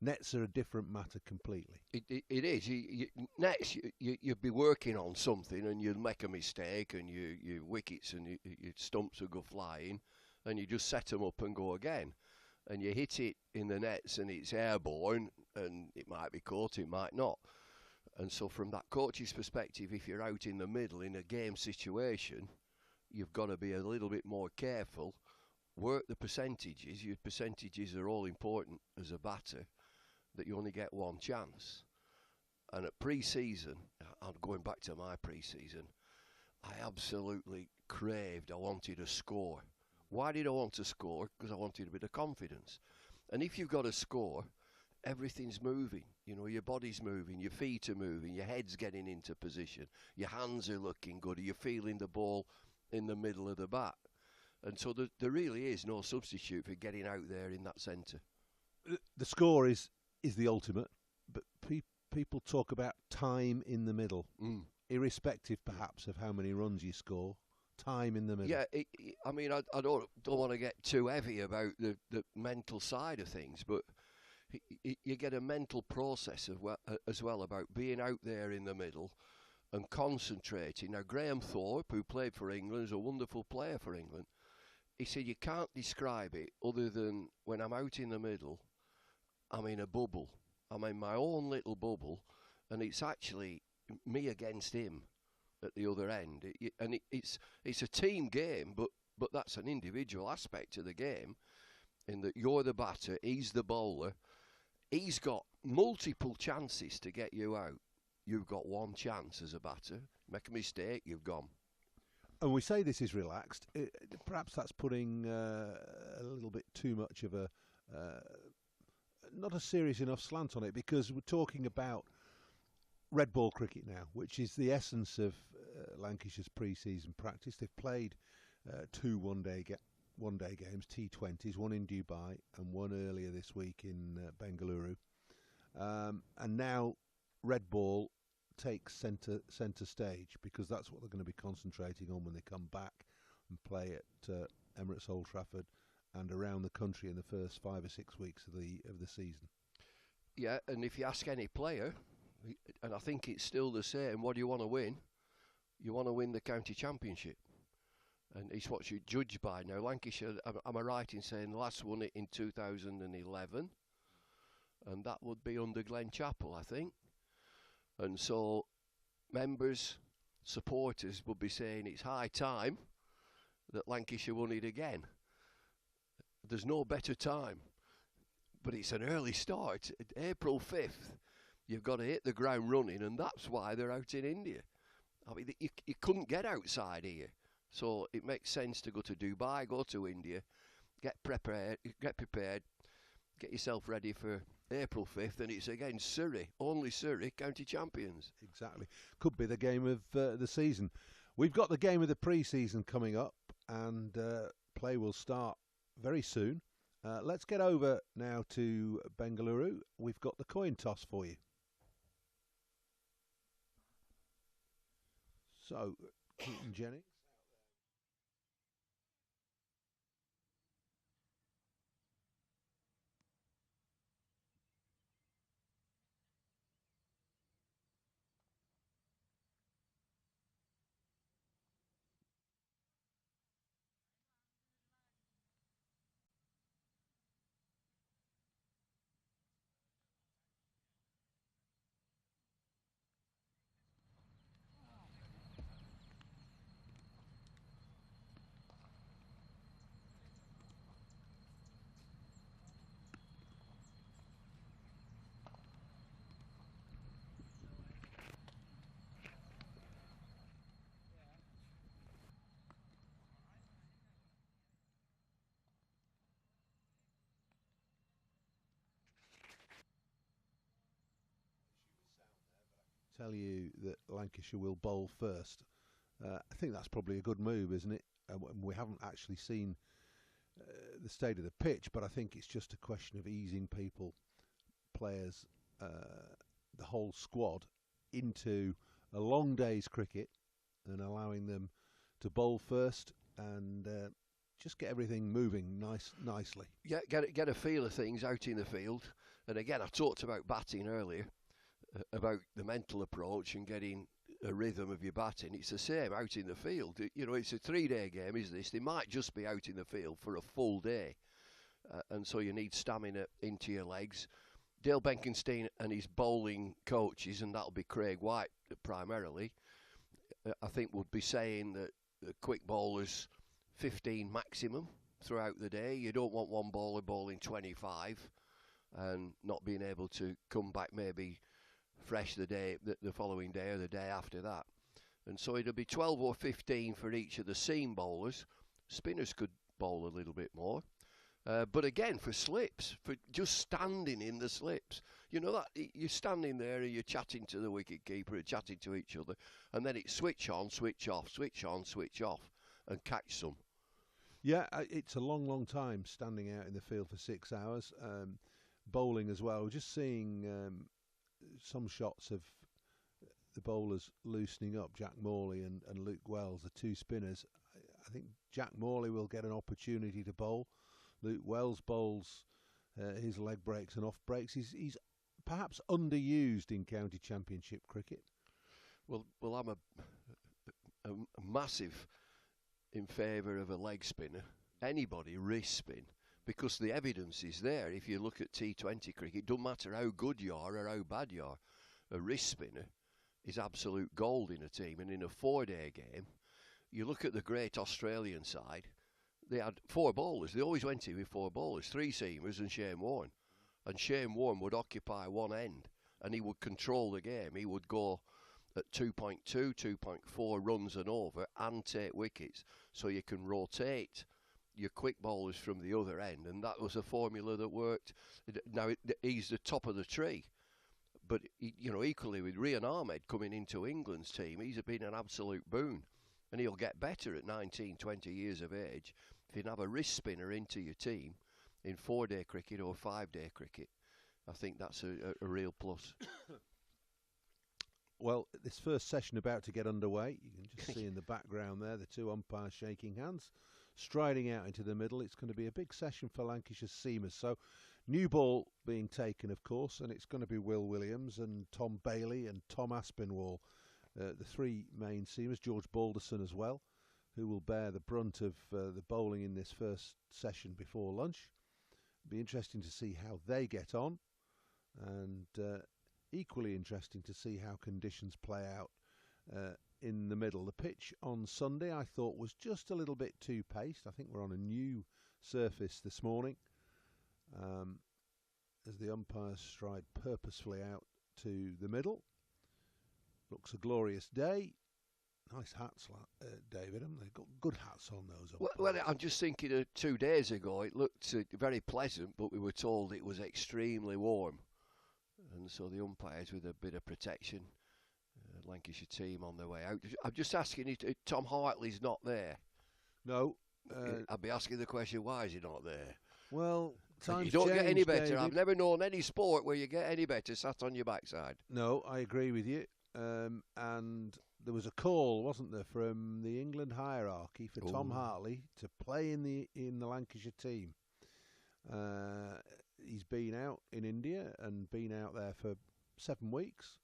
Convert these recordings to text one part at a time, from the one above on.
Nets are a different matter completely. It is. Next, you'd be working on something and you'd make a mistake and your wickets and your stumps would go flying and you just set them up and go again. And you hit it in the nets and it's airborne and it might be caught, it might not. And so from that coach's perspective, if you're out in the middle in a game situation, you've got to be a little bit more careful. Work the percentages. Your percentages are all important as a batter, that you only get one chance. And at pre-season, I'm going back to my pre-season, I absolutely craved, I wanted a score. Why did I want to score? Because I wanted a bit of confidence. And if you've got a score, everything's moving. You know, your body's moving, your feet are moving, your head's getting into position, your hands are looking good, you're feeling the ball in the middle of the bat. And so there really is no substitute for getting out there in that centre. The score is the ultimate, but people talk about time in the middle, irrespective perhaps of how many runs you score. Time in the middle. Yeah, I mean, I don't want to get too heavy about the mental side of things, but you get a mental process as well about being out there in the middle and concentrating. Now, Graham Thorpe, who played for England, is a wonderful player for England. He said, you can't describe it other than when I'm out in the middle, I'm in a bubble. I'm in my own little bubble, and it's actually me against him at the other end. It's a team game, but that's an individual aspect of the game, in that you're the batter, he's the bowler. He's got multiple chances to get you out. You've got one chance as a batter. Make a mistake, you've gone. And we say this is relaxed. Perhaps that's putting a little bit too much of a not a serious enough slant on it, because we're talking about red ball cricket now, which is the essence of Lancashire's pre-season practice. They've played two one-day games, T20s, one in Dubai and one earlier this week in Bangalore. And now red ball takes centre stage, because that's what they're going to be concentrating on when they come back and play at Emirates Old Trafford and around the country in the first 5 or 6 weeks of the season. Yeah, and if you ask any player, and I think it's still the same, what do you want to win? You want to win the county championship. And it's what you judge by now. Lancashire, am I right in saying, last won it in 2011? And that would be under Glen Chappell, I think. And so members, supporters would be saying it's high time that Lancashire won it again. There's no better time. But it's an early start. April 5th, you've got to hit the ground running, and that's why they're out in India. I mean, you couldn't get outside here. So it makes sense to go to Dubai, go to India, get prepared, get yourself ready for April 5th, and it's against Surrey, only Surrey, county champions. Exactly. Could be the game of the season. We've got the game of the pre-season coming up, and play will start very soon. Let's get over now to Bengaluru. We've got the coin toss for you. So, Keaton Jennings. Tell you that Lancashire will bowl first. I think that's probably a good move, isn't it? We haven't actually seen the state of the pitch, but I think it's just a question of easing people, players, the whole squad, into a long day's cricket and allowing them to bowl first and just get everything moving nicely. Yeah, get a feel of things out in the field. And again, I talked about batting earlier, about the mental approach and getting a rhythm of your batting. It's the same out in the field. You know, it's a 3-day game, is this? They might just be out in the field for a full day. And so you need stamina into your legs. Dale Benkenstein and his bowling coaches, and that'll be Craig White primarily, I think would be saying that the quick bowlers 15 maximum throughout the day. You don't want one bowler bowling 25 and not being able to come back maybe fresh the following day or the day after that. And so it'll be 12 or 15 for each of the seam bowlers. Spinners could bowl a little bit more. But again, for slips, for just standing in the slips, you know that you're standing there and you're chatting to the wicket keeper and chatting to each other, and then it's switch on, switch off, switch on, switch off, and catch some. Yeah, it's a long, long time standing out in the field for 6 hours. Bowling as well. We're just seeing some shots of the bowlers loosening up. Jack Morley and Luke Wells, the two spinners. I think Jack Morley will get an opportunity to bowl. Luke Wells bowls his leg breaks and off breaks. He's perhaps underused in county championship cricket. Well, I'm a massive in favour of a leg spinner. Anybody wrist spin, because the evidence is there. If you look at T20 cricket, it doesn't matter how good you are or how bad you are. A wrist spinner is absolute gold in a team. And in a 4-day game, you look at the great Australian side. They had 4 bowlers. They always went in with 4 bowlers, 3 seamers and Shane Warne. And Shane Warne would occupy one end and he would control the game. He would go at 2.2, 2.4 runs and over and take wickets, so you can rotate your quick bowlers from the other end. And that was a formula that worked. Now, he's the top of the tree. But, you know, equally with Rian Ahmed coming into England's team, he's been an absolute boon. And he'll get better at 19, 20 years of age if you can have a wrist spinner into your team in 4-day cricket or 5-day cricket. I think that's a real plus. Well, this first session about to get underway. You can just see in the background there the two umpires shaking hands, striding out into the middle. It's going to be a big session for Lancashire seamers. So, new ball being taken, of course, and it's going to be Will Williams and Tom Bailey and Tom Aspinwall. The 3 main seamers, George Balderson as well, who will bear the brunt of the bowling in this first session before lunch. It'll be interesting to see how they get on, and equally interesting to see how conditions play out in the middle. The pitch on Sunday I thought was just a little bit too paced. I think we're on a new surface this morning as the umpires stride purposefully out to the middle. Looks a glorious day. Nice hats, David. Haven't they got good hats on those? Well, I'm just thinking 2 days ago it looked very pleasant, but we were told it was extremely warm. And so the umpires with a bit of protection, Lancashire team on their way out. I'm just asking if Tom Hartley's not there. No. I'd be asking the question, why is he not there? Well, you don't get any better. David. I've never known any sport where you get any better sat on your backside. No, I agree with you. And there was a call, wasn't there, from the England hierarchy for Tom Hartley to play in the Lancashire team. He's been out in India and been out there for 7 weeks.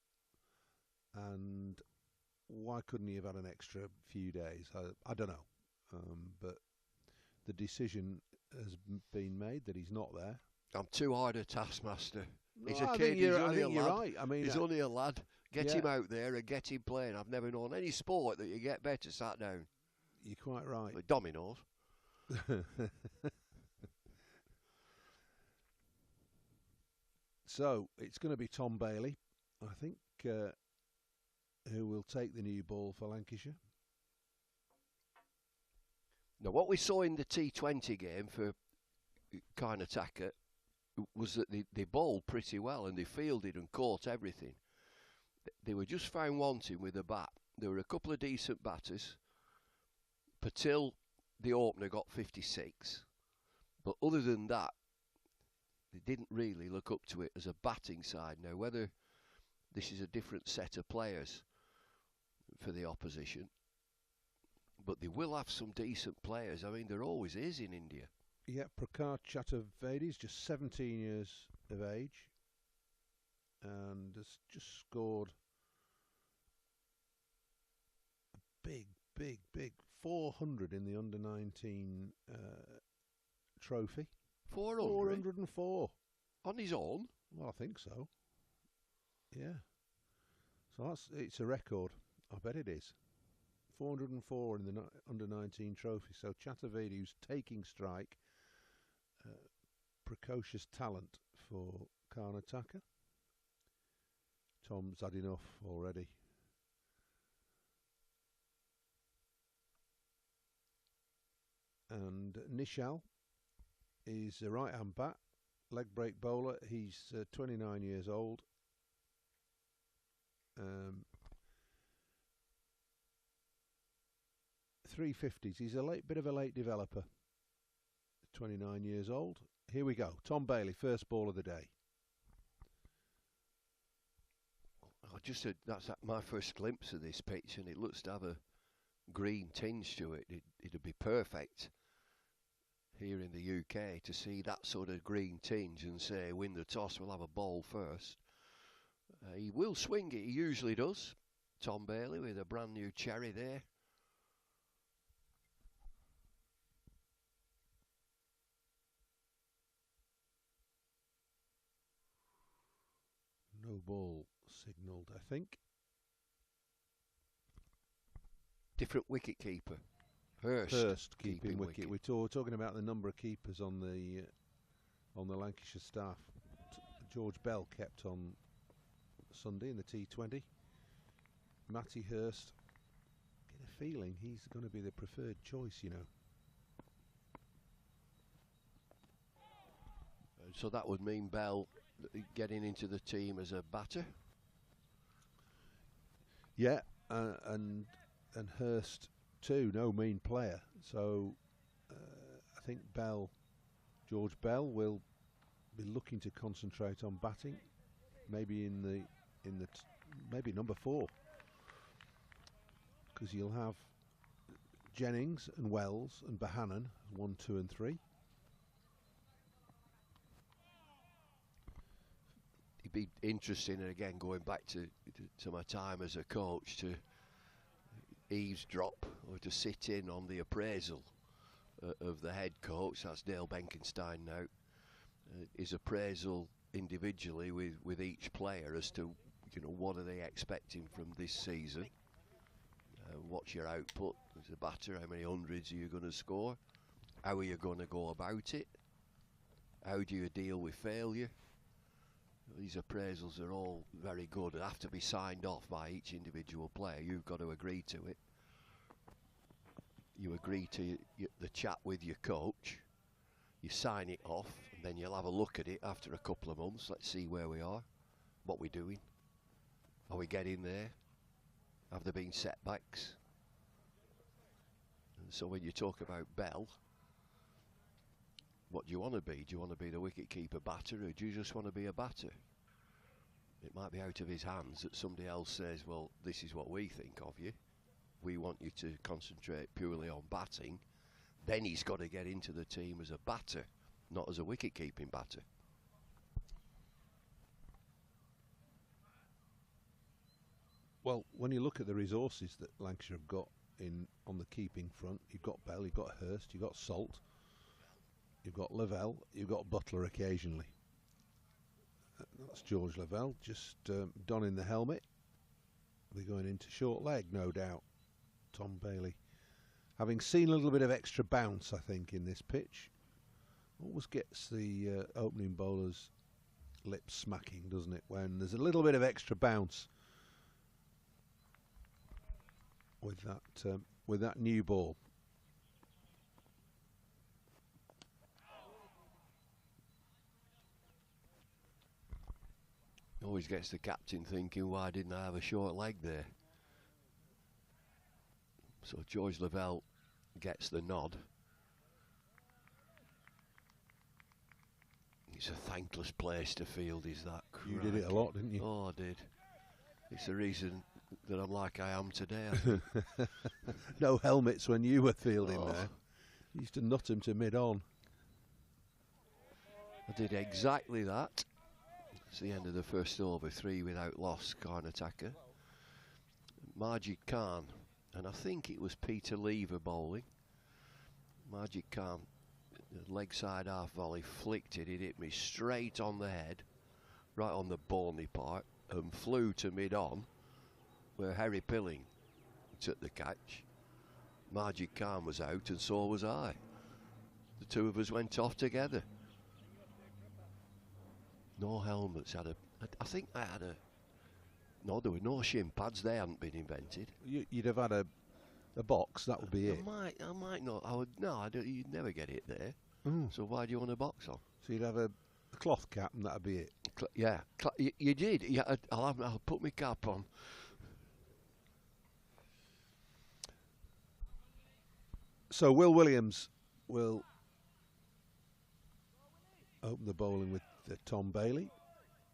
And why couldn't he have had an extra few days? I don't know. But the decision has been made that he's not there. I'm too hard a taskmaster. He's No, a kid. He's only a lad. Right. I mean, he's only a lad. Get him out there and get him playing. I've never known any sport that you get better sat down. You're quite right. With dominoes. So it's going to be Tom Bailey, I think, who will take the new ball for Lancashire. Now, what we saw in the T20 game for Karnataka was that they bowled pretty well and they fielded and caught everything. They were just found wanting with a bat. There were a couple of decent batters. Patil, the opener, got 56. But other than that, they didn't really look up to it as a batting side. Now, whether this is a different set of players for the opposition, but they will have some decent players. I mean, there always is in India. Yeah, Prakash Chaturvedi is just 17 years of age. and has just scored a big 400 in the under-19 trophy. 400? 404. On his own? Well, I think so. Yeah. So it's a record. I bet it is. 404 in the under-19 trophy. So Chaturvedi, who's taking strike, precocious talent for Karnataka. Tom's had enough already. And Nishal is a right-hand bat, leg break bowler. He's 29 years old. 350s. He's a bit of a late developer. 29 years old. Here we go. Tom Bailey, first ball of the day. That's my first glimpse of this pitch, and it looks to have a green tinge to it. It'd be perfect here in the UK to see that sort of green tinge and say win the toss, we'll have a ball first. He will swing it, he usually does. Tom Bailey with a brand new cherry there. No ball signalled, I think. Different wicket keeper. Hurst keeping wicket. We're talking about the number of keepers on the Lancashire staff. George Bell kept on Sunday in the T20. Matty Hurst. Get a feeling he's going to be the preferred choice, you know. So that would mean Bell getting into the team as a batter. Yeah, and Hurst too, no mean player. So I think George Bell will be looking to concentrate on batting, maybe maybe number 4, because you'll have Jennings and Wells and Bohannon 1, 2, and 3. It'd be interesting, and again going back to my time as a coach, to eavesdrop or to sit in on the appraisal of the head coach. That's Dale Benkenstein now. His appraisal individually with each player as to, you know, what are they expecting from this season. What's your output as a batter? How many hundreds are you going to score? How are you going to go about it? How do you deal with failure? These appraisals are all very good and have to be signed off by each individual player. You've got to agree to it. You agree to the chat with your coach. You sign it off, and then you'll have a look at it after a couple of months. Let's see where we are, what we're doing. Are we getting there? Have there been setbacks? And so when you talk about Bell, what do you want to be? Do you want to be the wicket-keeper batter, or do you just want to be a batter? It might be out of his hands that somebody else says, well, this is what we think of you. We want you to concentrate purely on batting. Then he's got to get into the team as a batter, not as a wicket-keeping batter. Well, when you look at the resources that Lancashire have got on the keeping front, you've got Bell, you've got Hurst, you've got Salt, you've got Lavelle, you've got Butler occasionally. That's George Lavelle, just donning the helmet. We're going into short leg, no doubt. Tom Bailey, having seen a little bit of extra bounce, I think, in this pitch, always gets the opening bowler's lips smacking, doesn't it, when there's a little bit of extra bounce with that new ball. Always gets the captain thinking, why didn't I have a short leg there? So George Lavelle gets the nod. It's a thankless place to field, is that? You did it a lot, didn't you? Oh, I did. It's the reason that I'm like I am today, I think. No helmets when you were fielding there. You used to nut him to mid-on. I did exactly that. It's the end of the first over, 3 without loss, Karnataka. Majid Khan, and I think it was Peter Lever bowling. Majid Khan, leg side half volley, flicked it, it hit me straight on the head, right on the bony part, and flew to mid-on, where Harry Pilling took the catch. Majid Khan was out and so was I. The two of us went off together. No helmets. I think I had a... No, there were no shin pads. They hadn't been invented. You'd have had a box. That would be it. I might not. I would. No, you'd never get it there. So why do you want a box on? So you'd have a cloth cap, and that'd be it. Yeah, you did. Yeah, I'll put my cap on. So Will Williams will open the bowling with Tom Bailey.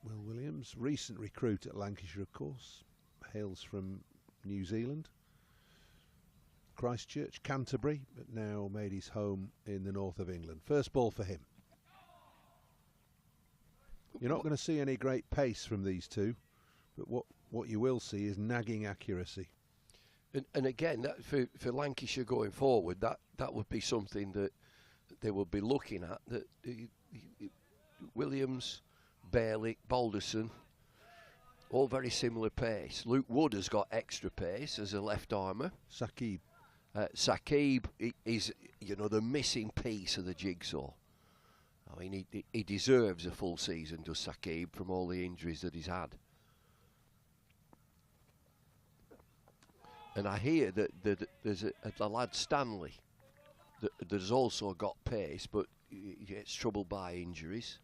Will Williams, recent recruit at Lancashire, of course, hails from New Zealand, Christchurch, Canterbury, but now made his home in the north of England. First ball for him. You're not going to see any great pace from these two, but what you will see is nagging accuracy. And again, that for Lancashire going forward, that would be something that they would be looking at. That Williams, Bailey, Balderson, all very similar pace. Luke Wood has got extra pace as a left armour. Saqib. Saqib is, the missing piece of the jigsaw. I mean, he deserves a full season, does Saqib, from all the injuries that he's had. And I hear that there's a lad, Stanley, that has also got pace, but he gets troubled by injuries.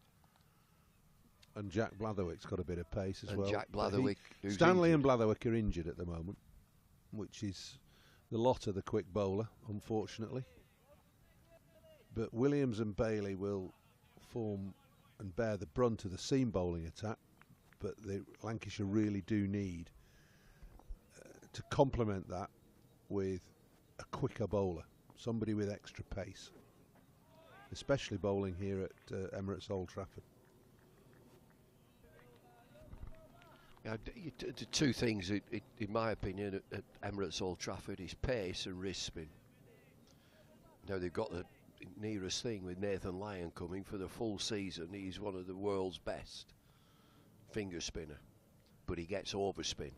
And Jack Blatherwick's got a bit of pace as well. Jack Blatherwick, Stanley and Blatherwick are injured at the moment, which is the lot of the quick bowler, unfortunately. But Williams and Bailey will form and bear the brunt of the seam bowling attack, but Lancashire really do need to complement that with a quicker bowler, somebody with extra pace, especially bowling here at Emirates Old Trafford. Yeah, the two things, in my opinion, at Emirates Old Trafford is pace and wrist spin. Now they've got the nearest thing with Nathan Lyon coming for the full season. He's one of the world's best finger spinner, but he gets overspin.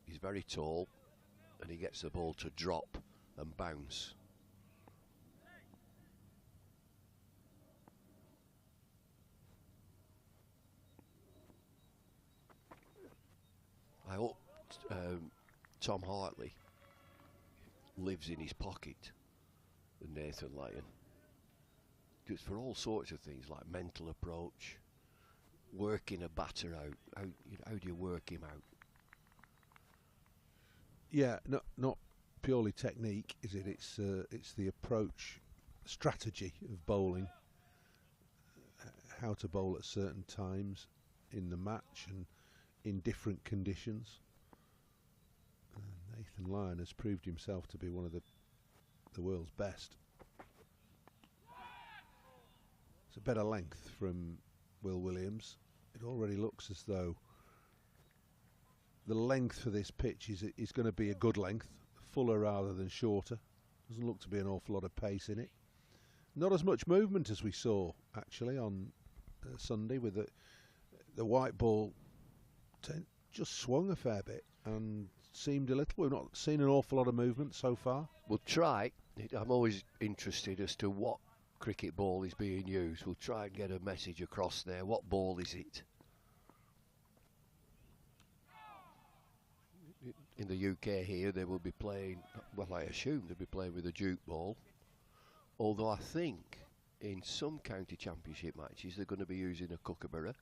He's very tall, and he gets the ball to drop and bounce. I hope Tom Hartley lives in his pocket, and Nathan Lyon. Because for all sorts of things like mental approach, working a batter out, how do you work him out? Yeah, not purely technique, is it? It's the approach, strategy of bowling, how to bowl at certain times in the match and in different conditions. Nathan Lyon has proved himself to be one of the world's best. It's a better length from Will Williams. It already looks as though the length for this pitch is going to be a good length, fuller rather than shorter. Doesn't look to be an awful lot of pace in it. Not as much movement as we saw actually on Sunday, with the white ball just swung a fair bit and seemed a little. We've not seen an awful lot of movement so far. We'll try. I'm always interested as to what cricket ball is being used. We'll try and get a message across there. What ball is it? In the UK here, they will be playing, well, I assume they'll be playing with a Duke ball. Although I think in some county championship matches they're going to be using a Kookaburra,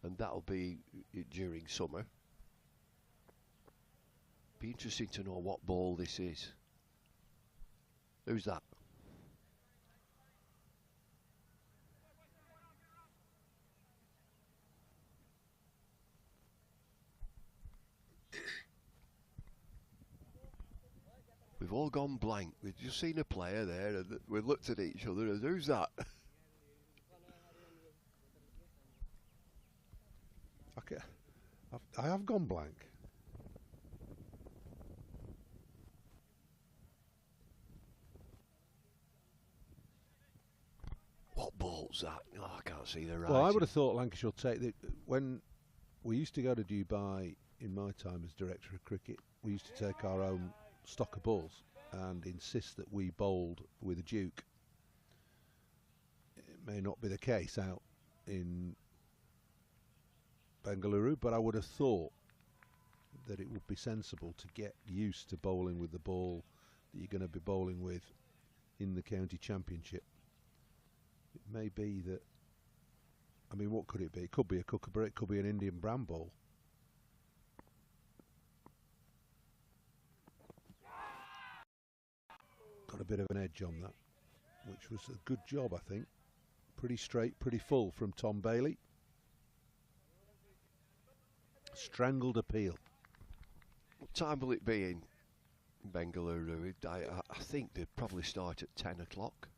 and that'll be during summer. Be interesting to know what ball this is. Who's that? We've all gone blank. We've just seen a player there and we've looked at each other and who's that? I have gone blank. What ball's that? Oh, I can't see the right. Well, I would have thought Lancashire will take the. When we used to go to Dubai in my time as director of cricket, we used to take our own stock of balls and insist that we bowled with a duke. It may not be the case out in Bangalore, but I would have thought that it would be sensible to get used to bowling with the ball that you're going to be bowling with in the county championship. It may be that, I mean, what could it be? It could be a kookaburra, it could be an Indian brown ball. Got a bit of an edge on that, which was a good job, I think. Pretty straight, pretty full from Tom Bailey. Strangled appeal. What time will it be in Bengaluru? I think they probably start at 10 o'clock.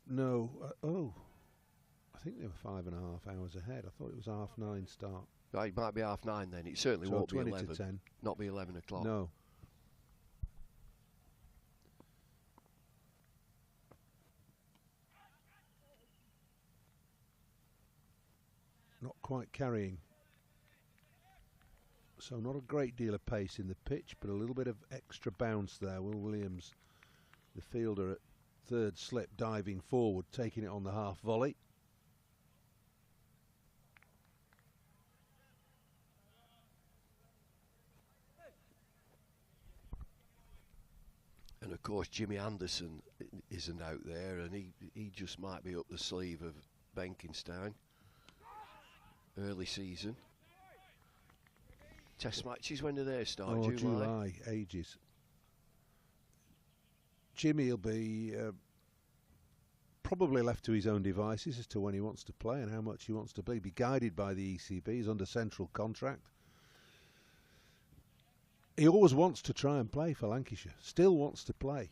No, I think they were 5.5 hours ahead. I thought it was 9:30 start. Right, it might be 9:30 then. It certainly So won't be 20 11. to 10. Not be 11 o'clock. No. Not quite carrying. So not a great deal of pace in the pitch, but a little bit of extra bounce there. Will Williams, the fielder at third slip, diving forward, taking it on the half volley. And of course Jimmy Anderson isn't out there, and he just might be up the sleeve of Benkenstein. Early season. Test matches, when do they start? Oh, July, ages. Jimmy will be probably left to his own devices as to when he wants to play and how much he wants to play. Be guided by the ECB. He's under central contract. He always wants to try and play for Lancashire. Still wants to play.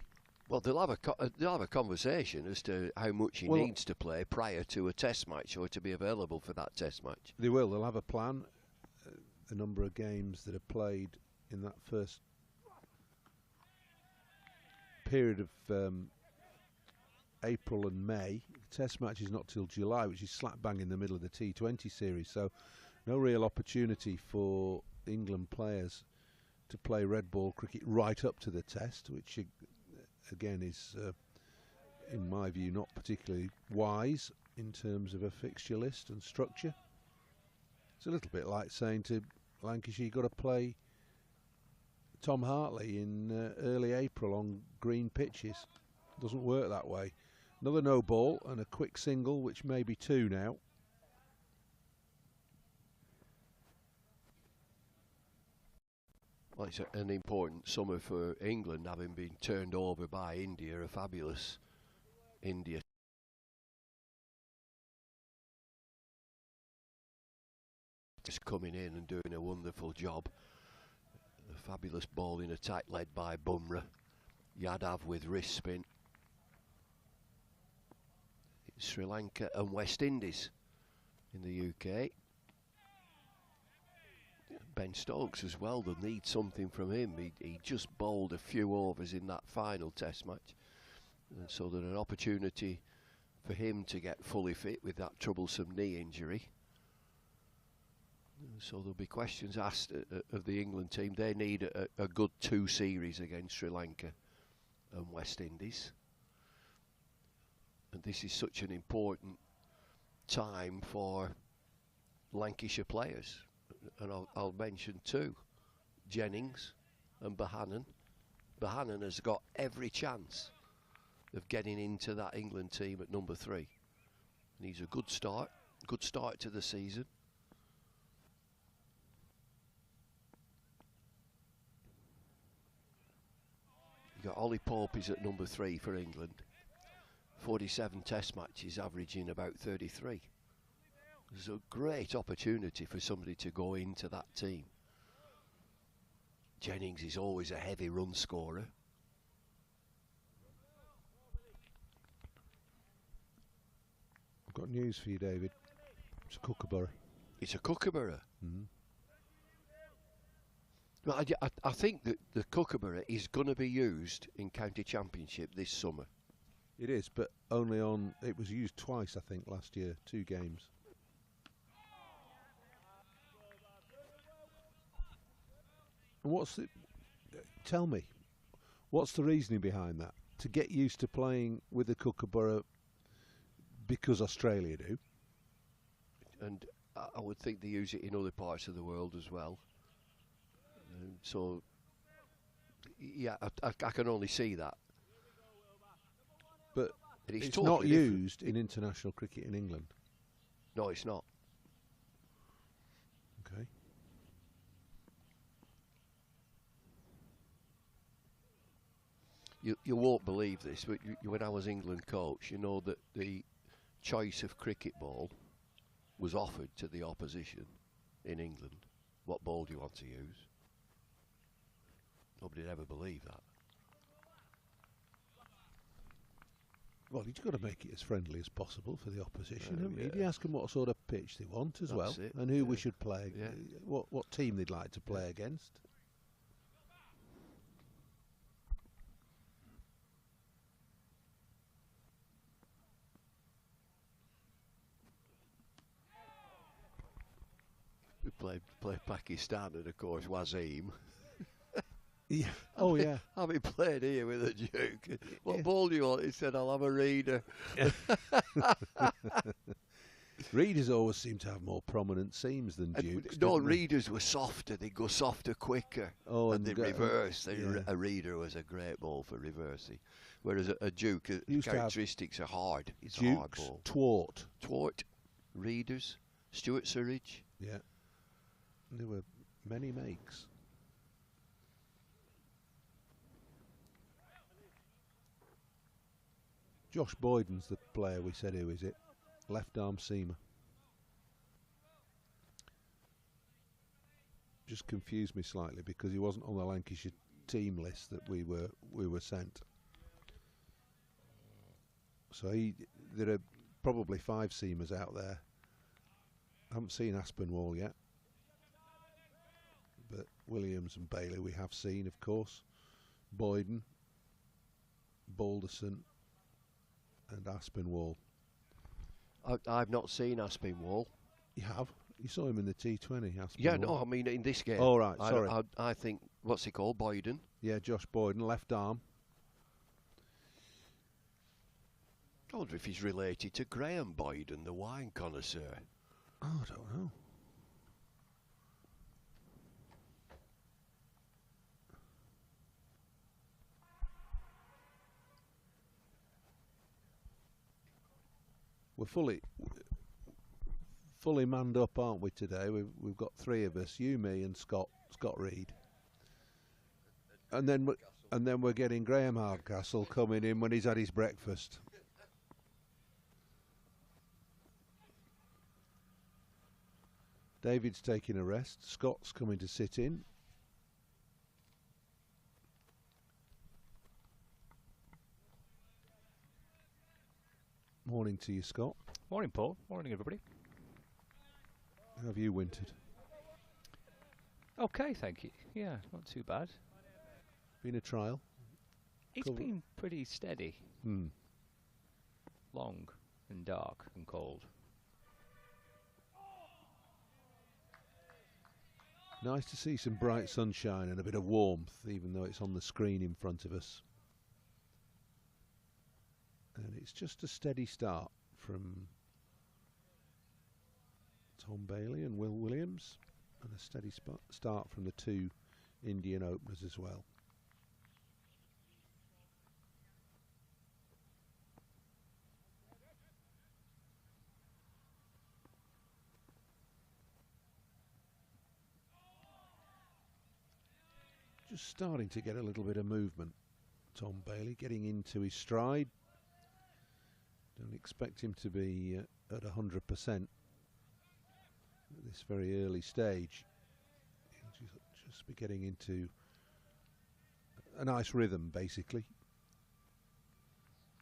Well, they'll have a conversation as to how much he needs to play prior to a test match or to be available for that test match. They will. They'll have a plan. The number of games that are played in that first period of April and May. The test match is not till July, which is slap bang in the middle of the T20 series. So no real opportunity for England players to play red ball cricket right up to the test, which again is, in my view, not particularly wise in terms of a fixture list and structure. It's a little bit like saying to Lancashire, you've got to play Tom Hartley in early April on green pitches. Doesn't work that way. Another no ball and a quick single, which may be two now. Well, it's an important summer for England, having been turned over by India, a fabulous India. Just coming in and doing a wonderful job. A fabulous bowling attack led by Bumrah. Yadav with wrist spin. It's Sri Lanka and West Indies in the UK. Ben Stokes as well, they'll need something from him. He just bowled a few overs in that final test match. And so there's an opportunity for him to get fully fit with that troublesome knee injury. So there'll be questions asked of the England team. They need a good two series against Sri Lanka and West Indies. And this is such an important time for Lancashire players. And I'll mention two, Jennings and Bohannon. Bohannon has got every chance of getting into that England team at number 3. And he's a good start to the season. You got Ollie Pope is at number 3 for England. 47 test matches, averaging about 33. There's a great opportunity for somebody to go into that team. Jennings is always a heavy run scorer. I've got news for you, David. It's a kookaburra. It's a kookaburra. Mm-hmm. Well, I think that the kookaburra is going to be used in county championship this summer. It is, but only on. It was used twice, I think, last year, 2 games. And what's the? Tell me, what's the reasoning behind that? To get used to playing with the kookaburra because Australia do. And I would think they use it in other parts of the world as well. So, yeah, I can only see that. But it's it's totally not used in international cricket in England. No, it's not. Okay. You won't believe this, but when I was England coach, you know that the choice of cricket ball was offered to the opposition in England. What ball do you want to use? Nobody'd ever believe that. Well, you've got to make it as friendly as possible for the opposition, haven't you? Yeah. You ask them what sort of pitch they want as well, it, and who we should play, Yeah. what team they'd like to play against. We played Pakistan, and of course Wasim. Yeah. Oh, yeah. Having played here with a Duke, what ball do you want? He said, I'll have a reader. Readers always seem to have more prominent seams than Dukes. No, don't they? readers were softer. They go softer quicker. Oh, and they reverse. yeah. A reader was a great ball for reversing. Whereas a Duke, Used to have characteristics are hard. It's a hard Dukes, ball. Twart. Twart, readers, Stuart Surridge. Yeah. There were many makes. Josh Boyden's the player we said. Who is it? Left arm seamer. Just confused me slightly because he wasn't on the Lancashire team list that we were sent. So there are probably 5 seamers out there. I haven't seen Aspinwall yet, but Williams and Bailey we have seen, of course. Boyden, Balderson, and Aspinwall. I've not seen Aspinwall. You have? You saw him in the T20, Aspinwall. Yeah, no, I mean in this game. Oh, right, sorry. I think, what's he called, Boyden? Yeah, Josh Boyden, left arm. I wonder if he's related to Graham Boyden, the wine connoisseur. Oh, I don't know. We're fully manned up, aren't we, today? We've got 3 of us, you, me and Scott Reed. And then we're getting Graham Hardcastle coming in when he's had his breakfast. David's taking a rest. Scott's coming to sit in. Morning to you, Scott. Morning, Paul. Morning, everybody. How have you wintered? Okay, thank you. Yeah, not too bad. Been a trial? It's been pretty steady. Long and dark and cold. Nice to see some bright sunshine and a bit of warmth, even though it's on the screen in front of us. And it's just a steady start from Tom Bailey and Will Williams, and a steady start from the 2 Indian openers as well. Just starting to get a little bit of movement. Tom Bailey getting into his stride. Don't expect him to be at 100% at this very early stage. He'll just be getting into a nice rhythm, basically.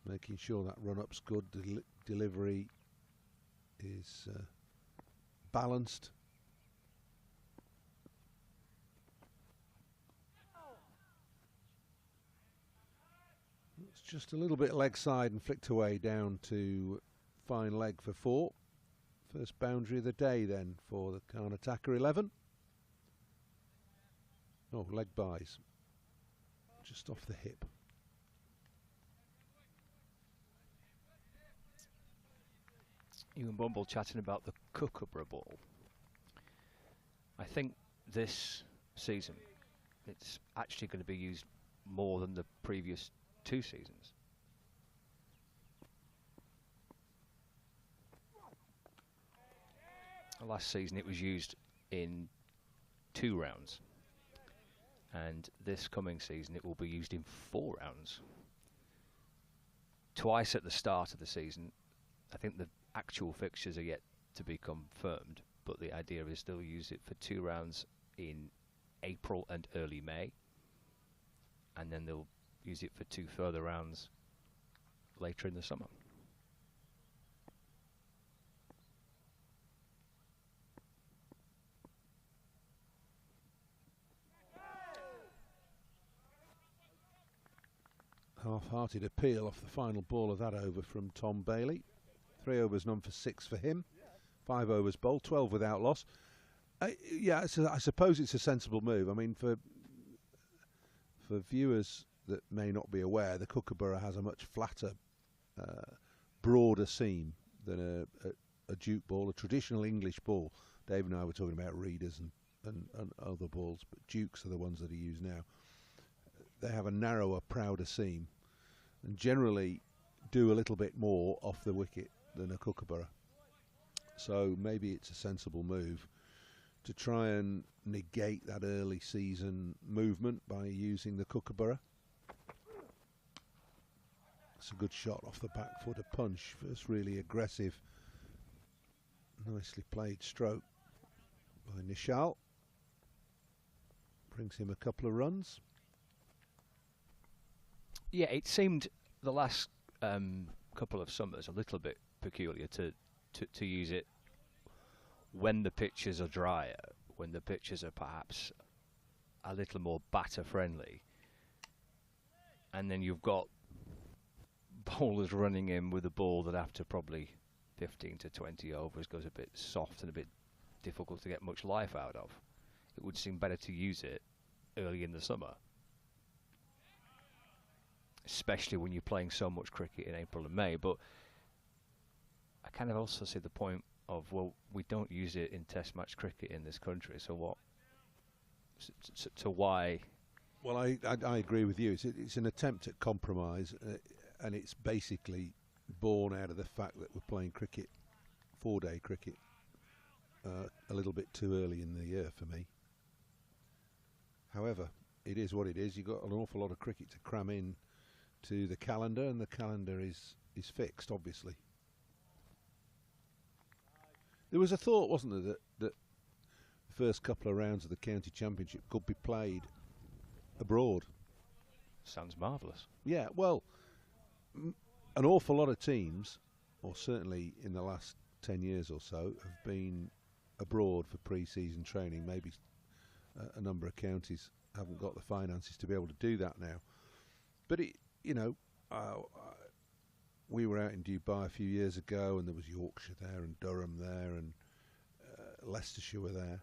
Making sure that run-up's good, delivery is balanced. It's just a little bit leg side and flicked away down to fine leg for 4. First boundary of the day then for the Karnataka 11. Oh, leg buys. Just off the hip. You and Bumble chatting about the Kookaburra ball. I think this season it's actually going to be used more than the previous 2 seasons. Last season it was used in 2 rounds, and this coming season it will be used in 4 rounds. Twice at the start of the season. I think the actual fixtures are yet to be confirmed, but the idea is they'll use it for 2 rounds in April and early May, and then they'll use it for 2 further rounds later in the summer. Half-hearted appeal off the final ball of that over from Tom Bailey. 3 overs, none for 6 for him. 5 overs bowled, 12 without loss. Yeah, I suppose it's a sensible move. I mean, for viewers that may not be aware, the Kookaburra has a much flatter, broader seam than a Duke ball, a traditional English ball. Dave and I were talking about readers and other balls, but Dukes are the ones that are used now. They have a narrower, prouder seam, and generally do a little bit more off the wicket than a Kookaburra. So maybe it's a sensible move to try and negate that early season movement by using the Kookaburra. It's a good shot off the back foot, a punch. First really aggressive, nicely played stroke by Nishal. Brings him a couple of runs. Yeah, it seemed the last couple of summers a little bit peculiar to use it when the pitches are drier, when the pitches are perhaps a little more batter friendly, and then you've got bowlers running in with a ball that after probably 15 to 20 overs goes a bit soft and a bit difficult to get much life out of. It would seem better to use it early in the summer, especially when you're playing so much cricket in April and May. But I kind of also see the point of, well, we don't use it in test match cricket in this country, so what? So why? Well, I agree with you. It's an attempt at compromise, and it's basically born out of the fact that we're playing cricket, 4-day cricket, a little bit too early in the year for me. However, it is what it is. You've got an awful lot of cricket to cram in to the calendar, and the calendar is fixed, obviously. There was a thought, wasn't there, that the first couple of rounds of the county championship could be played abroad. Sounds marvellous. Yeah, well, an awful lot of teams, or certainly in the last 10 years or so, have been abroad for pre-season training. Maybe a number of counties haven't got the finances to be able to do that now. But we were out in Dubai a few years ago, and there was Yorkshire there, and Durham there, and Leicestershire were there.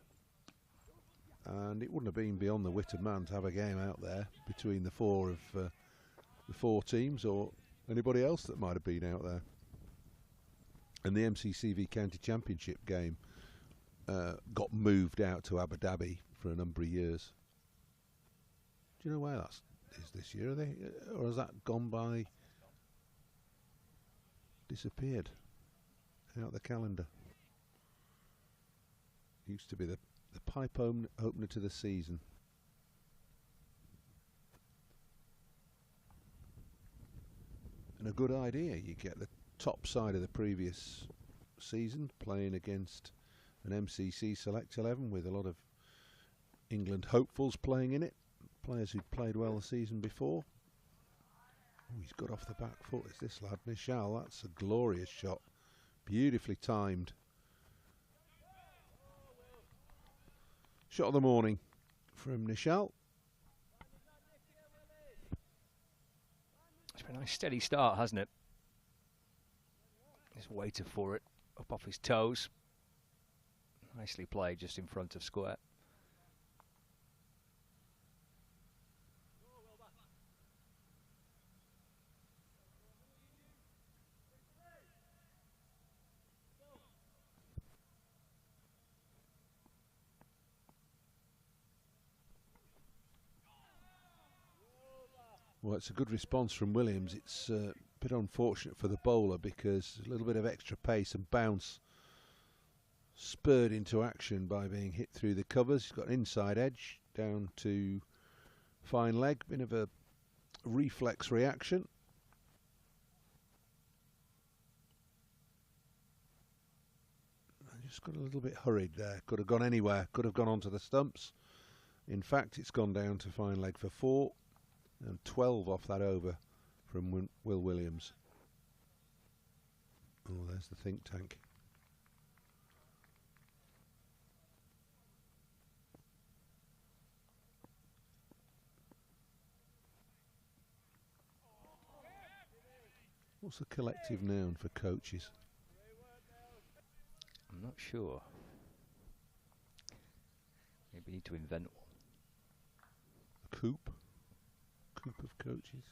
And it wouldn't have been beyond the wit of man to have a game out there between the four teams, or anybody else that might have been out there. And the MCCV County Championship game got moved out to Abu Dhabi for a number of years. Do you know where that is this year? Or has that gone by, disappeared out the calendar? Used to be the pipe opener to the season. And a good idea. You get the top side of the previous season playing against an MCC Select 11 with a lot of England hopefuls playing in it, players who'd played well the season before. Oh, he's got off the back foot, is this lad, Nishal. That's a glorious shot, beautifully timed. Shot of the morning from Nishal. It's been a nice steady start, hasn't it? Just waited for it up off his toes. Nicely played just in front of square. Well, it's a good response from Williams. It's a bit unfortunate for the bowler because a little bit of extra pace and bounce spurred into action by being hit through the covers. He's got an inside edge down to fine leg, bit of a reflex reaction. I just got a little bit hurried there. Could have gone anywhere, could have gone onto the stumps. In fact, it's gone down to fine leg for 4. And 12 off that over from Will Williams. Oh, there's the think tank. What's the collective noun for coaches? I'm not sure. Maybe we need to invent one. A coop? Group of coaches.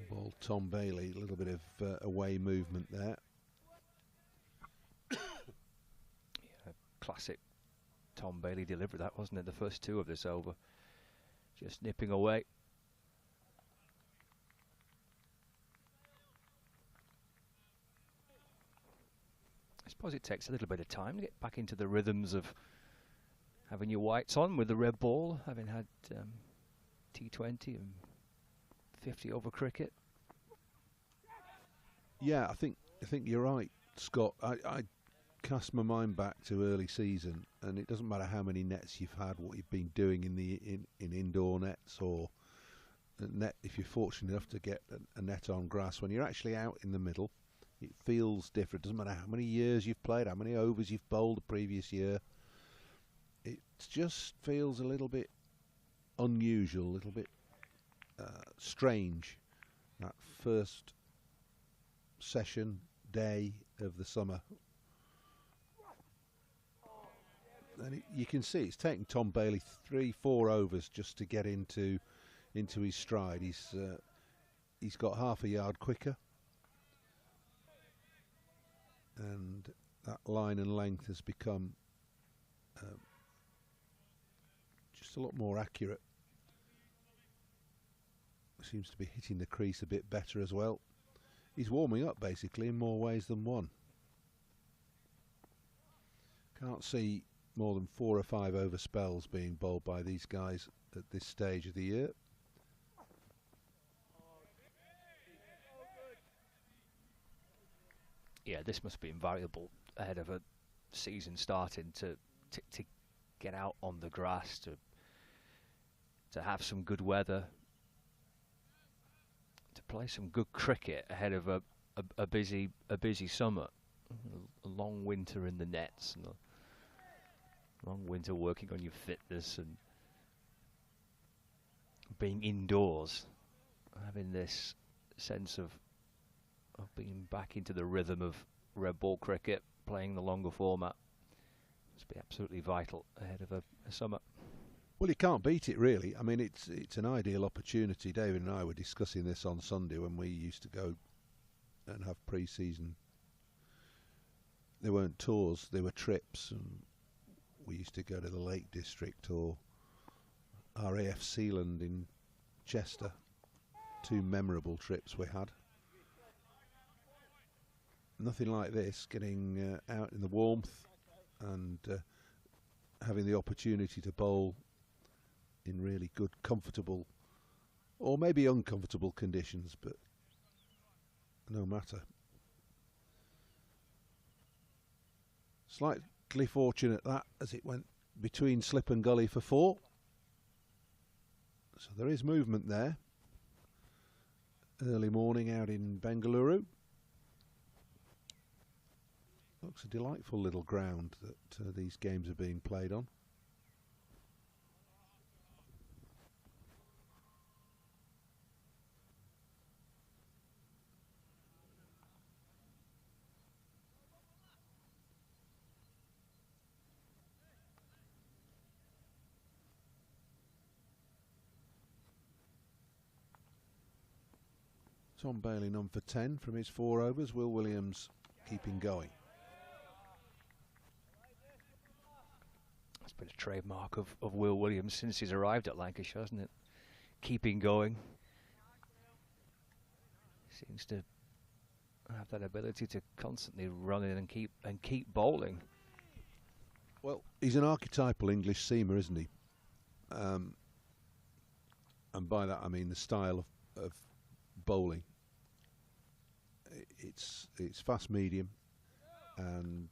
Ball Tom Bailey, a little bit of away movement there. Yeah, classic Tom Bailey delivered that, wasn't it? The first 2 of this over. Just nipping away. I suppose it takes a little bit of time to get back into the rhythms of having your whites on with the red ball, having had T20 and 50 over cricket. Yeah, I think you're right, Scott. I cast my mind back to early season, and it doesn't matter how many nets you've had, what you've been doing in indoor nets or a net. If you're fortunate enough to get a net on grass, when you're actually out in the middle, it feels different. Doesn't matter how many years you've played, how many overs you've bowled the previous year. It just feels a little bit unusual, a little bit strange. That first session day of the summer. And you can see it's taken Tom Bailey 3-4 overs just to get into his stride. He's got half a yard quicker, and that line and length has become just a lot more accurate. Seems to be hitting the crease a bit better as well. He's warming up basically in more ways than one. Can't see more than 4 or 5 over spells being bowled by these guys at this stage of the year. Yeah, this must be invaluable ahead of a season starting to get out on the grass, to have some good weather, to play some good cricket ahead of a busy summer, a long winter in the nets, and a long winter working on your fitness and being indoors, having this sense of being back into the rhythm of red ball cricket, playing the longer format. Must be absolutely vital ahead of a summer. Well, you can't beat it, really. I mean, it's an ideal opportunity. David and I were discussing this on Sunday when we used to go and have pre-season. They weren't tours, they were trips, and we used to go to the Lake District or RAF Sealand in Chester. 2 memorable trips we had. Nothing like this, getting out in the warmth and having the opportunity to bowl in really good, comfortable, or maybe uncomfortable conditions, but no matter. Slightly fortunate that as it went between slip and gully for 4. So there is movement there. Early morning out in Bangalore. Looks a delightful little ground that these games are being played on. Tom Bailey none for 10 from his 4 overs. Will Williams keeping going. It's been a trademark of Will Williams since he's arrived at Lancashire, hasn't it? Keeping going. Seems to have that ability to constantly run in and keep bowling. Well, he's an archetypal English seamer, isn't he? And by that I mean the style of bowling. It's fast medium, and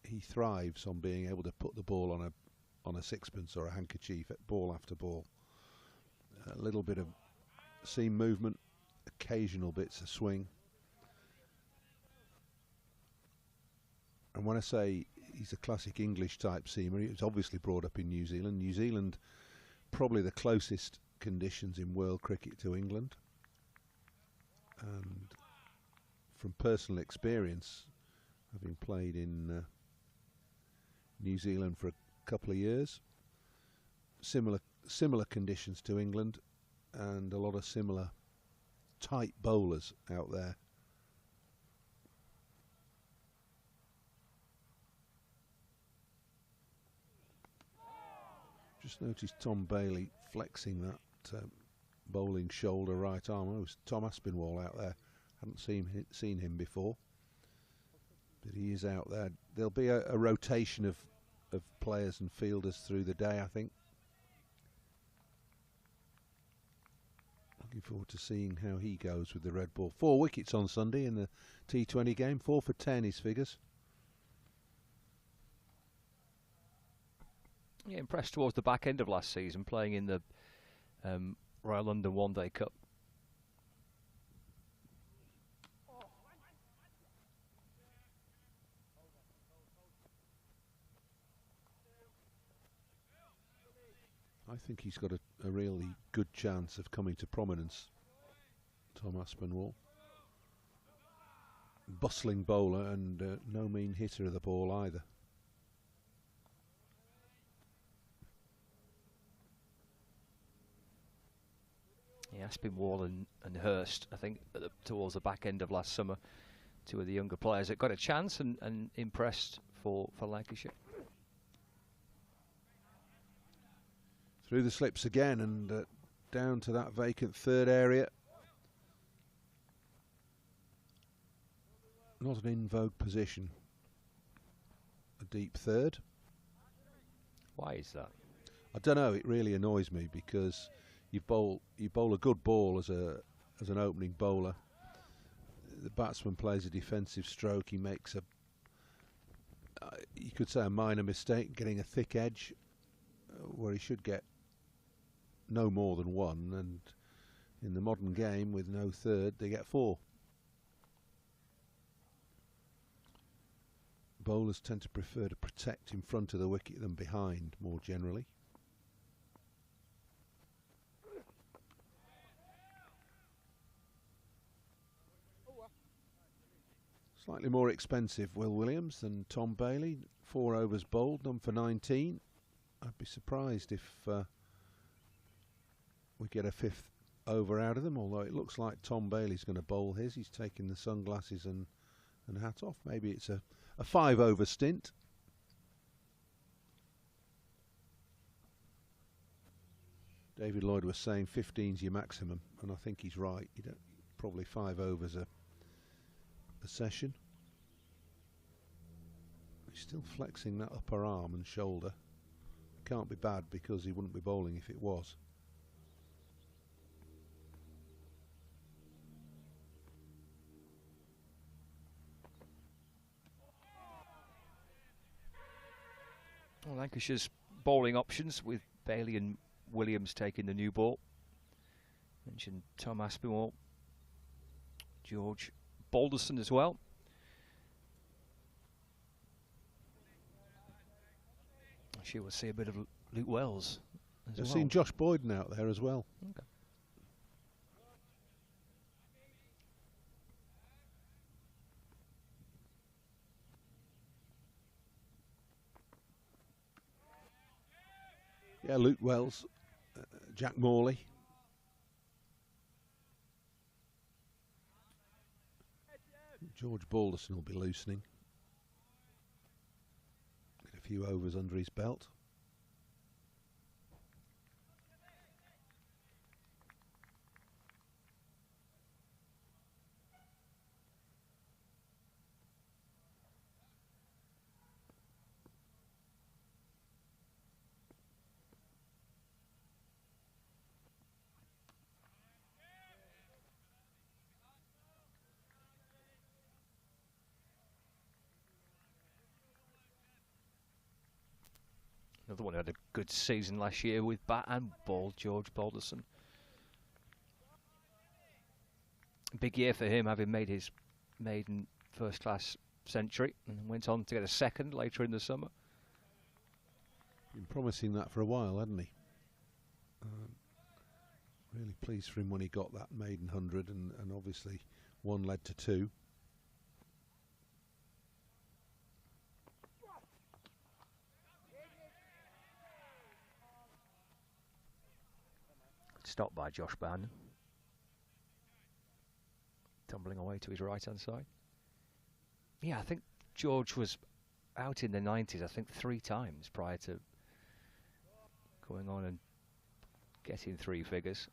he thrives on being able to put the ball on a sixpence or a handkerchief at ball after ball. A little bit of seam movement, occasional bits of swing. And when I say he's a classic English type seamer, he was obviously brought up in New Zealand. New Zealand, probably the closest conditions in world cricket to England. And from personal experience, having played in New Zealand for a couple of years, similar conditions to England, and a lot of similar tight bowlers out there. Just noticed Tom Bailey flexing that bowling shoulder right arm. Oh, it was Tom Aspinwall out there. Hadn't seen him before, but he is out there. There'll be a rotation of players and fielders through the day, I think. Looking forward to seeing how he goes with the red ball. 4 wickets on Sunday in the T20 game. 4 for 10 his figures. Yeah, impressed towards the back end of last season, playing in the Royal London One Day Cup. I think he's got a really good chance of coming to prominence, Tom Aspinwall. Bustling bowler and no mean hitter of the ball either. Yeah, Aspinwall and Hurst, I think, towards the back end of last summer, 2 of the younger players that got a chance and impressed for Lancashire. Through the slips again and down to that vacant third area. Not an in vogue position. A deep third. Why is that? I don't know. It really annoys me because you bowl a good ball as an opening bowler. The batsman plays a defensive stroke. He makes you could say a minor mistake, getting a thick edge where he should get no more than 1, and in the modern game with no third they get 4. Bowlers tend to prefer to protect in front of the wicket than behind more generally. Slightly more expensive Will Williams than Tom Bailey. 4 overs bowled, none for 19. I'd be surprised if we get a 5th over out of them, although it looks like Tom Bailey's going to bowl his. He's taking the sunglasses and hat off. Maybe it's a 5 over stint. David Lloyd was saying 15's your maximum, and I think he's right. You don't, probably 5 overs a session. He's still flexing that upper arm and shoulder. Can't be bad because he wouldn't be bowling if it was. Lancashire's bowling options with Bailey and Williams taking the new ball. Mentioned Tom Aspinwall, George Balderson as well. I'm sure we'll see a bit of Luke Wells as I've well. seen Josh Boyden out there as well. Okay. Yeah, Luke Wells, Jack Morley. George Balderson will be loosening. Get a few overs under his belt. Another one who had a good season last year with bat and ball, George Balderson. Big year for him, having made his maiden first-class century, and went on to get a second later in the summer. Been promising that for a while, hadn't he? Really pleased for him when he got that maiden 100, and obviously one led to two. Stopped by Josh Bannon. Tumbling away to his right-hand side. Yeah, I think George was out in the 90s, I think 3 times prior to going on and getting 3 figures.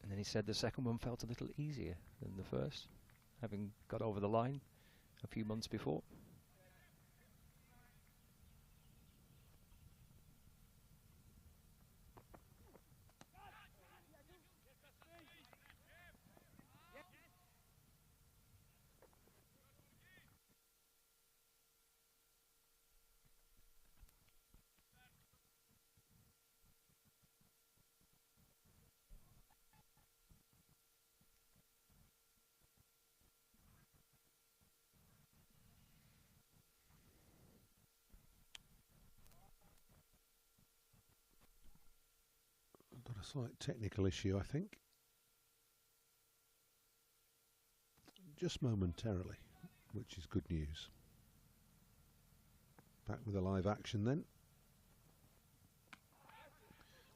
And then he said the second one felt a little easier than the first, having got over the line a few months before. Got a slight technical issue, I think. Just momentarily, which is good news. Back with a live action then.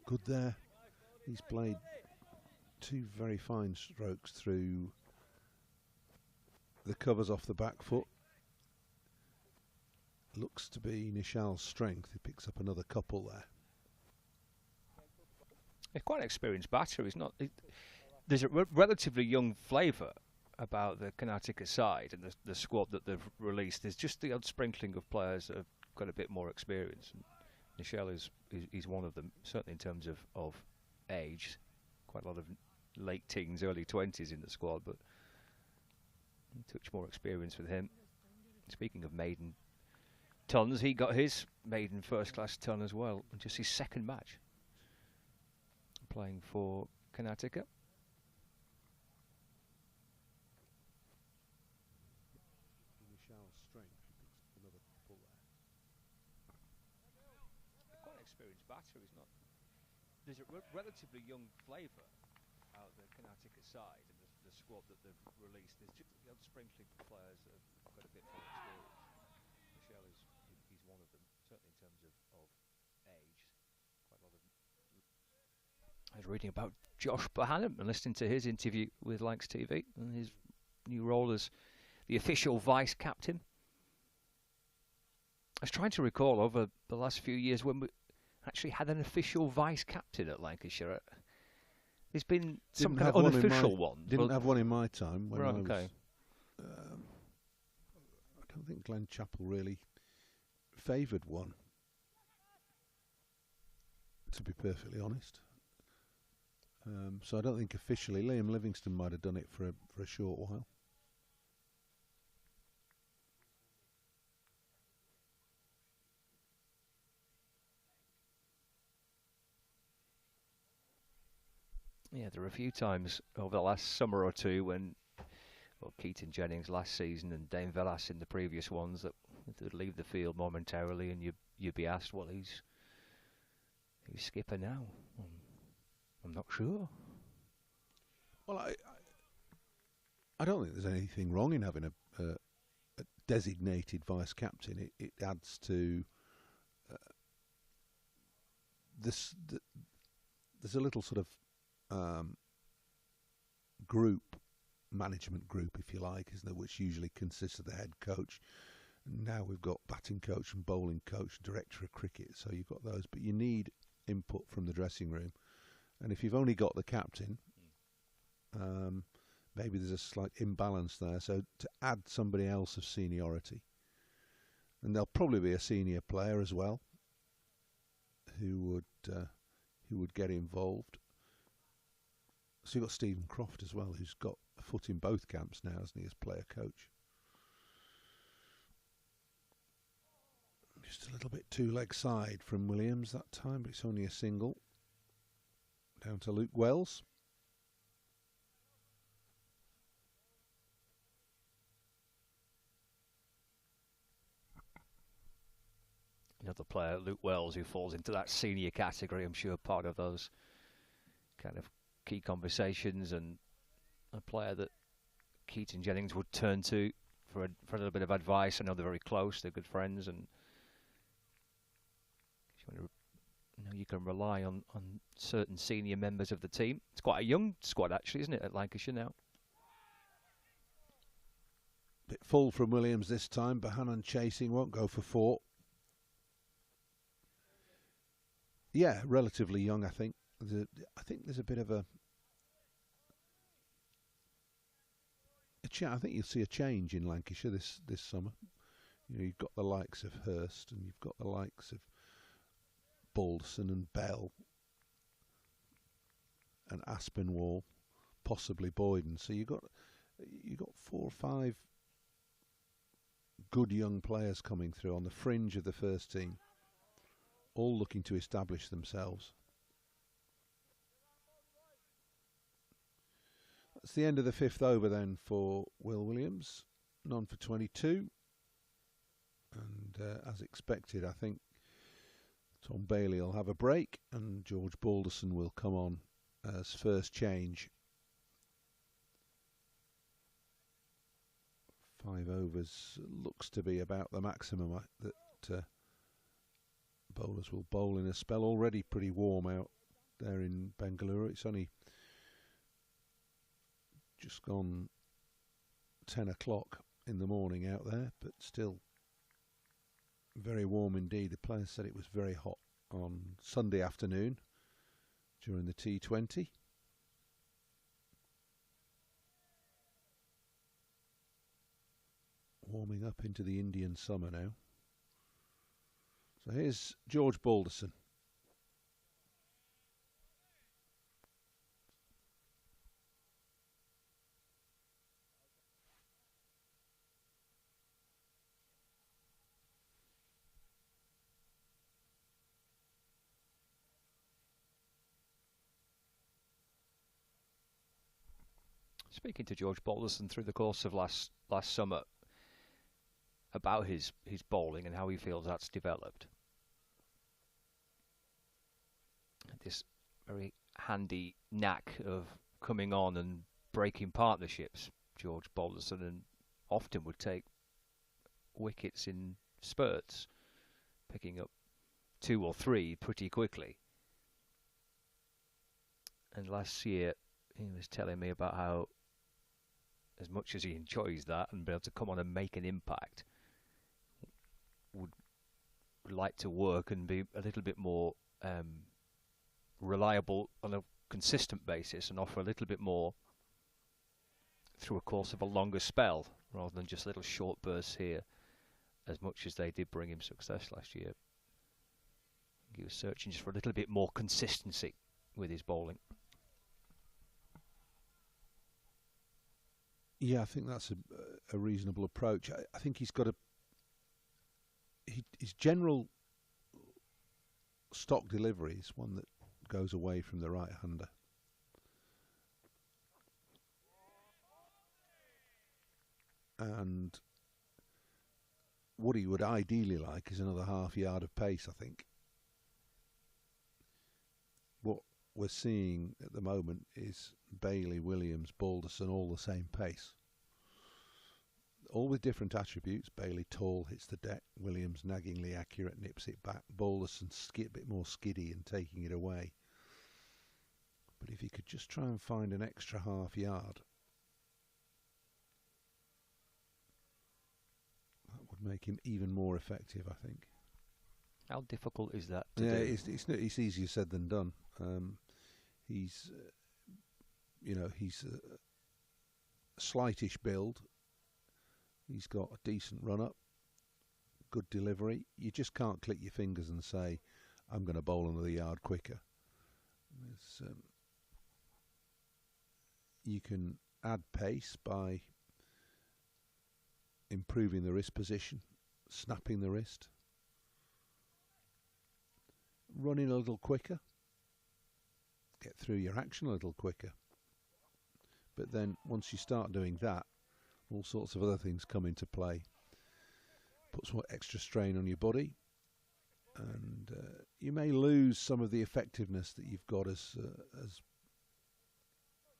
Good there. He's played 2 very fine strokes through the covers off the back foot. Looks to be Nishal's strength. He picks up another couple there. He's quite an experienced batter. He's not. There's a relatively young flavour about the Karnataka side and the squad that they've released. There's just the odd sprinkling of players that have got a bit more experience. And Nishal is one of them, certainly in terms of age. Quite a lot of late teens, early 20s in the squad, but a touch more experience with him. Speaking of maiden tons, he got his maiden first-class ton as well, and just his second match playing for Karnataka. Nishal's strength. He picks up another couple there. Quite an experienced batter. He's not. There's a relatively young flavour out the Karnataka side and the squad that they've released. There's just the odd sprinkling of players that have got a bit more experience. Michelle he's one of them, certainly in terms of age. Quite a lot of. I was reading about Josh Bohannon and listening to his interview with Lancs TV and his new role as the official vice captain. I was trying to recall over the last few years when we actually had an official vice captain at Lancashire. There's been some kind of unofficial one. Didn't have one in my time. When right, I was, okay. I don't think Glenn Chappell really favoured one, to be perfectly honest. So I don't think officially. Liam Livingston might have done it for a short while. Yeah, there were a few times over the last summer or two when, well, Keaton Jennings last season and Dane Velas in the previous ones, that they'd leave the field momentarily and you'd be asked, well, who's skipper now? I'm not sure. Well, I don't think there's anything wrong in having a designated vice captain. It adds to this. There's a little sort of management group, if you like, isn't there, which usually consists of the head coach. Now we've got batting coach and bowling coach, director of cricket, so you've got those, but you need input from the dressing room. And if you've only got the captain, maybe there's a slight imbalance there. So to add somebody else of seniority, and there'll probably be a senior player as well who would get involved. So you've got Stephen Croft as well, who's got a foot in both camps now, hasn't he, as player coach. Just a little bit too leg side from Williams that time, but it's only a single. Down to Luke Wells. Another player, Luke Wells, who falls into that senior category. I'm sure part of those kind of key conversations, and a player that Keaton Jennings would turn to for a little bit of advice. I know they're very close, they're good friends, and you can rely on certain senior members of the team. It's quite a young squad, actually, isn't it, at Lancashire now? Bit full from Williams this time. Bohannon chasing, won't go for 4. Yeah, relatively young, I think. I think there's a bit of a I think you'll see a change in Lancashire this summer. You know, you've got the likes of Hurst, and you've got the likes of Balderson and Bell and Aspinwall, possibly Boyden. So you got 4 or 5 good young players coming through on the fringe of the first team, all looking to establish themselves. That's the end of the 5th over then for Will Williams. None for 22. And as expected, I think Tom Bailey will have a break and George Balderson will come on as first change. 5 overs looks to be about the maximum that bowlers will bowl in a spell. Already pretty warm out there in Bangalore. It's only just gone 10 o'clock in the morning out there, but still very warm indeed. The players said it was very hot on Sunday afternoon during the T20. Warming up into the Indian summer now. So here's George Balderson. Speaking to George Balderson through the course of last summer about his bowling and how he feels that's developed. This very handy knack of coming on and breaking partnerships, George Balderson, and often would take wickets in spurts, picking up 2 or 3 pretty quickly. And last year he was telling me about how, as much as he enjoys that and be able to come on and make an impact, would like to work and be a little bit more reliable on a consistent basis and offer a little bit more through a course of a longer spell rather than just little short bursts here, as much as they did bring him success last year. He was searching just for a little bit more consistency with his bowling. Yeah, I think that's a reasonable approach. I think he's got his general stock delivery is one that goes away from the right-hander. and what he would ideally like is another half yard of pace, I think. What we're seeing at the moment is Bailey, Williams, Balderson all the same pace. All with different attributes. Bailey tall, hits the deck. Williams naggingly accurate, nips it back. Balderson a bit more skiddy and taking it away. But if he could just try and find an extra half yard, that would make him even more effective, I think. How difficult is that to do? It's easier said than done. He's a slightish build. He's got a decent run-up, good delivery. You just can't click your fingers and say, I'm going to bowl another yard quicker. You can add pace by improving the wrist position, snapping the wrist, running a little quicker, get through your action a little quicker. But then once you start doing that, all sorts of other things come into play. Puts more extra strain on your body, and you may lose some of the effectiveness that you've got as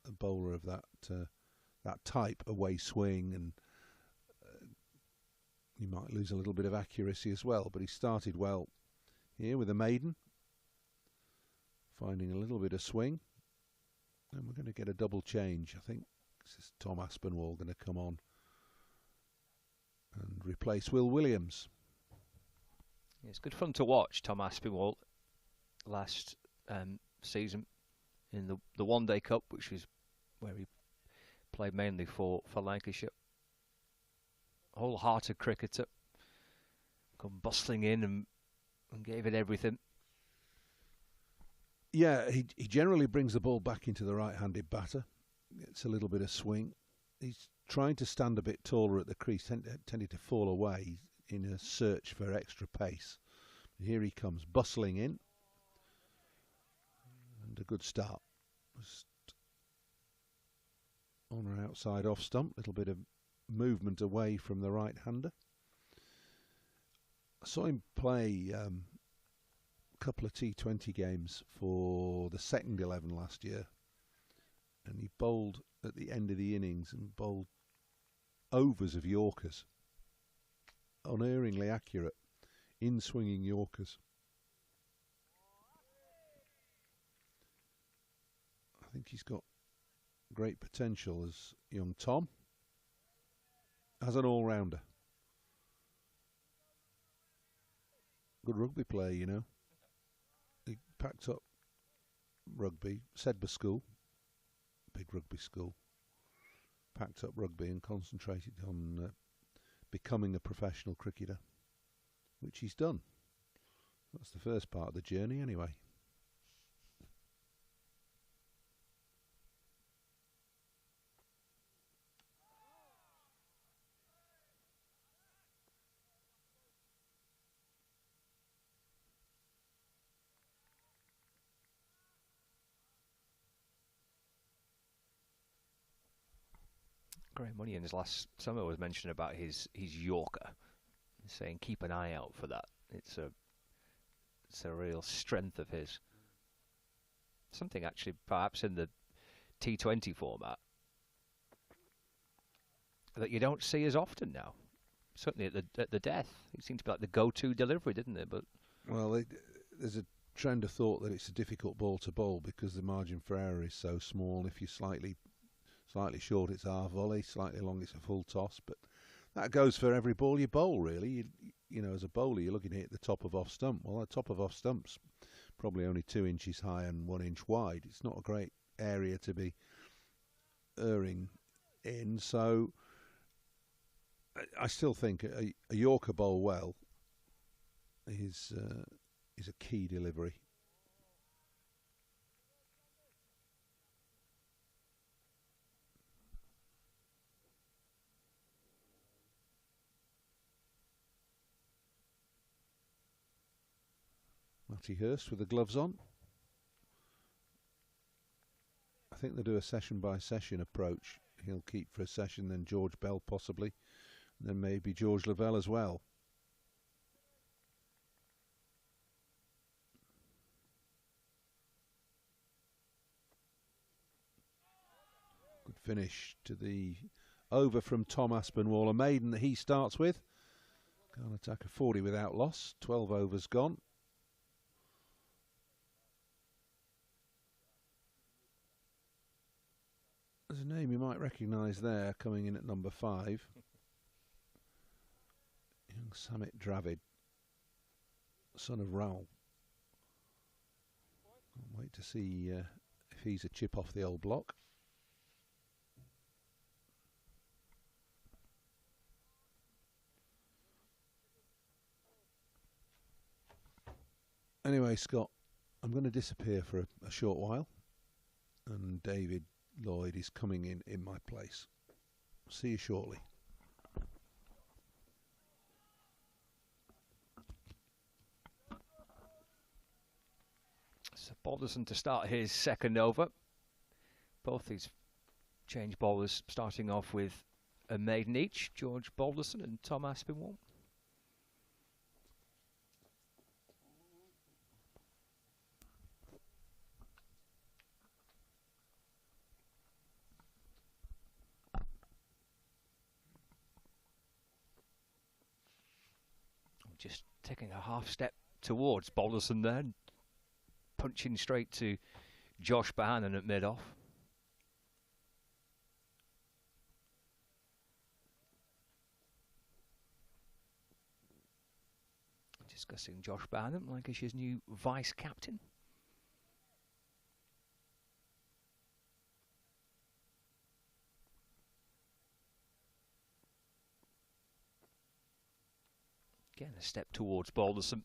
a bowler of that type, away swing, and you might lose a little bit of accuracy as well. But he started well here with a maiden, finding a little bit of swing, and we're going to get a double change, I think. This is Tom Aspinwall going to come on and replace Will Williams. Yeah, it's good fun to watch Tom Aspinwall last season in the One Day Cup, which is where he played mainly for Lancashire. Wholehearted cricketer, come bustling in and gave it everything. Yeah, he generally brings the ball back into the right-handed batter. Gets a little bit of swing. He's trying to stand a bit taller at the crease, tended to fall away in a search for extra pace. Here he comes bustling in, and a good start. Just on or outside off stump, little bit of movement away from the right-hander. I saw him play a couple of T20 games for the second 11 last year, and he bowled at the end of the innings and bowled overs of Yorkers, unerringly accurate, in-swinging Yorkers. I think he's got great potential as young Tom, as an all-rounder. Good rugby player, you know. He packed up rugby, Sedbergh School, big rugby school, packed up rugby and concentrated on becoming a professional cricketer, which he's done. That's the first part of the journey anyway. Graham Money in his last summer was mentioning about his Yorker, saying keep an eye out for that. It's a real strength of his. Something actually perhaps in the T20 format that you don't see as often now. Certainly at the death, it seemed to be like the go-to delivery, didn't it? But well, there's a trend of thought that it's a difficult ball to bowl because the margin for error is so small. If you're slightly short, it's half volley. Slightly long, it's a full toss. But that goes for every ball you bowl, really. You know, as a bowler, you're looking at the top of off stump. Well, the top of off stump's probably only 2 inches high and 1 inch wide. It's not a great area to be erring in. So I still think a Yorker bowl well is a key delivery. Matty Hurst with the gloves on. I think they do a session by session approach he'll keep for a session, then George Bell possibly, and then maybe George Lavelle as well. Good finish to the over from Tom Aspinwall, a maiden that he starts with. Karnataka 40 without loss, 12 overs gone. There's a name you might recognise there, coming in at number 5. Young Samit Dravid, son of Raul. I'll wait to see if he's a chip off the old block. Anyway, Scott, I'm going to disappear for a short while, and David Lloyd is coming in my place. See you shortly. So Balderson to start his second over. Both these change bowlers starting off with a maiden each, George Balderson and Tom Aspinwall. Just taking a half step towards Balderson there, punching straight to Josh Bohannon at mid-off. Discussing Josh Bohannon, Lancashire's new vice-captain. Again, a step towards Balderson.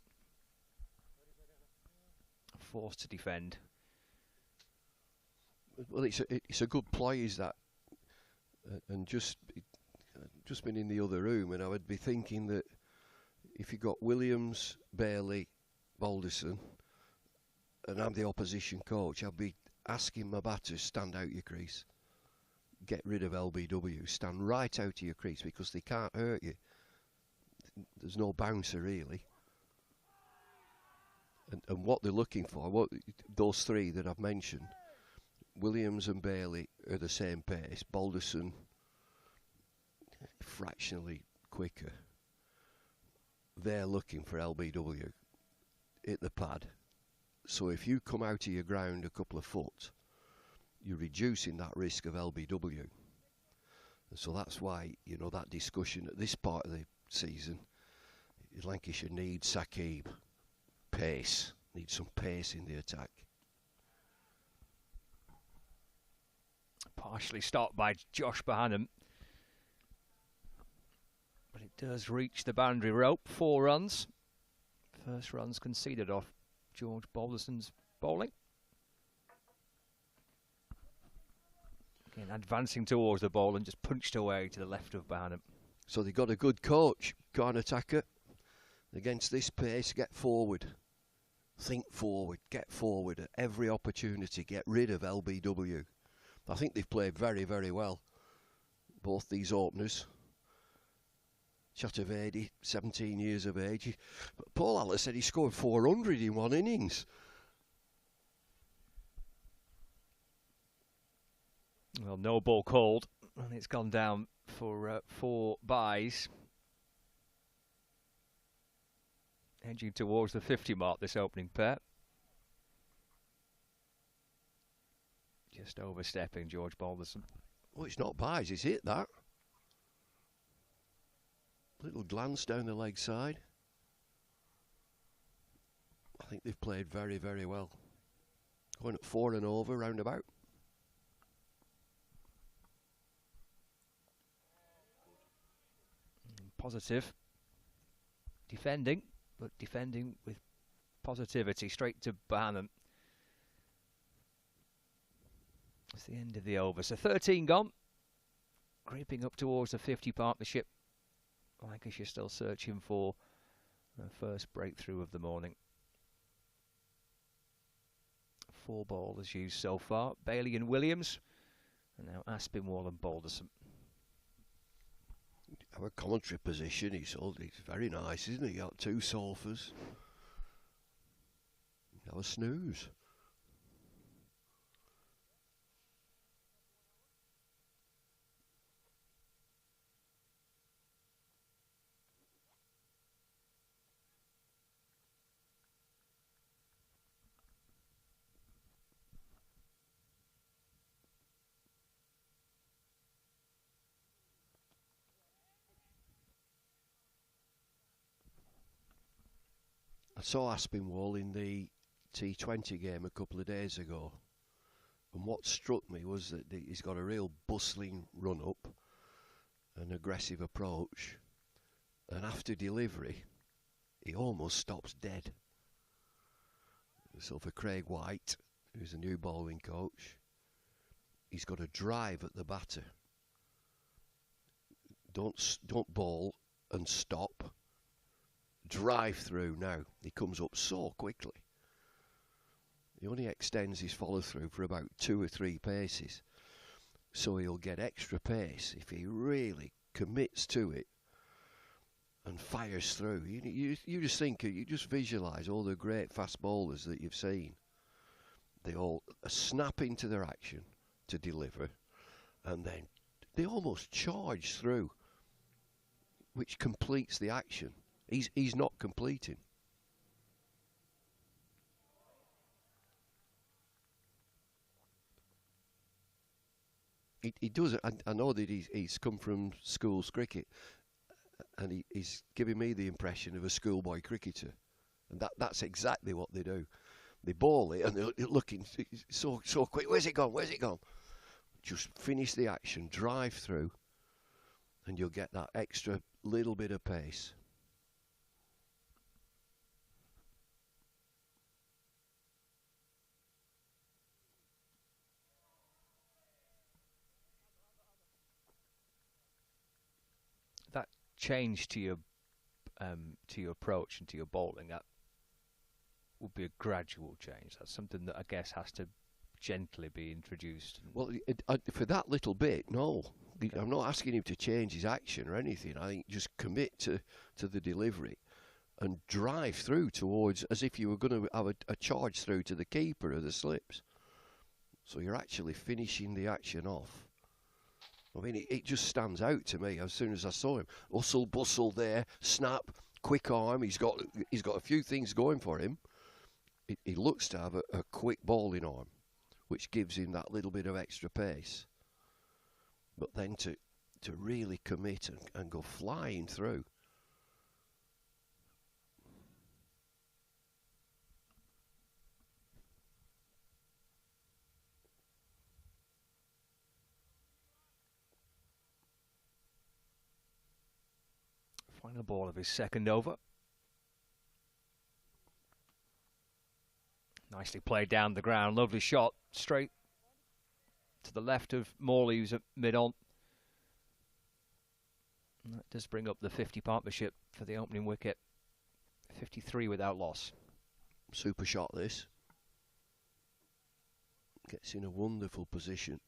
Forced to defend. Well, it's a good play, is that? And just been in the other room, and I would be thinking that if you got Williams, Bailey, Balderson, and I'm the opposition coach, I'd be asking my batters, stand out your crease. Get rid of LBW. Stand right out of your crease, because they can't hurt you. There's no bouncer really, and what they're looking for, those three that I've mentioned, Williams and Bailey are the same pace. Balderson fractionally quicker. They're looking for LBW at the pad. So if you come out of your ground a couple of foot, you're reducing that risk of LBW. And so that's why, you know, that discussion at this part of the season, Lancashire needs Saqib, pace, needs some pace in the attack. Partially stopped by Josh Bohannon, but it does reach the boundary rope. 4 runs. First runs conceded off George Balderson's bowling. Again, advancing towards the ball and just punched away to the left of Bohannon. So they've got a good coach, Karnataka. Against this pace, get forward. Think forward, get forward at every opportunity, get rid of LBW. I think they've played very, very well, both these openers. Chaturvedi, 17 years of age. But Paul Allen said he scored 400 in one innings. Well, no ball called, and it's gone down for 4 byes. Edging towards the 50 mark, this opening pair. Just overstepping George Balderson. Well, it's not byes, is it, that? Little glance down the leg side. I think they've played very, very well. Going at 4 and over, roundabout. Positive. Defending, but defending with positivity. Straight to Bohannon. It's the end of the over. So 13 gone. Creeping up towards the 50 partnership. Lancashire still searching for the first breakthrough of the morning. 4 bowlers used so far. Bailey and Williams. And now Aspinwall and Balderson. Our commentary position, he's very nice, isn't he? Got 2 sofas. Have a snooze. I saw Aspinwall in the T20 game a couple of days ago, and what struck me was that he's got a real bustling run-up, an aggressive approach, and after delivery, he almost stops dead. So for Craig White, who's the new bowling coach, he's got a drive at the batter. Don't bowl and stop. Drive through now. He comes up so quickly. He only extends his follow through for about 2 or 3 paces. So he'll get extra pace if he really commits to it and fires through. You just think, you just visualise all the great fast bowlers that you've seen. They all snap into their action to deliver, and then they almost charge through, which completes the action. He's not completing. He does. I know that he's come from schools cricket, and he's giving me the impression of a schoolboy cricketer, and that's exactly what they do. They bowl it and they're looking so quick. Where's it gone? Where's it gone? Just finish the action, drive through, and you'll get that extra little bit of pace. That change to your approach and to your bowling, that would be a gradual change. That's something that I guess has to gently be introduced. Well, for that little bit, no. Okay. I'm not asking him to change his action or anything. I think just commit to the delivery and drive through towards, as if you were going to have a charge through to the keeper of the slips. So you're actually finishing the action off. I mean, it just stands out to me as soon as I saw him. Hustle, bustle there, snap, quick arm. He's got a few things going for him. He looks to have a quick bowling arm, which gives him that little bit of extra pace. But then to really commit and go flying through. Final ball of his second over. Nicely played down the ground. Lovely shot. Straight to the left of Morley, who's at mid-on. And that does bring up the 50 partnership for the opening wicket. 53 without loss. Super shot, this. Gets in a wonderful position.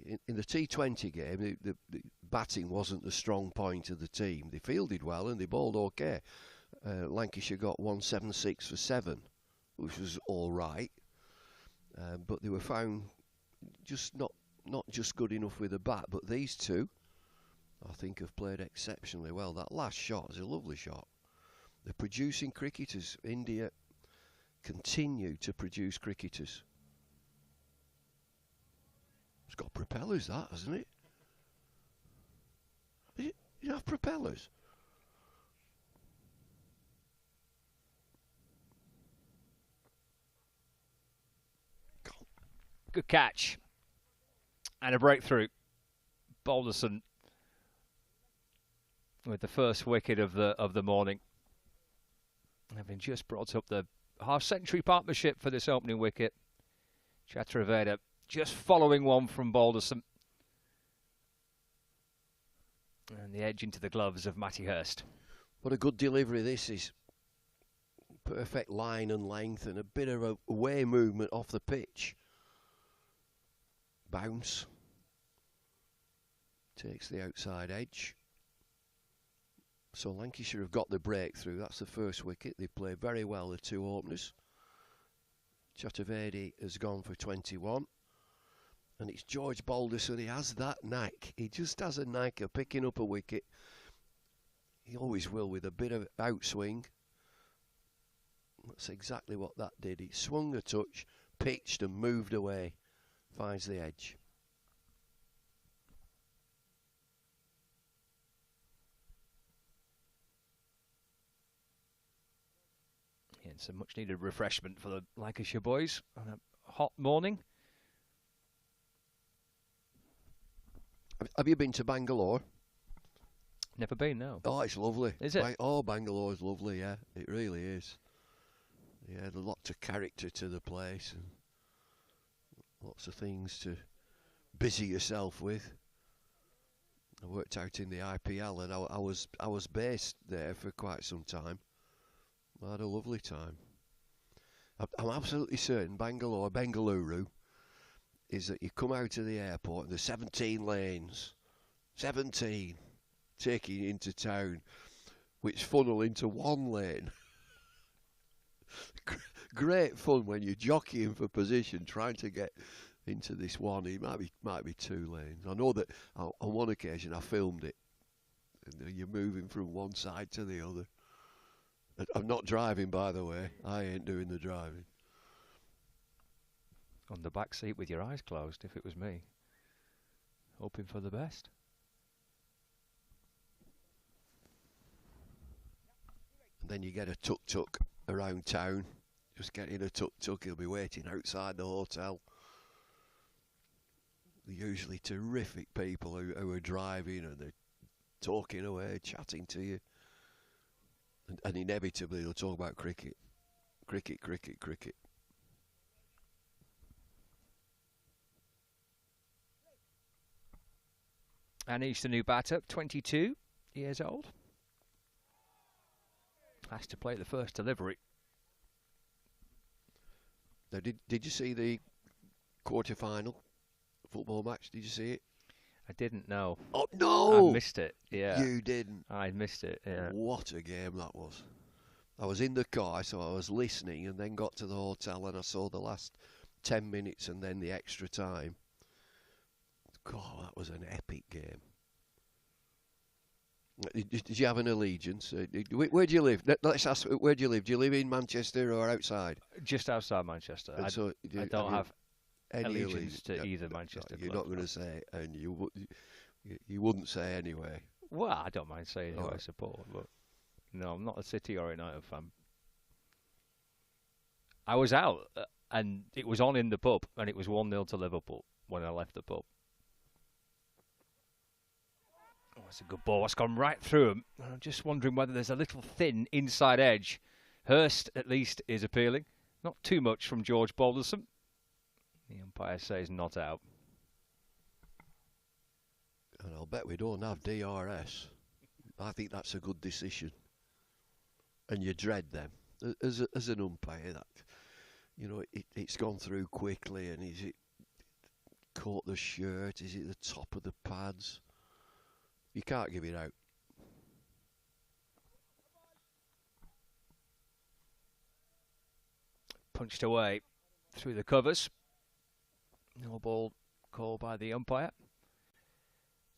In the T20 game, the batting wasn't the strong point of the team. They fielded well and they bowled okay. Lancashire got 176 for 7, which was all right. But they were found just not just good enough with the bat. But these two, I think, have played exceptionally well. That last shot is a lovely shot. They're producing cricketers. India continue to produce cricketers. It's got propellers, that, hasn't it? You have propellers? Good catch. And a breakthrough. Balderson with the first wicket of the morning. Having just brought up the half-century partnership for this opening wicket. Chaturveda just following one from Balderson. And the edge into the gloves of Matty Hurst. What a good delivery this is. Perfect line and length and a bit of a away movement off the pitch. bounce. Takes the outside edge. So Lancashire have got the breakthrough. That's the first wicket. They played very well, the two openers. Chaturvedi has gone for 21. And it's George Balderson. He has that knack. He just has a knack of picking up a wicket. He always will, with a bit of outswing. That's exactly what that did. He swung a touch, pitched and moved away. Finds the edge. Yeah, it's a much needed refreshment for the Lancashire boys on a hot morning. Have you been to Bangalore? Never been, no. Oh, it's lovely. Is it? Oh, Bangalore's lovely, yeah. It really is. Yeah, there's lots of character to the place and lots of things to busy yourself with. I worked out in the IPL and I was based there for quite some time. I had a lovely time. I'm absolutely certain Bengaluru, is that you come out of the airport and there's 17 lanes. 17 taking you into town, which funnel into one lane. Great fun when you're jockeying for position, trying to get into this one. It might be 2 lanes. I know that on one occasion I filmed it, and you're moving from one side to the other. I'm not driving, by the way. I ain't doing the driving. On the back seat with your eyes closed, if it was me. Hoping for the best. And then you get a tuk-tuk around town. Just get in a tuk-tuk, he'll be waiting outside the hotel. They're usually terrific people who are driving and they're talking away, chatting to you. And inevitably they'll talk about cricket. Cricket. And he's the new batter, 22 years old. Has to play the first delivery. Now, did you see the quarter-final football match? Did you see it? I didn't know. Oh, no! I missed it, yeah. You didn't? I missed it, yeah. What a game that was. I was in the car, so I was listening, and then got to the hotel and I saw the last 10 minutes and then the extra time. God, that was an epic game. Did you have an allegiance? Where do you live? Let's ask, where do you live? Do you live in Manchester or outside? Just outside Manchester. I don't have any allegiance to either Manchester club. You're not going to say, and you wouldn't say anyway. Well, I don't mind saying who I support, but no, I'm not a City or a United fan. I was out, and it was on in the pub, and it was 1-0 to Liverpool when I left the pub. Oh, it's a good ball. It's gone right through him. I'm just wondering whether there's a little thin inside edge. Hurst, at least, is appealing. Not too much from George Balderson. The umpire says not out. And I'll bet we don't have DRS. I think that's a good decision. And you dread them. As an umpire, that, you know, it's gone through quickly, and is it caught the shirt? Is it the top of the pads? You can't give it out. Punched away through the covers. No ball called by the umpire.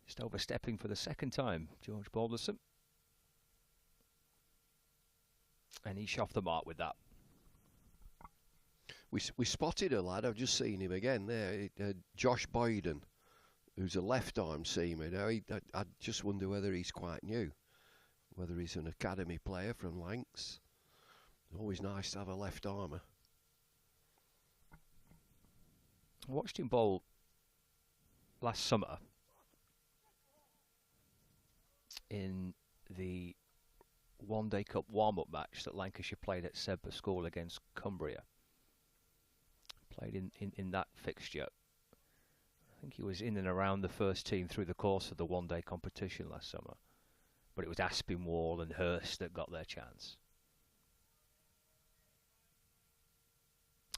Just overstepping for the second time, George Balderson. And he shoved the mark with that. We spotted a lad, I've just seen him again there, Josh Boyden, who's a left-arm seamer. Now, I just wonder whether he's quite new, whether he's an academy player from Lancs. Always nice to have a left-armer. I watched him bowl last summer in the one-day cup warm-up match that Lancashire played at Sedbergh School against Cumbria. Played in that fixture. I think he was in and around the first team through the course of the one-day competition last summer. But it was Aspinwall and Hurst that got their chance.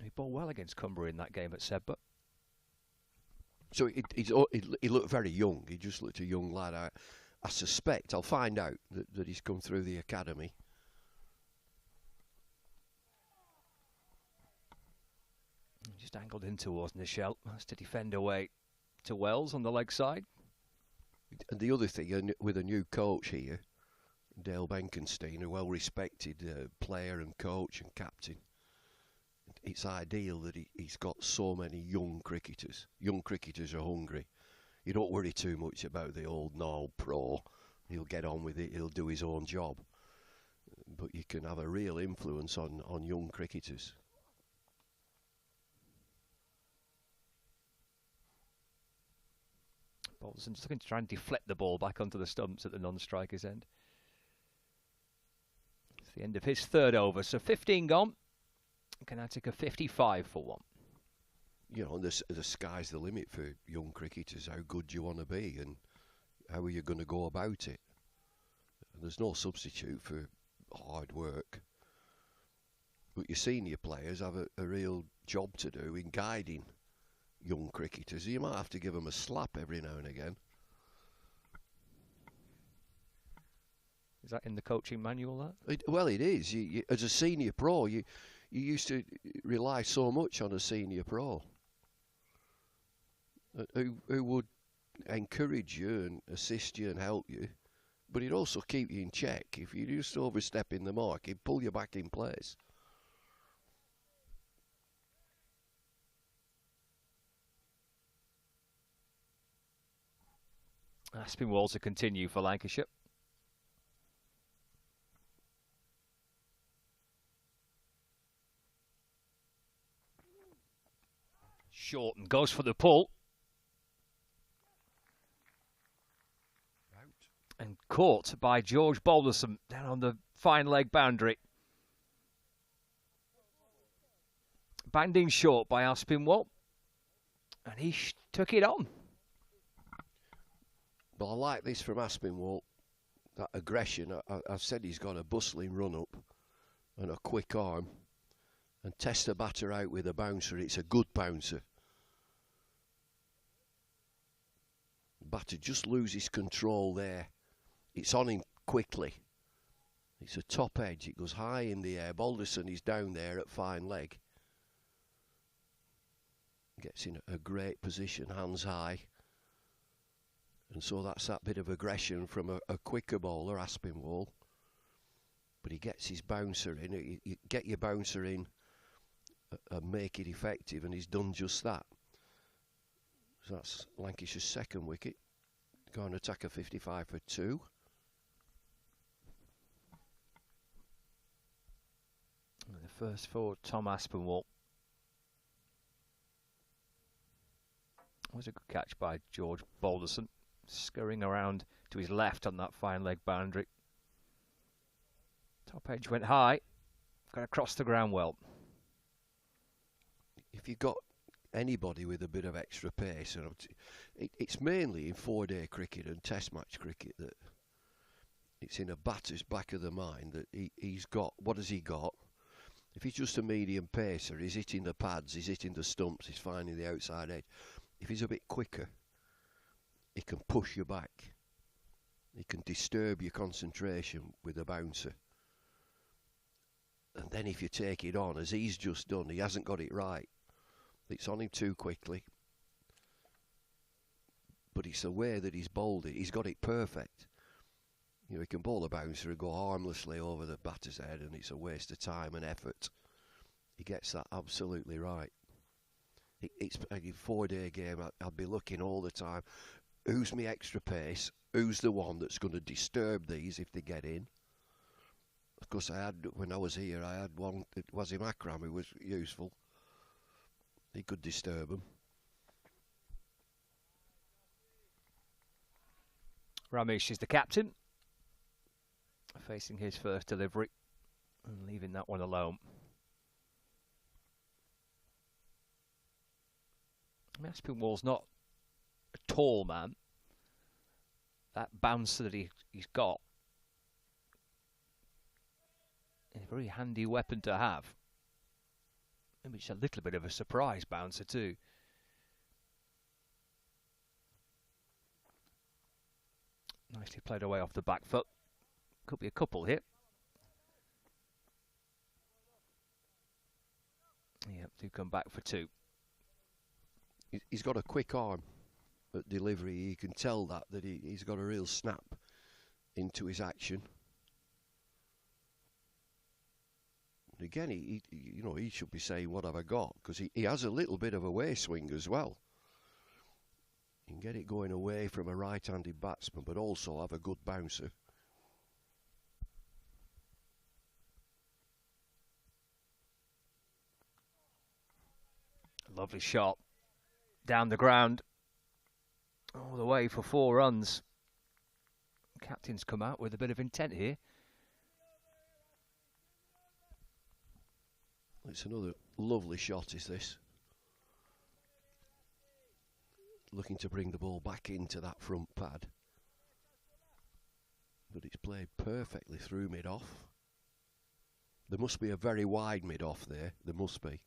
He bowled well against Cumbria in that game at Sedbergh. So he looked very young. He just looked a young lad. I suspect, I'll find out, that he's come through the academy. Just angled in towards Nichelle. Has to defend away to Wells on the leg side. And the other thing, with a new coach here, Dale Benkenstein, a well-respected player and coach and captain, it's ideal that he's got so many young cricketers. Young cricketers are hungry. You don't worry too much about the old gnarled pro. He'll get on with it. He'll do his own job. But you can have a real influence on young cricketers. Balderson's looking to try and deflect the ball back onto the stumps at the non-striker's end. It's the end of his third over, so 15 gone. Karnataka 55 for 1. You know, the sky's the limit for young cricketers. How good do you want to be, and how are you going to go about it? There's no substitute for hard work. But your senior players have a real job to do in guiding young cricketers. You might have to give them a slap every now and again. Is that in the coaching manual, that? Well, it is. You, as a senior pro, you used to rely so much on a senior pro who would encourage you and assist you and help you, but he'd also keep you in check. If you just overstepping the mark, he'd pull you back in place. Aspinwall to continue for Lancashire. Shorten goes for the pull. Out. And caught by George Balderson down on the fine leg boundary. Banding short by Aspinwall. And he took it on. But I like this from Aspinwall, that aggression. I've said he's got a bustling run-up and a quick arm. And test the batter out with a bouncer. It's a good bouncer. Batter just loses control there. It's on him quickly. It's a top edge. It goes high in the air. Balderson is down there at fine leg. Gets in a great position, hands high. And so that's that bit of aggression from a quicker bowler, Aspinwall. But he gets his bouncer in. You get your bouncer in and make it effective, and he's done just that. So that's Lancashire's second wicket. Karnataka 55 for 2. And the first for Tom Aspinwall. Was a good catch by George Balderson, scurrying around to his left on that fine leg boundary. Top edge went high, got across the ground well. If you got anybody with a bit of extra pace, and it's mainly in 4-day cricket and test match cricket that it's in a batter's back of the mind that he's got, what has he got? If he's just a medium pacer, he's hitting the pads, he's hitting the stumps, he's finding the outside edge. If he's a bit quicker, he can push you back. He can disturb your concentration with a bouncer. And then if you take it on, as he's just done, he hasn't got it right. It's on him too quickly. But it's the way that he's bowled it. He's got it perfect. You know, he can bowl a bouncer and go harmlessly over the batter's head, and it's a waste of time and effort. He gets that absolutely right. It's a 4-day game. I'll be looking all the time. Who's my extra pace? Who's the one that's going to disturb these if they get in? Of course, when I was here, I had one. It was him Akram who was useful. He could disturb them. Ramesh is the captain, facing his first delivery and leaving that one alone. Aspinwall's not a tall man. That bouncer that he's got is a very handy weapon to have. Maybe it's a little bit of a surprise bouncer too. Nicely played away off the back foot. Could be a couple here. Yep, do come back for two. He's got a quick arm at delivery. You can tell that he's got a real snap into his action. And again, he should be saying, "What have I got?" Because he has a little bit of a way swing as well. You can get it going away from a right-handed batsman, but also have a good bouncer. Lovely shot down the ground, all the way for 4 runs. Captain's come out with a bit of intent here. It's another lovely shot, is this? Looking to bring the ball back into that front pad. But it's played perfectly through mid-off. There must be a very wide mid-off there. There must be.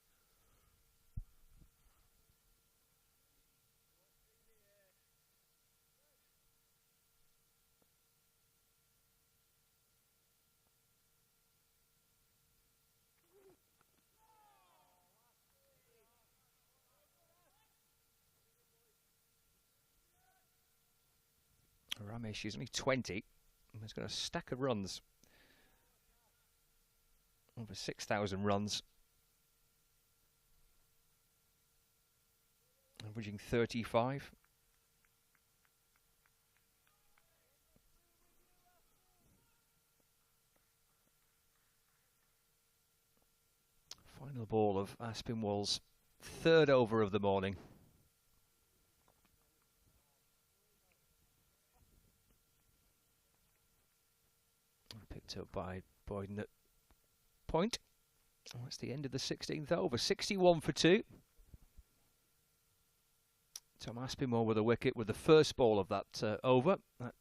Ramesh is only 20. He's got a stack of runs. Over 6,000 runs. Averaging 35. Final ball of Aspinwall's 3rd over of the morning. Picked up by Boyden at point. Oh, that's the end of the 16th over. 61 for 2. Tom Aspinwall with a wicket with the first ball of that over. That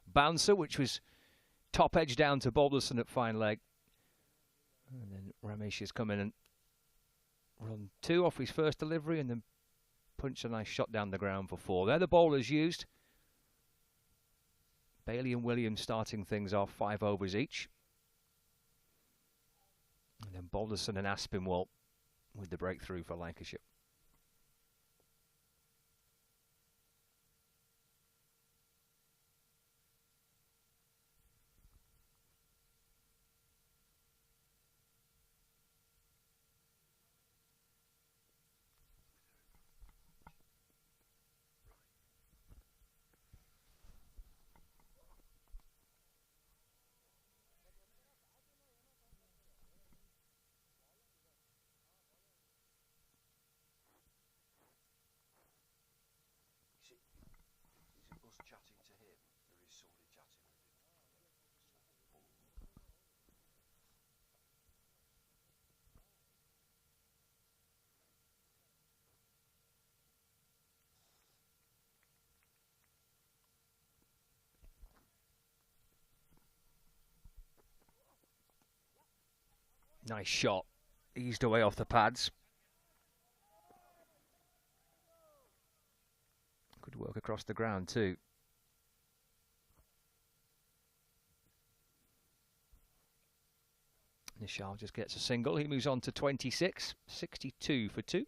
bouncer, which was top edge down to Balderson at fine leg. And then Ramesh has come in and run 2 off his first delivery and then punched a nice shot down the ground for 4. They're the bowlers used. Bailey and Williams starting things off, 5 overs each. And then Balderson and Aspinwall with the breakthrough for Lancashire. Nice shot. Eased away off the pads. Good work across the ground too. Nishal just gets a single. He moves on to 26. 62 for 2.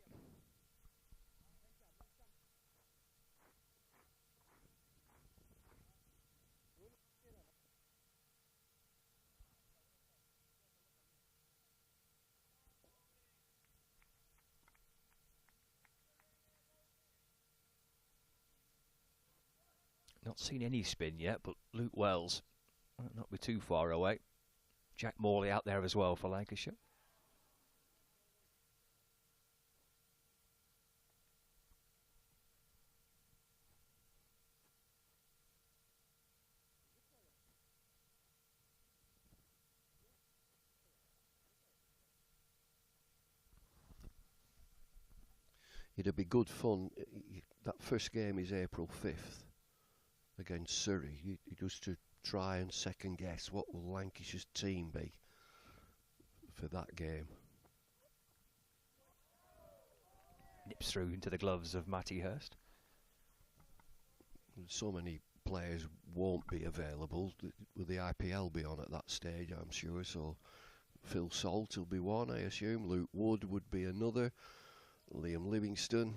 Not seen any spin yet, but Luke Wells might not be too far away. Jack Morley out there as well for Lancashire. It'd be good fun. That first game is April 5th against Surrey. Just to try and second guess what will Lancashire's team be for that game. Nips through into the gloves of Matty Hurst. So many players won't be available. Will the IPL be on at that stage? I'm sure. So Phil Salt will be one, I assume. Luke Wood would be another. Liam Livingston.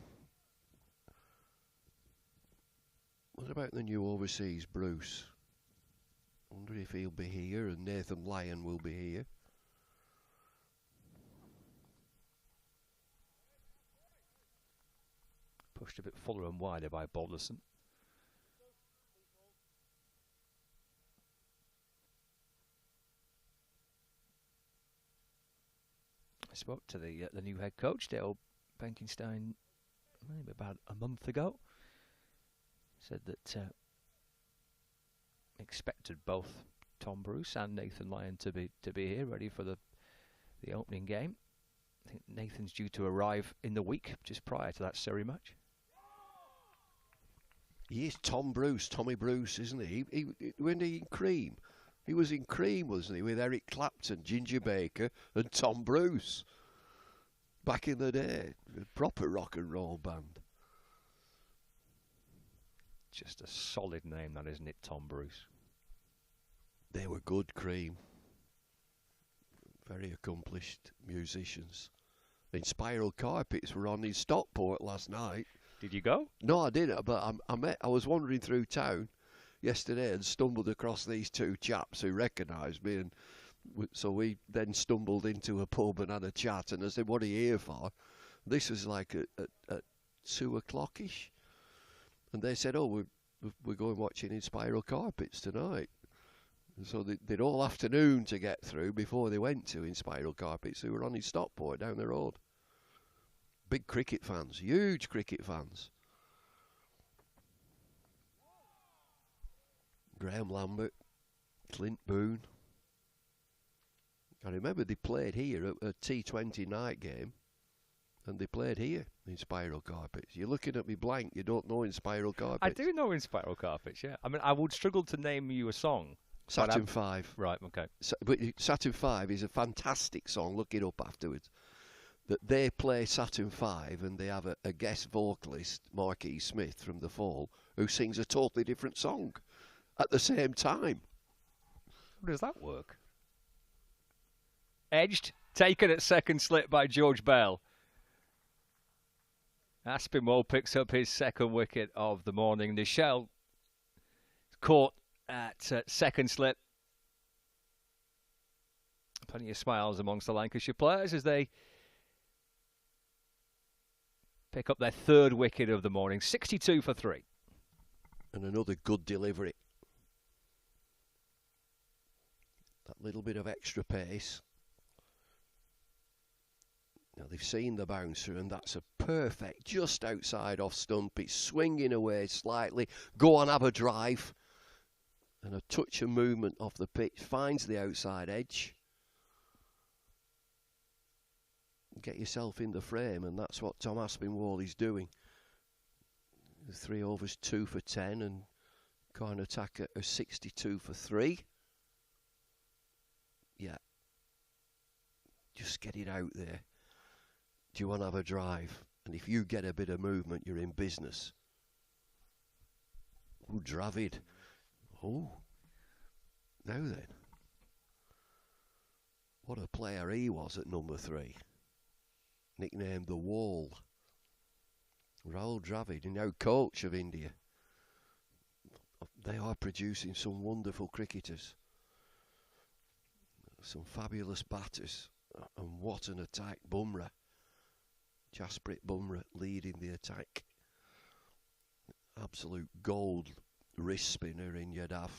What about the new overseas Bruce? I wonder if he'll be here, and Nathan Lyon will be here. Pushed a bit fuller and wider by Balderson. I spoke to the new head coach, Dale Benkenstein, maybe about a month ago. Said that expected both Tom Bruce and Nathan Lyon to be here, ready for the opening game. I think Nathan's due to arrive in the week just prior to that Surrey match. He is Tommy Bruce, isn't he? When he in Cream? He was in Cream, wasn't he, with Eric Clapton, Ginger Baker and Tom Bruce. Back in the day, a proper rock and roll band. Just a solid name, that, isn't it, Tom Bruce? They were good, Cream. Very accomplished musicians. In Spiral Carpets were on in Stockport last night. Did you go? No, I didn't, but I was wandering through town yesterday and stumbled across these two chaps who recognised me, and so we then stumbled into a pub and had a chat, and I said, "What are you here for?" This was like at 2 o'clock-ish, and they said, "Oh, we're going watching in Spiral Carpets tonight." And so they'd all afternoon to get through before they went to in Spiral Carpets, who were on in Stockport down the road. Big cricket fans, huge cricket fans. Graham Lambert, Clint Boone. I remember they played here at a T20 night game, and they played here in Spiral Carpets. You're looking at me blank, you don't know in Spiral Carpets. I do know in Spiral Carpets, yeah. I mean, I would struggle to name you a song. Saturn 5. Right, okay. But Saturn 5 is a fantastic song, look it up afterwards. That they play Saturn 5 and they have a guest vocalist, Marquis Smith from The Fall, who sings a totally different song at the same time. How does that work? Edged, taken at second slip by George Bell. Aspinwall picks up his second wicket of the morning. Nichelle caught at second slip. Plenty of smiles amongst the Lancashire players as they pick up their third wicket of the morning. 62 for 3. And another good delivery. That little bit of extra pace. Now they've seen the bouncer, and that's a perfect, just outside off stump. It's swinging away slightly. Go on, have a drive. And a touch of movement off the pitch finds the outside edge. Get yourself in the frame, and that's what Tom Aspinwall is doing. The 3 overs, 2 for 10, and Karnataka are 62 for 3. Yeah. Just get it out there. Do you want to have a drive? And if you get a bit of movement, you're in business. Oh, Dravid. Oh. Now then. What a player he was at number 3. Nicknamed the Wall. Rahul Dravid, now coach of India. They are producing some wonderful cricketers. Some fabulous batters. And what an attack. Bumrah. Jasprit Bumrah leading the attack. Absolute gold wrist spinner in Yadav.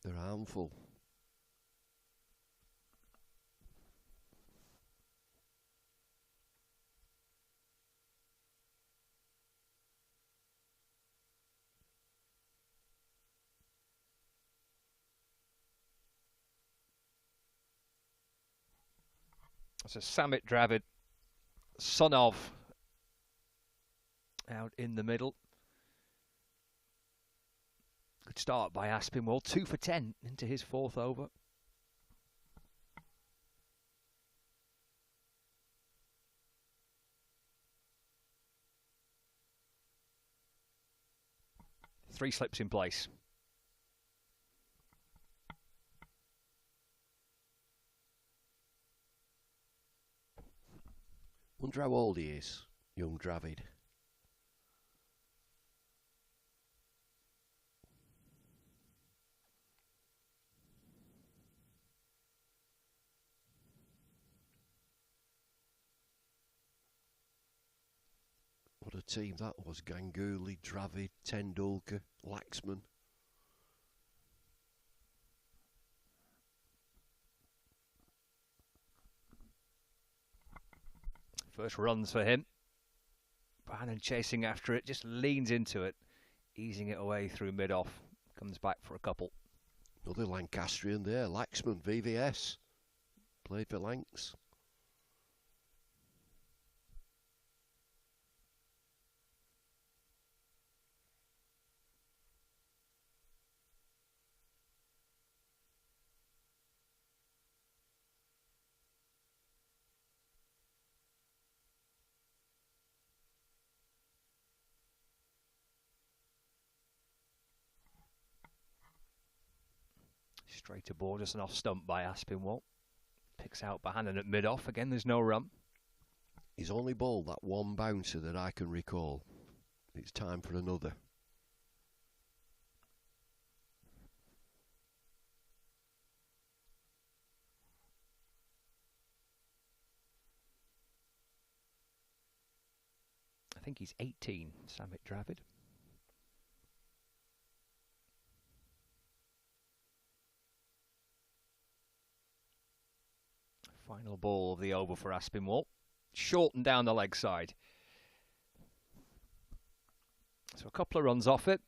They're a handful. So Samit Dravid, son of, out in the middle. Good start by Aspinwall. 2 for 10 into his 4th over. 3 slips in place. Wonder how old he is, young Dravid. What a team that was. Ganguly, Dravid, Tendulkar, Laxman. First runs for him. Bohannon chasing after it, just leans into it, easing it away through mid-off. Comes back for a couple. Another Lancastrian there, Laxman, VVS. Played for Lancs. Straight aboard, just an off stump by Aspinwall. Picks out Bohannon at mid-off. Again, there's no run. He's only bowled that one bouncer that I can recall. It's time for another. I think he's 18, Samit Dravid. Final ball of the over for Aspinwall. Shortened down the leg side. So a couple of runs off it.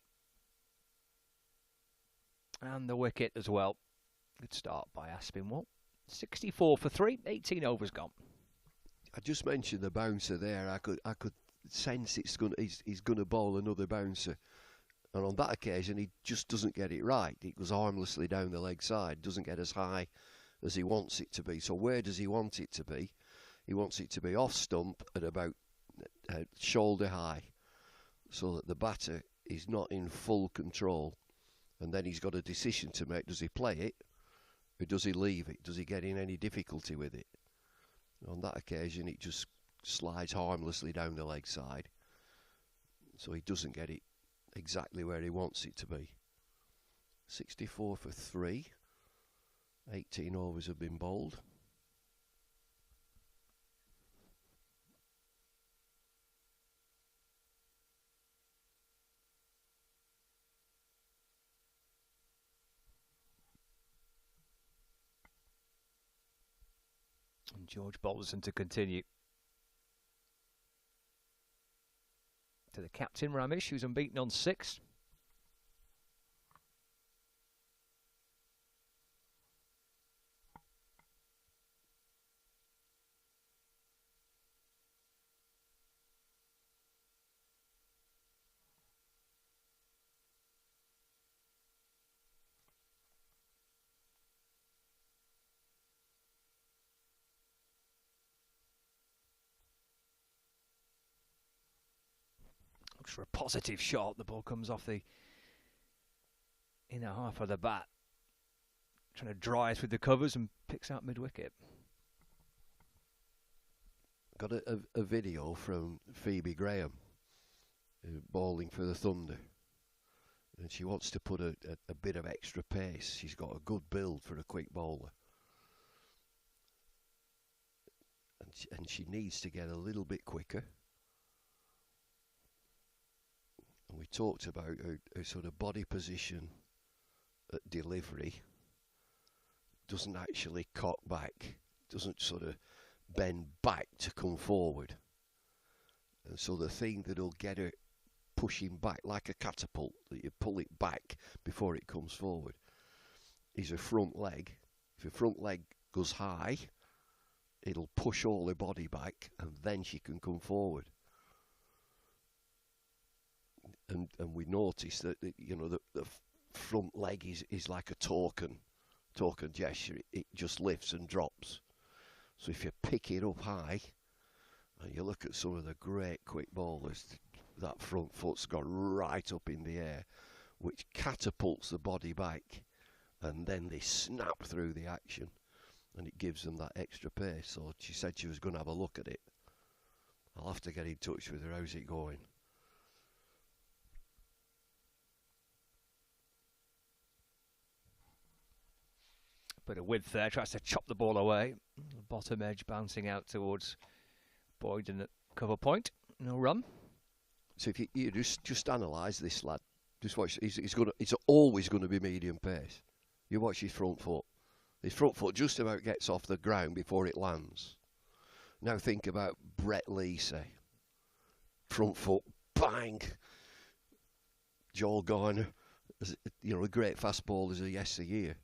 And the wicket as well. Good start by Aspinwall. 64 for 3, 18 overs gone. I just mentioned the bouncer there. I could sense he's going to bowl another bouncer. And on that occasion, he just doesn't get it right. It goes harmlessly down the leg side. Doesn't get as high as he wants it to be. So where does he want it to be? He wants it to be off stump at about shoulder high, so that the batter is not in full control. And then he's got a decision to make. Does he play it, or does he leave it? Does he get in any difficulty with it? On that occasion, it just slides harmlessly down the leg side, so he doesn't get it exactly where he wants it to be. 64 for 3. 18 overs have been bowled. And George Balderson to continue. To the captain, Ramesh, who's unbeaten on 6. Looks for a positive shot. The ball comes off the inner half of the bat. Trying to dry through the covers and picks out mid-wicket. Got a video from Phoebe Graham bowling for the Thunder. And she wants to put a bit of extra pace. She's got a good build for a quick bowler. And she needs to get a little bit quicker. And we talked about her sort of body position at delivery. Doesn't actually cock back. Doesn't sort of bend back to come forward. And so the thing that'll get her pushing back like a catapult, that you pull it back before it comes forward, is her front leg. If her front leg goes high, it'll push all her body back, and then she can come forward. And we notice that the front leg is like a token gesture. It just lifts and drops. So if you pick it up high, and you look at some of the great quick bowlers, that front foot's gone right up in the air. which catapults the body back, and then they snap through the action, and it gives them that extra pace. So she said she was going to have a look at it. I'll have to get in touch with her. How's it going? Bit of width there, tries to chop the ball away. The bottom edge bouncing out towards Boyden at cover point. No run. So if you just analyse this lad, just watch. He's always going to be medium pace. You watch his front foot. His front foot just about gets off the ground before it lands. Now think about Brett Lee, say. Front foot, bang. Joel Garner, a great fast bowlers of yesteryear.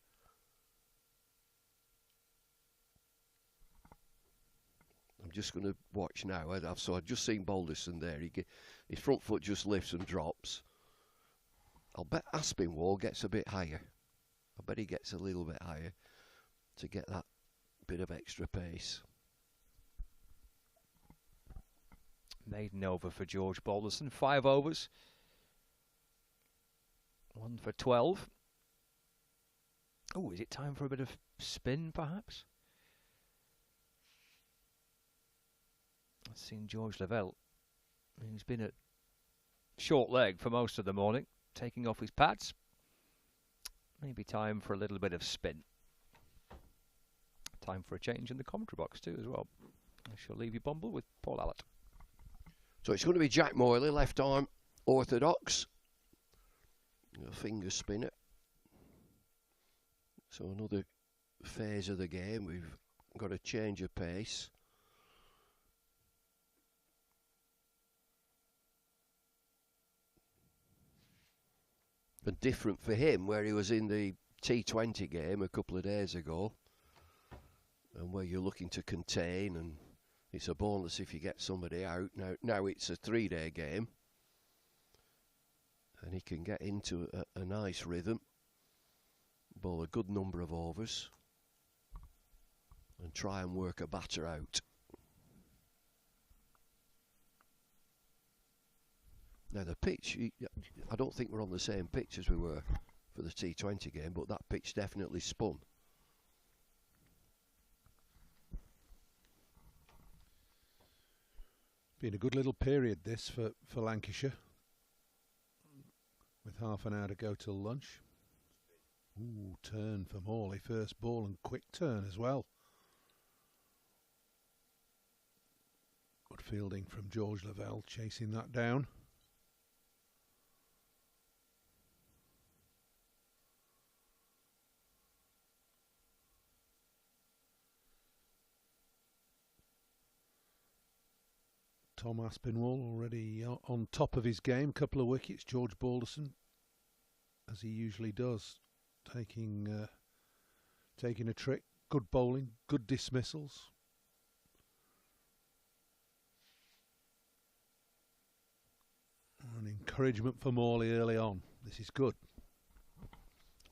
I'm just going to watch now. I've just seen Balderson there. His front foot just lifts and drops. I'll bet Aspinwall gets a bit higher. I bet he gets a little bit higher to get that bit of extra pace. Maiden over for George Balderson. 5 overs. 1 for 12. Oh, is it time for a bit of spin, perhaps? I've seen George Lavelle. He's been at short leg for most of the morning, taking off his pads. Maybe time for a little bit of spin. Time for a change in the commentary box too as well. I shall leave you Bumble with Paul Allott. So it's going to be Jack Morley, left arm orthodox. A finger spinner. So another phase of the game. We've got a change of pace. And different for him, where he was in the T20 game a couple of days ago, and where you're looking to contain, and it's a bonus if you get somebody out. Now it's a 3-day game, and he can get into a nice rhythm, bowl a good number of overs, and try and work a batter out. Now the pitch, I don't think we're on the same pitch as we were for the T20 game, but that pitch definitely spun. Been a good little period this for Lancashire, with half an hour to go till lunch. Ooh, turn for Morley, first ball, and quick turn as well. Good fielding from George Lavelle, chasing that down. Tom Aspinwall already on top of his game, couple of wickets. George Balderson, as he usually does, taking a trick. Good bowling, good dismissals. An encouragement for Morley early on. This is good.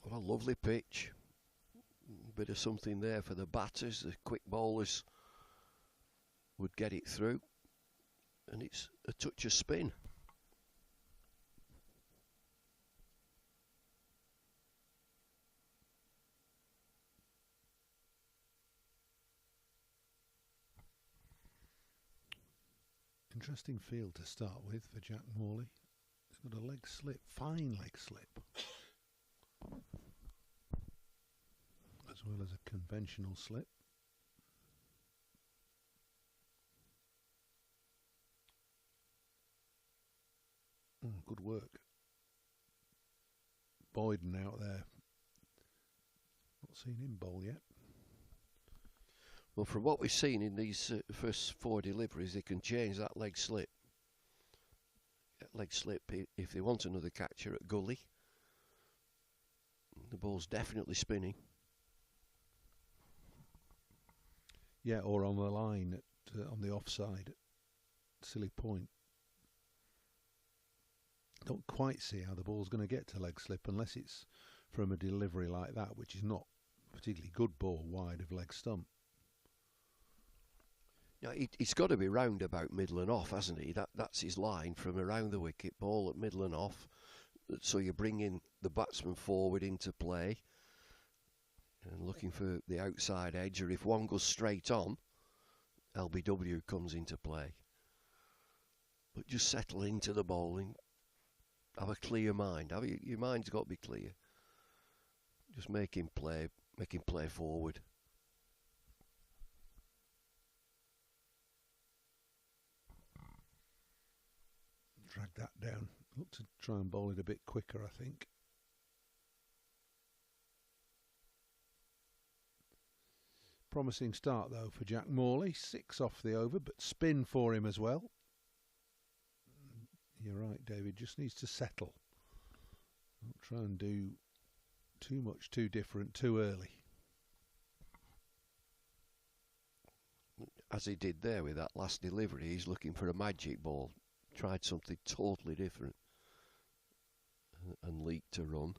What a lovely pitch. A bit of something there for the batters. The quick bowlers would get it through. And it's a touch of spin. Interesting field to start with for Jack Morley. He's got a leg slip, fine leg slip, as well as a conventional slip. Oh, good work. Boyden out there. Not seen him bowl yet. Well, from what we've seen in these first 4 deliveries, they can change that leg slip. Leg slip if they want another catcher at gully. The ball's definitely spinning. Yeah, or on the line on the offside at Silly Point. Don't quite see how the ball's going to get to leg slip unless it's from a delivery like that, which is not a particularly good ball wide of leg stump. Yeah, he's got to be round about middle and off, hasn't he? That's his line, from around the wicket, ball at middle and off, So you're bringing the batsman forward into play and looking for the outside edge, or if one goes straight on, LBW comes into play. But just settle into the bowling. Have a clear mind. Your mind's got to be clear. Just make him play forward. Drag that down. Look to try and bowl it a bit quicker, I think. Promising start though for Jack Morley. 6 off the over, but spin for him as well. You're right, David. Just needs to settle. Don't try and do too much, too different, too early. As he did there with that last delivery, he's looking for a magic ball. Tried something totally different and leaked to run.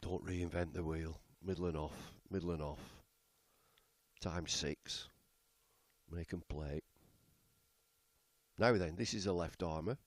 Don't reinvent the wheel. Middle and off, middle and off. Times 6. Make 'em play. Now then, this is a left armour.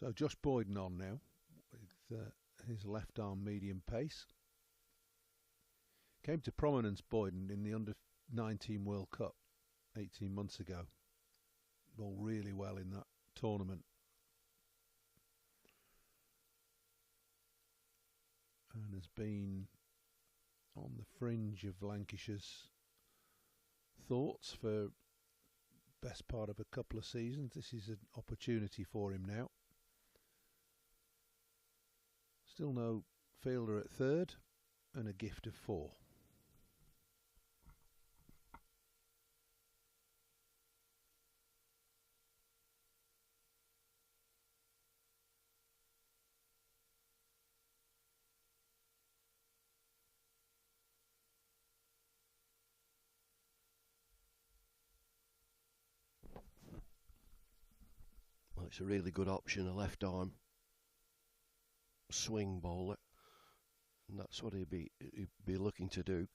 So Josh Boyden on now with his left arm medium pace. Came to prominence, Boyden, in the under-19 World Cup 18 months ago. Bowled really well in that tournament. And has been on the fringe of Lancashire's thoughts for best part of a couple of seasons. This is an opportunity for him now. Still no fielder at third and a gift of 4. Well, it's a really good option, a left arm swing bowler, and that's what he'd be looking to do.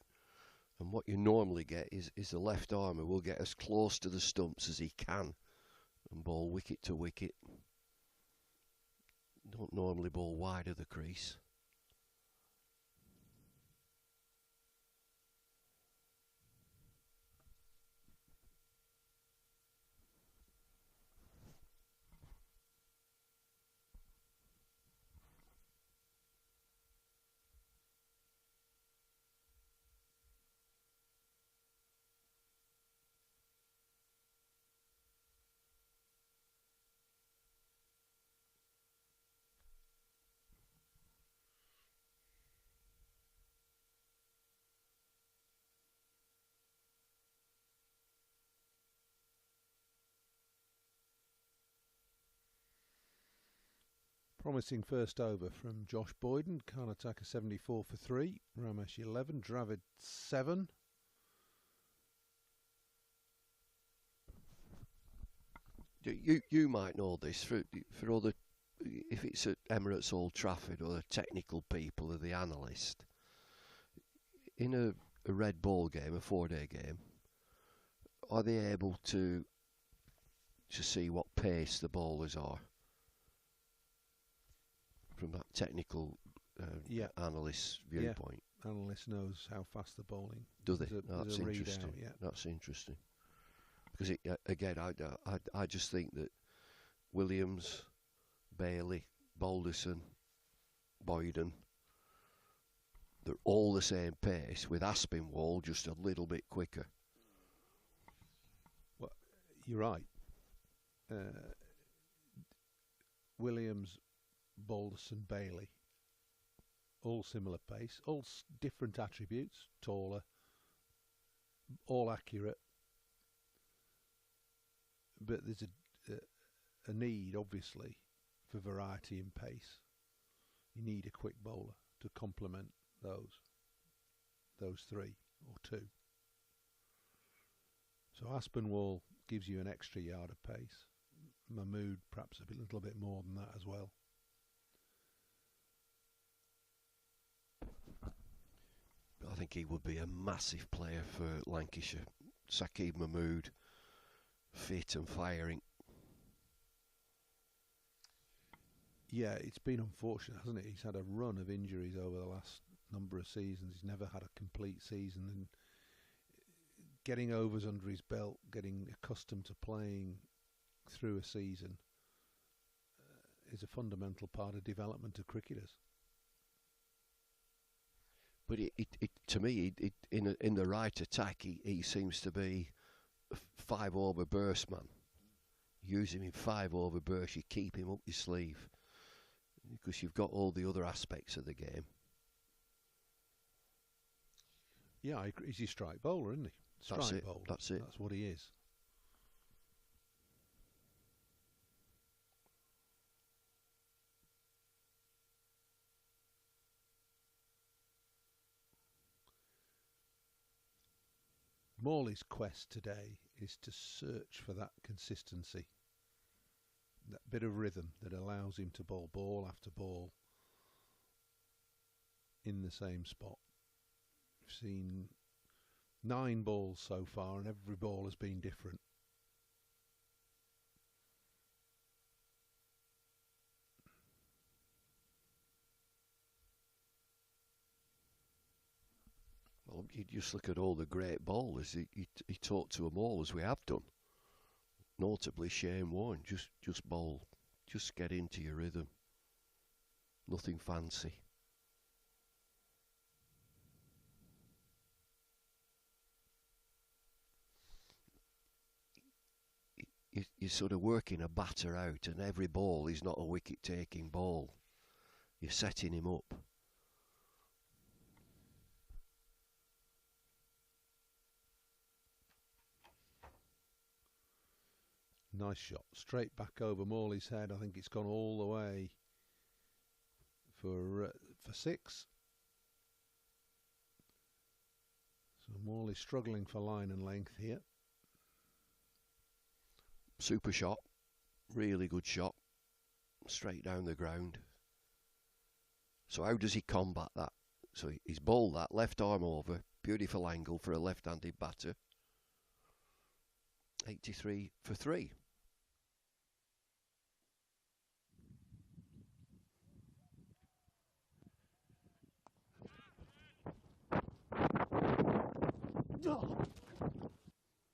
And what you normally get is the left armour will get as close to the stumps as he can and bowl wicket to wicket. Don't normally bowl wide of the crease. Promising first over from Josh Boyden. Karnataka 74 for 3. Ramesh 11. Dravid 7. You might know this for other, if it's at Emirates Old Trafford or the technical people or the analyst. In a red ball game, a 4-day game, are they able to see what pace the bowlers are from that technical analyst's viewpoint? Yeah, analyst knows how fast they're bowling. Do they? That's interesting. Readout, yeah. That's interesting. Because again, I just think that Williams, Bailey, Balderson, Boyden, they're all the same pace, with Aspinwall just a little bit quicker. Well, you're right. Williams, Balderson, Bailey, all similar pace, all different attributes, taller, all accurate. But there's a need, obviously, for variety in pace. You need a quick bowler to complement those 3 or 2. So Aspinwall gives you an extra yard of pace. Mahmood perhaps a little bit more than that as well. I think he would be a massive player for Lancashire. Saqib Mahmood, fit and firing. Yeah, it's been unfortunate, hasn't it? He's had a run of injuries over the last number of seasons. He's never had a complete season, and getting overs under his belt, getting accustomed to playing through a season is a fundamental part of development of cricketers. But to me, in the right attack, he seems to be a 5-over burst man. Use him in 5-over burst, you keep him up your sleeve, because you've got all the other aspects of the game. Yeah, I agree. He's a strike bowler, isn't he? Strike bowler. That's it. That's what he is. Morley's quest today is to search for that consistency, that bit of rhythm that allows him to bowl ball after ball in the same spot. We've seen 9 balls so far, and every ball has been different. Well, you just look at all the great bowlers. He talked to them all, as we have done. Notably, Shane Warne, just bowl, just get into your rhythm. Nothing fancy. You're sort of working a batter out, and every ball is not a wicket-taking ball. You're setting him up. Nice shot, straight back over Morley's head. I think it's gone all the way for 6. So Morley struggling for line and length here. Super shot, really good shot, straight down the ground. So how does he combat that? So he's bowled that, left arm over, beautiful angle for a left-handed batter. 83 for 3.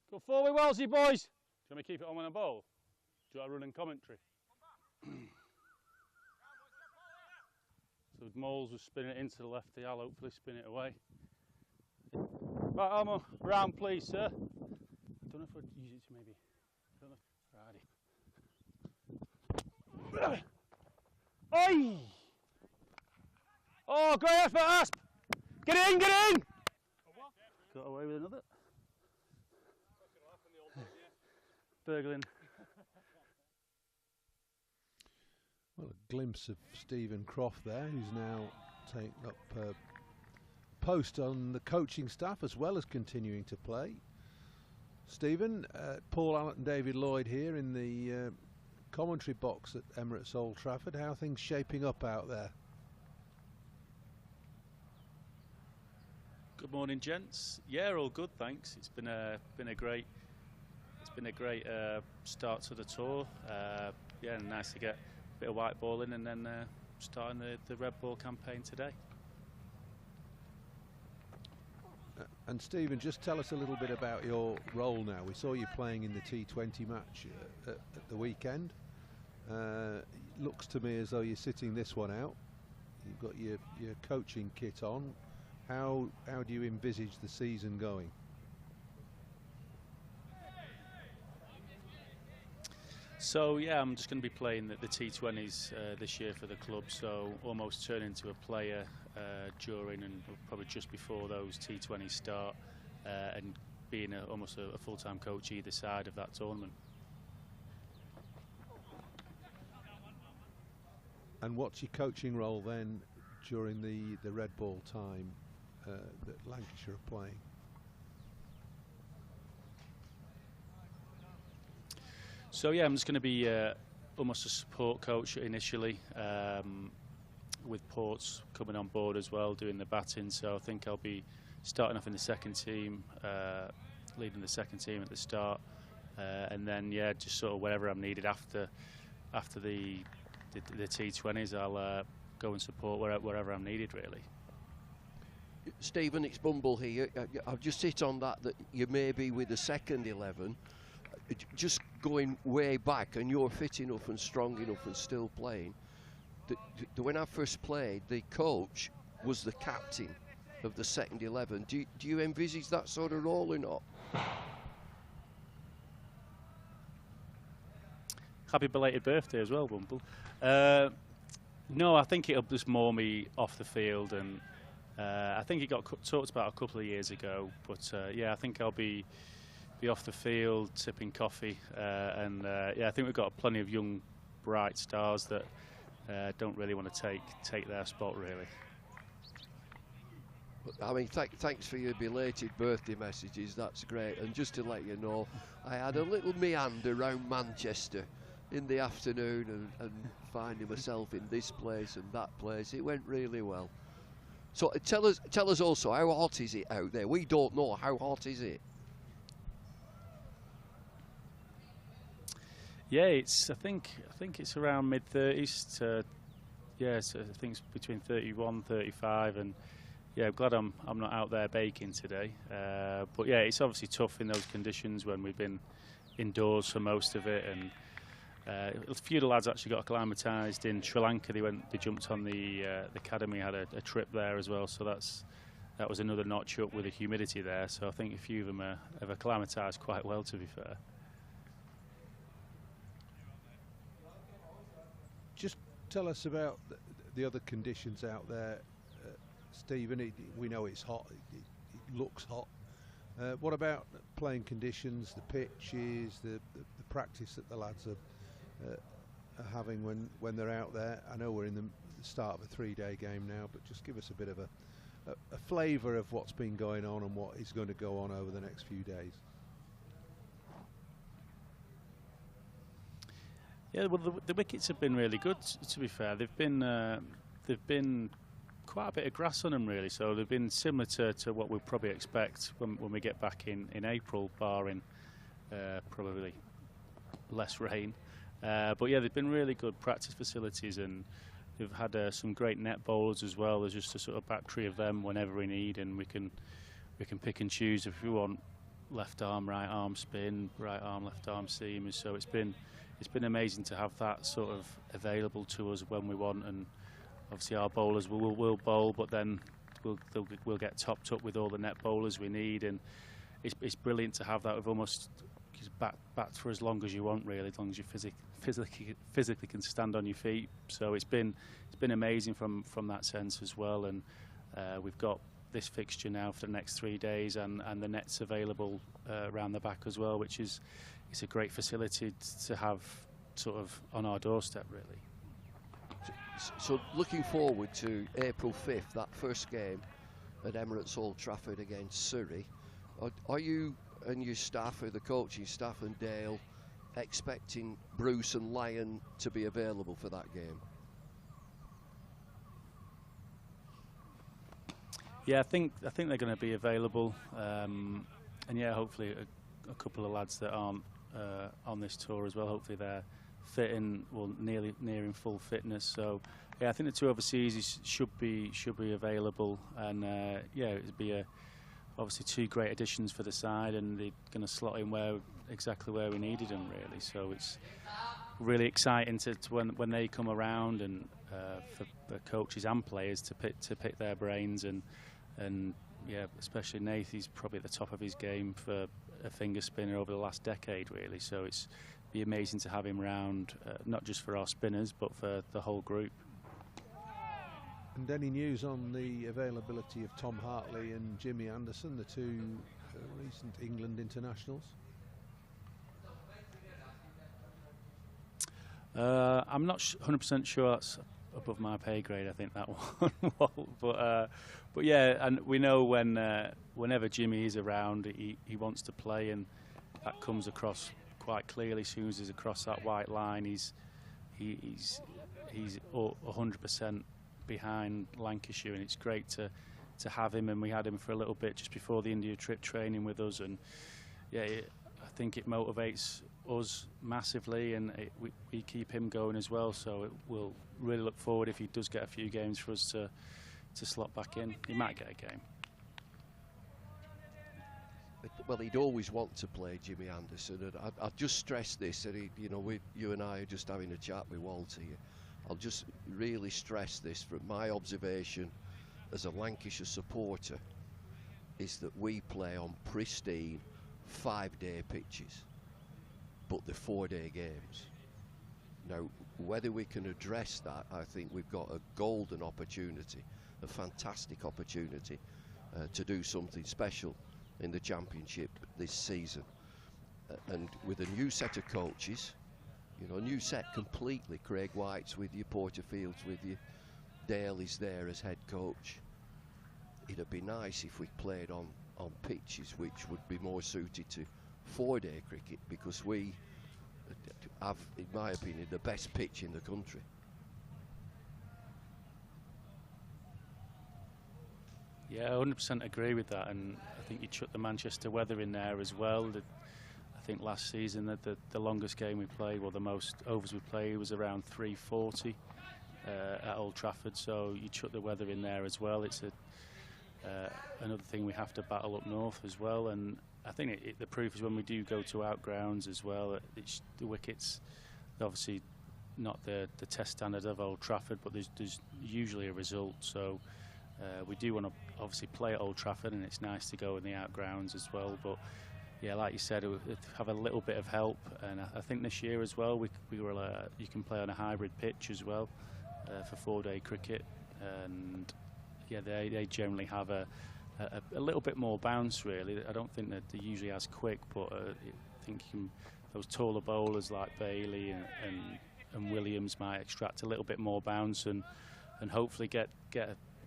Go forward, Wellesley boys. Do you want me to keep it on when I bowl? Do you want to run in commentary? So Moles was spinning it into the lefty, I'll hopefully spin it away. Right, arm round please, sir. I don't know if I'd use it to maybe. Righty. Oi! Oh, great effort, Asp! Get in, get in! Got away with another. Burgling. Well, a glimpse of Stephen Croft there, who's now taken up a post on the coaching staff as well as continuing to play. Stephen, Paul Allott and David Lloyd here in the commentary box at Emirates Old Trafford. How are things shaping up out there? Good morning, gents. Yeah, all good, thanks. It's been a great start to the tour. Yeah, nice to get a bit of white ball in, and then starting the red ball campaign today. And Stephen, just tell us a little bit about your role now. We saw you playing in the T20 match at the weekend. Looks to me as though you're sitting this one out. You've got your coaching kit on. How do you envisage the season going? So yeah, I'm just going to be playing the T20s this year for the club, so almost turn into a player during and probably just before those T20s start, and being almost a full-time coach either side of that tournament. And what's your coaching role then during the red ball time that Lancashire are playing? So yeah, I'm just going to be almost a support coach initially, with Ports coming on board as well, doing the batting. So I think I'll be starting off in the second team, leading the second team at the start, and then yeah, just sort of wherever I'm needed after the T20s, I'll go and support wherever I'm needed, really. Stephen, it's Bumble here. I've just hit on that you may be with the second 11. Just going way back, and you're fit enough and strong enough and still playing. When I first played, the coach was the captain of the second 11. Do you envisage that sort of role or not? Happy belated birthday as well, Bumble. No, I think it'll just more me off the field, and I think it got talked about a couple of years ago. But yeah, I think I'll be off the field, sipping coffee, and yeah, I think we've got plenty of young, bright stars that don't really want to take their spot, really. I mean, thanks for your belated birthday messages. That's great. And just to let you know, I had a little meander around Manchester in the afternoon and finding myself in this place and that place. It went really well. So tell us also, how hot is it out there? We don't know. How hot is it? Yeah, I think it's around mid-30s to, yeah, so I think it's between 31, 35, and yeah, I'm glad I'm not out there baking today. But yeah, it's obviously tough in those conditions when we've been indoors for most of it, and a few of the lads actually got acclimatised in Sri Lanka. They jumped on the academy, had a trip there as well, so that was another notch up with the humidity there. So I think a few of them have acclimatised quite well, to be fair. Just tell us about the other conditions out there, Stephen. We know it's hot, it looks hot. What about playing conditions, the pitches, the practice that the lads are having when they're out there? I know we're in the start of a 3-day game now, but just give us a bit of a flavour of what's been going on and what is going to go on over the next few days. Yeah, well, the wickets have been really good. To be fair, they've been quite a bit of grass on them, really. So they've been similar to what we'd probably expect when we get back in April, barring probably less rain. But yeah, they've been really good practice facilities, and they've had some great net bowlers as well. There's just a sort of battery of them whenever we need, and we can pick and choose if we want left arm, right arm spin, right arm, left arm seamers. So it's been amazing to have that sort of available to us when we want, and obviously our bowlers will bowl, but then we'll get topped up with all the net bowlers we need, and it's brilliant to have that. We've almost bat for as long as you want, really, as long as you physically can stand on your feet. So it's been amazing from that sense as well, and we've got this fixture now for the next 3 days, and the nets available around the back as well, which is it's a great facility to have sort of on our doorstep, really. So looking forward to April 5th, that first game at Emirates Old Trafford against Surrey. Are you and your staff, or the coaching staff and Dale, expecting Bruce and Lyon to be available for that game? Yeah, I think they're going to be available, and yeah, hopefully a couple of lads that aren't on this tour as well. Hopefully they're fit in, well, nearing full fitness. So yeah, I think the two overseas should be available, and yeah, it'd be obviously two great additions for the side, and they're going to slot in exactly where we needed them, really. So it's really exciting to when they come around, and for the coaches and players to pick their brains, and yeah, especially Nath, he's probably at the top of his game for a finger spinner over the last decade, really. So it's be amazing to have him round, not just for our spinners but for the whole group. And any news on the availability of Tom Hartley and Jimmy Anderson, the two recent England internationals? I'm not 100% sure that's above my pay grade, I think, that one. But yeah, and we know whenever Jimmy is around, he wants to play, and that comes across quite clearly. As soon as he's across that white line, he's 100% behind Lancashire, and it's great to have him. And we had him for a little bit just before the India trip, training with us, and yeah, I think it motivates us massively, and we keep him going as well. So we'll really look forward if he does get a few games for us to slot back in. He might get a game. Well, he'd always want to play, Jimmy Anderson, and I'll just stress this, and you and I are just having a chat with Walter. I'll just really stress this from my observation as a Lancashire supporter, is that we play on pristine 5-day pitches, but they're 4-day games. Now, whether we can address that, I think we've got a golden opportunity, a fantastic opportunity to do something special in the Championship this season. And with a new set of coaches, a new set completely. Craig White's with you, Porterfield's with you, Dale is there as head coach. It'd be nice if we played on pitches which would be more suited to 4-day cricket, because we have, in my opinion, the best pitch in the country. Yeah, 100% agree with that, and I think you chuck the Manchester weather in there as well. I think last season that the longest game we played, well, the most overs we played was around 340 at Old Trafford. So you chuck the weather in there as well. It's another thing we have to battle up north as well. And I think the proof is when we do go to outgrounds as well. The wickets, obviously not the test standard of Old Trafford, but there's usually a result. So we do want to obviously play at Old Trafford, and it's nice to go in the outgrounds as well. But yeah, like you said, it would have a little bit of help, and I think this year as well, you can play on a hybrid pitch as well for 4-day cricket, and yeah, they generally have a little bit more bounce, really. I don't think that they're usually as quick, but I think those taller bowlers like Bailey and Williams might extract a little bit more bounce and hopefully get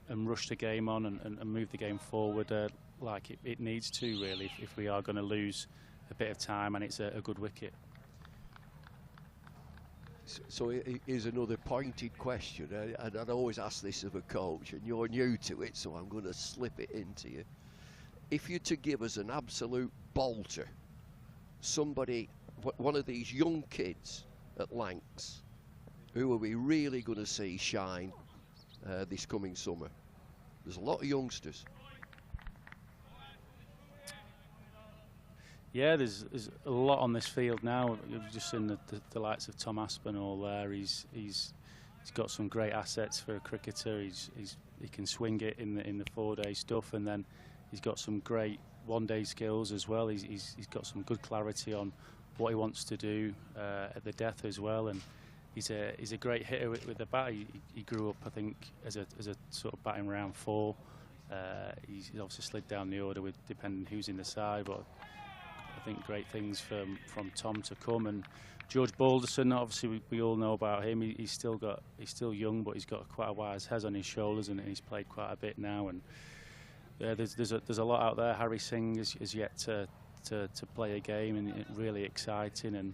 and rush the game on and move the game forward like it needs to, really, if we are going to lose a bit of time and it's a good wicket. So here's another pointed question, and I'd always ask this of a coach, and you're new to it, so I'm going to slip it into you. If you're to give us an absolute bolter, somebody, one of these young kids at Lancs, who are we really going to see shine this coming summer? There's a lot of youngsters. Yeah, there's a lot on this field now. You've just seen the likes of Tom Aspinall there. He's got some great assets for a cricketer. He can swing it in the 4-day stuff, and then he's got some great 1-day skills as well. He's got some good clarity on what he wants to do at the death as well, and he's a great hitter with the bat. He grew up, I think, as a sort of batting round 4. He's obviously slid down the order with depending who's in the side, but I think great things from Tom to come. And George Balderson, obviously we all know about him. He's still young, but he's got quite a wise head on his shoulders, and he's played quite a bit now. And there's a lot out there. Harry Singh is yet to play a game, and really exciting. And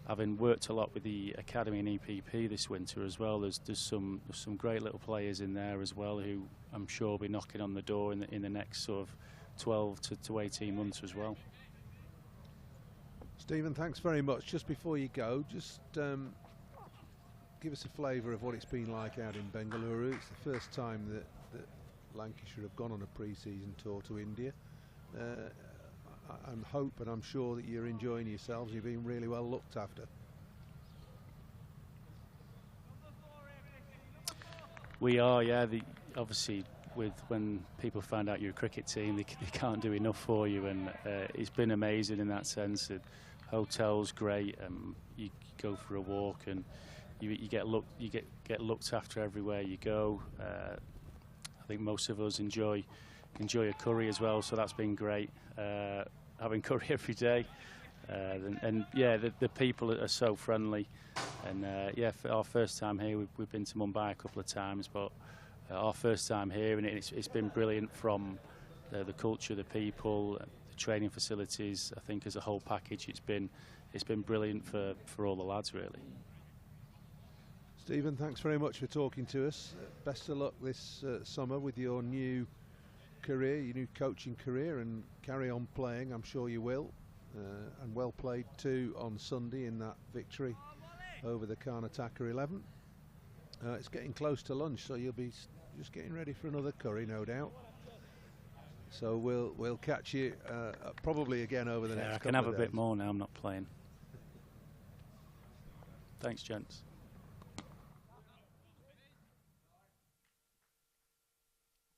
having worked a lot with the academy and EPP this winter as well, there's some great little players in there as well who I'm sure will be knocking on the door in the next sort of 12 to 18 months as well. Stephen, thanks very much. Just before you go, just give us a flavour of what it's been like out in Bangalore. It's the first time that Lancashire have gone on a pre-season tour to India. I hope and I'm sure that you're enjoying yourselves. You've been really well looked after. We are, yeah. Obviously, when people find out you're a cricket team, they can't do enough for you, and it's been amazing in that sense. The hotel's great. You go for a walk, and you get looked after everywhere you go. I think most of us enjoy a curry as well, so that's been great. Having curry every day, and yeah, the people are so friendly. And yeah, for our first time here, we've been to Mumbai a couple of times, but our first time here, and it's been brilliant from the culture, the people, the training facilities. I think as a whole package, it's been brilliant for all the lads, really. Stephen, thanks very much for talking to us. Best of luck this summer with your new career, your new coaching career, and carry on playing. I'm sure you will. And well played too on Sunday in that victory over the Karnataka 11. It's getting close to lunch, so you'll be just getting ready for another curry, no doubt. So we'll catch you probably again over the next couple of days. I can have a bit more now. I'm not playing. Thanks, gents.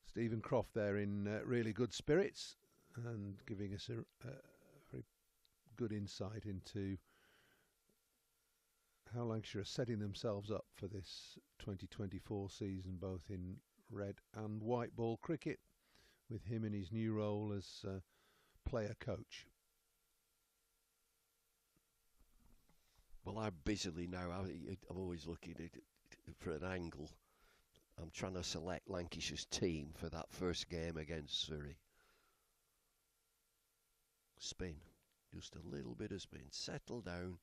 Stephen Croft there in really good spirits and giving us a very good insight into how Lancashire are setting themselves up for this 2024 season, both in red and white ball cricket, with him in his new role as player coach. Well, I'm busily now. I'm always looking for an angle. I'm trying to select Lancashire's team for that first game against Surrey. Spin. Just a little bit of spin. Settle down.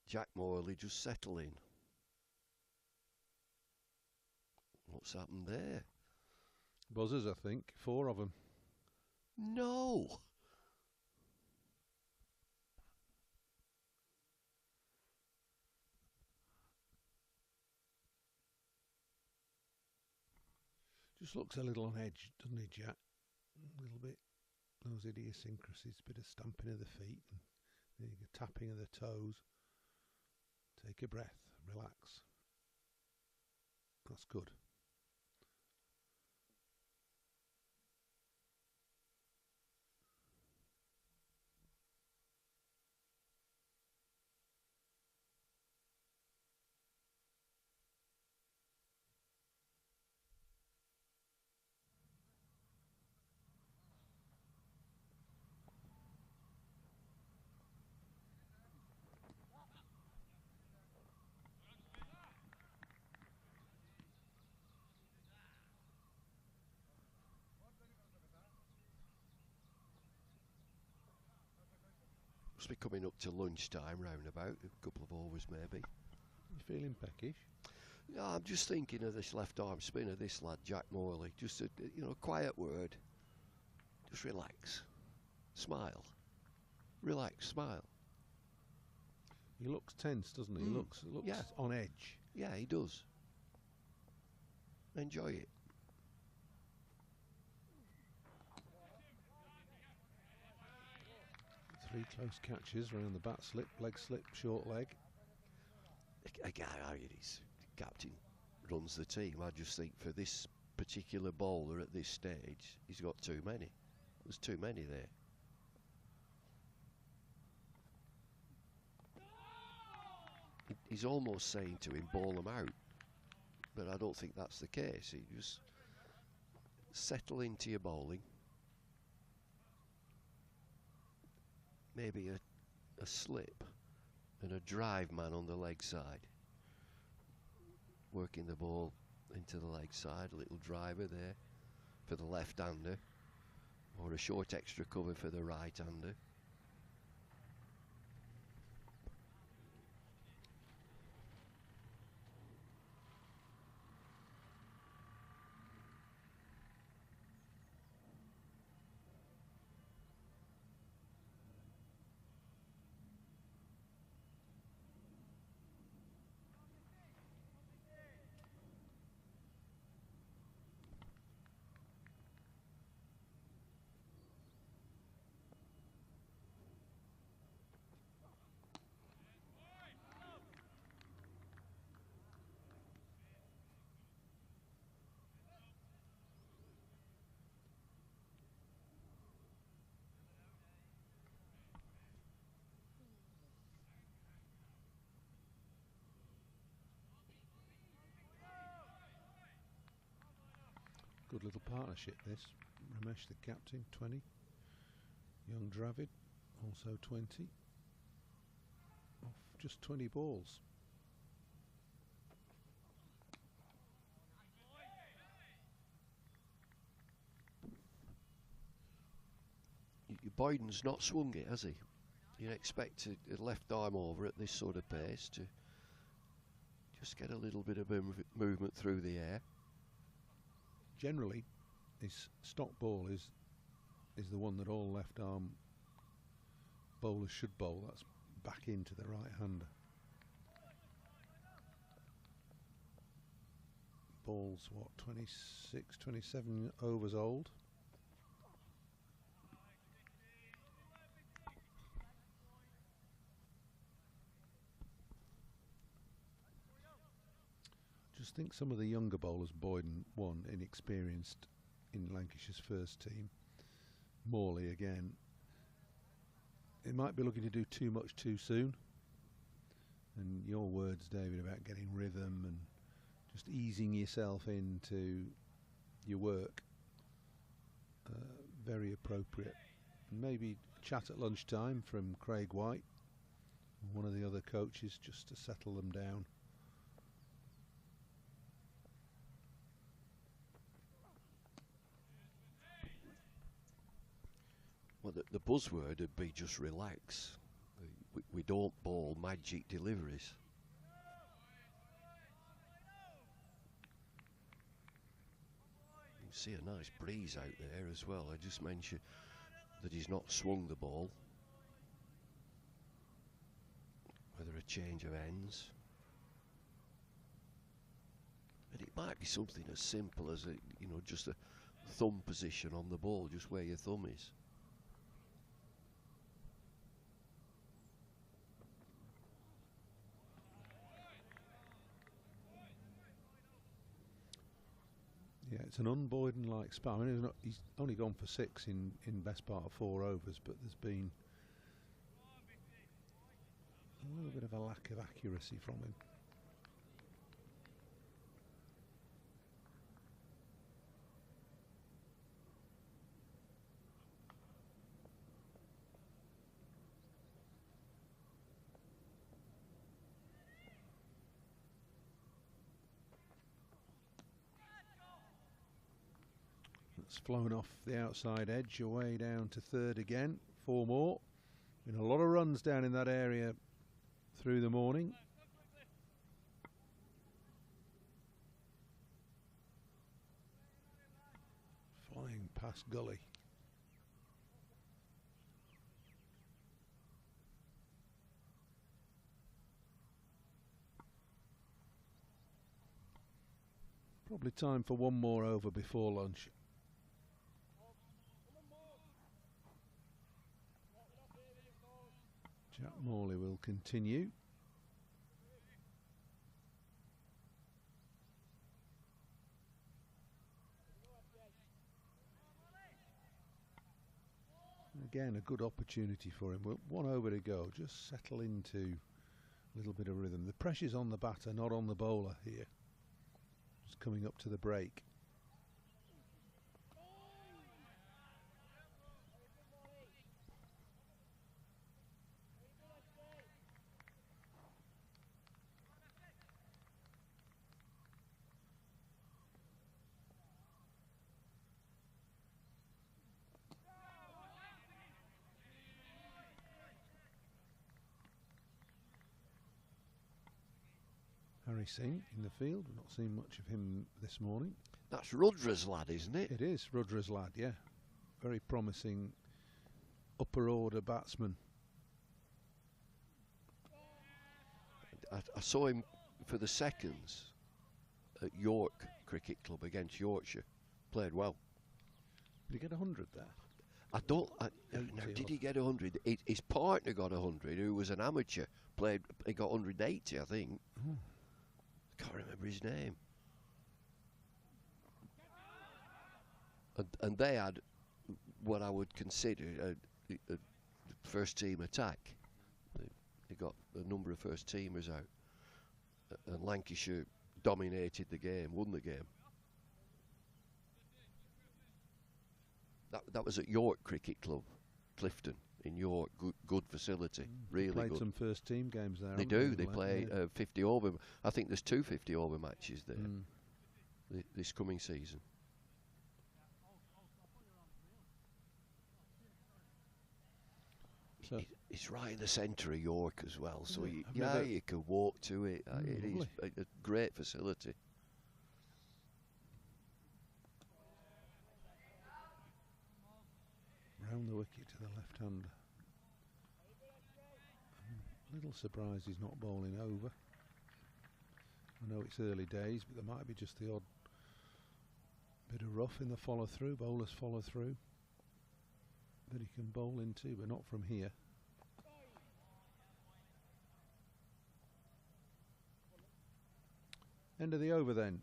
Jack Morley, just settle in. What's happened there? Buzzers, I think. 4 of them. No! Just looks a little on edge, doesn't he, Jack? A little bit. Those idiosyncrasies, a bit of stamping of the feet, and the tapping of the toes. Take a breath, relax. That's good. Must be coming up to lunchtime round about, a couple of overs maybe. You feeling peckish? No, I'm just thinking of this left arm spinner, this lad Jack Morley. Just a quiet word. Just relax, smile, relax, smile. He looks tense, doesn't he? He looks yeah. on edge. Yeah, he does. Enjoy it. Three close catches around the bat slip, leg slip, short leg. Again, the captain runs the team. I just think for this particular bowler at this stage, he's got too many. There's too many there. He's almost saying to him, ball them out. But I don't think that's the case. He just settle into your bowling. maybe a slip and a drive man on the leg side. Working the ball into the leg side, a little driver there for the left-hander, or a short extra cover for the right-hander. Good little partnership this. Ramesh the captain, 20. Young Dravid, also 20. Off just 20 balls. Boyden's not swung it, has he? You'd expect a left arm over at this sort of pace to just get a little bit of movement through the air. Generally, his stock ball is the one that all left arm bowlers should bowl. That's back into the right hander. Ball's what, 26, 27 overs old. Just think some of the younger bowlers, Boyden, one inexperienced in Lancashire's first team. Morley again. They might be looking to do too much too soon. And your words, David, about getting rhythm and just easing yourself into your work, very appropriate. And maybe chat at lunchtime from Craig White, one of the other coaches, just to settle them down. Well, the buzzword would be just relax. We don't bowl magic deliveries. You can see a nice breeze out there as well. I just mentioned that he's not swung the ball. Whether a change of ends. And it might be something as simple as just a thumb position on the ball, just where your thumb is. Yeah, it's an un-Boyden-like spell. I mean, he's only gone for 6 in best part of 4 overs, but there's been a little bit of a lack of accuracy from him. It's flown off the outside edge, away down to third again. 4 more. Been a lot of runs down in that area through the morning. Flying past gully. Probably time for one more over before lunch. Jack Morley will continue. Again, a good opportunity for him. 1 over to go. Just settle into a little bit of rhythm. The pressure's on the batter, not on the bowler here. Just coming up to the break. Harry Singh in the field. We've not seen much of him this morning. That's Rudra's lad, isn't it? It is Rudra's lad, yeah. Very promising upper order batsman. I saw him for the seconds at York Cricket Club against Yorkshire. Played well. Did he get 100 there? I don't. Now, did he get 100? His partner got 100, who was an amateur. He got 180, I think. Oh. I can't remember his name. And they had what I would consider a first team attack. They got a number of first teamers out, and Lancashire dominated the game, won the game. That was at York Cricket Club, Clifton in York. Good facility, really played good. some first team games there. They do. They play 50 over. I think there's 2 50 over matches there this coming season. So It's right in the centre of York as well, so you never- you can walk to it. It is a great facility. round the wicket to the left hander. Little surprised he's not bowling over. I know it's early days, but there might be just the odd bit of rough in the follow through. Bowlers follow through that he can bowl into, but not from here. End of the over then.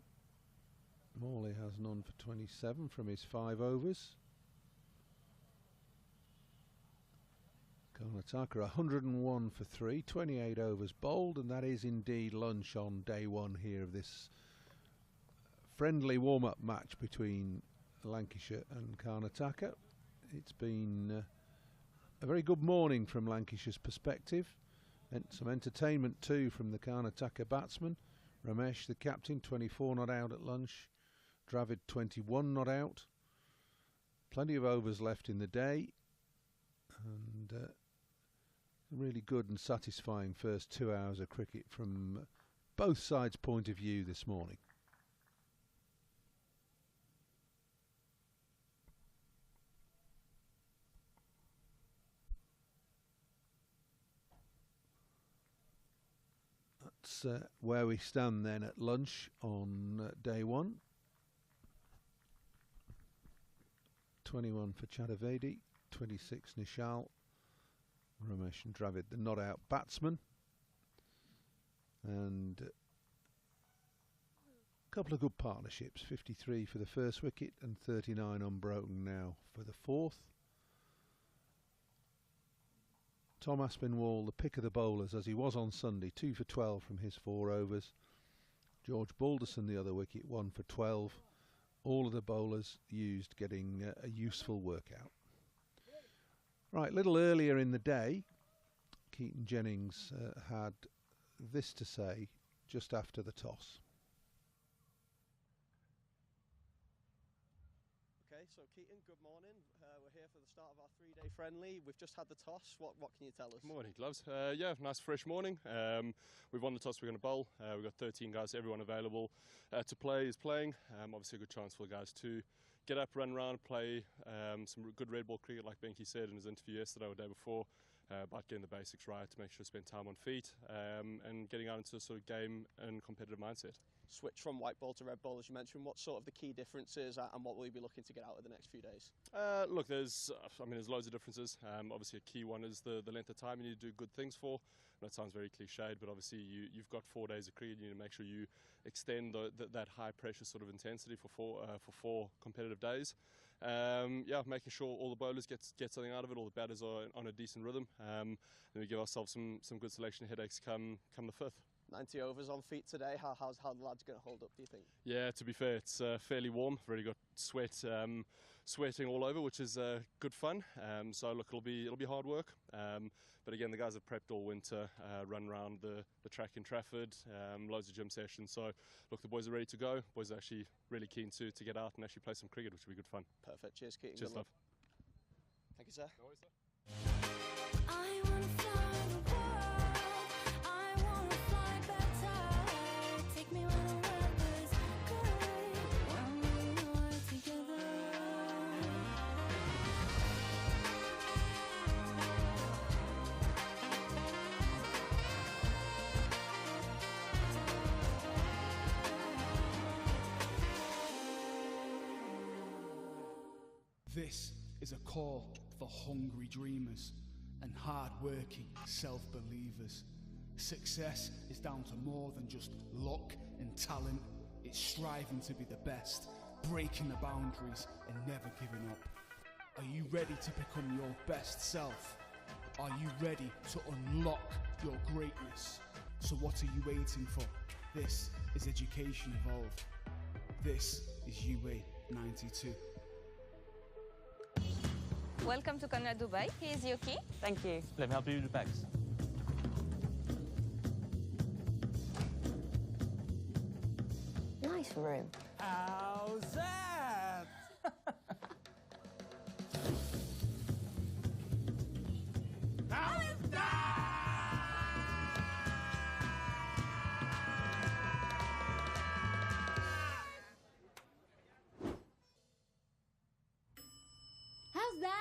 Morley has none for 27 from his 5 overs. Karnataka 101 for 3, 28 overs bowled, and that is indeed lunch on day one here of this friendly warm-up match between Lancashire and Karnataka. It's been a very good morning from Lancashire's perspective, and some entertainment too from the Karnataka batsman. Ramesh, the captain, 24 not out at lunch. Dravid, 21 not out. Plenty of overs left in the day, and a really good and satisfying first 2 hours of cricket from both sides' point of view this morning. That's where we stand then at lunch on day one. 21 for Chaturvedi, 26 Nishal, Ramesh and Dravid, the not out batsman, and a couple of good partnerships, 53 for the first wicket and 39 unbroken now for the fourth. Tom Aspinwall, the pick of the bowlers as he was on Sunday, 2 for 12 from his 4 overs. George Balderson, the other wicket, 1 for 12. All of the bowlers used, getting a useful workout. Right, a little earlier in the day, Keaton Jennings had this to say just after the toss. Okay, so Keaton, good morning. We're here for the start of our 3-day friendly. We've just had the toss. What can you tell us? Morning, gloves. Yeah, nice fresh morning. We've won the toss. We're going to bowl. We've got 13 guys. Everyone available to play is playing. Obviously, a good chance for the guys to get up, run around, play some good red ball cricket, like Benke said in his interview yesterday or the day before, about getting the basics right to make sure to spend time on feet and getting out into a sort of game and competitive mindset. Switch from white ball to red ball, as you mentioned. What sort of the key differences and what will you be looking to get out of the next few days? Look, there's loads of differences. Obviously, a key one is the length of time you need to do good things for. And that sounds very cliched, but obviously you've got 4 days of cricket. You need to make sure you extend that high pressure sort of intensity for four competitive days. Yeah, making sure all the bowlers get something out of it, all the batters are on a decent rhythm. Then we give ourselves some good selection headaches come the 5th. 90 overs on feet today. How's the lads going to hold up, do you think? Yeah, to be fair, it's fairly warm. I've already got sweating all over, which is good fun. So look, it'll be hard work. But again, the guys have prepped all winter, run around the track in Trafford, loads of gym sessions. So look, the boys are ready to go. Boys are actually really keen to get out and actually play some cricket, which will be good fun. Perfect. Cheers, Keaton. Cheers, love. Thank you, sir. No worries, sir. I wanna fly the world. I wanna fly better. This is a call for hungry dreamers and hard-working self-believers. Success is down to more than just luck and talent. It's striving to be the best, breaking the boundaries and never giving up. Are you ready to become your best self? Are you ready to unlock your greatness? So what are you waiting for? This is Education Evolved. This is UA 92. Welcome to Conrad Dubai. Here's your key. Thank you. Let me help you with the bags. Nice room. How's that? How's that? How's that?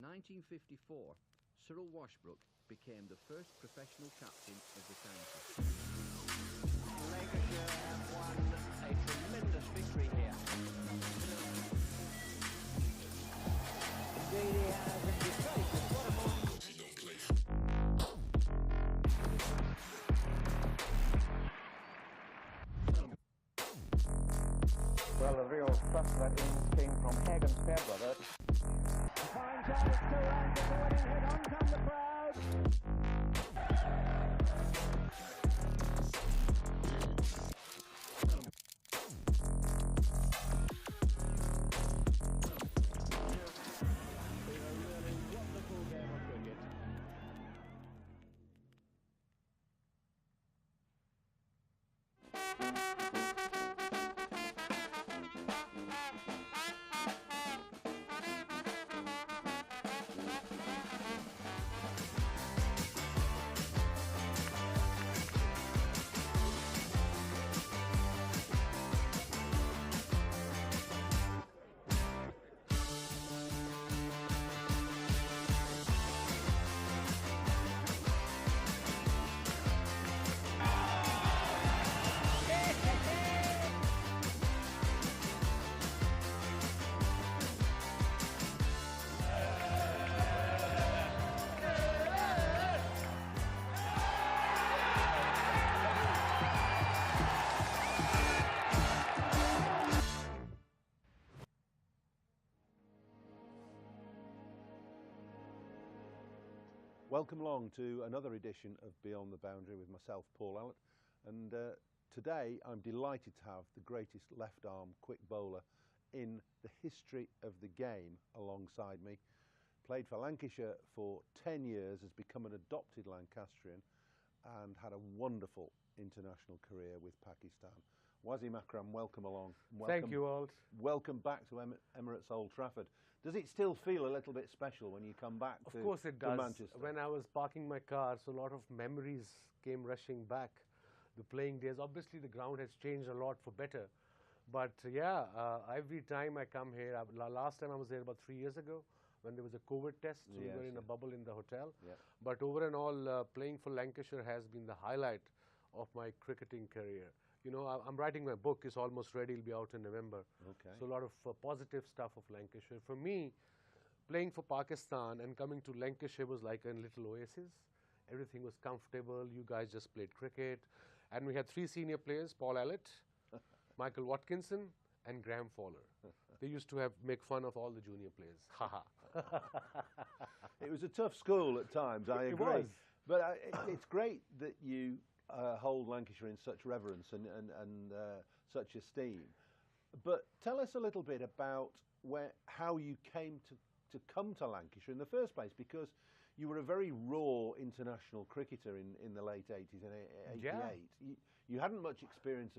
In 1954, Cyril Washbrook became the first professional captain of the county. Lancashire have won a tremendous victory here. Indeed he has, and Detroit, what a moment. Well, the real thrust of that innings came from Hagen's Fairbrother. Fine chance to run, get the winning hit, on come the crowd. Welcome along to another edition of Beyond the Boundary with myself, Paul Allett, and today I'm delighted to have the greatest left-arm quick bowler in the history of the game alongside me. Played for Lancashire for 10 years, has become an adopted Lancastrian and had a wonderful international career with Pakistan. Wasim Akram, welcome along. Thank you, Alt. Welcome back to Emirates Old Trafford. Does it still feel a little bit special when you come back to Manchester? Of course it does. When I was parking my car, so a lot of memories came rushing back. The playing days, obviously the ground has changed a lot for better. But yeah, every time I come here, last time I was there about 3 years ago when there was a COVID test, so we were in a bubble in the hotel. Yeah. But over and all, playing for Lancashire has been the highlight of my cricketing career. You know, I'm writing my book. It's almost ready. It'll be out in November. Okay. So a lot of positive stuff of Lancashire. For me, playing for Pakistan and coming to Lancashire was like a little oasis. Everything was comfortable. You guys just played cricket. And we had 3 senior players, Paul Allett, Michael Watkinson, and Graham Fowler. They used to make fun of all the junior players. It was a tough school at times, I agree. It was. But it's great that you hold Lancashire in such reverence and such esteem. But tell us a little bit about how you came to come to Lancashire in the first place, because you were a very raw international cricketer in the late 80s and 88. Yeah. You hadn't much experience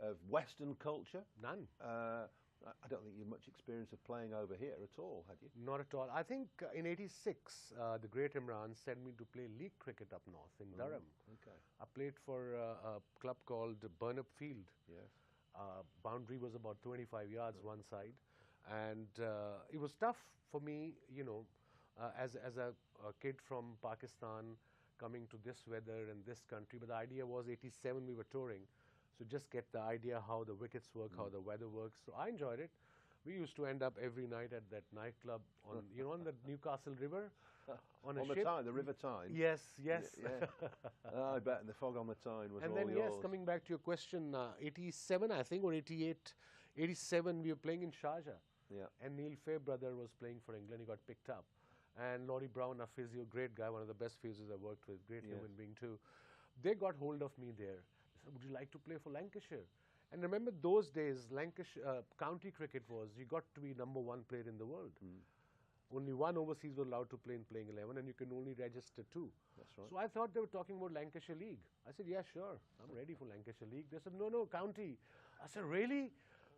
of Western culture. None. I don't think you had much experience of playing over here at all, had you? Not at all. I think in '86, the great Imran sent me to play league cricket up north in Durham. Okay. I played for a club called Burnup Field. Yes. Boundary was about 25 yards one side, and it was tough for me, you know, as a kid from Pakistan coming to this weather and this country. But the idea was '87 we were touring, so just get the idea how the wickets work, how the weather works. So I enjoyed it. We used to end up every night at that nightclub on, you know, on the Newcastle River, on a the ship. Tyne, the River Tyne. Yes, yes. Yeah. I bet, and the fog on the Tyne was and all then, yours. yes, coming back to your question, 87, I think, or 88, 87, we were playing in Sharjah. Yeah. And Neil Fairbrother was playing for England. He got picked up. And Laurie Brown, a physio, great guy, one of the best physios I worked with, great human being too. They got hold of me there. They said, would you like to play for Lancashire? And remember those days, Lancashire, county cricket was, you got to be #1 player in the world. Only one overseas was allowed to play in playing 11, and you can only register 2. That's right. So I thought they were talking about Lancashire League. I said, yeah, sure, I'm ready for Lancashire League. They said, no, county. I said, really?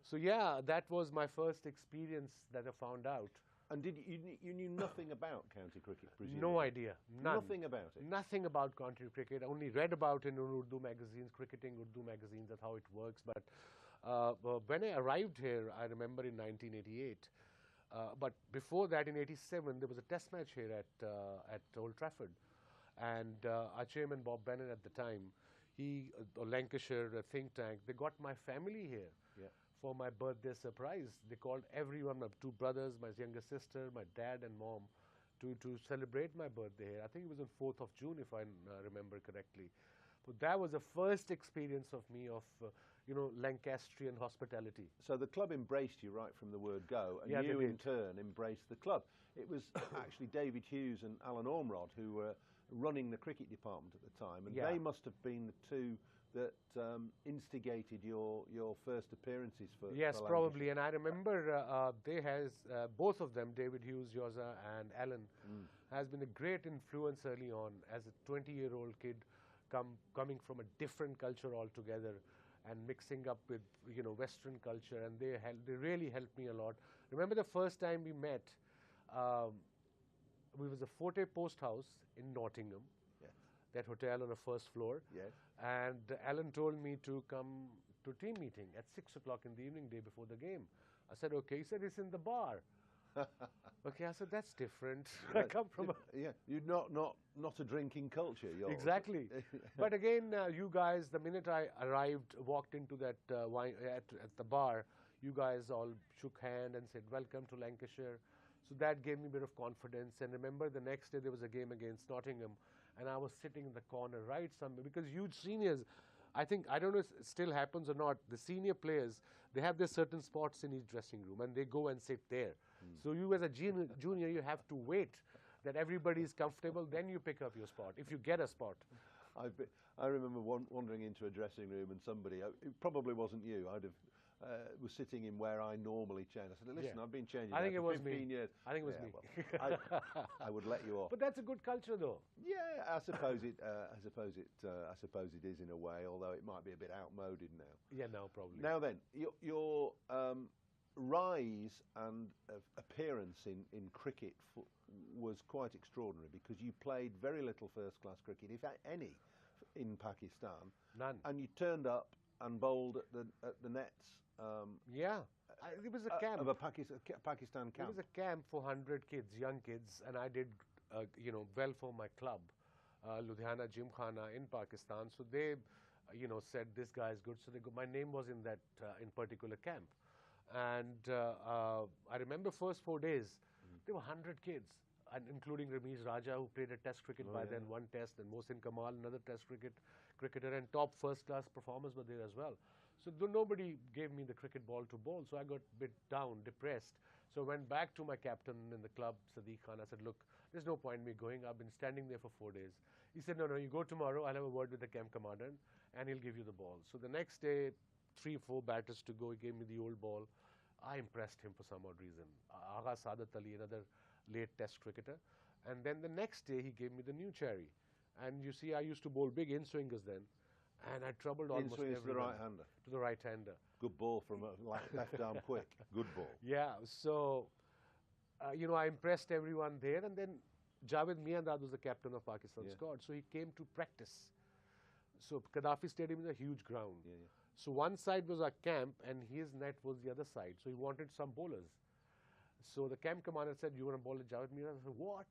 So yeah, that was my first experience that I found out. And did you knew nothing about county cricket, presumably? No idea. None. Nothing about it? Nothing about county cricket. I only read about it in Urdu magazines, cricketing Urdu magazines, that's how it works. But when I arrived here, I remember in 1988, but before that in '87, there was a test match here at Old Trafford. And our chairman, Bob Bennett at the time, Lancashire think tank, they got my family here. Yeah. For my birthday surprise. They called everyone, my 2 brothers, my younger sister, my dad and mom, to celebrate my birthday here. I think it was on 4th of June, if I remember correctly. But that was the first experience of me of, you know, Lancastrian hospitality. So the club embraced you right from the word go, and Yeah, you they in did. turn embraced the club. It was actually David Hughes and Alan Ormrod who were running the cricket department at the time, and Yeah. they must have been the 2 that instigated your first appearances for Yes, for probably. And I remember they has both of them, David Hughes, Yoza, and Alan, has been a great influence early on as a 20-year-old kid coming from a different culture altogether and mixing up with, you know, Western culture, and they really helped me a lot. Remember the first time we met, we was a Forte Post House in Nottingham, that hotel on the first floor. Yes. And Alan told me to come to team meeting at 6 o'clock in the evening, day before the game. I said, okay. He said, it's in the bar. Okay, I said, that's different. I come from you're not a drinking culture. Yours. Exactly. But again, you guys, the minute I arrived, walked into that wine at the bar, you guys all shook hand and said, welcome to Lancashire. So that gave me a bit of confidence. And remember, the next day there was a game against Nottingham, and I was sitting in the corner right somewhere, because huge seniors, I think, I don't know if it still happens or not, the senior players, they have their certain spots in each dressing room, and they go and sit there. So you as a junior, you have to wait that everybody is comfortable, then you pick up your spot, if you get a spot. I remember wandering into a dressing room, and somebody, it probably wasn't you, was sitting in where I normally change. I said, listen, I've been changing I think for it was 15 me. years. I think it was me. Well, I would let you off. But that's a good culture, though. Yeah, I suppose it is in a way, although it might be a bit outmoded now. Yeah, no, probably. Now then, your rise and appearance in cricket was quite extraordinary, because you played very little first-class cricket, if any, in Pakistan. None. And you turned up and bowled at the nets. It was a camp of a Pakistan camp. It was a camp for 100 kids, young kids, and I did, you know, well for my club, Ludhiana Gymkhana in Pakistan. So they, you know, said this guy is good. So my name was in that in particular camp, and I remember first 4 days there were 100 kids, and including Ramesh Raja, who played a Test cricket by then, 1 Test, and Mohsin Kamal, another Test cricketer, and top first-class performers were there as well. So nobody gave me the cricket ball to bowl, so I got a bit down, depressed. So I went back to my captain in the club, Sadiq Khan. I said, look, there's no point in me going. I've been standing there for 4 days. He said, no, you go tomorrow. I'll have a word with the camp commander, and he'll give you the ball. So the next day, 3 or 4 batters to go. He gave me the old ball. I impressed him for some odd reason. Agha Saadat Ali, another late Test cricketer. And then the next day he gave me the new cherry. And you see, I used to bowl big in-swingers then, and I troubled almost In-swingers to the everyone. right-hander. To the right-hander. Good ball from a left arm quick. Good ball. Yeah, so, you know, I impressed everyone there, and then Javed Miandad was the captain of Pakistan squad, so he came to practice. So Gaddafi Stadium is a huge ground. So one side was our camp, and his net was the other side. So he wanted some bowlers. So the camp commander said, "You want to bowl at Javed Miandad?" I said, "What?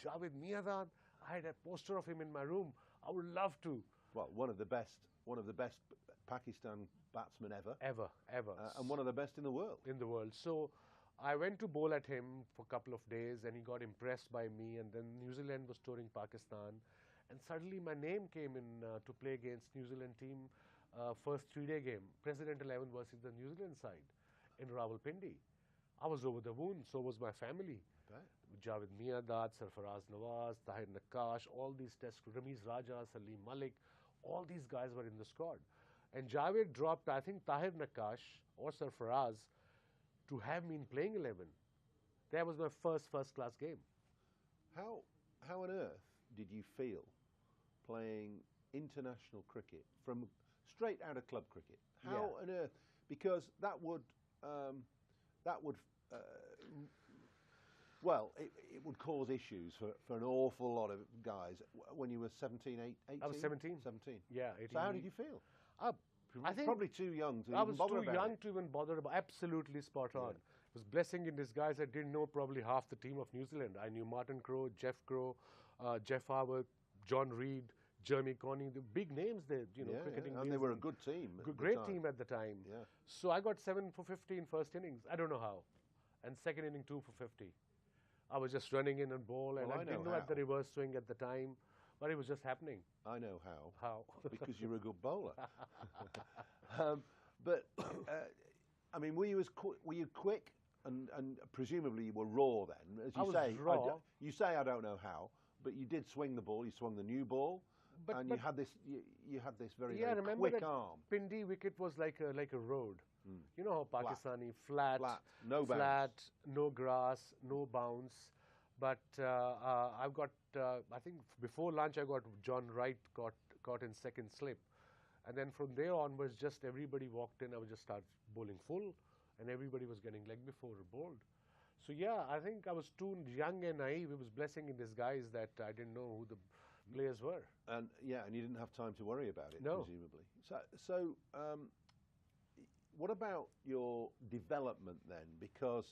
Javed Miandad? I had a poster of him in my room. I would love to." Well, one of the best Pakistan batsmen ever. Ever. And one of the best in the world. In the world. So I went to bowl at him for a couple of days, and he got impressed by me. And then New Zealand was touring Pakistan, and suddenly my name came in to play against New Zealand team. First 3-day game, President 11 versus the New Zealand side in Rawalpindi. I was over the moon, so was my family. Right. Javed Miandad, Sarfaraz Nawaz, Tahir Nakash, all these tests, Ramiz Raja, Salim Malik, all these guys were in the squad. And Javed dropped, I think, Tahir Nakash or Sarfaraz to have me in playing 11. That was my first class game. How on earth did you feel playing international cricket from straight out of club cricket? How on earth? Because that would well, it would cause issues for an awful lot of guys when you were 17, 18? I was 17. 17. Yeah, 18. So how did you feel? I think probably too young to I even was bother too about young it. to even bother about. Absolutely spot on. It was blessing in disguise. I didn't know probably half the team of New Zealand. I knew Martin Crowe, Jeff Crowe, Jeff Harwood, John Reed, Jeremy Coney, the big names there, you know, cricketing. And they were a good team. Great team at the time. Yeah. So I got 7 for 50 in first innings. I don't know how. And second inning 2 for 50. I was just running in and ball, and I didn't know at the reverse swing at the time, but it was just happening. I know how. How? Because you're a good bowler. But I mean, were you quick, and presumably you were raw then, as you say. Raw. You say I don't know how, but you did swing the ball. You swung the new ball, and you had this very, very quick arm. Pindi wicket was like a road. You know how Pakistani flat, no bounce, no grass, no bounce. But I've got, I think before lunch I got John Wright caught in second slip. And then from there onwards, just everybody walked in, I would just start bowling full, and everybody was getting leg before bowled. So yeah, I think I was too young and naive. It was blessing in disguise that I didn't know who the players were. And yeah, and you didn't have time to worry about it, no. Presumably. So what about your development then? Because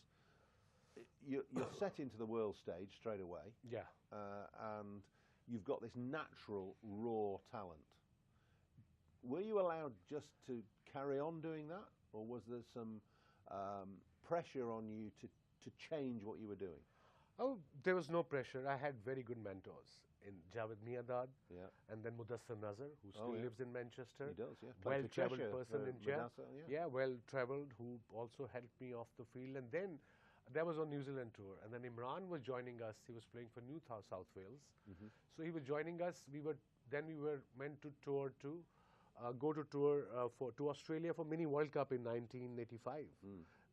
you're set into the world stage straight away. Yeah. And you've got this natural, raw talent. Were you allowed just to carry on doing that? Or was there some pressure on you to change what you were doing? Oh, there was no pressure. I had very good mentors in Javed Miandad, and then Mudassar Nazar, who still lives in Manchester. He does, yeah. Well-travelled person in India. Yeah, well-travelled, who also helped me off the field. And then that was on New Zealand tour. And then Imran was joining us. He was playing for New South Wales. So he was joining us. We were meant to tour to go to tour to Australia for Mini World Cup in 1985,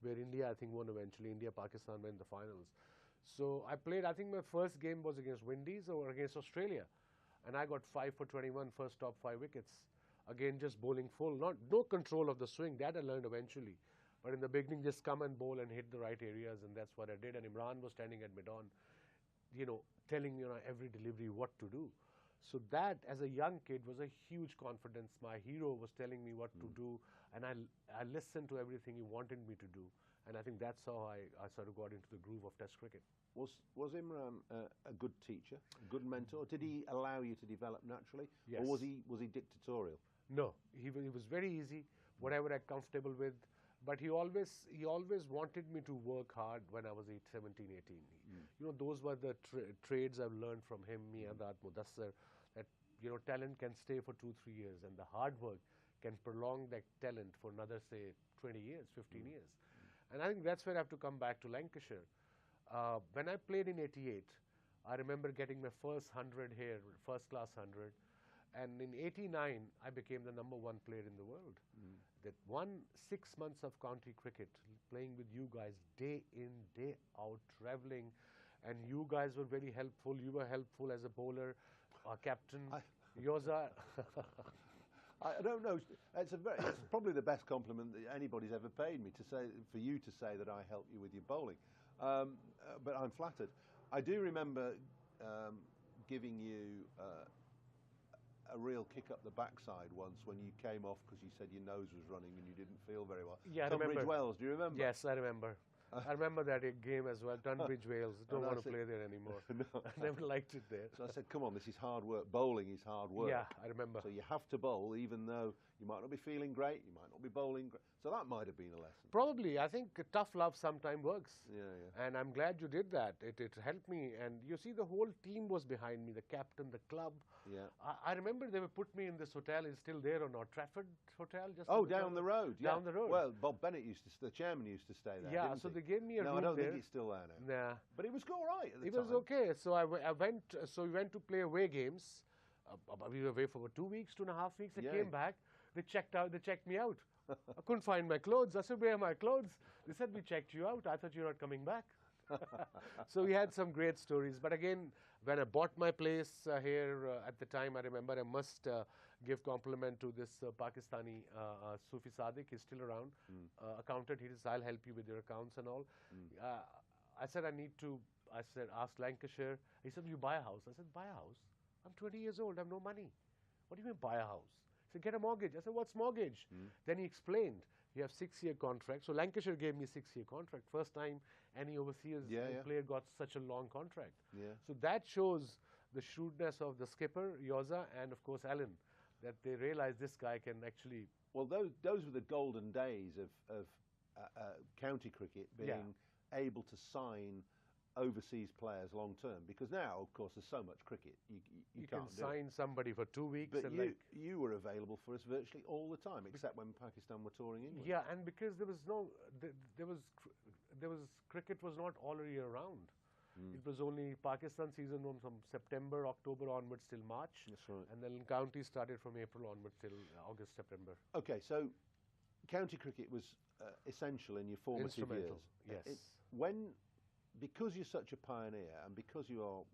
where India, I think, won eventually. India, Pakistan went the finals. So I played, I think my first game was against Windies or against Australia. And I got 5 for 21, first top 5 wickets. Again, just bowling full. No control of the swing. That I learned eventually. But in the beginning, just come and bowl and hit the right areas. And that's what I did. And Imran was standing at mid-on, you know, telling me every delivery what to do. So that, as a young kid, was a huge confidence. My hero was telling me what to do. And I listened to everything he wanted me to do. And I think that's how I sort of got into the groove of Test cricket. Was Imran a good teacher, a good mentor? Did he allow you to develop naturally? Yes. Or was he dictatorial? No, he was very easy, whatever I'm comfortable with. But he always wanted me to work hard when I was 17, 18. You know, those were the trades I've learned from him, Miandad, Mudassar, that, you know, talent can stay for 2-3 years, and the hard work can prolong that talent for another, say, 20 years, 15 years. And I think that's where I have to come back to Lancashire. When I played in 88, I remember getting my first 100 here, first class 100. And in 89, I became the #1 player in the world. That 6 months of county cricket, playing with you guys day in, day out, traveling. and you guys were very helpful. You were helpful as a bowler, captain. Yoza. I don't know. It's probably the best compliment that anybody's ever paid me, for you to say that I help you with your bowling. But I'm flattered. I do remember giving you a real kick up the backside once when you came off because you said your nose was running and you didn't feel very well. Yeah, I Tunbridge remember. Wells, do you remember? Yes, I remember. I remember that game as well. Tunbridge Wales. Don't want to play there anymore. No. I never liked it there. So I said, come on, this is hard work. Bowling is hard work. Yeah, I remember. So you have to bowl even though you might not be feeling great, you might not be bowling great. So that might have been a lesson. Probably. I think tough love sometimes works. Yeah, yeah. And I'm glad you did that. It helped me. And you see, the whole team was behind me, the captain, the club. Yeah. I remember they would put me in this hotel. It's still there or not? Trafford Hotel? Just down the road. Yeah. Down the road. Well, Bob Bennett the chairman used to stay there. Yeah, didn't so he? they gave me a room I don't there. think it's still there now. Nah. But it was all right at the It time. was okay. So I went. So we went to play away games. We were away for about 2 weeks, 2.5 weeks. They came back. They checked me out. I couldn't find my clothes. I said, "Where are my clothes?" They said, "We checked you out. I thought you were not coming back." So we had some great stories. But again, when I bought my place here at the time, I remember I must give compliment to this Pakistani Sufi Sadiq. He's still around. Accountant. He says, "I'll help you with your accounts and all." I said, ask Lancashire. He said, "You buy a house." I said, "Buy a house? I'm 20 years old. I have no money." "What do you mean buy a house?" He said, "Get a mortgage." I said, "What's mortgage?" Then he explained, you have 6-year contract. So Lancashire gave me 6-year contract. First time any overseas player got such a long contract. Yeah. So that shows the shrewdness of the skipper, Yoza, and of course Alan, that they realized this guy can actually... Well, those were the golden days of county cricket being able to sign overseas players long term, because now, of course, there's so much cricket you can't can sign somebody for 2 weeks. But and you were available for us virtually all the time, except when Pakistan were touring England. Yeah, and because there was no, cricket was not all year round. It was only Pakistan season from September, October onwards till March. That's right. And then county started from April onwards till August, September. Okay, so county cricket was essential in your formative years. Yes. Because you're such a pioneer and because you are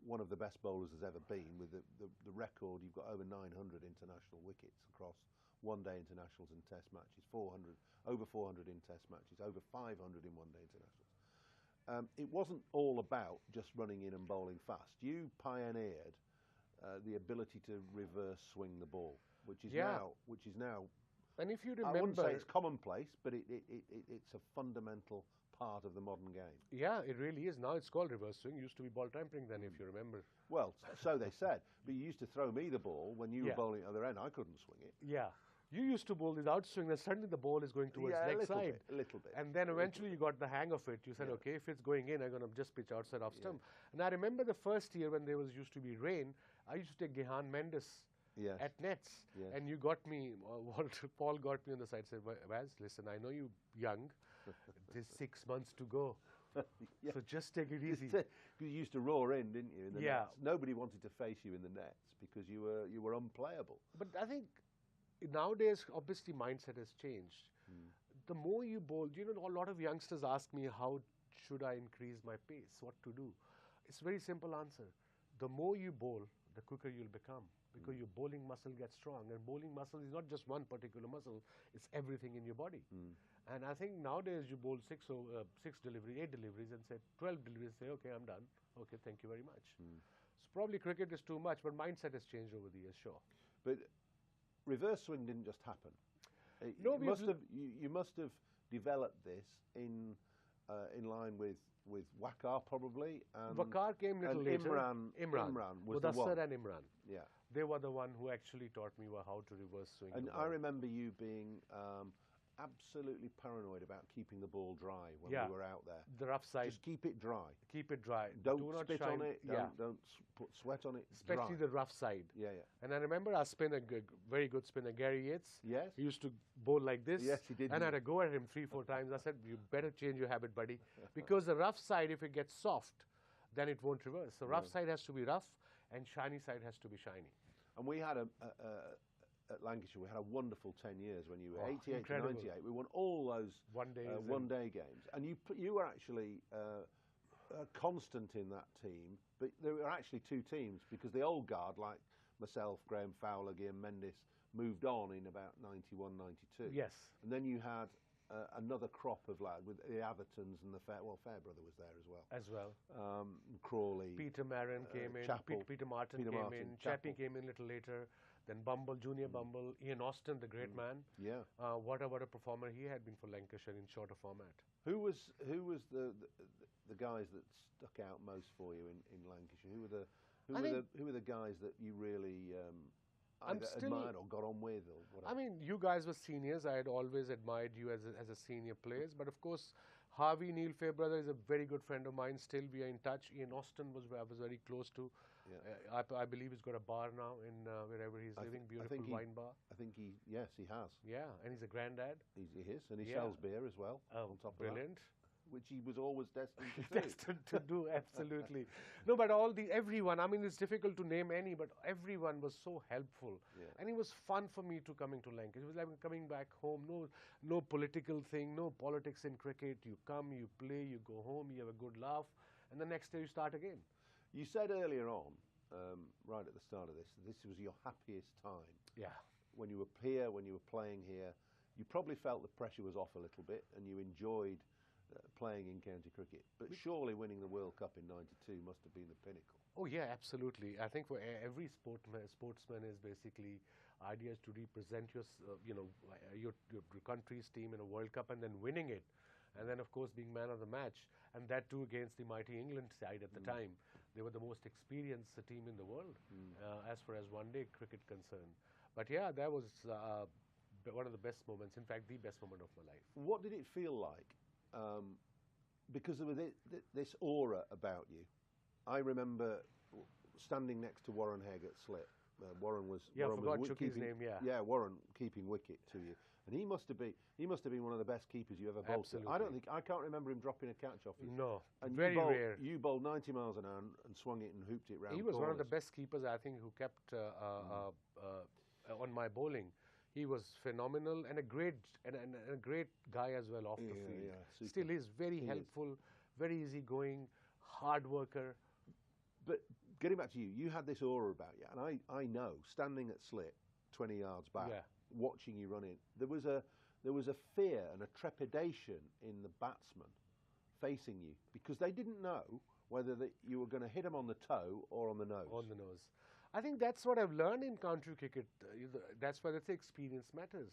one of the best bowlers there's ever been, with the record, you've got over 900 international wickets across one-day internationals and test matches, over 400 in test matches, over 500 in one-day internationals. It wasn't all about just running in and bowling fast. You pioneered the ability to reverse swing the ball, which is now. And if you remember, I wouldn't say it's commonplace, but it's a fundamental part of the modern game. Yeah, it really is. Now it's called reverse swing. It used to be ball tampering then, if you remember. Well, so they said. But you used to throw me the ball when you were bowling at the other end. I couldn't swing it. Yeah. You used to bowl without swing, then suddenly the ball is going towards leg side. A little bit. And then eventually you got the hang of it. You said, okay, if it's going in, I'm going to just pitch outside off stump. And I remember the first year when there used to be rain, I used to take Gehan Mendes at nets. Yes. And you got me, Paul got me on the side and said, Vaz, listen, I know you're young. There's 6 months to go. So just take it easy. Because you used to roar in, didn't you? In the nets. Nobody wanted to face you in the nets because you were unplayable. But I think nowadays, obviously, mindset has changed. The more you bowl, a lot of youngsters ask me, how should I increase my pace? What to do? It's a very simple answer. The more you bowl, the quicker you'll become, because your bowling muscle gets strong. And bowling muscle is not just one particular muscle, it's everything in your body. And I think nowadays you bowl 8 deliveries and say 12 deliveries, say, okay, I'm done. Okay, thank you very much. So probably cricket is too much, but mindset has changed over the years, sure. But reverse swing didn't just happen. No, you must have developed this in line with Waqar probably. Waqar came a little later. Imran was the one. And Imran. Yeah. They were the one who actually taught me how to reverse swing. And I remember you being absolutely paranoid about keeping the ball dry when we were out there. The rough side. Just keep it dry. Keep it dry. Don't spit on it. Don't put sweat on it. Especially the rough side. Yeah. And I remember our spinner, very good spinner, Gary Yates. Yes. He used to bowl like this. Yes, he did. And I had to go at him 3-4 times. I said, you better change your habit, buddy. Because the rough side, if it gets soft, then it won't reverse. The rough side has to be rough and shiny side has to be shiny. And we had at Lancashire, we had a wonderful 10 years when you were 88 to 98. We won all those one-day games. And you were actually a constant in that team, but there were actually two teams because the old guard, like myself, Graham Fowler, Guillaume Mendes, moved on in about 91, 92. Yes. And then you had another crop of lads with the Athertons and the Fairbrother was there as well. Crawley. Peter Marin came in. Peter Martin came in. Chappie came in a little later. Then Bumble, Junior Bumble. Ian Austin, the great man. Yeah. What a performer he had been for Lancashire in shorter format. Who was the guys that stuck out most for you in Lancashire? Who were the guys that you really either admired or got on with, or whatever? I mean, you guys were seniors. I had always admired you as a senior players. But of course, Harvey Neil Fairbrother is a very good friend of mine. Still, we are in touch. Ian Austin I was very close to. Yeah. I believe he's got a bar now in wherever he's living. Beautiful wine bar. I think he has. Yeah, and he's a granddad. He is, and he sells beer as well. Oh, on top brilliant. Of that, which he was always destined to do. Destined to do, absolutely. No, but everyone, I mean, it's difficult to name any, but everyone was so helpful. Yeah. And it was fun for me to coming to Lancashire. It was like coming back home, no political thing, no politics in cricket. You come, you play, you go home, you have a good laugh, and the next day you start again. You said earlier on, right at the start of this was your happiest time. Yeah. When you were here, when you were playing here, you probably felt the pressure was off a little bit, and you enjoyed playing in county cricket. But surely winning the World Cup in '92 must have been the pinnacle. Oh yeah, absolutely. I think for every sportsman is basically idea is to represent your country's team in a World Cup and then winning it, and then of course being man of the match, and that too against the mighty England side at the time. They were the most experienced team in the world as far as one-day cricket concerned. But yeah, that was one of the best moments. In fact, the best moment of my life. What did it feel like? Because there was this aura about you. I remember standing next to Warren Hegg at slip. Warren was I forgot Chucky's name. Yeah, Warren keeping wicket to you, and he must have been one of the best keepers you ever bowled. Absolutely. I can't remember him dropping a catch off you. No, and very rare. You bowled 90 miles an hour and swung it and hooped it round. He was corners. one of the best keepers, I think, who kept on my bowling. He was phenomenal and a great guy as well off the field. Yeah, still is very helpful, very easygoing, hard worker. But getting back to you, you had this aura about you, and I know, standing at slip, 20 yards back, watching you run in, there was a fear and a trepidation in the batsman facing you because they didn't know whether you were going to hit them on the toe or on the nose. On the nose. I think that's what I've learned in county cricket. That's why they say experience matters.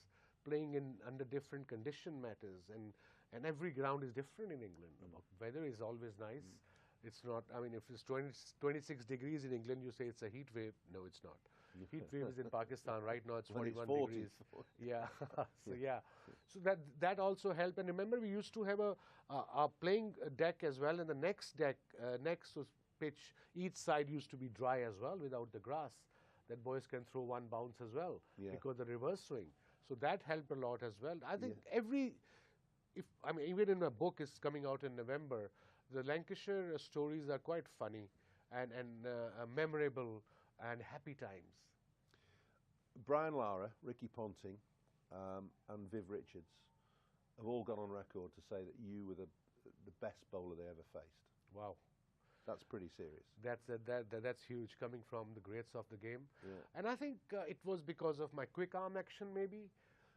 Playing under different condition matters, and every ground is different in England. Weather is always nice. It's not, I mean, if it's 26 degrees in England, you say it's a heat wave. No, it's not. Heat wave is in Pakistan. Right now it's 41 degrees. Yeah. So that also helped. And remember, we used to have a playing deck as well, and the next deck, next was pitch, each side used to be dry as well without the grass. That boys can throw one bounce as well because the reverse swing. So that helped a lot as well. I think even in my book is coming out in November, the Lancashire stories are quite funny and memorable and happy times. Brian Lara, Ricky Ponting, and Viv Richards have all gone on record to say that you were the best bowler they ever faced. Wow. That's pretty serious. That's huge, coming from the greats of the game. Yeah. And I think it was because of my quick arm action, maybe.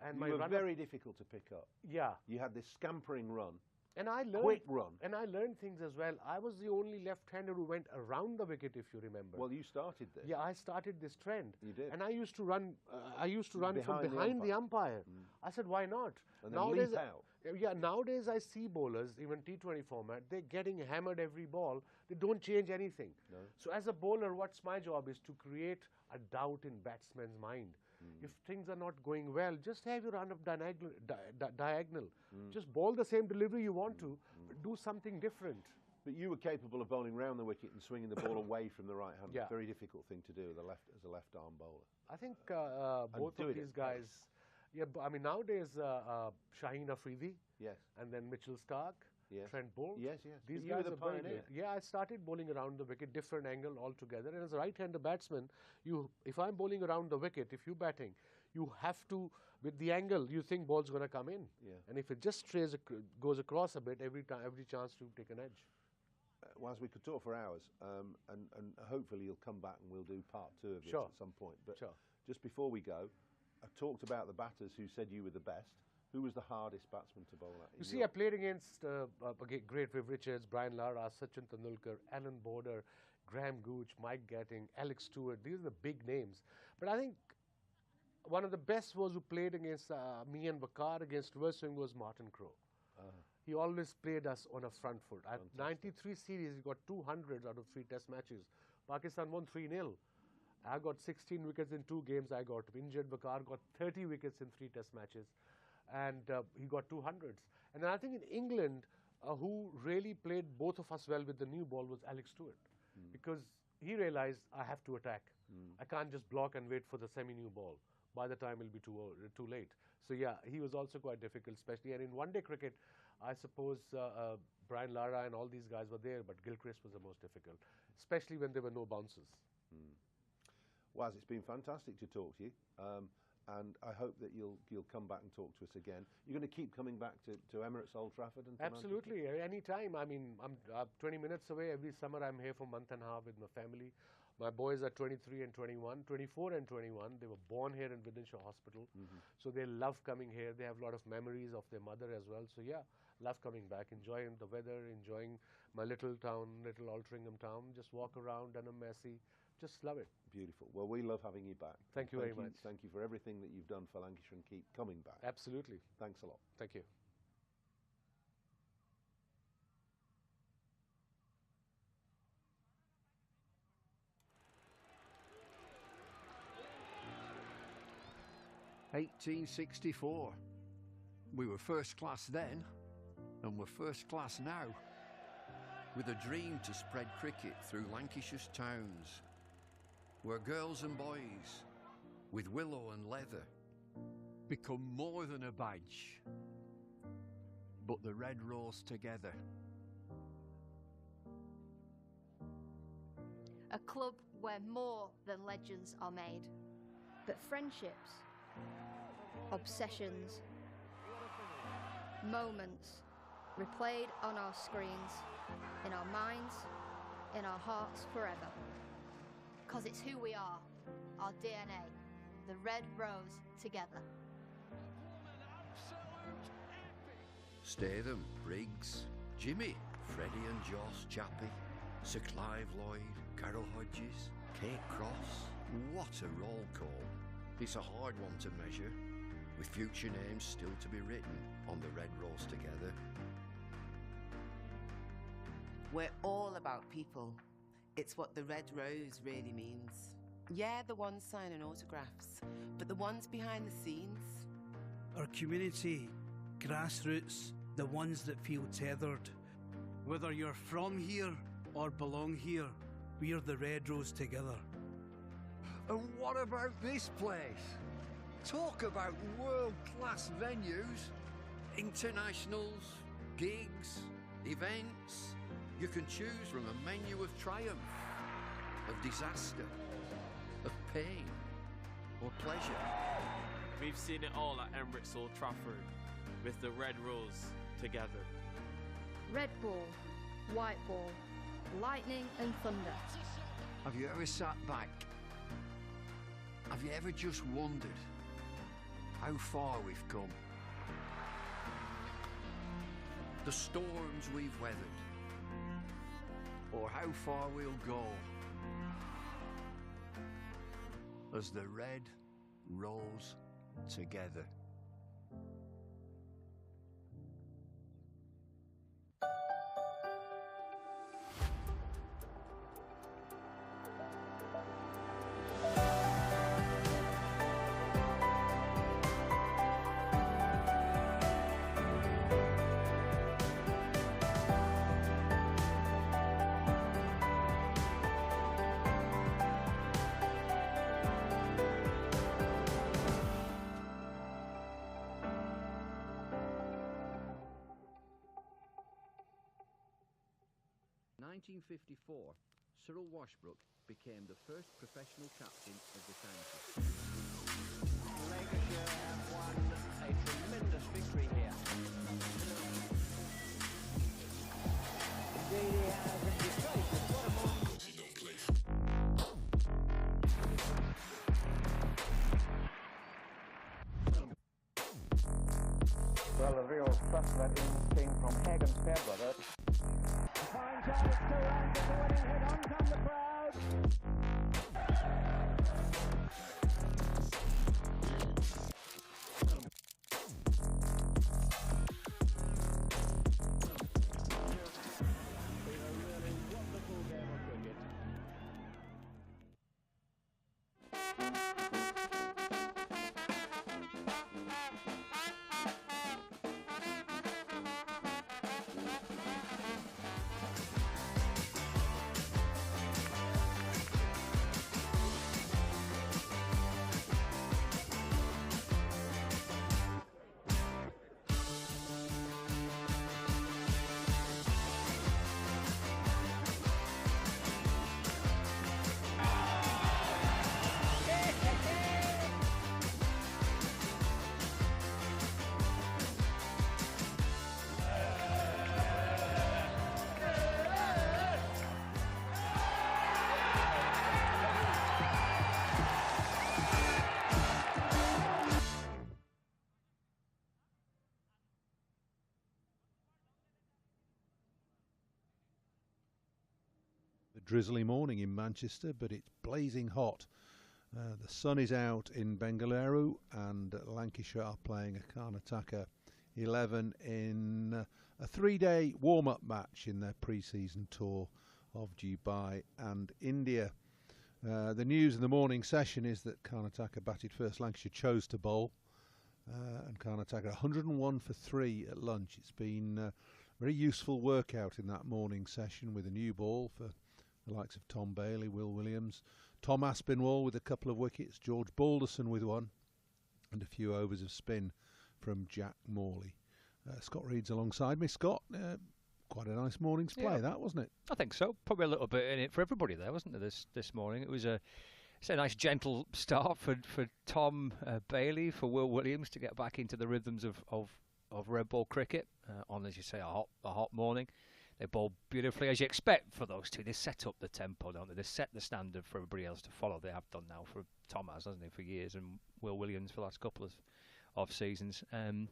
And you were very difficult to pick up. Yeah. You had this scampering run. And I learned quick run. And I learned things as well. I was the only left-hander who went around the wicket, if you remember. Well, you started this. Yeah, I started this trend. You did. And I used to run. From behind the umpire. I said, why not? And then leap out. Yeah, nowadays I see bowlers, even T20 format, they're getting hammered every ball. They don't change anything. No. So as a bowler, what's my job is to create a doubt in batsman's mind. If things are not going well, just have your run of diagonal. Just bowl the same delivery you want to, but do something different. But you were capable of bowling round the wicket and swinging the ball away from the right hand. Yeah. Very difficult thing to do as a left-arm bowler. I think both of these guys. Yeah, I mean, nowadays, Shaheen Afridi, and then Mitchell Stark, Trent Bolt. Yes. These you guys were the are very pioneer. good. Yeah, I started bowling around the wicket, different angle altogether. And as a right-hander batsman, if I'm bowling around the wicket, if you're batting, you have to, with the angle, you think ball's going to come in. Yeah. And if it just goes across a bit, every chance to take an edge. Whilst we could talk for hours, and hopefully you'll come back and we'll do part 2 of this Sure. at some point. But Sure. just before we go, I talked about the batters who said you were the best. Who was the hardest batsman to bowl at? You see, I played against great Viv Richards, Brian Lara, Sachin Tendulkar, Alan Border, Graham Gooch, Mike Gatting, Alex Stewart. These are the big names. But I think one of the best was who played against me and Vakar against reverse swing was Martin Crowe. He always played us on a front foot. At 93 series, he got 200 out of 3 test matches. Pakistan won 3-0. I got 16 wickets in 2 games. I got injured. Vakar got 30 wickets in 3 test matches. And he got 200s. And I think in England, who really played both of us well with the new ball was Alex Stewart. Because he realized I have to attack. I can't just block and wait for the semi-new ball. By the time it'll be too late. So yeah, he was also quite difficult, especially. And in one-day cricket, I suppose Brian Lara and all these guys were there, but Gilchrist was the most difficult, especially when there were no bounces. Waz, it's been fantastic to talk to you. And I hope that you'll come back and talk to us again. You're going to keep coming back to Emirates, Old Trafford? And Absolutely, any time. I mean, I'm 20 minutes away. Every summer I'm here for a month and a half with my family. My boys are 23 and 21, 24 and 21. They were born here in Wythenshawe Hospital. So they love coming here. They have a lot of memories of their mother as well. So yeah, love coming back, enjoying the weather, enjoying my little town, little Altrincham town. Just walk around, Dunham Massey. Just love it. Beautiful. Well, we love having you back. Thank you very much. Thank you for everything that you've done for Lancashire and keep coming back. Absolutely. Thanks a lot. Thank you. (1864). We were first class then, and we're first class now, with a dream to spread cricket through Lancashire's towns, where girls and boys, with willow and leather, become more than a badge, but the red rose together. A club where more than legends are made, but friendships, obsessions, moments replayed on our screens, in our minds, in our hearts forever. 'Cause it's who we are, our DNA, the red rose together. Statham, Briggs, Jimmy, Freddie and Joss, Chappie, Sir Clive Lloyd, Carol Hodges, Kate Cross. What a roll call. It's a hard one to measure, with future names still to be written on the red rose together. We're all about people. It's what the red rose really means. Yeah, the ones signing autographs, but the ones behind the scenes. Our community, grassroots, the ones that feel tethered. Whether you're from here or belong here, we're the red rose together. And what about this place? Talk about world-class venues, internationals, gigs, events. You can choose from a menu of triumph, of disaster, of pain, or pleasure. We've seen it all at Emirates Old Trafford, with the red rose together. Red ball, white ball, lightning and thunder. Have you ever sat back? Have you ever just wondered how far we've come? The storms we've weathered, or how far we'll go as the red rose together. In 1954, Cyril Washbrook became the first professional captain of the county. Lancashire have won a tremendous victory here. Indeed he has. care, brother. Fine chance to land the winning hit. On come the crowd. Drizzly morning in Manchester, but it's blazing hot. The sun is out in Bangalore, and Lancashire are playing a Karnataka 11 in a 3-day warm-up match in their pre-season tour of Dubai and India. The news in the morning session is that Karnataka batted first. Lancashire chose to bowl, and Karnataka 101 for 3 at lunch. It's been a very useful workout in that morning session with a new ball for the likes of Tom Bailey, Will Williams, Tom Aspinwall with a couple of wickets, George Balderson with one, and a few overs of spin from Jack Morley. Scott Reed's alongside me. Scott, quite a nice morning's play, that, wasn't it? I think so. Probably a little bit in it for everybody there, wasn't there, this morning? It was a nice gentle start for Tom Bailey, for Will Williams to get back into the rhythms of red ball cricket on, as you say, a hot morning. They bowled beautifully, as you expect for those two. They set up the tempo, don't they? They set the standard for everybody else to follow. They have done now for Tom hasn't he, for years, and Will Williams for the last couple of seasons. And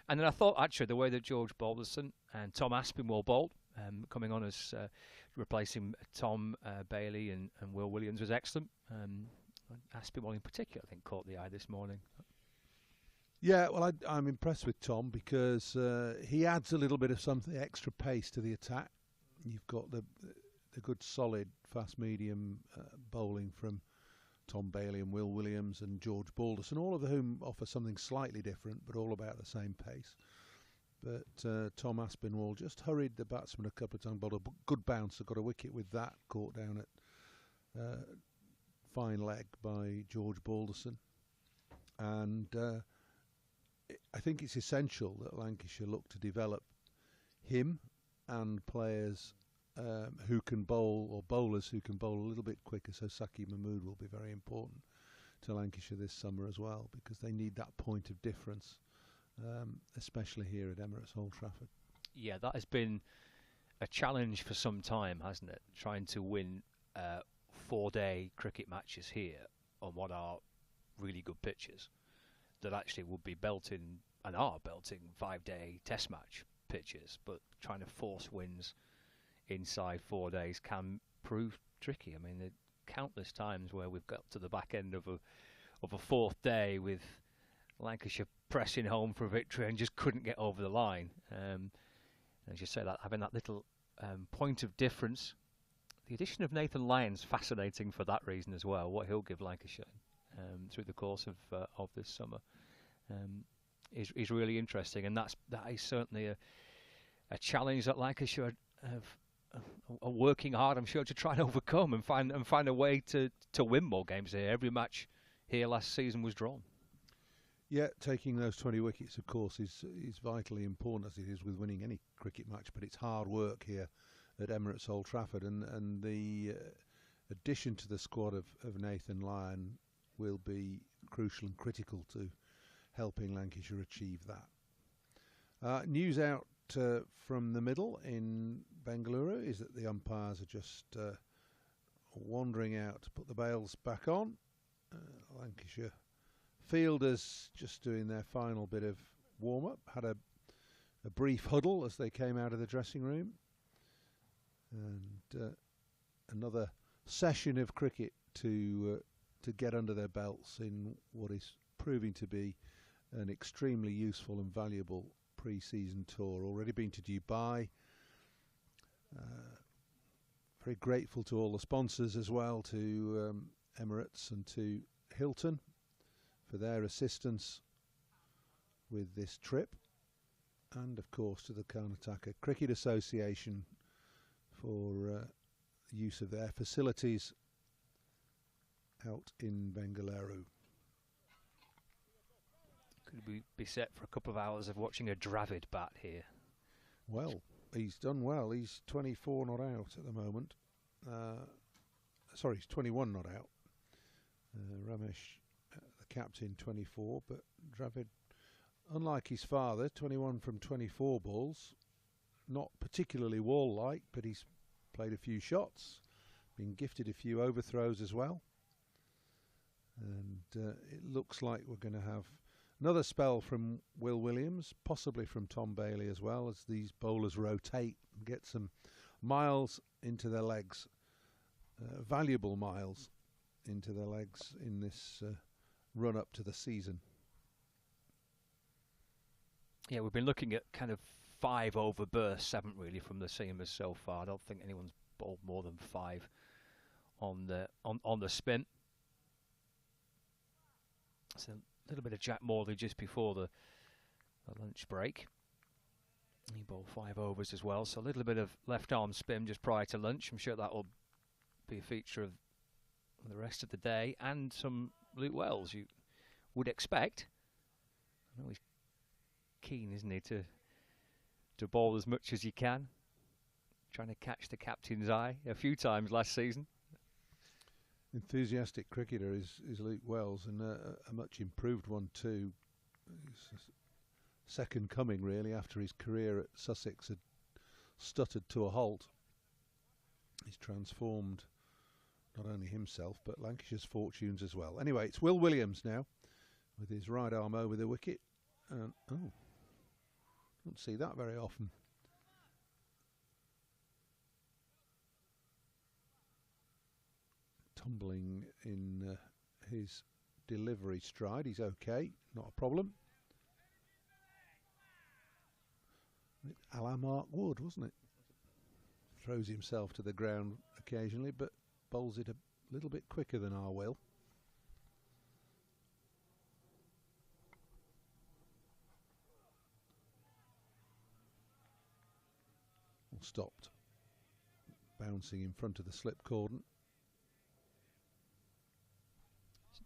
then I thought, actually, the way that George Balderson and Tom Aspinwall bowled, coming on as replacing Tom Bailey and Will Williams, was excellent. Aspinwall in particular, I think, caught the eye this morning. Yeah, well, I'm impressed with Tom because he adds a little bit of something extra pace to the attack. You've got the good, solid, fast medium bowling from Tom Bailey and Will Williams and George Balderson, all of whom offer something slightly different, but all about the same pace. But Tom Aspinwall just hurried the batsman a couple of times, bowled a good bouncer, got a wicket with that, caught down at fine leg by George Balderson. And I think it's essential that Lancashire look to develop him and players who can bowl, or bowlers who can bowl a little bit quicker. So Saki Mahmood will be very important to Lancashire this summer as well, because they need that point of difference, especially here at Emirates Old Trafford. Yeah, that has been a challenge for some time, hasn't it? Trying to win 4-day cricket matches here on what are really good pitches that actually would be belting and are belting 5-day test match pitches, but trying to force wins inside 4 days can prove tricky. I mean, there are countless times where we've got to the back end of a 4th day with Lancashire pressing home for a victory and just couldn't get over the line. As you say, that having that little point of difference. The addition of Nathan Lyon's fascinating for that reason as well. What he'll give Lancashire through the course of this summer is really interesting, and that is certainly a challenge that Lancashire are working hard, I'm sure, to try and overcome and find a way to win more games here. Every match here last season was drawn. Yeah, taking those 20 wickets, of course, is vitally important, as it is with winning any cricket match. But it's hard work here at Emirates Old Trafford, and the addition to the squad of Nathan Lyon will be crucial and critical to helping Lancashire achieve that. News out from the middle in Bangalore is that the umpires are just wandering out to put the bails back on. Lancashire fielders just doing their final bit of warm-up. Had a a brief huddle as they came out of the dressing room, and another session of cricket to get under their belts in what is proving to be an extremely useful and valuable pre-season tour. Already been to Dubai. Very grateful to all the sponsors as well, to Emirates and to Hilton for their assistance with this trip, and of course to the Karnataka Cricket Association for use of their facilities out in Bangalore. Could we be set for a couple of hours of watching a Dravid bat here? Well, he's done well. He's 24 not out at the moment. Sorry, he's 21 not out. Ramesh, the captain, 24, but Dravid, unlike his father, 21 from 24 balls, not particularly wall-like, but he's played a few shots, been gifted a few overthrows as well, and it looks like we're going to have another spell from Will Williams, possibly from Tom Bailey as well, as these bowlers rotate and get some miles into their legs, valuable miles into their legs in this run up to the season. Yeah, we've been looking at kind of 5 over bursts, haven't really, from the seamers so far. I don't think anyone's bowled more than 5 on the spin. So a little bit of Jack Morley just before the lunch break. He bowled 5 overs as well, so a little bit of left arm spin just prior to lunch. I'm sure that will be a feature of the rest of the day, and some Luke Wells you would expect. I know he's keen, isn't he, to bowl as much as he can, trying to catch the captain's eye a few times last season. Enthusiastic cricketer is Luke Wells, and a much improved one too. He's second coming really after his career at Sussex had stuttered to a halt. He's transformed not only himself but Lancashire's fortunes as well. Anyway, it's Will Williams now with his right arm over the wicket. And oh, don't see that very often. Tumbling in his delivery stride. He's okay, not a problem. A la Mark Wood, wasn't it? Throws himself to the ground occasionally, but bowls it a little bit quicker than our Will. Stopped bouncing in front of the slip cordon.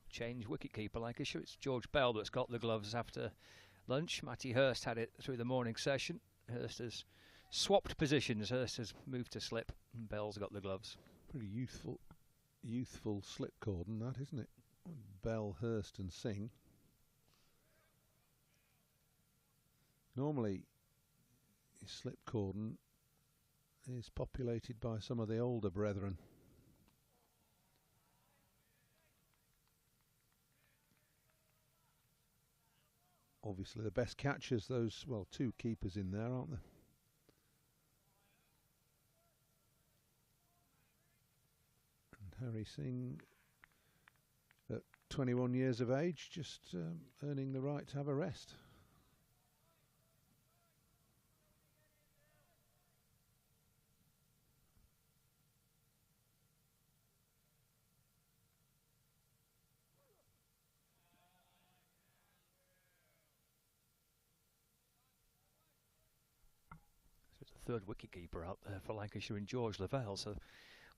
Change wicketkeeper Lancashire. It's George Bell that's got the gloves after lunch. Matty Hurst had it through the morning session. Hurst has swapped positions. Hurst has moved to slip and Bell's got the gloves. Pretty youthful slip cordon that, isn't it? Bell, Hurst and Singh. Normally his slip cordon is populated by some of the older brethren. Obviously the best catchers, those, well, 2 keepers in there, aren't there? And Harry Singh, at 21 years of age, just earning the right to have a rest. Third wicketkeeper out there for Lancashire and George Lavelle, so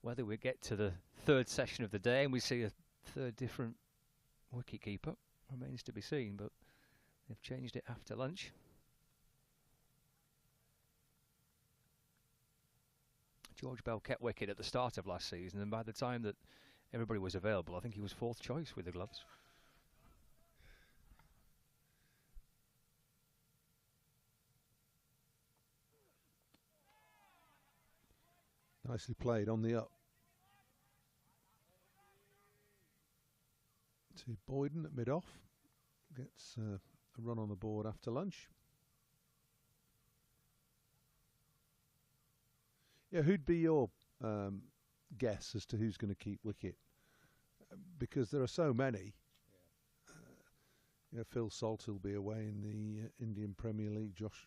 whether we get to the third session of the day and we see a third different wicketkeeper remains to be seen, but they've changed it after lunch. George Bell kept wicket at the start of last season, and by the time that everybody was available, I think he was 4th choice with the gloves. Nicely played on the up to Boyden at mid-off. Gets a run on the board after lunch. Yeah, who'd be your guess as to who's going to keep wicket? Because there are so many. Phil Salt will be away in the Indian Premier League. Josh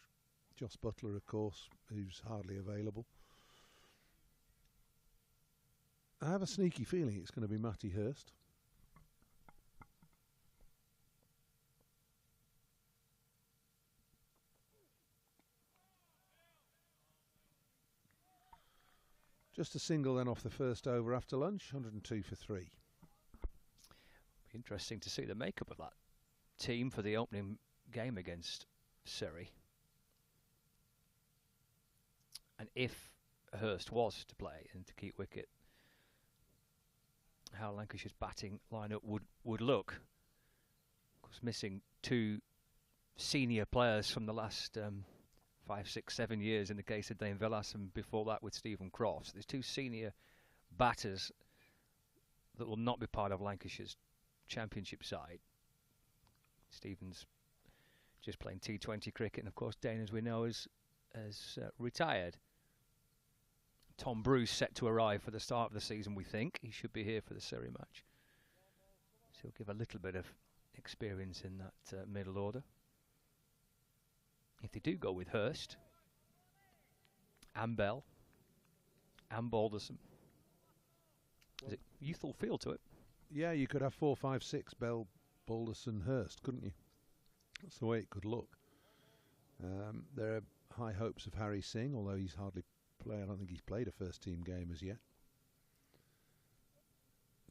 Butler, of course, who's hardly available. I have a sneaky feeling it's going to be Matty Hurst. Just a single then off the first over after lunch, 102 for 3. Be interesting to see the makeup of that team for the opening game against Surrey. And if Hurst was to play and to keep wicket, how Lancashire's batting lineup would look. Of course, missing 2 senior players from the last 5, 6, 7 years in the case of Dane Villas, and before that with Stephen Crofts. There's 2 senior batters that will not be part of Lancashire's championship side. Stephen's just playing T20 cricket, and of course Dane, as we know, has retired. Tom Bruce set to arrive for the start of the season, we think. He should be here for the Surrey match. So he'll give a little bit of experience in that middle order. If they do go with Hurst, and Bell, and Balderson, there's a youthful feel to it. Yeah, you could have 4, 5, 6 Bell, Balderson, Hurst, couldn't you? That's the way it could look. There are high hopes of Harry Singh, although he's hardly played. I don't think he's played a first-team game as yet.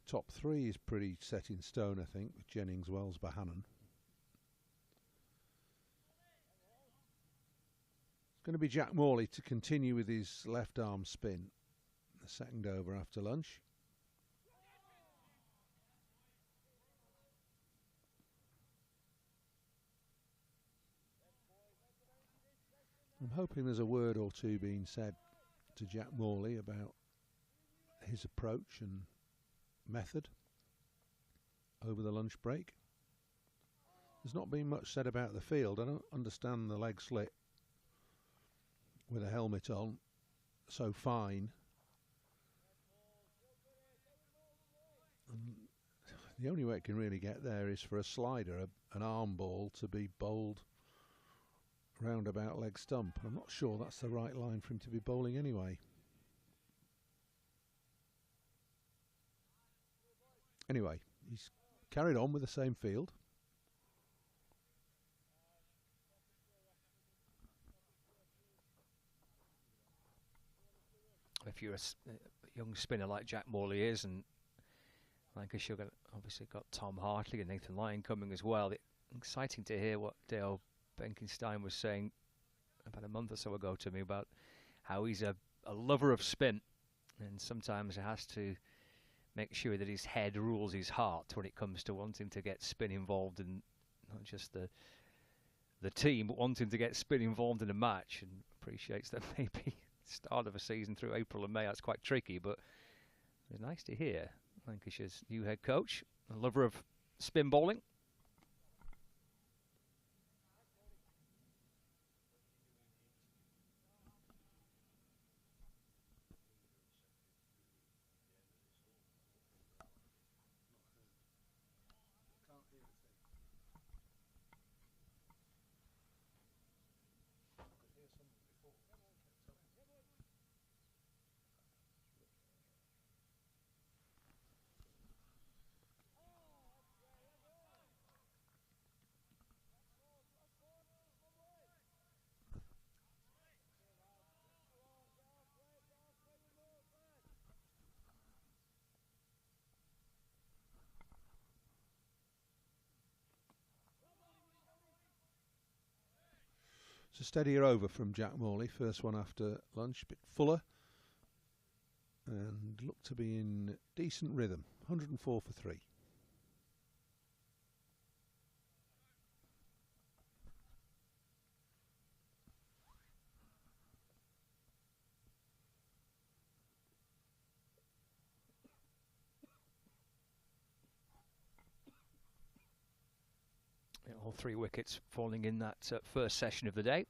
Top 3 is pretty set in stone, I think, with Jennings, Wells, Bohannon. It's going to be Jack Morley to continue with his left arm spin. The second over after lunch. I'm hoping there's a word or two being said to Jack Morley about his approach and method over the lunch break. There's not been much said about the field. I don't understand the leg slit with a helmet on so fine. And the only way it can really get there is for a slider, an arm ball, to be bowled roundabout leg stump. I'm not sure that's the right line for him to be bowling anyway. Anyway, he's carried on with the same field. If you're a young spinner like Jack Morley is, and Lancashire obviously got Tom Hartley and Nathan Lyon coming as well. It's exciting to hear what Dale Benkenstein was saying about a month or so ago to me about how he's a lover of spin, and sometimes he has to make sure that his head rules his heart when it comes to wanting to get spin involved, and not just the team, but wanting to get spin involved in a match, and appreciates that maybe start of a season through April and May that's quite tricky, but it's nice to hear Lancashire's new head coach, a lover of spin bowling. It's a steadier over from Jack Morley, first one after lunch, a bit fuller, and looked to be in decent rhythm, 104 for 3. All 3 wickets falling in that first session of the day.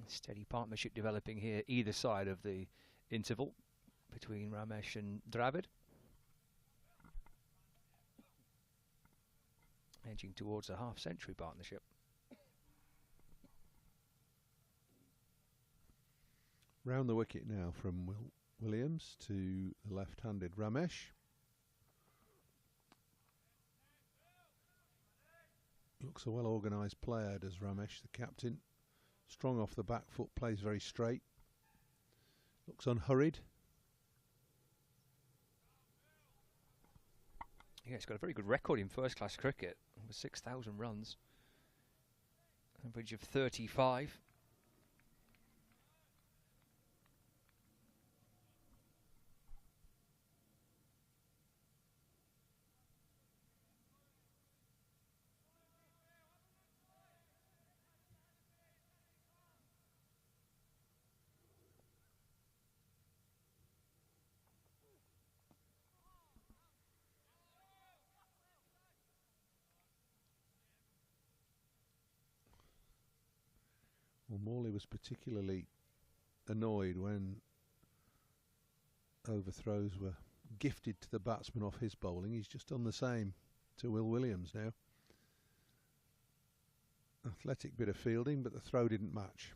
Steady partnership developing here, either side of the interval between Ramesh and Dravid. Edging towards a half-century partnership. Round the wicket now from Williams to the left-handed Ramesh. Looks a well-organised player, does Ramesh, the captain. Strong off the back foot, plays very straight. Looks unhurried. Yeah, he's got a very good record in first-class cricket. Over 6,000 runs. Average of 35. Well, Morley was particularly annoyed when overthrows were gifted to the batsman off his bowling. He's just done the same to Will Williams now. Athletic bit of fielding, but the throw didn't match.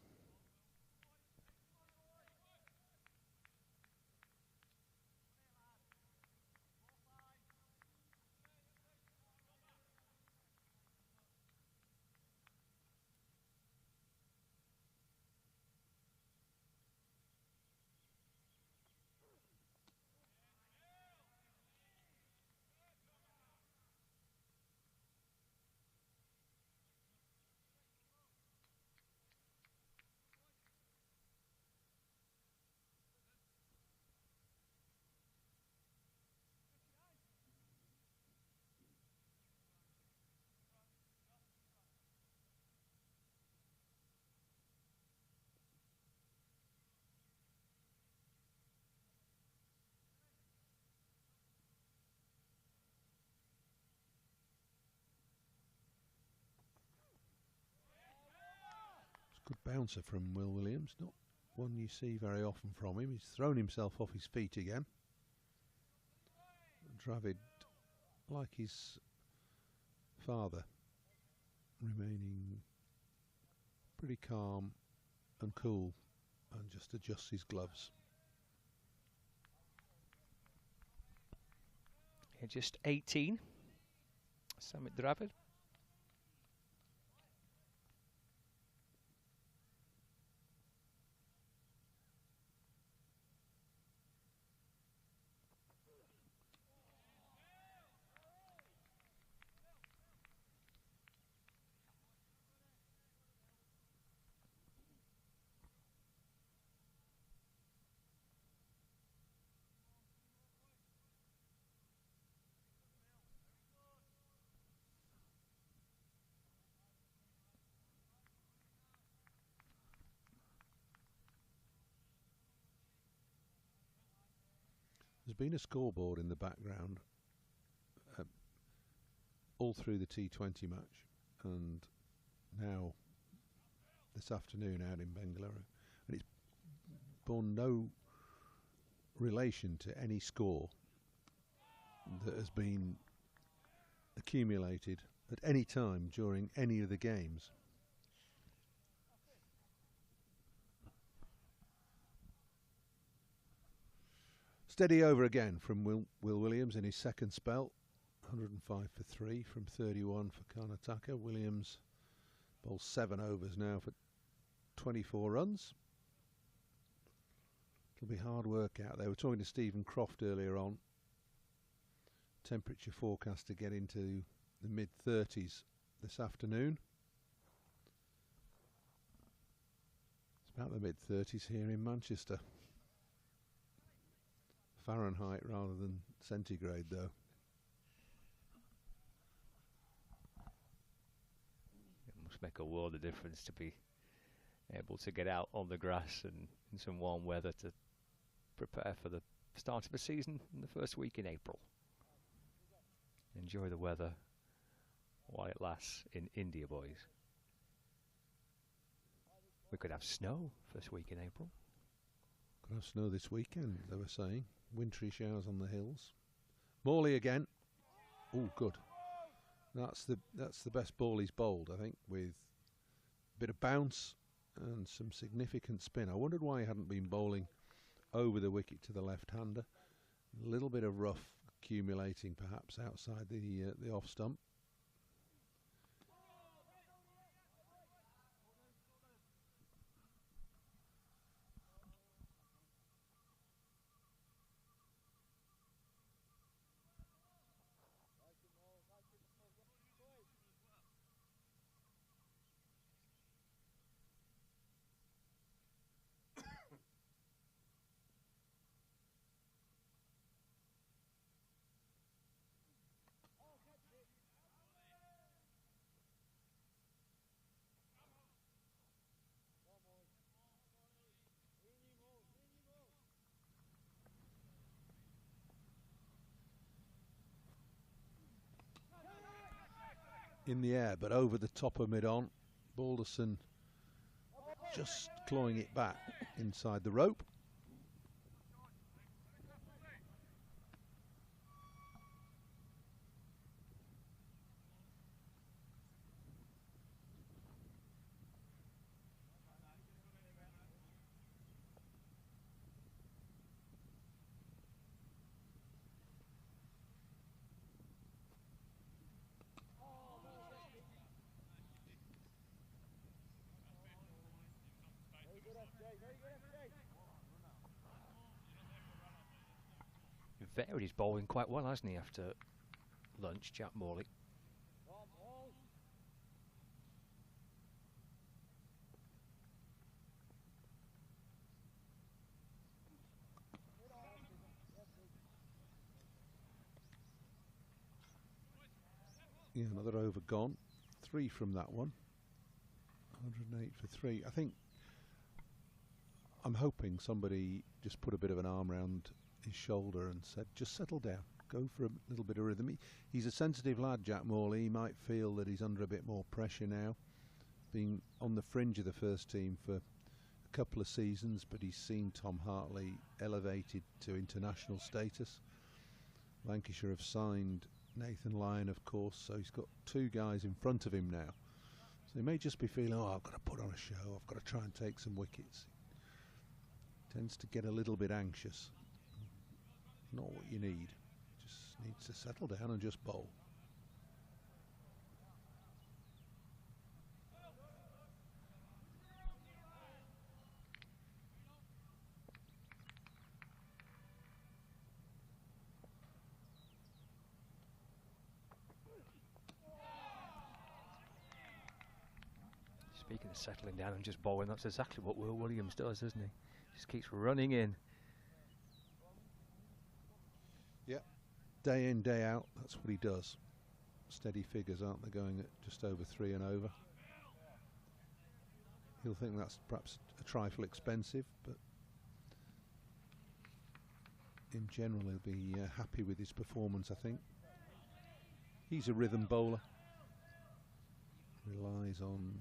Good bouncer from Will Williams, not one you see very often from him. He's thrown himself off his feet again. Dravid, like his father, remaining pretty calm and cool and just adjusts his gloves. Yeah, just 18. Samit Dravid. There's been a scoreboard in the background all through the T20 match, and now this afternoon out in Bangalore, and it's borne no relation to any score that has been accumulated at any time during any of the games. Steady over again from Will Williams in his second spell. 105 for 3 from 31 for Karnataka. Williams bowls 7 overs now for 24 runs. It'll be hard work out there. We're talking to Stephen Croft earlier on. Temperature forecast to get into the mid-30s this afternoon. It's about the mid-30s here in Manchester. Fahrenheit rather than centigrade, though. It must make a world of difference to be able to get out on the grass and in some warm weather to prepare for the start of the season in the first week in April. Enjoy the weather while it lasts in India, boys. We could have snow first week in April. Could have snow this weekend, they were saying. Wintry showers on the hills. Morley again. Oh, good. That's the best ball he's bowled, I think, with a bit of bounce and some significant spin. I wondered why he hadn't been bowling over the wicket to the left-hander. A little bit of rough accumulating, perhaps, outside the off stump. In the air, but over the top of mid-on. Balderson just clawing it back inside the rope. Varied his bowling quite well, hasn't he, after lunch, Jack Morley? Yeah, another over gone. 3 from that one. 108 for 3. I think I'm hoping somebody just put a bit of an arm around his shoulder and said, just settle down, go for a little bit of rhythm. He's a sensitive lad, Jack Morley. He might feel that he's under a bit more pressure now, being on the fringe of the first team for a couple of seasons, but he's seen Tom Hartley elevated to international status. Lancashire have signed Nathan Lyon, of course, so he's got 2 guys in front of him now. So he may just be feeling, oh, I've got to put on a show, I've got to try and take some wickets. Tends to get a little bit anxious. Not what you need. Just needs to settle down and just bowl. Speaking of settling down and just bowling, that's exactly what Will Williams does, isn't he? Just keeps running in. Yeah, day in, day out, that's what he does. Steady figures, aren't they, going at just over 3 and over. He'll think that's perhaps a trifle expensive, but in general he'll be happy with his performance, I think. He's a rhythm bowler. Relies on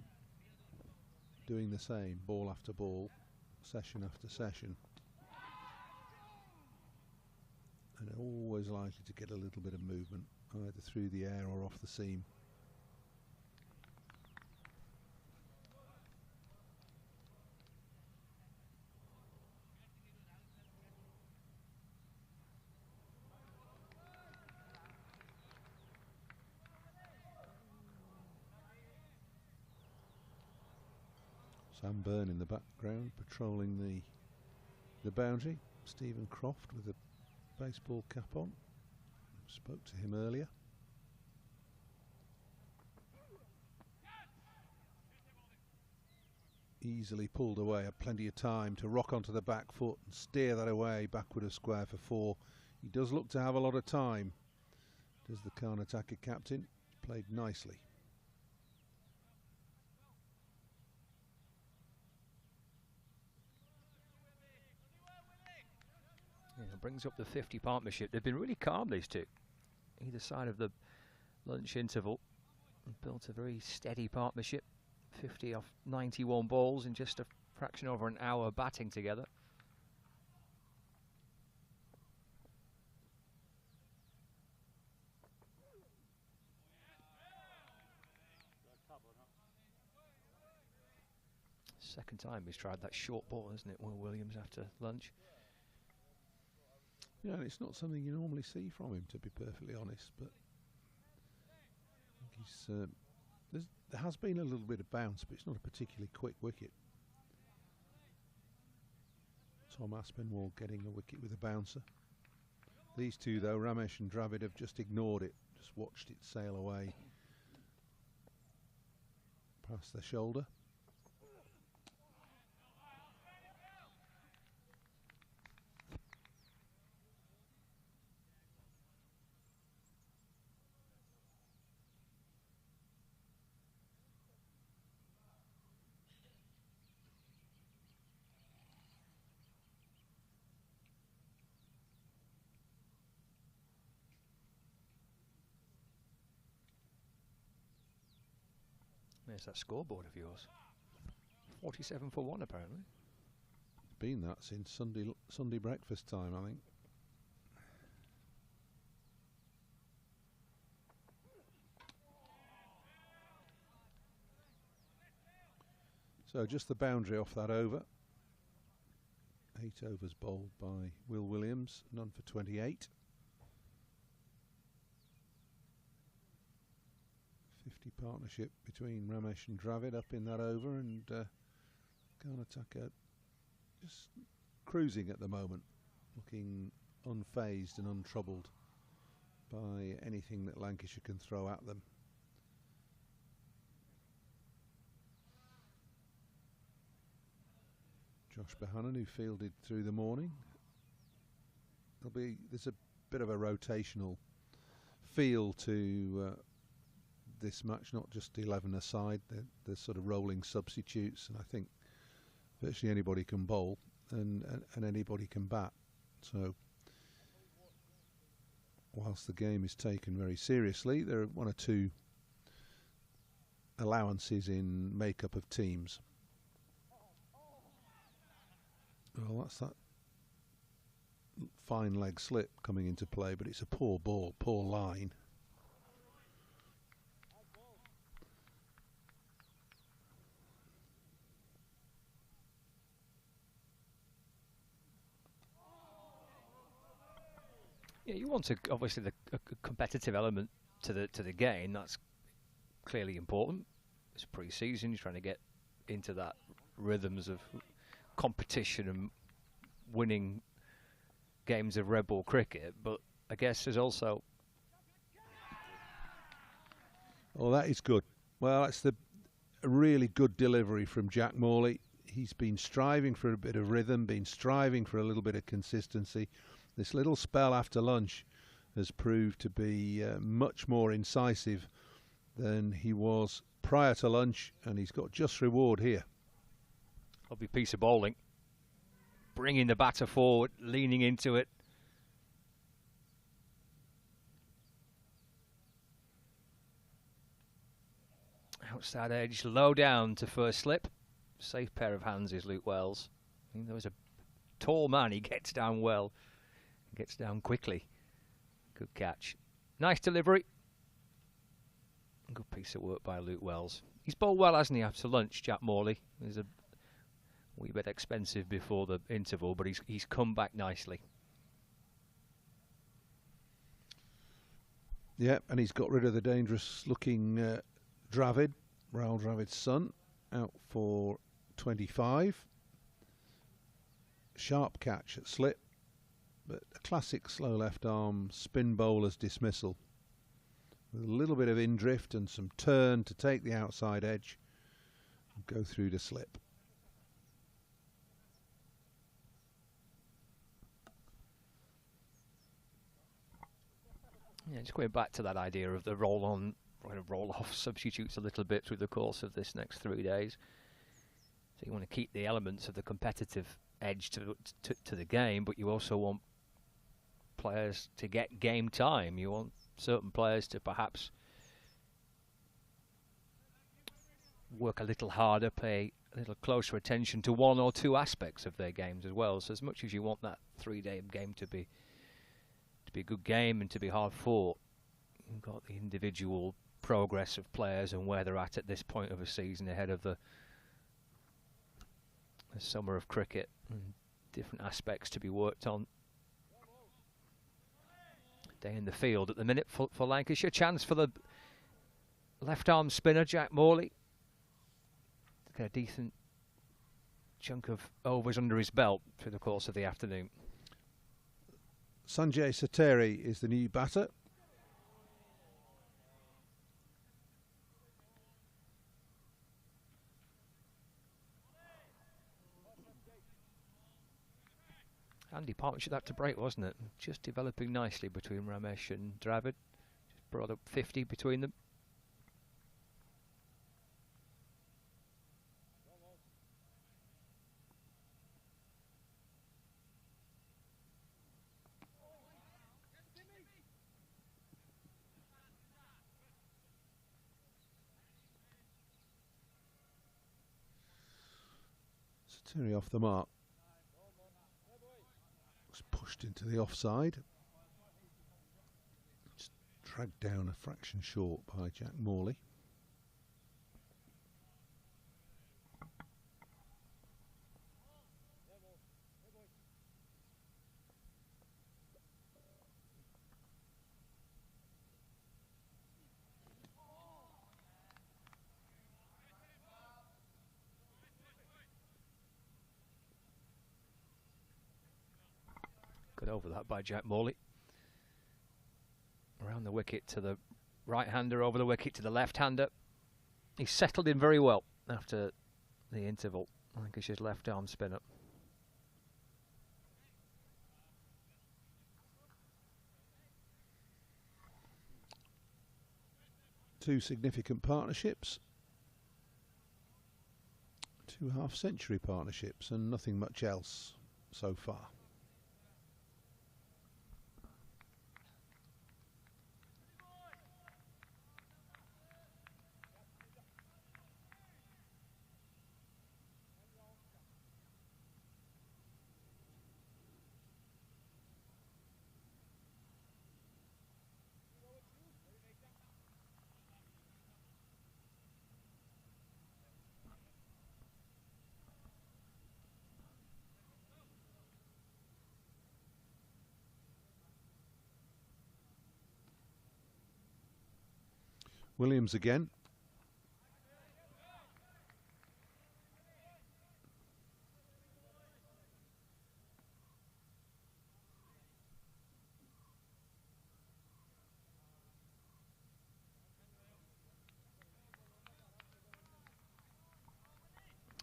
doing the same, ball after ball, session after session. And always likely to get a little bit of movement, either through the air or off the seam. Sam Byrne in the background, patrolling the boundary. Stephen Croft with a baseball cap on. Spoke to him earlier. Easily pulled away, had plenty of time to rock onto the back foot and steer that away backward of square for 4. He does look to have a lot of time, does the Karnataka captain. Played nicely. Yeah, brings up the 50 partnership. They've been really calm, these two, either side of the lunch interval, and built a very steady partnership. 50 off 91 balls in just a fraction over an hour batting together. Second time he's tried that short ball, isn't it, Will Williams, after lunch? Yeah, and it's not something you normally see from him, to be perfectly honest. But I think there has been a little bit of bounce, but it's not a particularly quick wicket. Tom Aspinwall getting a wicket with a bouncer. These two, though, Ramesh and Dravid, have just ignored it, just watched it sail away past their shoulder. There's that scoreboard of yours. 47 for 1, apparently. It's been that since Sunday breakfast time, I think. So just the boundary off that over. 8 overs bowled by Will Williams, none for 28. 50 partnership between Ramesh and Dravid up in that over, and Karnataka just cruising at the moment, looking unfazed and untroubled by anything that Lancashire can throw at them. Josh Bohannon, who fielded through the morning. There's a bit of a rotational feel to this match, not just 11 aside. There's sort of rolling substitutes, and I think virtually anybody can bowl and anybody can bat. So whilst the game is taken very seriously, there are 1 or 2 allowances in makeup of teams. Well, that's that fine leg slip coming into play, but it's a poor ball, poor line. Yeah, you want to obviously a competitive element to the game. That's clearly important. It's pre-season. You're trying to get into that rhythms of competition and winning games of red ball cricket. But I guess there's also. Oh, that is good. Well, that's a really good delivery from Jack Morley. He's been striving for a bit of rhythm, been striving for a little bit of consistency. This little spell after lunch has proved to be much more incisive than he was prior to lunch, and he's got just reward here. Lovely piece of bowling. Bringing the batter forward, leaning into it. Outside edge, low down to first slip. Safe pair of hands is Luke Wells. I mean, there was a tall man, he gets down well. Gets down quickly. Good catch. Nice delivery. Good piece of work by Luke Wells. He's bowled well, hasn't he, after lunch, Jack Morley? He's a wee bit expensive before the interval, but he's come back nicely. Yeah, and he's got rid of the dangerous-looking Dravid, Rahul Dravid's son, out for 25. Sharp catch at slip. But a classic slow left arm spin bowler's dismissal with a little bit of in drift and some turn to take the outside edge and go through to slip. Yeah, just going back to that idea of the roll-on, roll-off substitutes a little bit through the course of this next 3 days. So you want to keep the elements of the competitive edge to the game, but you also want players to get game time. You want certain players to perhaps work a little harder, pay a little closer attention to one or two aspects of their games as well. So as much as you want that 3-day game to be a good game and to be hard fought, you've got the individual progress of players and where they're at this point of a season ahead of the summer of cricket, and different aspects to be worked on. Day in the field at the minute for Lancashire. Chance for the left arm spinner Jack Morley. Get a decent chunk of overs under his belt through the course of the afternoon. Sanjay Sateri is the new batter. Handy partnership that to break, wasn't it? Just developing nicely between Ramesh and Dravid. Just brought up 50 between them. Satiri off the mark. Pushed into the offside. Just dragged down a fraction short by Jack Morley. Good over that by Jack Morley. Around the wicket to the right-hander, over the wicket to the left-hander. He's settled in very well after the interval. Lancashire's left-arm spinner. Two significant partnerships. 2 half-century partnerships and nothing much else so far. Williams again.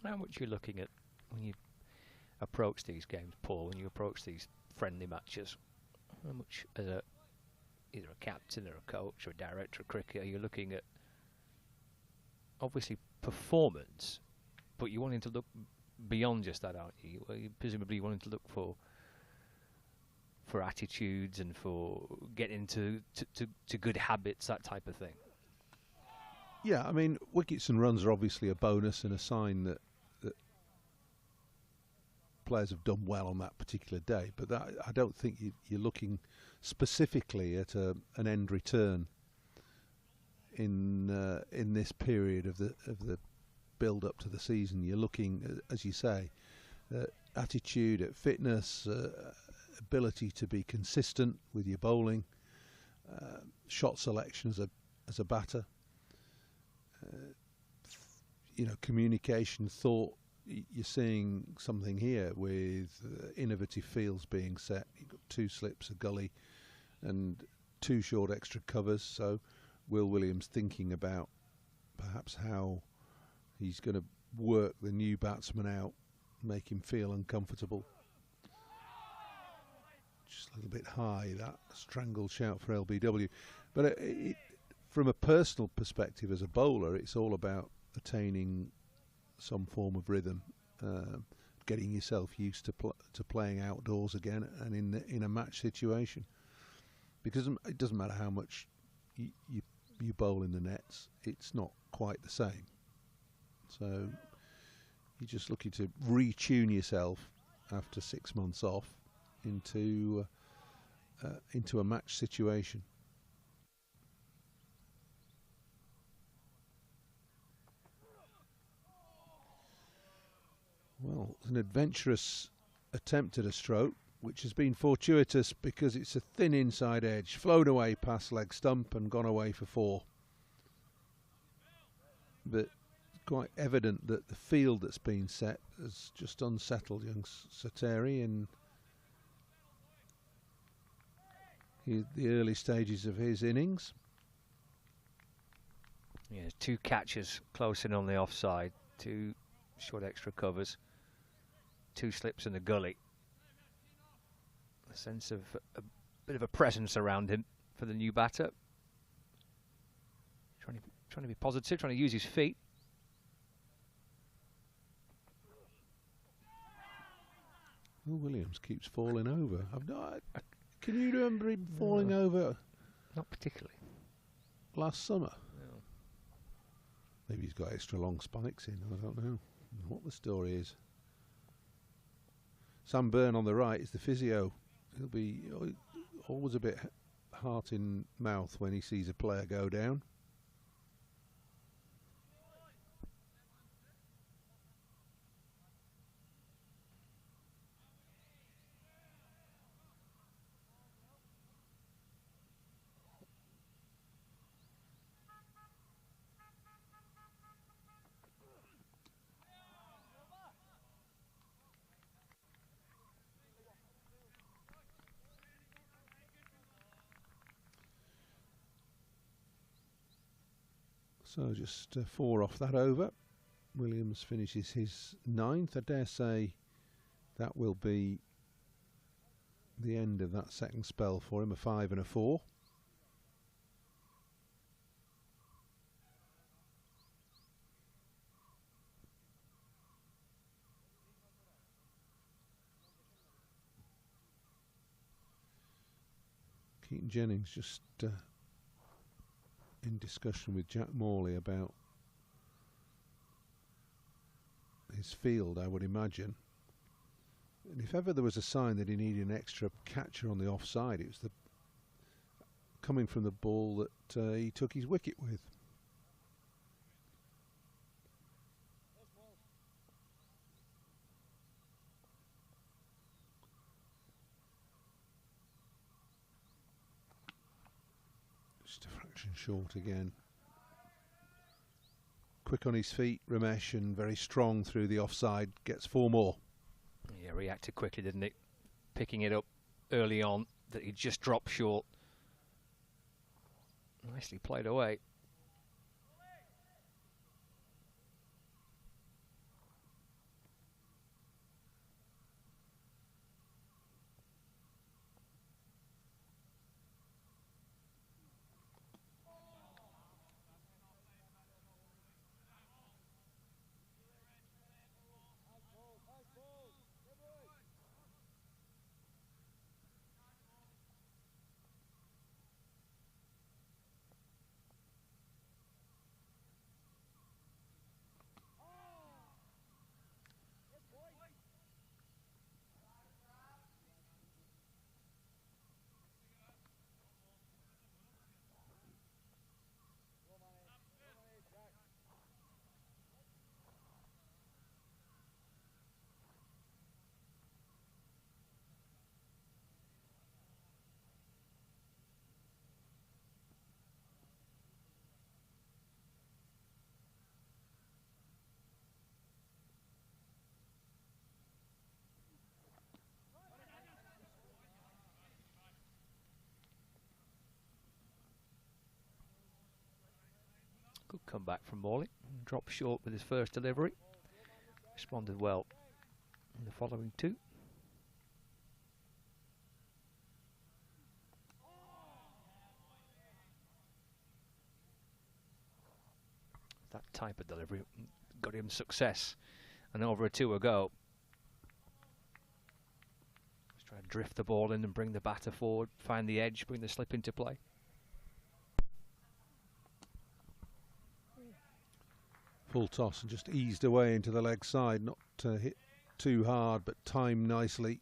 How much you're looking at when you approach these games, Paul, when you approach these friendly matches? How much as either a captain or a coach or a director of cricket are you looking at? Obviously performance, but you're wanting to look beyond just that, aren't you? Well, you presumably wanting to look for attitudes and for getting to good habits, that type of thing. Yeah, I mean, wickets and runs are obviously a bonus and a sign that players have done well on that particular day, but I don't think you're looking specifically at an end return in this period of the build up to the season. You're looking, as you say, at attitude, at fitness, ability to be consistent with your bowling, shot selection as a batter, communication, thought. You're seeing something here with innovative fields being set. You've got 2 slips, a gully, and 2 short extra covers. So Will Williams thinking about perhaps how he's going to work the new batsman out, make him feel uncomfortable. Just a little bit high, that strangled shout for LBW. But from a personal perspective as a bowler, it's all about attaining some form of rhythm, getting yourself used to playing outdoors again and in a match situation, because it doesn't matter how much you bowl in the nets, it's not quite the same. So you're just looking to retune yourself after 6 months off into a match situation. Well, an adventurous attempt at a stroke, which has been fortuitous because it's a thin inside edge, flown away past leg stump and gone away for 4. But quite evident that the field that's been set has just unsettled young Sateri in the early stages of his innings. Yeah, 2 catches close in on the offside, 2 short extra covers, 2 slips in the gully. A sense of a bit of a presence around him for the new batter. Trying to be positive, trying to use his feet. Oh, Williams keeps falling over. Can you remember him falling over? Not particularly. Last summer? No. Maybe he's got extra long spikes in. I don't know what the story is. Sam Byrne on the right is the physio. He'll be always a bit heart in mouth when he sees a player go down. So just 4 off that over. Williams finishes his 9th. I dare say that will be the end of that second spell for him, a 5 and a 4. Keaton Jennings just in discussion with Jack Morley about his field, I would imagine. And if ever there was a sign that he needed an extra catcher on the offside, it was the coming from the ball that he took his wicket with. Just a fraction short again. Quick on his feet, Ramesh, and very strong through the offside. Gets 4 more. Yeah, reacted quickly, didn't it? Picking it up early on, that he just dropped short. Nicely played away. Good comeback from Morley. Dropped short with his first delivery. Responded well in the following 2. That type of delivery got him success. And over a 2 ago. Just try to drift the ball in and bring the batter forward, find the edge, bring the slip into play. Full toss and just eased away into the leg side, not hit too hard, but timed nicely.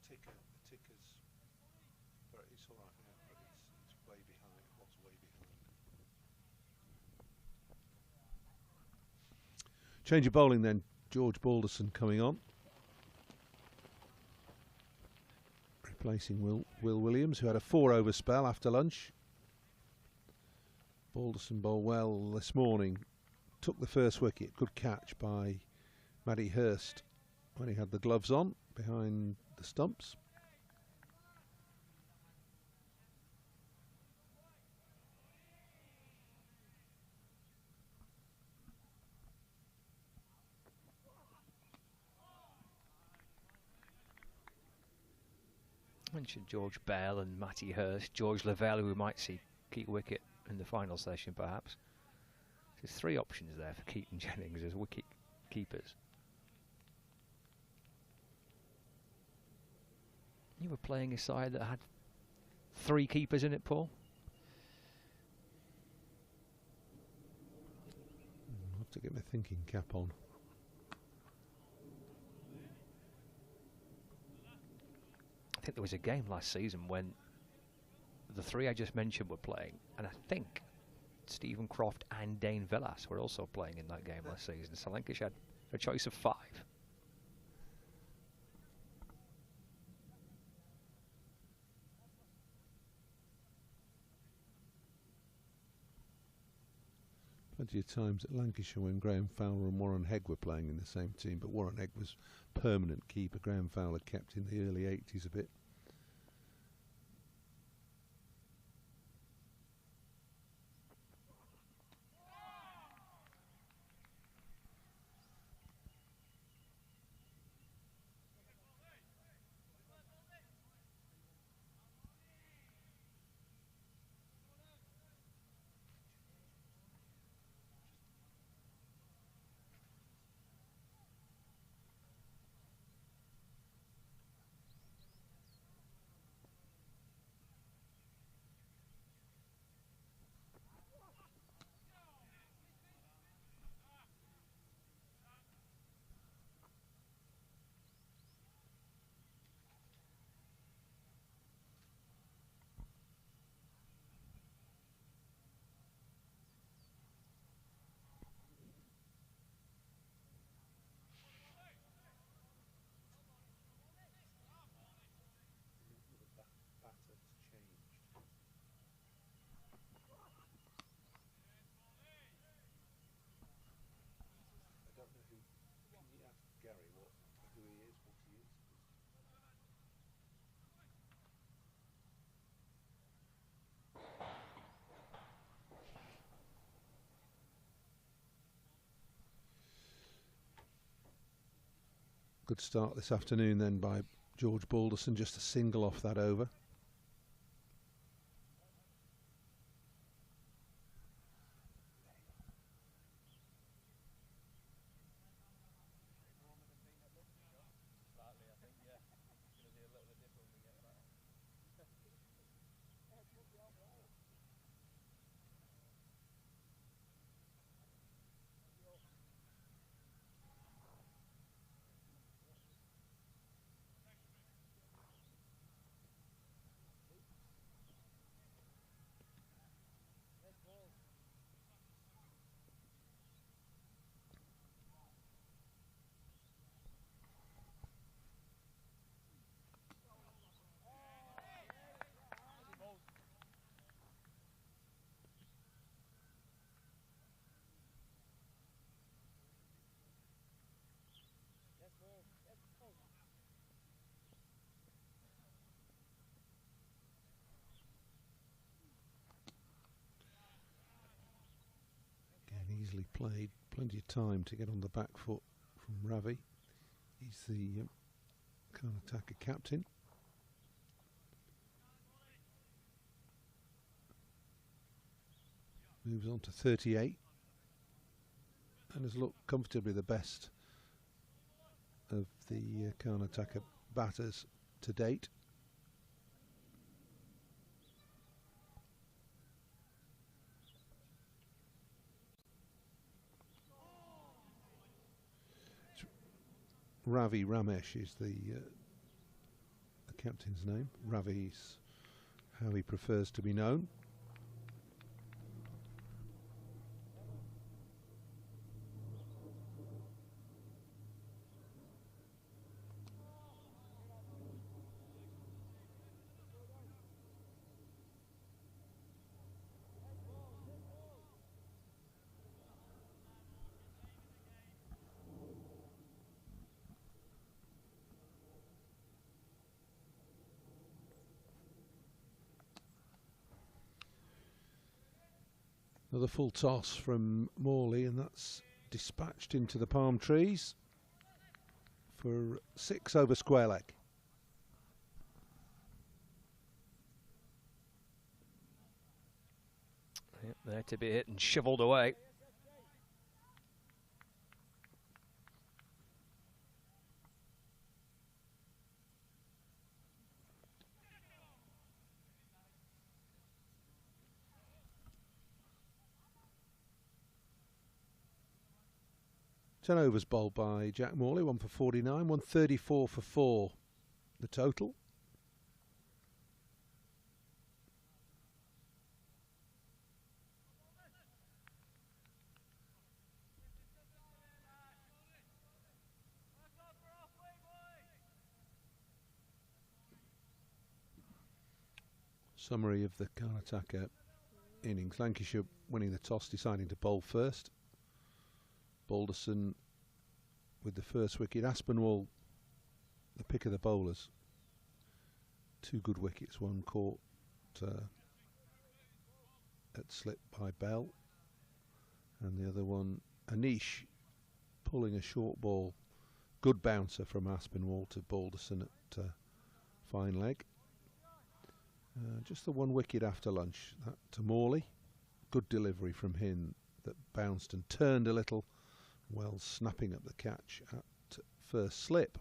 The tickers, but it's all right now, but it's way behind. It was way behind. Change of bowling then. George Balderson coming on, replacing Will Williams, who had a 4-over spell after lunch. Balderson bowled well this morning. Took the first wicket. Good catch by Matty Hurst when he had the gloves on behind the stumps. Mentioned George Bell and Matty Hurst, George Lavelle, who we might see keep wicket in the final session perhaps. There's 3 options there for Keaton Jennings as wicket keepers. You were playing a side that had 3 keepers in it, Paul? I'll have to get my thinking cap on. I think there was a game last season when the 3 I just mentioned were playing, and I think Stephen Croft and Dane Villas were also playing in that game last season. So Lancashire had a choice of 5. Plenty of times at Lancashire when Graham Fowler and Warren Hegg were playing in the same team, but Warren Hegg was permanent keeper. Graham Fowler kept in the early 80s a bit. Good start this afternoon then by George Balderson, just a single off that over. Easily played, plenty of time to get on the back foot from Ravi. He's the Karnataka captain. Moves on to 38 and has looked comfortably the best of the Karnataka batters to date. Ravi Ramesh is the captain's name. Ravi is how he prefers to be known. Another full toss from Morley, and that's dispatched into the palm trees for 6 over square leg. Yep, there to be hit and shovelled away. Turnovers bowled by Jack Morley, 1 for 49, 134 for 4 the total. Summary of the Karnataka innings. Lancashire winning the toss, deciding to bowl first. Balderson with the first wicket. Aspinwall, the pick of the bowlers. 2 good wickets, one caught at slip by Bell, and the other one, Anish, pulling a short ball. Good bouncer from Aspinwall to Balderson at fine leg. Just the 1 wicket after lunch, that to Morley. Good delivery from him that bounced and turned a little, well snapping up the catch at first slip.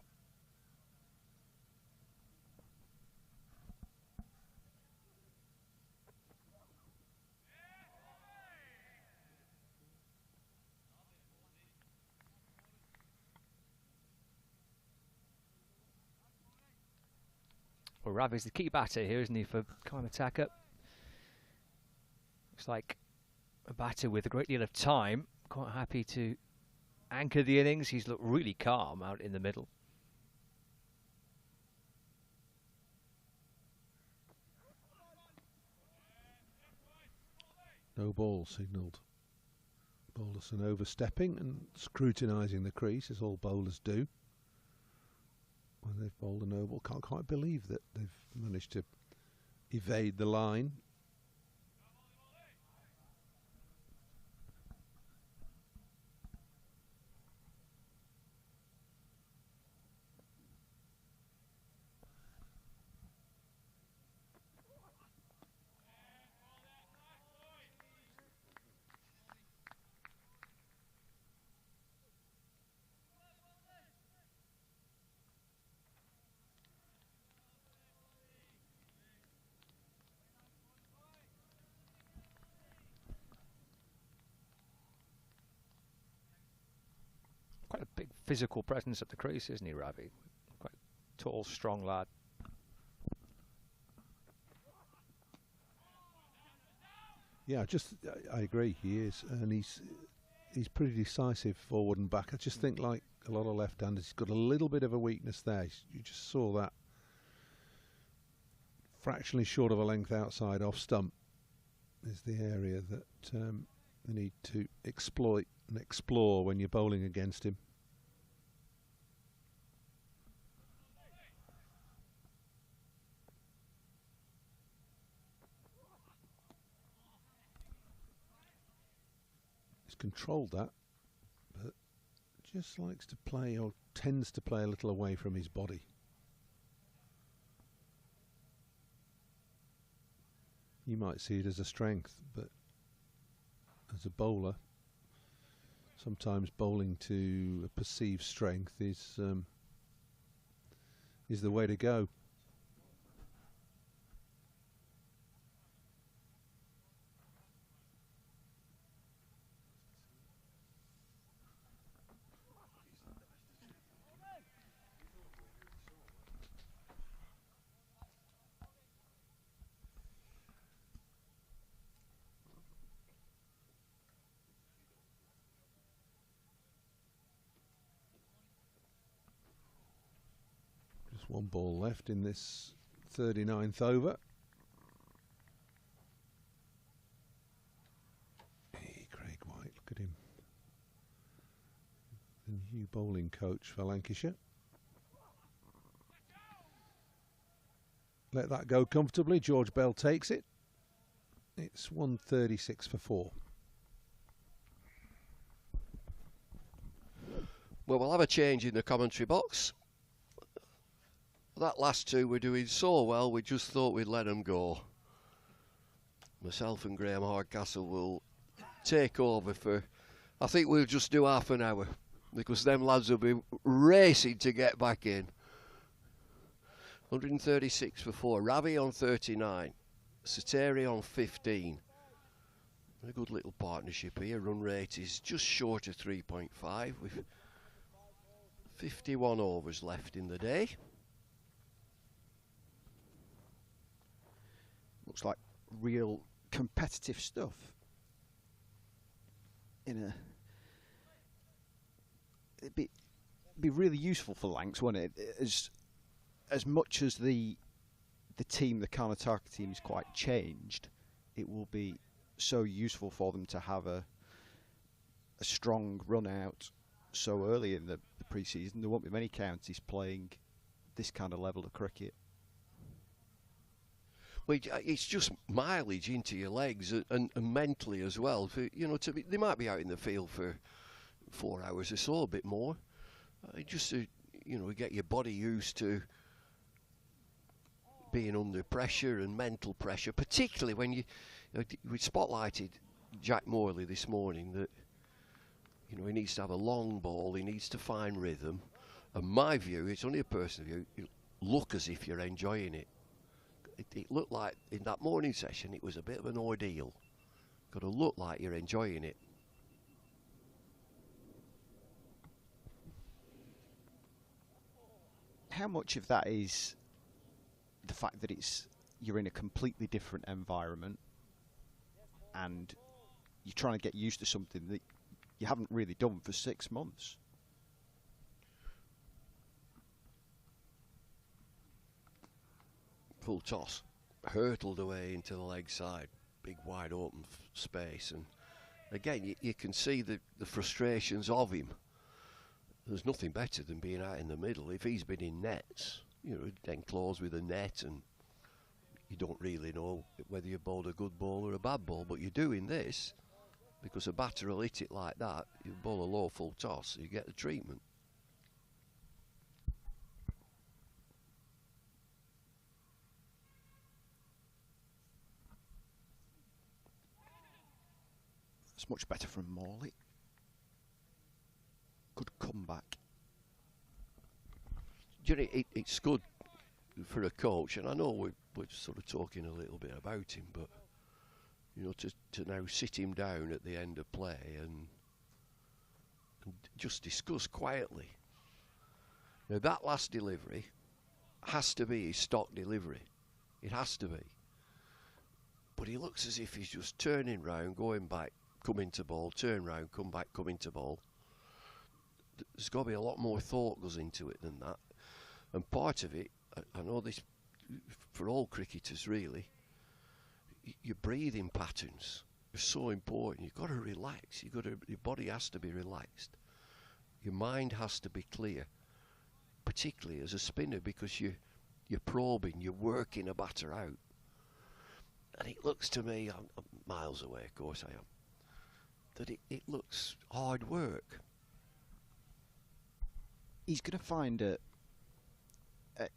Well, Ravi's the key batter here, isn't he, for Karnataka? Looks like a batter with a great deal of time, quite happy to anchor the innings. He's looked really calm out in the middle. No ball signalled. Balderson overstepping and scrutinising the crease, as all bowlers do when they've bowled a no ball. Can't quite believe that they've managed to evade the line. Quite a big physical presence at the crease, isn't he, Ravi? Quite tall, strong lad. Yeah, I agree, he is, and he's pretty decisive forward and back. I just think, like a lot of left-handers, he's got a little bit of a weakness there. You just saw that. Fractionally short of a length outside off stump is the area that they need to exploit and explore when you're bowling against him. He's controlled that, but just likes to play, or tends to play a little away from his body. You might see it as a strength, but as a bowler, sometimes bowling to a perceived strength is the way to go. One ball left in this 39th over. Hey, Craig White, look at him. The new bowling coach for Lancashire. Let that go comfortably. George Bell takes it. It's 136 for 4. Well, we'll have a change in the commentary box. That last two were doing so well, we just thought we'd let them go. Myself and Graham Hardcastle will take over for, I think we'll just do half an hour, because them lads will be racing to get back in. 136 for 4. Ravi on 39. Sateri on 15. A good little partnership here. Run rate is just short of 3.5 with 51 overs left in the day. Looks like real competitive stuff. It'd be really useful for Lancs, wouldn't it? As much as the team, the Karnataka team, is quite changed, it will be so useful for them to have a strong run out so early in the pre-season. There won't be many counties playing this kind of level of cricket. Well, it's just mileage into your legs and mentally as well. For, you know, they might be out in the field for 4 hours or so, a bit more. Just to, you know, get your body used to being under pressure and mental pressure, particularly when we spotlighted Jack Morley this morning that, you know, he needs to have a long ball, he needs to find rhythm. And my view, it's only a personal view, you look as if you're enjoying it. It looked like in that morning session it was a bit of an ordeal. Got to look like you're enjoying it. How much of that is the fact that you're in a completely different environment and you're trying to get used to something that you haven't really done for 6 months? Full toss, hurtled away into the leg side, big wide open space, and again you can see the frustrations of him. There's nothing better than being out in the middle. If he's been in nets, you know, enclosed with a net, and you don't really know whether you bowled a good ball or a bad ball, but you're doing this because a batter will hit it like that. You bowl a low full toss, you get the treatment. It's much better from Morley. Good comeback. You know, it's good for a coach, and I know we're sort of talking a little bit about him, but you know, to now sit him down at the end of play and just discuss quietly. Now that last delivery has to be his stock delivery. It has to be. But he looks as if he's just turning round, going back, coming to ball, turn round, come back, coming to ball. There's got to be a lot more thought goes into it than that. And part of it, I know this for all cricketers really, your breathing patterns are so important. You've got to relax. Your body has to be relaxed. Your mind has to be clear, particularly as a spinner, because you're probing, you're working a batter out. And it looks to me, I'm miles away, of course I am, that it looks hard work. He's going to find an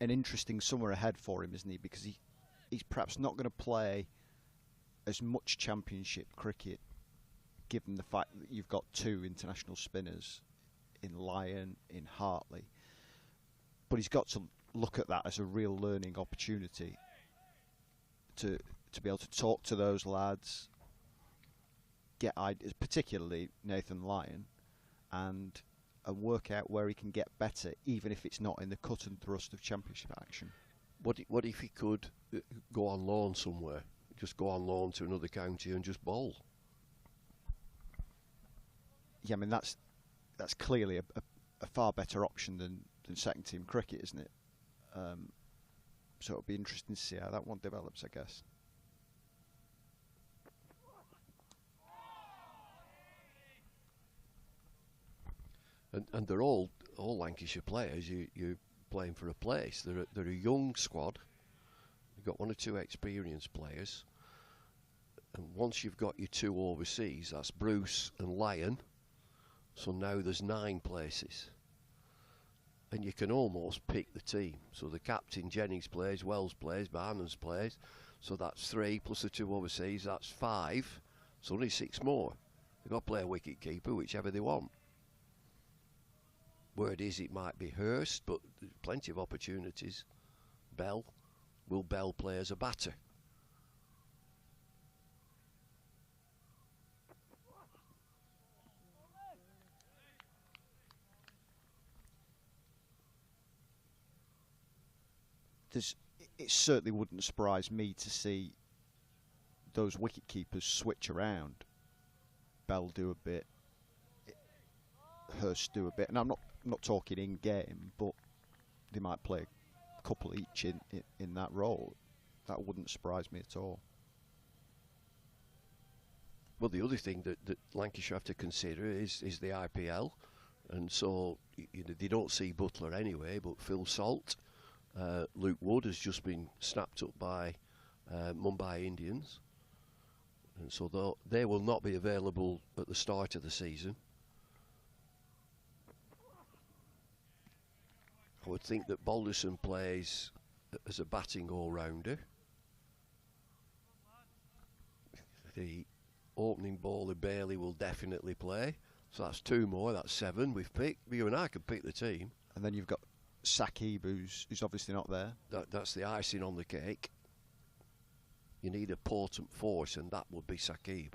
interesting summer ahead for him, isn't he? Because he's perhaps not going to play as much Championship cricket, given the fact that you've got 2 international spinners in Lyon, in Hartley. But he's got to look at that as a real learning opportunity to be able to talk to those lads, get ideas, particularly Nathan Lyon, and work out where he can get better, even if it's not in the cut and thrust of Championship action. What if he could go on loan somewhere? Just go on loan to another county and just bowl? Yeah, I mean that's clearly a far better option than second team cricket, isn't it? So it'll be interesting to see how that one develops, I guess. And they're all Lancashire players. You're playing for a place. They're a young squad. You've got 1 or 2 experienced players. And once you've got your 2 overseas, that's Bruce and Lyon. So now there's 9 places. And you can almost pick the team. So the captain, Jennings, plays, Wells plays, Barnums plays. So that's 3 plus the 2 overseas, that's 5. So only 6 more. They've got to play a wicket keeper, whichever they want. Word is it might be Hurst, but there's plenty of opportunities. Bell. Will Bell play as a batter? It certainly wouldn't surprise me to see those wicket keepers switch around. Bell do a bit, Hurst do a bit, and I'm not talking in game, but they might play a couple each in that role. That wouldn't surprise me at all. Well, the other thing that Lancashire have to consider is the IPL, and so they don't see Butler anyway, but Phil Salt, Luke Wood has just been snapped up by Mumbai Indians, and so they will not be available at the start of the season. I would think that Balderson plays as a batting all-rounder. The opening bowler Bailey will definitely play. So that's 2 more, that's 7 we've picked. You and I could pick the team. And then you've got Saqib, who's obviously not there. That's the icing on the cake. You need a potent force, and that would be Saqib.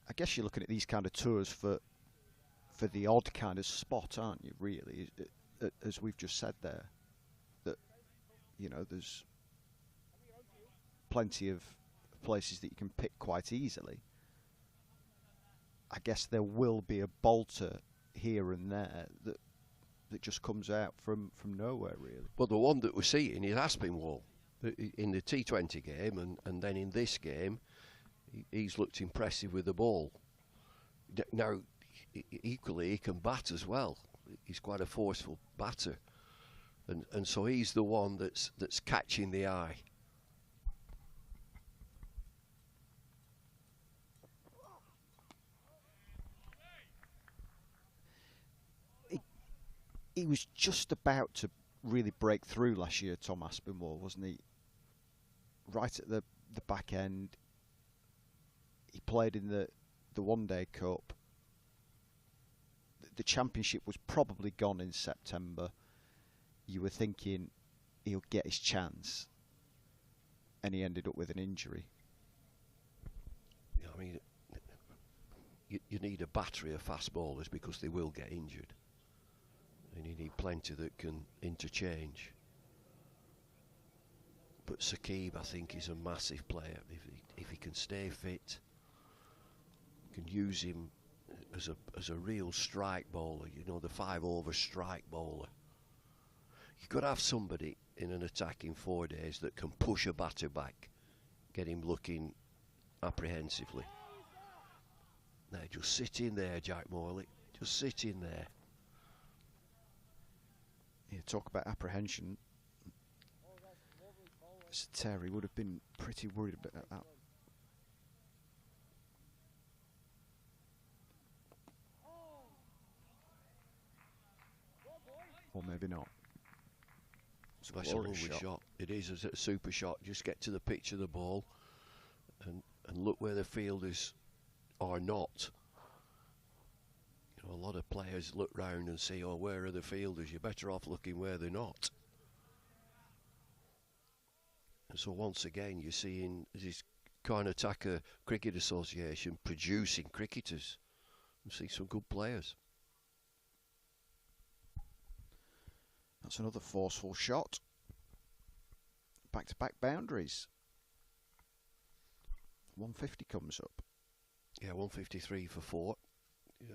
I guess you're looking at these kind of tours for the odd kind of spot, aren't you, really? As we've just said there, that, you know, there's plenty of places that you can pick quite easily. I guess there will be a bolter here and there that just comes out from nowhere, really. Well, the one that we're seeing is Aspinwall in the T20 game, and then in this game, he's looked impressive with the ball. Now, equally, he can bat as well. He's quite a forceful batter, and so he's the one that's catching the eye. He was just about to really break through last year, Tom Aspinwall, wasn't he? Right at the back end. He played in the One Day Cup. The championship was probably gone in September. You were thinking he'll get his chance, and he ended up with an injury. Yeah, I mean, you need a battery of fast bowlers because they will get injured, and you need plenty that can interchange. But Saqib, I think, is a massive player. If he can stay fit, can use him as a real strike bowler, you know, the 5-over strike bowler. You've got to have somebody in an attack in 4 days that can push a batter back, get him looking apprehensively. Now, just sit in there, Jack Morley. Just sit in there. talk about apprehension. Terry would have been pretty worried about that. Or maybe not. That's a lovely shot. It is a super shot. Just get to the pitch of the ball and look where the fielders are not. You know, a lot of players look round and see, oh, where are the fielders? You're better off looking where they're not. And so once again, you're seeing this Karnataka Cricket Association producing cricketers. You see some good players. That's another forceful shot. Back-to-back boundaries. 150 comes up. Yeah, 153 for 4.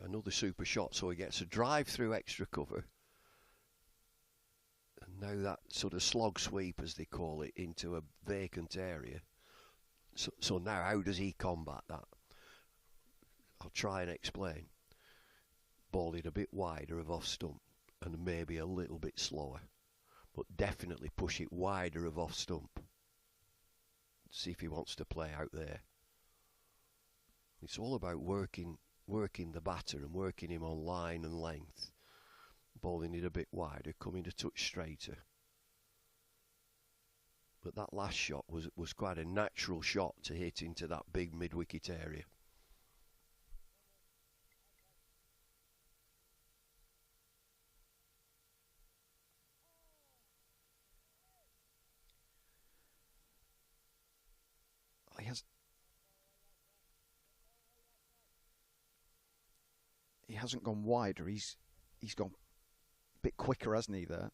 Another super shot, so he gets a drive through extra cover. And now that sort of slog sweep, as they call it, into a vacant area. So now how does he combat that? I'll try and explain. Ball it a bit wider of off stump and maybe a little bit slower. But definitely push it wider of off stump. See if he wants to play out there. It's all about working the batter and working him on line and length. Bowling it a bit wider, coming a touch straighter. But that last shot was quite a natural shot to hit into that big mid-wicket area. He hasn't gone wider. He's gone a bit quicker, hasn't he? There.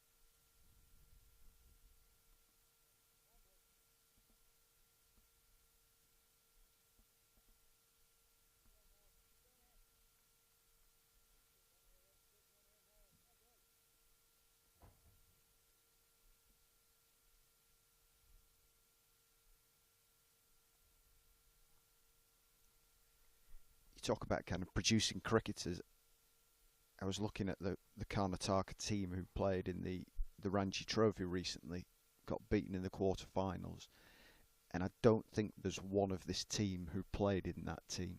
Talk about kind of producing cricketers. I was looking at the Karnataka team who played in the Ranji Trophy recently, got beaten in the quarterfinals, and I don't think there's one of this team who played in that team.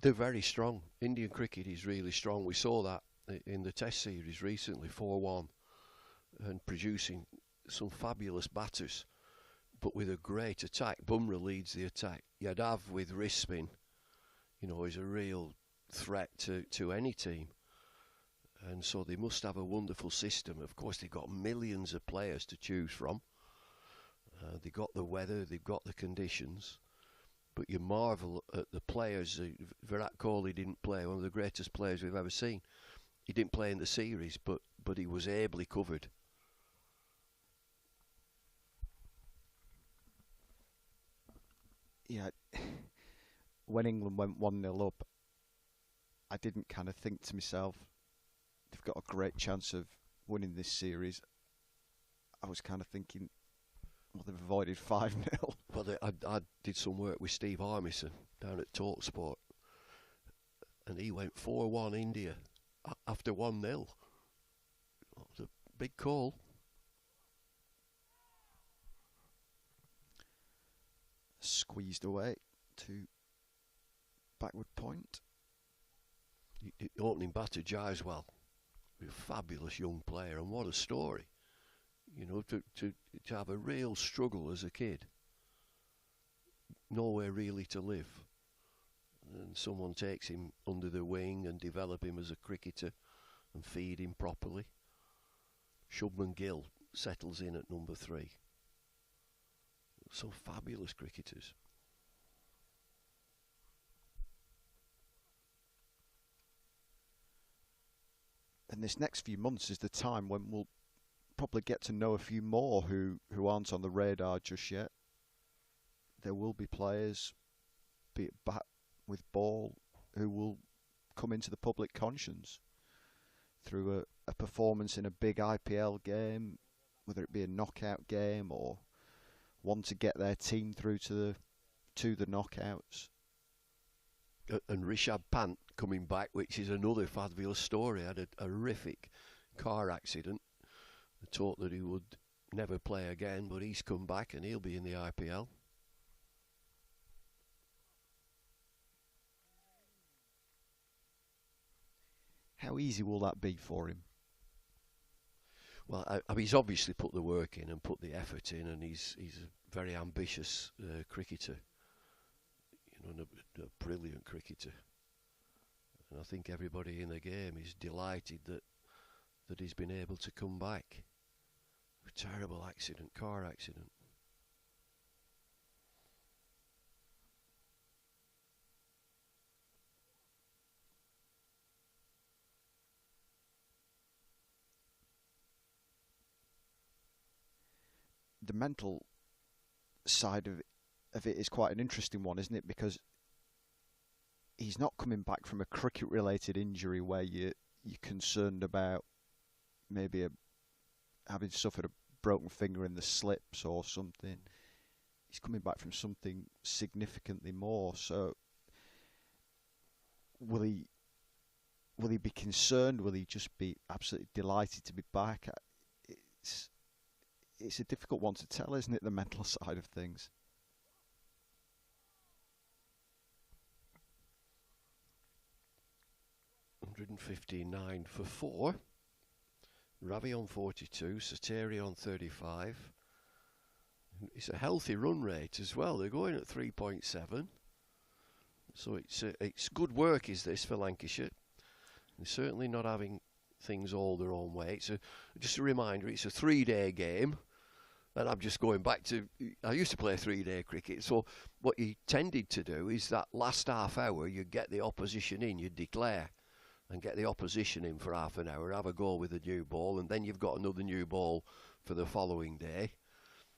They're very strong. Indian cricket is really strong. We saw that in the Test series recently, 4-1, and producing some fabulous batters, but with a great attack. Bumrah leads the attack. Yadav with wrist spin, you know, is a real threat to any team. And so they must have a wonderful system. Of course, they've got millions of players to choose from. They've got the weather, they've got the conditions. But you marvel at the players. Virat Kohli didn't play, one of the greatest players we've ever seen. He didn't play in the series, but he was ably covered. Yeah. When England went 1-0 up, I didn't kind of think to myself, they've got a great chance of winning this series. I was kind of thinking, well, they've avoided 5-0. Well, I did some work with Steve Harmison down at TalkSport, and he went 4-1 India after 1-0. It was a big call. Squeezed away to backward point. The opening batter, Jaiswal, a fabulous young player, and what a story. You know, to have a real struggle as a kid, nowhere really to live, and someone takes him under their wing and develop him as a cricketer and feed him properly. Shubman Gill settles in at number 3. Some fabulous cricketers. And this next few months is the time when we'll probably get to know a few more who aren't on the radar just yet. There will be players, be it bat with ball, who will come into the public conscience through a performance in a big IPL game, whether it be a knockout game or want to get their team through to the knockouts. And Rishabh Pant coming back, which is another fabulous story. Had a horrific car accident. They thought that he would never play again, but he's come back and he'll be in the IPL. How easy will that be for him? Well, I mean, he's obviously put the work in and put the effort in, and he's a very ambitious cricketer, you know, a brilliant cricketer. And I think everybody in the game is delighted that he's been able to come back. A terrible accident, car accident. The mental side of it is quite an interesting one, isn't it? Because he's not coming back from a cricket-related injury where you're concerned about maybe having suffered a broken finger in the slips or something. He's coming back from something significantly more. So, will he be concerned? Will he just be absolutely delighted to be back? It's a difficult one to tell, isn't it, the mental side of things? $159 for 4. Ravi on 42, Sateri on 35. It's a healthy run rate as well. They're going at 3.7. So it's good work, is this, for Lancashire. They're certainly not having things all their own way. Just a reminder, it's a 3-day game. And I'm just going back to, I used to play 3-day cricket, so what you tended to do is that last half hour, you get the opposition in, you declare, and get the opposition in for half an hour, have a go with a new ball, and then you've got another new ball for the following day.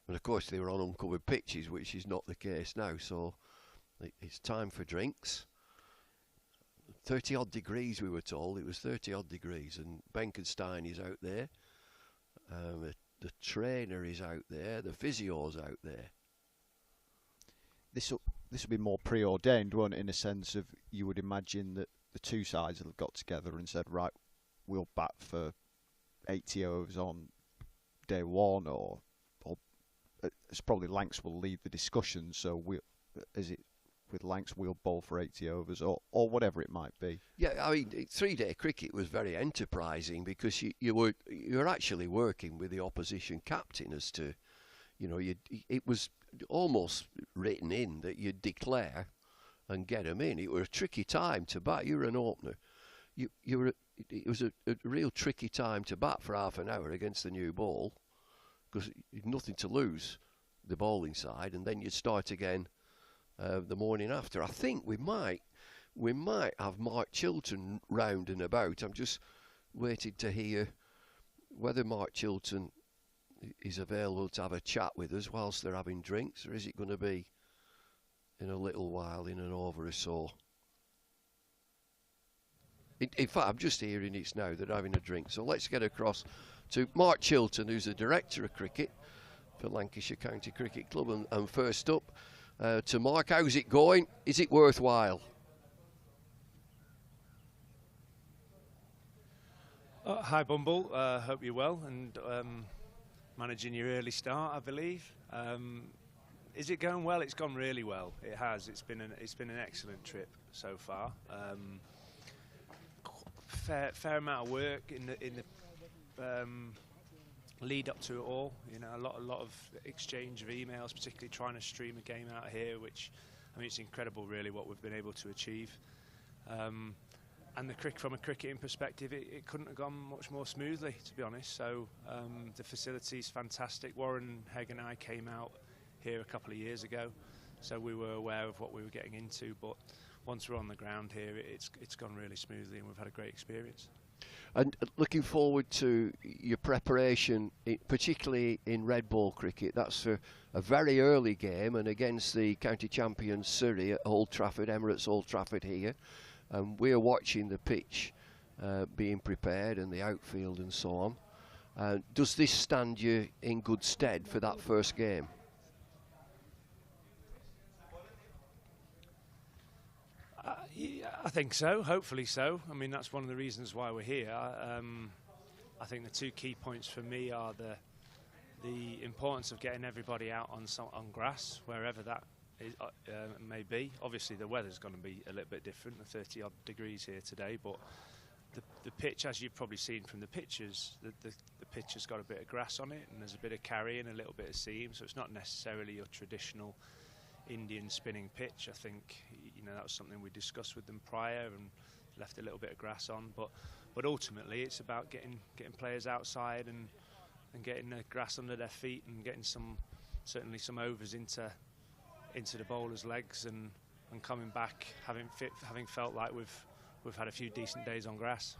And of course, they were on uncovered pitches, which is not the case now, so it's time for drinks. 30-odd degrees, we were told. It was 30-odd degrees, and Benkenstein is out there. The trainer is out there, the physio's out there. This will be more preordained, won't it, in a sense of you would imagine that the two sides have got together and said, right, we'll bat for 80 overs on day one, or it's probably Lancs will lead the discussion, so is it with Lancs we'll bowl for 80 overs or whatever it might be. Yeah, I mean, 3-day cricket was very enterprising because you're actually working with the opposition captain as to, you know, it was almost written in that you'd declare and get them in. It was a tricky time to bat. You were an opener. It was a real tricky time to bat for half an hour against the new ball because you'd nothing to lose, the bowling side, and then you'd start again the morning after. I think we might have Mark Chilton round and about. I'm just waiting to hear whether Mark Chilton is available to have a chat with us whilst they're having drinks, or is it going to be in a little while, in an over or so. In fact, I'm just hearing it's now. They're having a drink. So let's get across to Mark Chilton, who's the Director of Cricket for Lancashire County Cricket Club. And first up, to Mark, how's it going? Is it worthwhile? Hi, Bumble. Hope you're well and managing your early start, I believe. Is it going well? It's gone really well. It has. It's been an excellent trip so far. Fair amount of work in the lead up to it all. You know, a lot of exchange of emails, particularly trying to stream a game out here, which, I mean, it's incredible really what we've been able to achieve. And from a cricketing perspective, it couldn't have gone much more smoothly, to be honest. So the facility's fantastic. Warren Hegg and I came out here a couple of years ago, so we were aware of what we were getting into. But once we're on the ground here, it's gone really smoothly, and we've had a great experience. And looking forward to your preparation, particularly in red ball cricket. That's a very early game, and against the county champions Surrey at Old Trafford, Emirates Old Trafford here. We're watching the pitch being prepared and the outfield and so on. Does this stand you in good stead for that first game? Yeah, I think so, hopefully so. I mean, that's one of the reasons why we're here. I think the two key points for me are the importance of getting everybody out on grass, wherever that is, may be. Obviously, the weather's going to be a little bit different, 30-odd degrees here today, but the pitch, as you've probably seen from the pictures, the pitch has got a bit of grass on it, and there's a bit of carry and a little bit of seam, so it's not necessarily your traditional Indian spinning pitch. I think that was something we discussed with them prior and left a little bit of grass on, but ultimately it's about getting players outside and getting the grass under their feet and getting certainly some overs into the bowlers' legs and coming back having felt like we've had a few decent days on grass.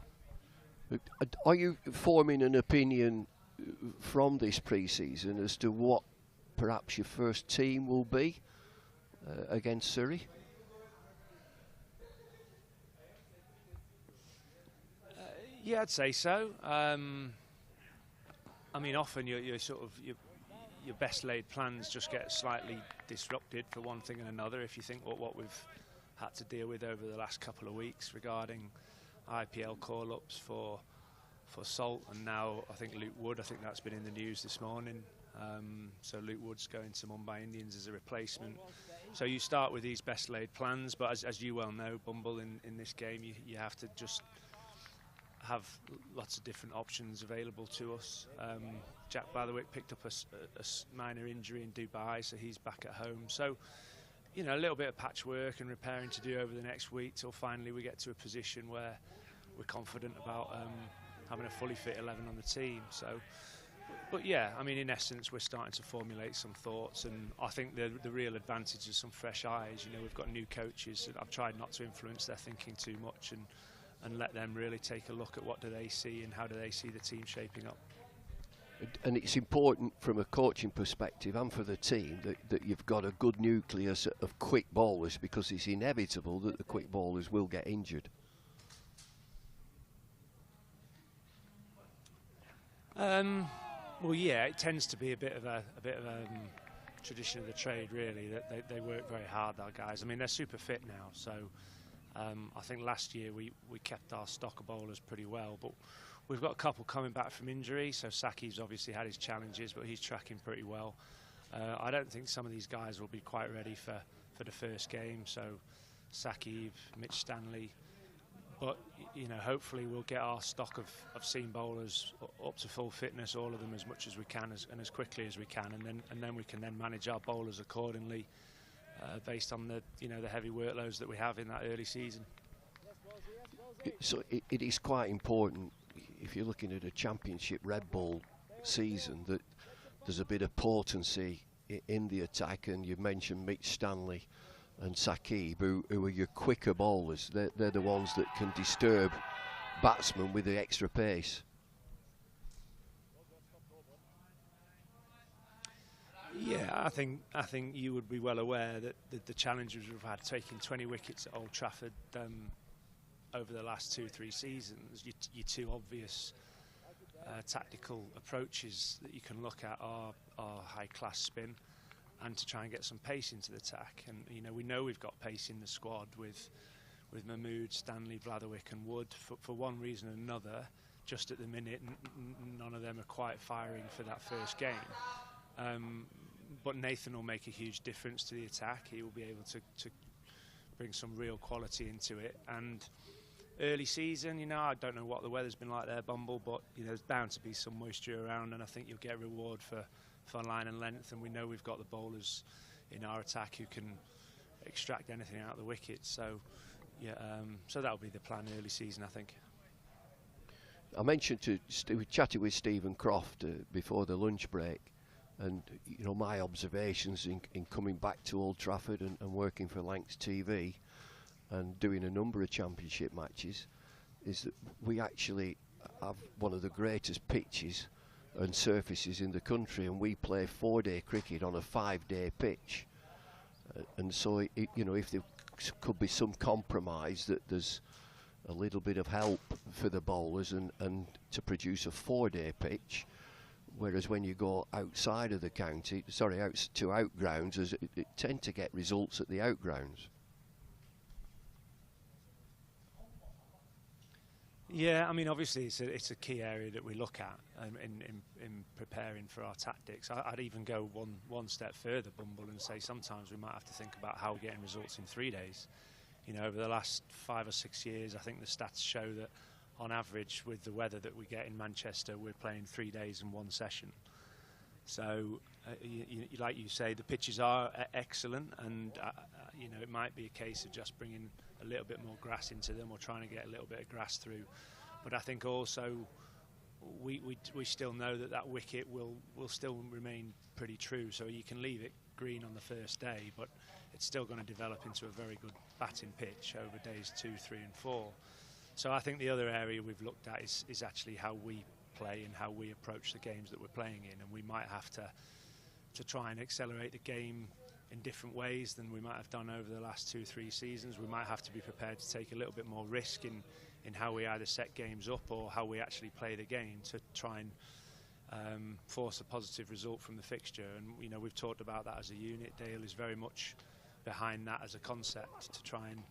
Are you forming an opinion from this pre-season as to what perhaps your first team will be against Surrey? Yeah, I'd say so. I mean, often your best laid plans just get slightly disrupted for one thing and another. If you think what we've had to deal with over the last couple of weeks regarding IPL call-ups for Salt, and now I think Luke Wood, I think that's been in the news this morning. So Luke Wood's going to Mumbai Indians as a replacement. So you start with these best laid plans, but as you well know, Bumble, in this game you have to just have lots of different options available to us. Jack Blatherwick picked up a minor injury in Dubai, so he's back at home. So, a little bit of patchwork and repairing to do over the next week till finally we get to a position where we're confident about having a fully fit 11 on the team. So, but yeah, I mean, in essence, we're starting to formulate some thoughts, and I think the real advantage is some fresh eyes. We've got new coaches. I've tried not to influence their thinking too much and let them really take a look at what do they see and how do they see the team shaping up. And it's important from a coaching perspective and for the team that you've got a good nucleus of quick bowlers, because it's inevitable that the quick bowlers will get injured. Well, yeah, it tends to be a bit of a tradition of the trade, really, that they work very hard, our guys. I mean, they're super fit now, so I think last year we kept our stock of bowlers pretty well, but we've got a couple coming back from injury. So Saki's obviously had his challenges, but he's tracking pretty well. I don't think some of these guys will be quite ready for the first game. So Saki, Mitch Stanley, but hopefully we'll get our stock of seam bowlers up to full fitness, all of them as much as we can and as quickly as we can, and then we can then manage our bowlers accordingly. Based on the heavy workloads that we have in that early season. So it is quite important, if you're looking at a championship Red Bull season, that there's a bit of potency in the attack, and you mentioned Mitch Stanley and Saqib, who are your quicker bowlers. They're the ones that can disturb batsmen with the extra pace. Yeah, I think you would be well aware that the challenges we've had taking 20 wickets at Old Trafford over the last 2-3 seasons, your two obvious tactical approaches that you can look at are high-class spin and to try and get some pace into the attack. And we know we've got pace in the squad with Mahmood, Stanley, Blatherwick and Wood. For one reason or another, just at the minute, none of them are quite firing for that first game. But Nathan will make a huge difference to the attack. He will be able to bring some real quality into it. And early season, I don't know what the weather's been like there, Bumble, but there's bound to be some moisture around, and I think you'll get a reward for line and length. And we know we've got the bowlers in our attack who can extract anything out of the wicket. So yeah, so that'll be the plan early season, I think. I mentioned we chatted with Stephen Croft before the lunch break. And my observations in coming back to Old Trafford and working for Lancs TV and doing a number of championship matches is that we actually have one of the greatest pitches and surfaces in the country, and we play 4-day cricket on a 5-day pitch. And so if there could be some compromise, that there's a little bit of help for the bowlers and to produce a 4-day pitch. Whereas when you go outside of the county, out to outgrounds, it tend to get results at the outgrounds. Yeah, I mean, obviously it's a key area that we look at in preparing for our tactics. I'd even go one step further, Bumble, and say sometimes we might have to think about how we're getting results in 3 days. You know, over the last 5 or 6 years, I think the stats show that on average, with the weather that we get in Manchester, we're playing 3 days in one session. So, like you say, the pitches are excellent, and you know, it might be a case of just bringing a little bit more grass into them, or trying to get a little bit of grass through. But I think also we still know that wicket will still remain pretty true. So you can leave it green on the first day, but it's still going to develop into a very good batting pitch over days 2, 3, and 4. So I think the other area we've looked at is actually how we play and how we approach the games that we're playing in, and we might have to try and accelerate the game in different ways than we might have done over the last 2-3 seasons. We might have to be prepared to take a little bit more risk in how we either set games up or how we actually play the game to try and force a positive result from the fixture. And you know, we've talked about that as a unit. Dale is very much behind that as a concept to try and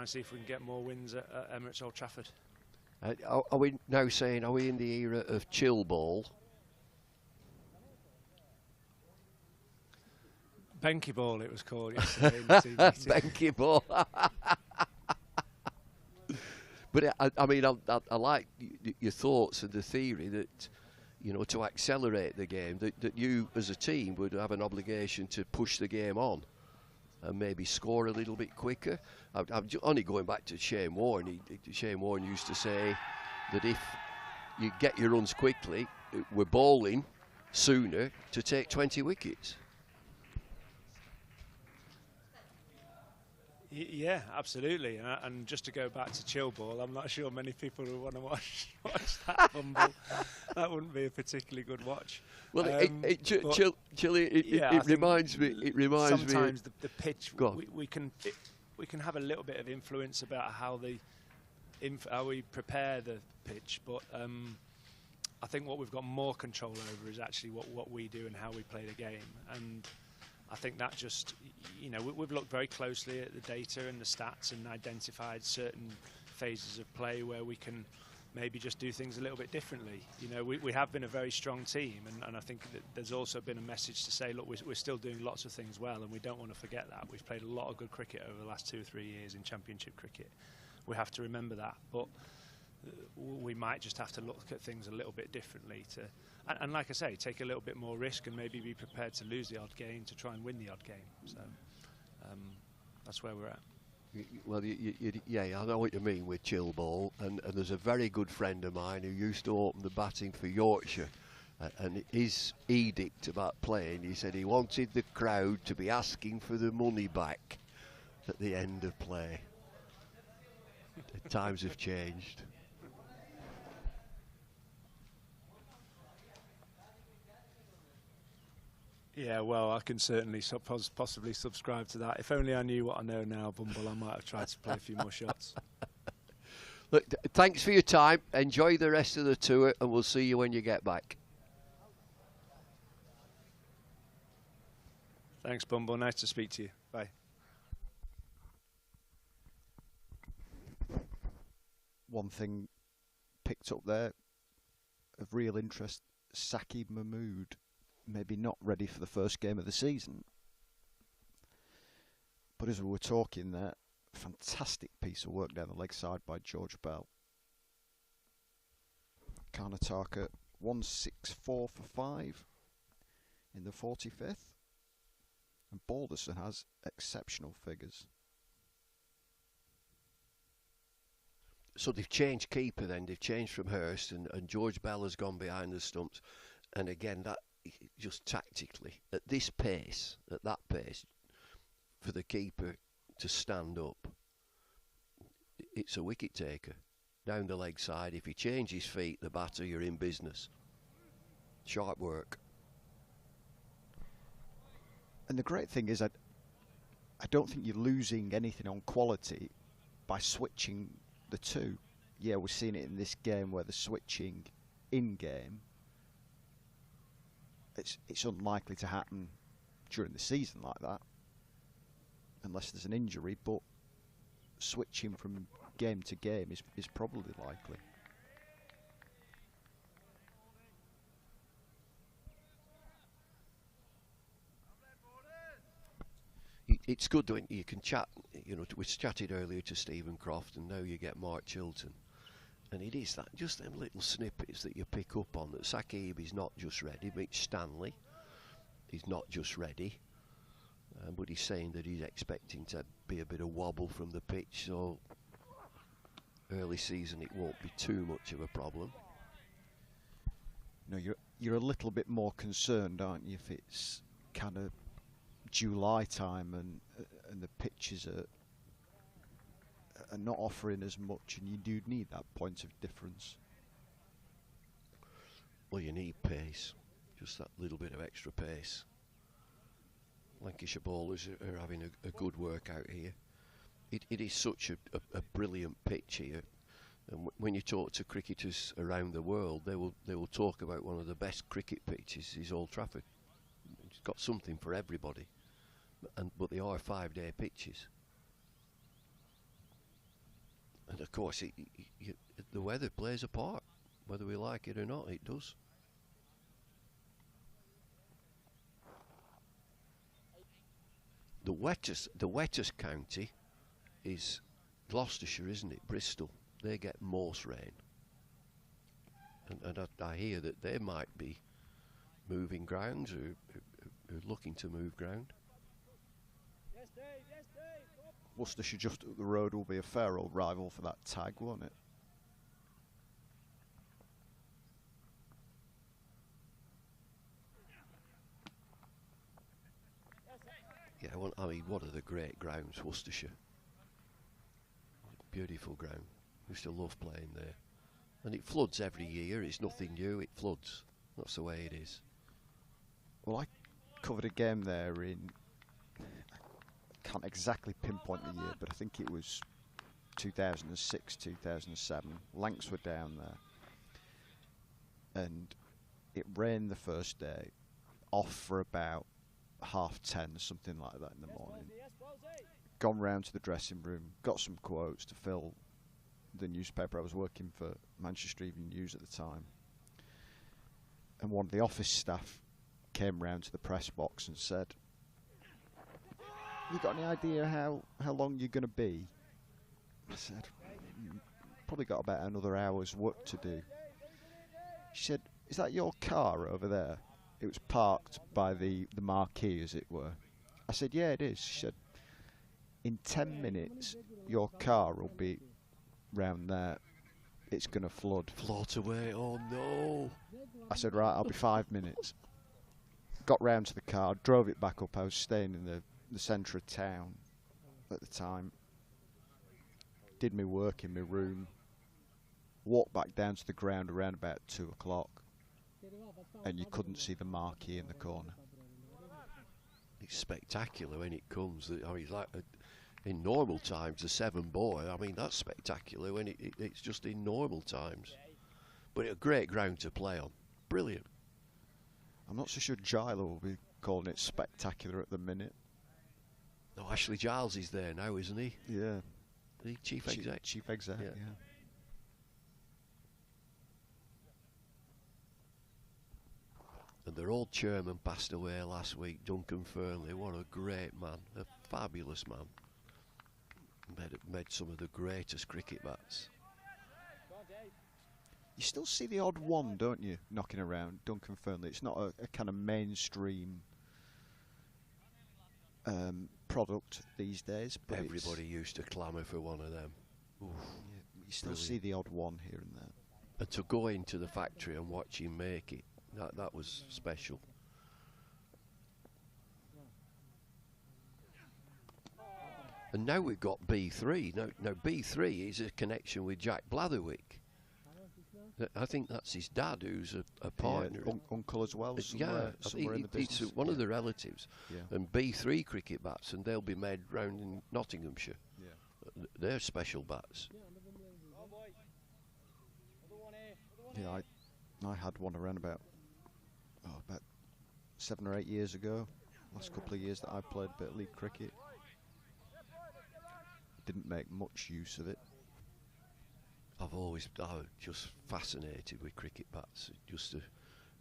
see if we can get more wins at Emirates Old Trafford. Are we now saying, are we in the era of chill ball? Benky ball, it was called yesterday in the team meeting. Benky ball. But I mean, I like your thoughts and the theory that, you know, to accelerate the game, that you as a team would have an obligation to push the game on and maybe score a little bit quicker. I'm only going back to Shane Warne. Shane Warne used to say that if you get your runs quickly, we're bowling sooner to take 20 wickets. Yeah, absolutely. And just to go back to chill ball, I'm not sure many people would want to watch that Bumble. That wouldn't be a particularly good watch. Well, it reminds me. It reminds me. Sometimes the pitch, we can have a little bit of influence about how we prepare the pitch, but I think what we've got more control over is actually what we do and how we play the game. And I think that just, you know, we've looked very closely at the data and the stats and identified certain phases of play where we can maybe just do things a little bit differently. You know, we have been a very strong team, and I think that there's also been a message to say, look, we're still doing lots of things well, and we don't want to forget that. We've played a lot of good cricket over the last 2 or 3 years in Championship cricket. We have to remember that, but we might just have to look at things a little bit differently and like I say, take a little bit more risk and maybe be prepared to lose the odd game to try and win the odd game. So that's where we're at. Well, yeah, I know what you mean with chill ball, and there's a very good friend of mine who used to open the batting for Yorkshire, and his edict about playing, he said he wanted the crowd to be asking for the money back at the end of play. The times have changed. Yeah, well, I can certainly possibly subscribe to that. If only I knew what I know now, Bumble, I might have tried to play a few more shots. Look, thanks for your time. Enjoy the rest of the tour, and we'll see you when you get back. Thanks, Bumble. Nice to speak to you. Bye. One thing picked up there of real interest, Saqib Mahmood. Maybe not ready for the first game of the season. But as we were talking there, fantastic piece of work down the leg side by George Bell. Karnataka 164 for 5 in the 45th. And Balderson has exceptional figures. So they've changed keeper then. They've changed from Hurst, and George Bell has gone behind the stumps. And again, that just tactically, at this pace, at that pace, for the keeper to stand up, it's a wicket taker. Down the leg side, if he changes feet, the batter, you're in business. Sharp work. And the great thing is, I don't think you're losing anything on quality by switching the two. Yeah, we're seeing it in this game where the switching in-game, it's unlikely to happen during the season like that, unless there's an injury, but switching from game to game is probably likely. It's good when you can chat. You know, we chatted earlier to Stephen Croft, and now you get Mark Chilton, and it is that just them little snippets that you pick up on that Sakib is not just ready. Mitch Stanley is not just ready, but he's saying that he's expecting to be a bit of wobble from the pitch, so early season it won't be too much of a problem. No, you're a little bit more concerned, aren't you, if it's kind of July time and the pitches are not offering as much, and you do need that point of difference. Well, you need pace, just that little bit of extra pace. Lancashire bowlers are having a good workout here. It is such a brilliant pitch here, and when you talk to cricketers around the world, they will talk about one of the best cricket pitches is Old Trafford. It's got something for everybody, but they are 5-day pitches. And of course, the weather plays a part, whether we like it or not. It does. The wettest county is Gloucestershire, isn't it? Bristol. They get most rain, and I hear that they might be moving grounds or looking to move ground. Worcestershire just up the road will be a fair old rival for that tag, won't it? Yeah, well, I mean, what are the great grounds, Worcestershire? Beautiful ground. Used to love playing there. And it floods every year. It's nothing new. It floods. That's the way it is. Well, I covered a game there in, I can't exactly pinpoint the year, but I think it was 2006, 2007. Lancs were down there. And it rained the first day, off for about 10:30, something like that in the morning. Gone round to the dressing room, got some quotes to fill the newspaper. I was working for Manchester Evening News at the time. And one of the office staff came round to the press box and said, "You got any idea how long you're going to be?" I said, "Probably got about another hour's work to do." She said, "Is that your car over there?" It was parked by the marquee, as it were. I said, "Yeah, it is." She said, "In 10 minutes, your car will be round there. It's going to flood." Float away, oh no. I said, "Right, I'll be 5 minutes." Got round to the car, drove it back up. I was staying in the centre of town at the time. Did my work in my room. Walked back down to the ground around about 2 o'clock. And you couldn't see the marquee in the corner. It's spectacular when it comes. I mean, like in normal times, the 7 boy. I mean, that's spectacular when it's just in normal times. But a great ground to play on. Brilliant. I'm not so sure Gila will be calling it spectacular at the minute. No, Ashley Giles is there now, isn't he? Yeah. The chief exec. Chief exec, yeah. And their old chairman passed away last week, Duncan Fernley. What a great man, a fabulous man. Made some of the greatest cricket bats. You still see the odd one, don't you, knocking around, Duncan Fernley. It's not a kind of mainstream product these days. But everybody used to clamour for one of them. Oof, yeah, you still see the odd one here and there. And to go into the factory and watch him make it, that was special. And now we've got B3. Now B3 is a connection with Jack Blatherwick. I think that's his dad, who's a partner. Yeah, uncle as well. Somewhere in the business. It's one of the relatives. Yeah. And B3 cricket bats, and they'll be made round in Nottinghamshire. Yeah. They're special bats. Yeah, I had one around about 7 or 8 years ago. Last couple of years that I played a bit of league cricket. Didn't make much use of it. I've always just fascinated with cricket bats. Just the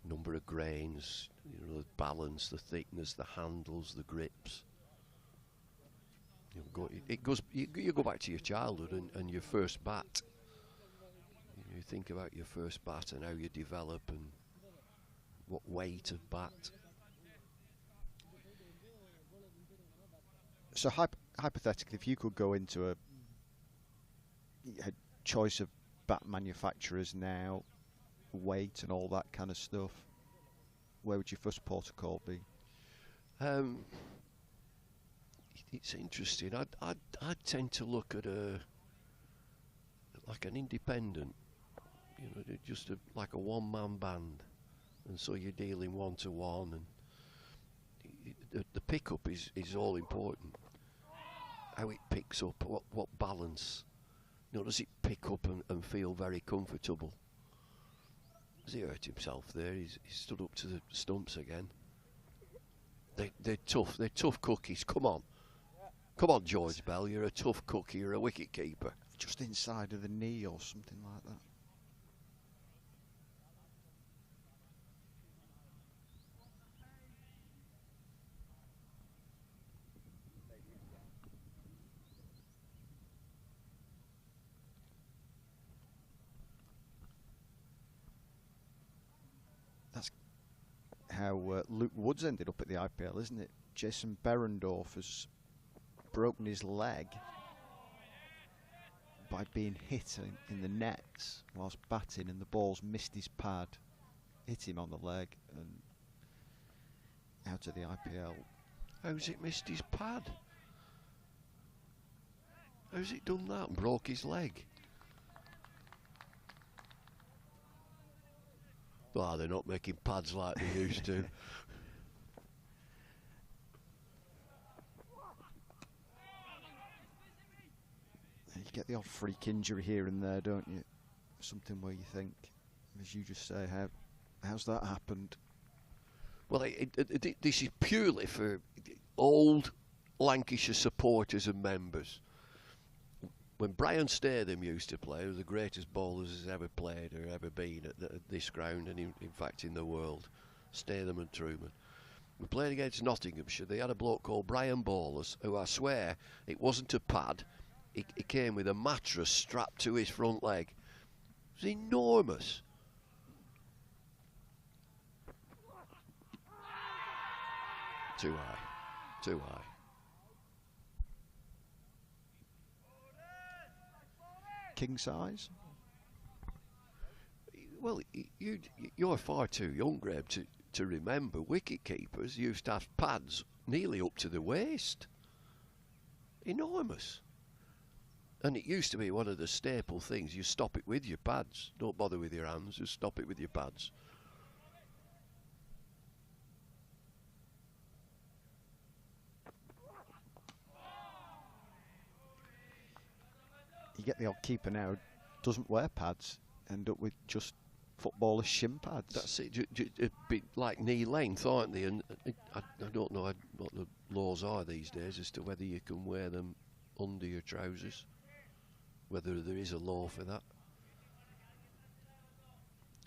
number of grains, the balance, the thickness, the handles, the grips. You go back to your childhood and your first bat. You think about your first bat and how you develop and what weight of bat. So hypothetically, if you could go into a choice of bat manufacturers now, weight and all that kind of stuff, where would your first port of call be? It's interesting. I'd tend to look at like an independent, just like a one-man band, and so you're dealing one-to-one, and the pickup is all important. How it picks up, what balance. Does it pick up and feel very comfortable? Has he hurt himself there? He's stood up to the stumps again. They're tough. They're tough cookies. Come on, George Bell. You're a tough cookie. You're a wicket keeper. Just inside of the knee or something like that. That's how Luke Woods ended up at the IPL, isn't it? Jason Berendorf has broken his leg by being hit in the nets whilst batting, and the ball's missed his pad, hit him on the leg, and out of the IPL. How's it missed his pad? How's it done that and broke his leg? Oh, they're not making pads like they used to. You get the odd freak injury here and there, don't you? Something where you think, as you just say, how's that happened? Well, this is purely for old Lancashire supporters and members. When Brian Statham used to play, he was the greatest bowlers has ever played or ever been at this ground, and in fact in the world. Statham and Truman. We played against Nottinghamshire. They had a bloke called Brian Bowlers, who I swear it wasn't a pad. He came with a mattress strapped to his front leg. It was enormous. Too high. Too high. King size? Well, you're far too young, Graham, to remember wicket keepers used to have pads nearly up to the waist. Enormous. And it used to be one of the staple things. You stop it with your pads. Don't bother with your hands, just stop it with your pads. You get the odd keeper now who doesn't wear pads, end up with just footballers' shin pads. That's it. It'd be like knee length, aren't they? And I don't know what the laws are these days as to whether you can wear them under your trousers, whether there is a law for that.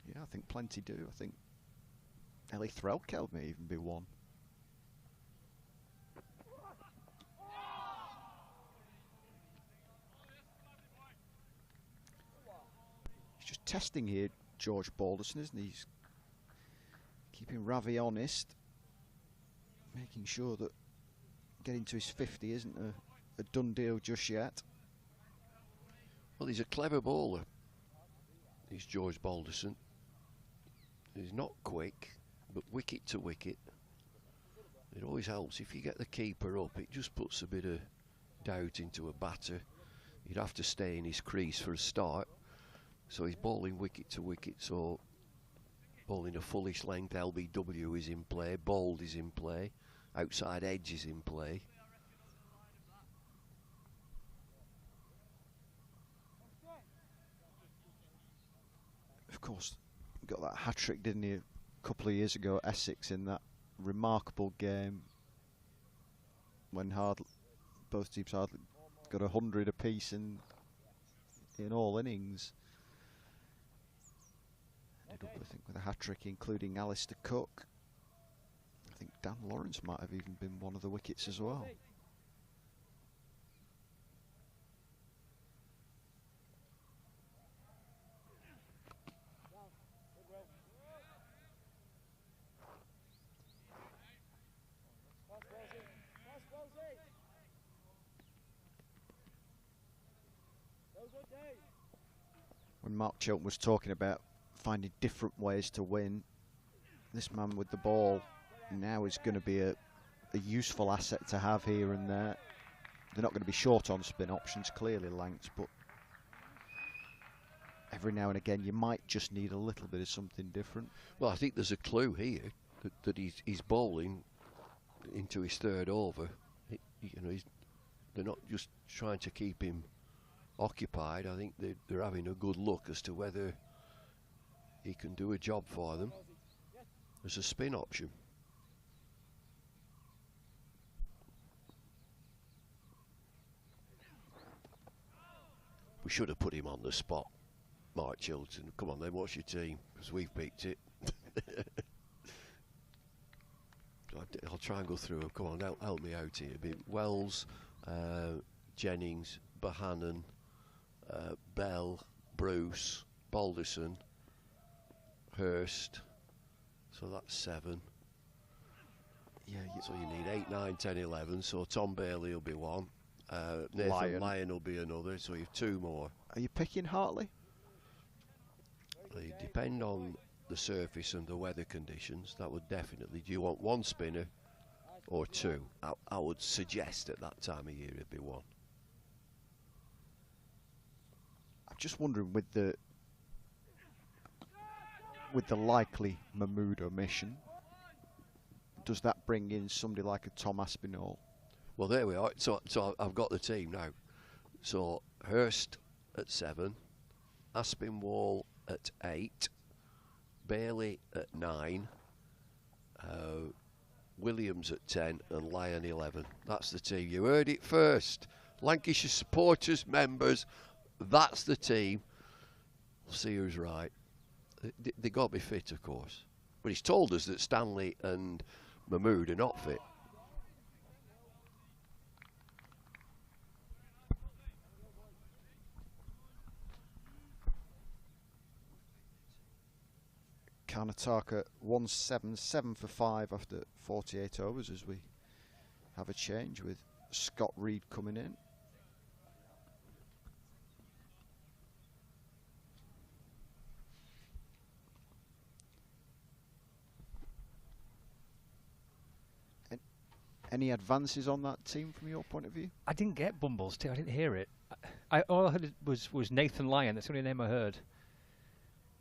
Yeah, I think plenty do. I think Ellie Threlkeld may even be one. Just testing here, George Balderson, isn't he? He's keeping Ravi honest, making sure that getting to his 50 isn't a done deal just yet. Well, he's a clever bowler. He's George Balderson. He's not quick, but wicket to wicket. It always helps if you get the keeper up. It just puts a bit of doubt into a batter. He'd have to stay in his crease for a start. So he's bowling wicket to wicket, so bowling a fullish length LBW is in play, bowled is in play, outside edge is in play. Of course, got that hat-trick, didn't he, a couple of years ago at Essex in that remarkable game when both teams hardly got 100 apiece in in all innings. Ended up, I think, with a hat-trick, including Alistair Cook. I think Dan Lawrence might have even been one of the wickets as well. When Mark Chilton was talking about finding different ways to win, this man with the ball now is going to be a useful asset to have here and there. They're not going to be short on spin options, clearly, Lancs, but every now and again you might just need a little bit of something different. Well, I think there's a clue here that he's bowling into his third over. They're not just trying to keep him occupied. I think they're having a good look as to whether he can do a job for them as a spin option. We should have put him on the spot, Mark Chilton. Come on then, what's your team? Because we've picked it. I'll try and go through them. Come on, help me out here. It'll be Wells, Jennings, Bohannon, Bell, Bruce, Balderson, Hurst. So that's 7. Yeah. So you need 8, 9, 10, 11. So Tom Bailey will be 1. Nathan Lyon will be another. So you have 2 more. Are you picking Hartley? They depend on the surface and the weather conditions. That would definitely. Do you want 1 spinner or 2? I would suggest at that time of year it'd be 1. I'm just wondering with the likely Mahmood omission, does that bring in somebody like a Tom Aspinall? Well, there we are. So I've got the team now. So Hurst at 7, Aspinwall at 8, Bailey at 9, Williams at 10, and Lyon 11. That's the team. You heard it first. Lancashire supporters, members, that's the team. We'll see who's right. They got to be fit, of course. But he's told us that Stanley and Mahmood are not fit. Karnataka 1-7 for 5 after 48 overs as we have a change with Scott Reed coming in. Any advances on that team from your point of view? I didn't get Bumble's team. I didn't hear it. All I heard was Nathan Lyon. That's the only name I heard.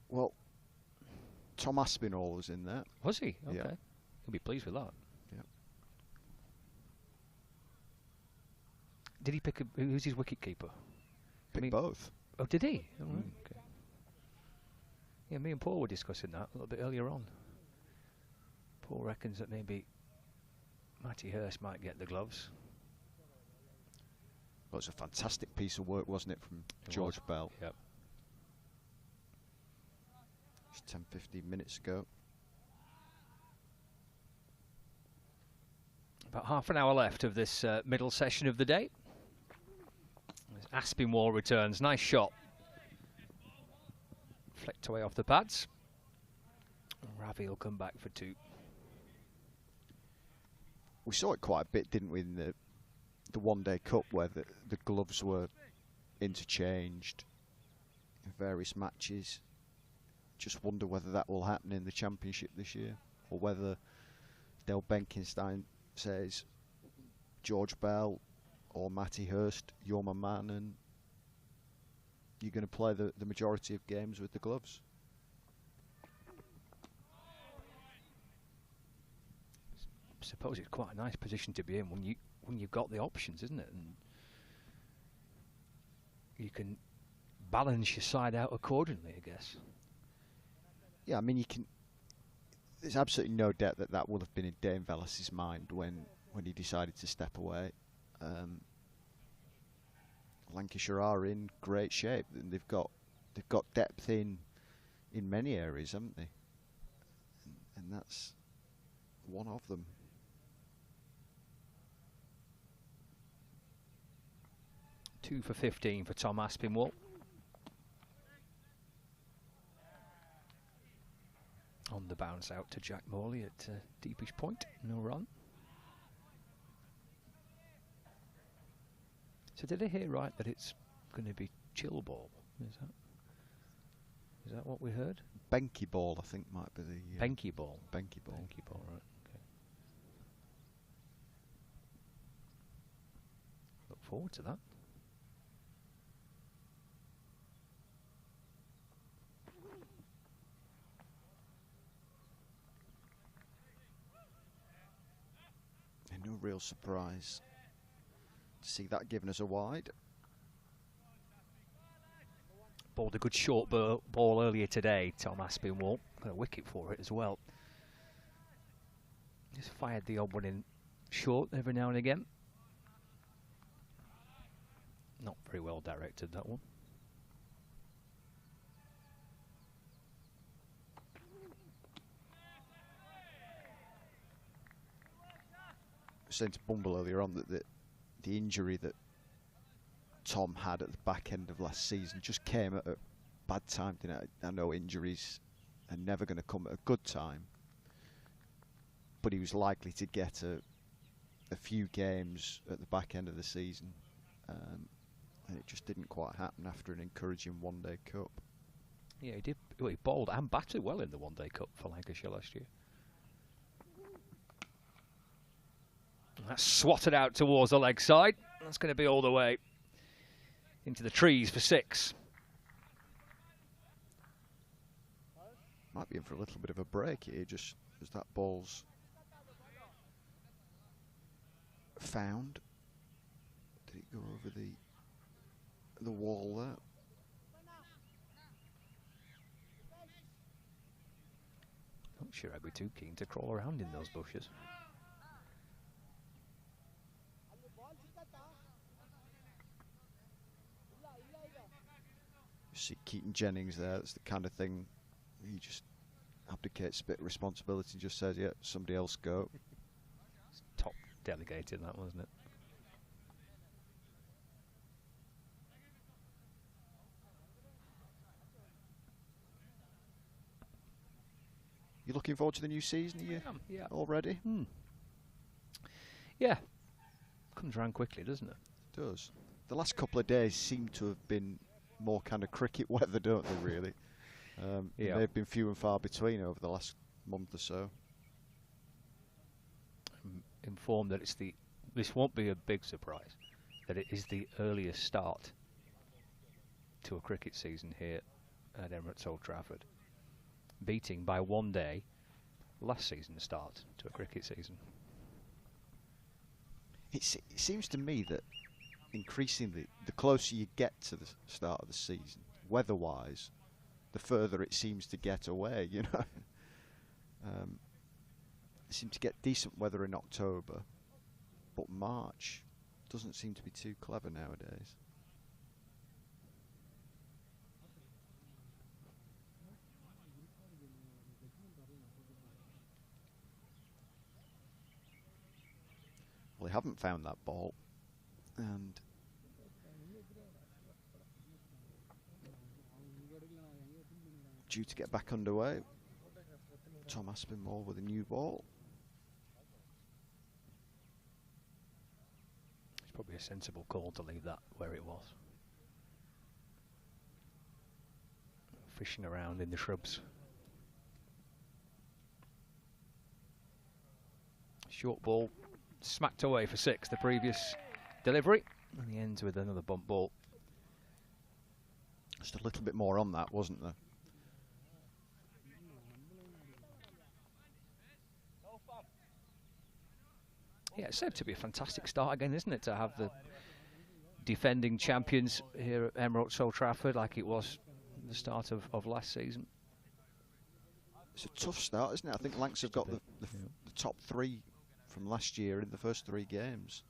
Well, Tom Aspinall was in there. Was he? Okay. Yeah. He'll be pleased with that. Yeah. Did he pick who's his wicket keeper? Picked both. Oh, did he? Oh, right. Okay. Yeah, me and Paul were discussing that a little bit earlier on. Paul reckons that maybe Matty Hurst might get the gloves. Well, it was a fantastic piece of work, wasn't it, from George Bell? Yep. Just 10-15 minutes ago. About half an hour left of this middle session of the day. As Aspinwall returns, nice shot. Flicked away off the pads. And Ravi will come back for 2. We saw it quite a bit, didn't we, in the one-day cup where the gloves were interchanged in various matches. Just wonder whether that will happen in the championship this year, or whether Dale Benkenstein says, George Bell or Matty Hurst, you're my man, and you're going to play the majority of games with the gloves. I suppose it's quite a nice position to be in when you've got the options, isn't it? And you can balance your side out accordingly, I guess. Yeah, I mean, you can. There's absolutely no doubt that would have been in Dane Vellis's mind when he decided to step away. Lancashire are in great shape, and they've got depth in many areas, haven't they? And that's one of them. Two for 15 for Tom Aspinwall. On the bounce out to Jack Morley at deepish point, no run. So did I hear right that it's going to be chill ball? Is that what we heard? Benky ball, I think, might be the... Benky ball? Benky ball. Benky ball, right, okay. Look forward to that. And no real surprise to see that given us a wide. Bowled a good short ball earlier today, Tom Aspinwall. Got a wicket for it as well. Just fired the odd one in short every now and again. Not very well directed, that one. I was saying to Bumble earlier on that the injury that Tom had at the back end of last season just came at a bad time, didn't it? I know injuries are never going to come at a good time, but he was likely to get a few games at the back end of the season, and it just didn't quite happen after an encouraging one-day cup. Yeah, he did. Well, he bowled and batted well in the one-day cup for Lancashire last year. That's swatted out towards the leg side. That's going to be all the way into the trees for 6. Might be in for a little bit of a break here, just as that ball's found. Did it go over the wall there? Not sure I'd be too keen to crawl around in those bushes. See Keaton Jennings there, that's the kind of thing he just abdicates a bit of responsibility and just says, yeah, somebody else go. It's top delegated, that, wasn't it? You looking forward to the new season, are you? Yeah. Already? Yeah. Comes around quickly, doesn't it? It does. The last couple of days seem to have been more kind of cricket weather, don't they, really? Yeah. They've been few and far between over the last month or so. I'm informed that this won't be a big surprise, that it is the earliest start to a cricket season here at Emirates Old Trafford, beating by 1 day last season's start to a cricket season. It seems to me that increasingly, the closer you get to the start of the season, weather-wise, the further it seems to get away, you know. It seems to get decent weather in October, but March doesn't seem to be too clever nowadays. Well, they haven't found that ball, and due to get back underway. Tom Aspinwall with a new ball. It's probably a sensible call to leave that where it was. Fishing around in the shrubs. Short ball smacked away for 6, the previous delivery. And he ends with another bump ball. Just a little bit more on that, wasn't there? Yeah, it's said to be a fantastic start again, isn't it? To have the defending champions here at Emirates Old Trafford like it was the start of last season. It's a tough start, isn't it? I think Lancs have got the top 3 from last year in the first 3 games.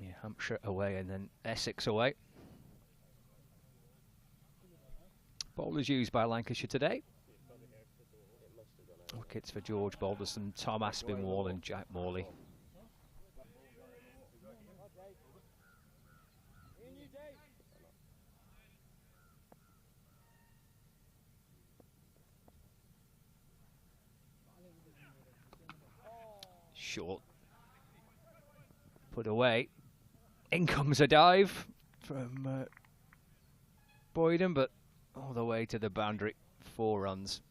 Yeah, Hampshire away and then Essex away. Bowlers used by Lancashire today. Wickets for George Balderson, Tom Aspinwall and Jack Morley. Short. Put away. In comes a dive from Boyden, but all the way to the boundary. 4 runs.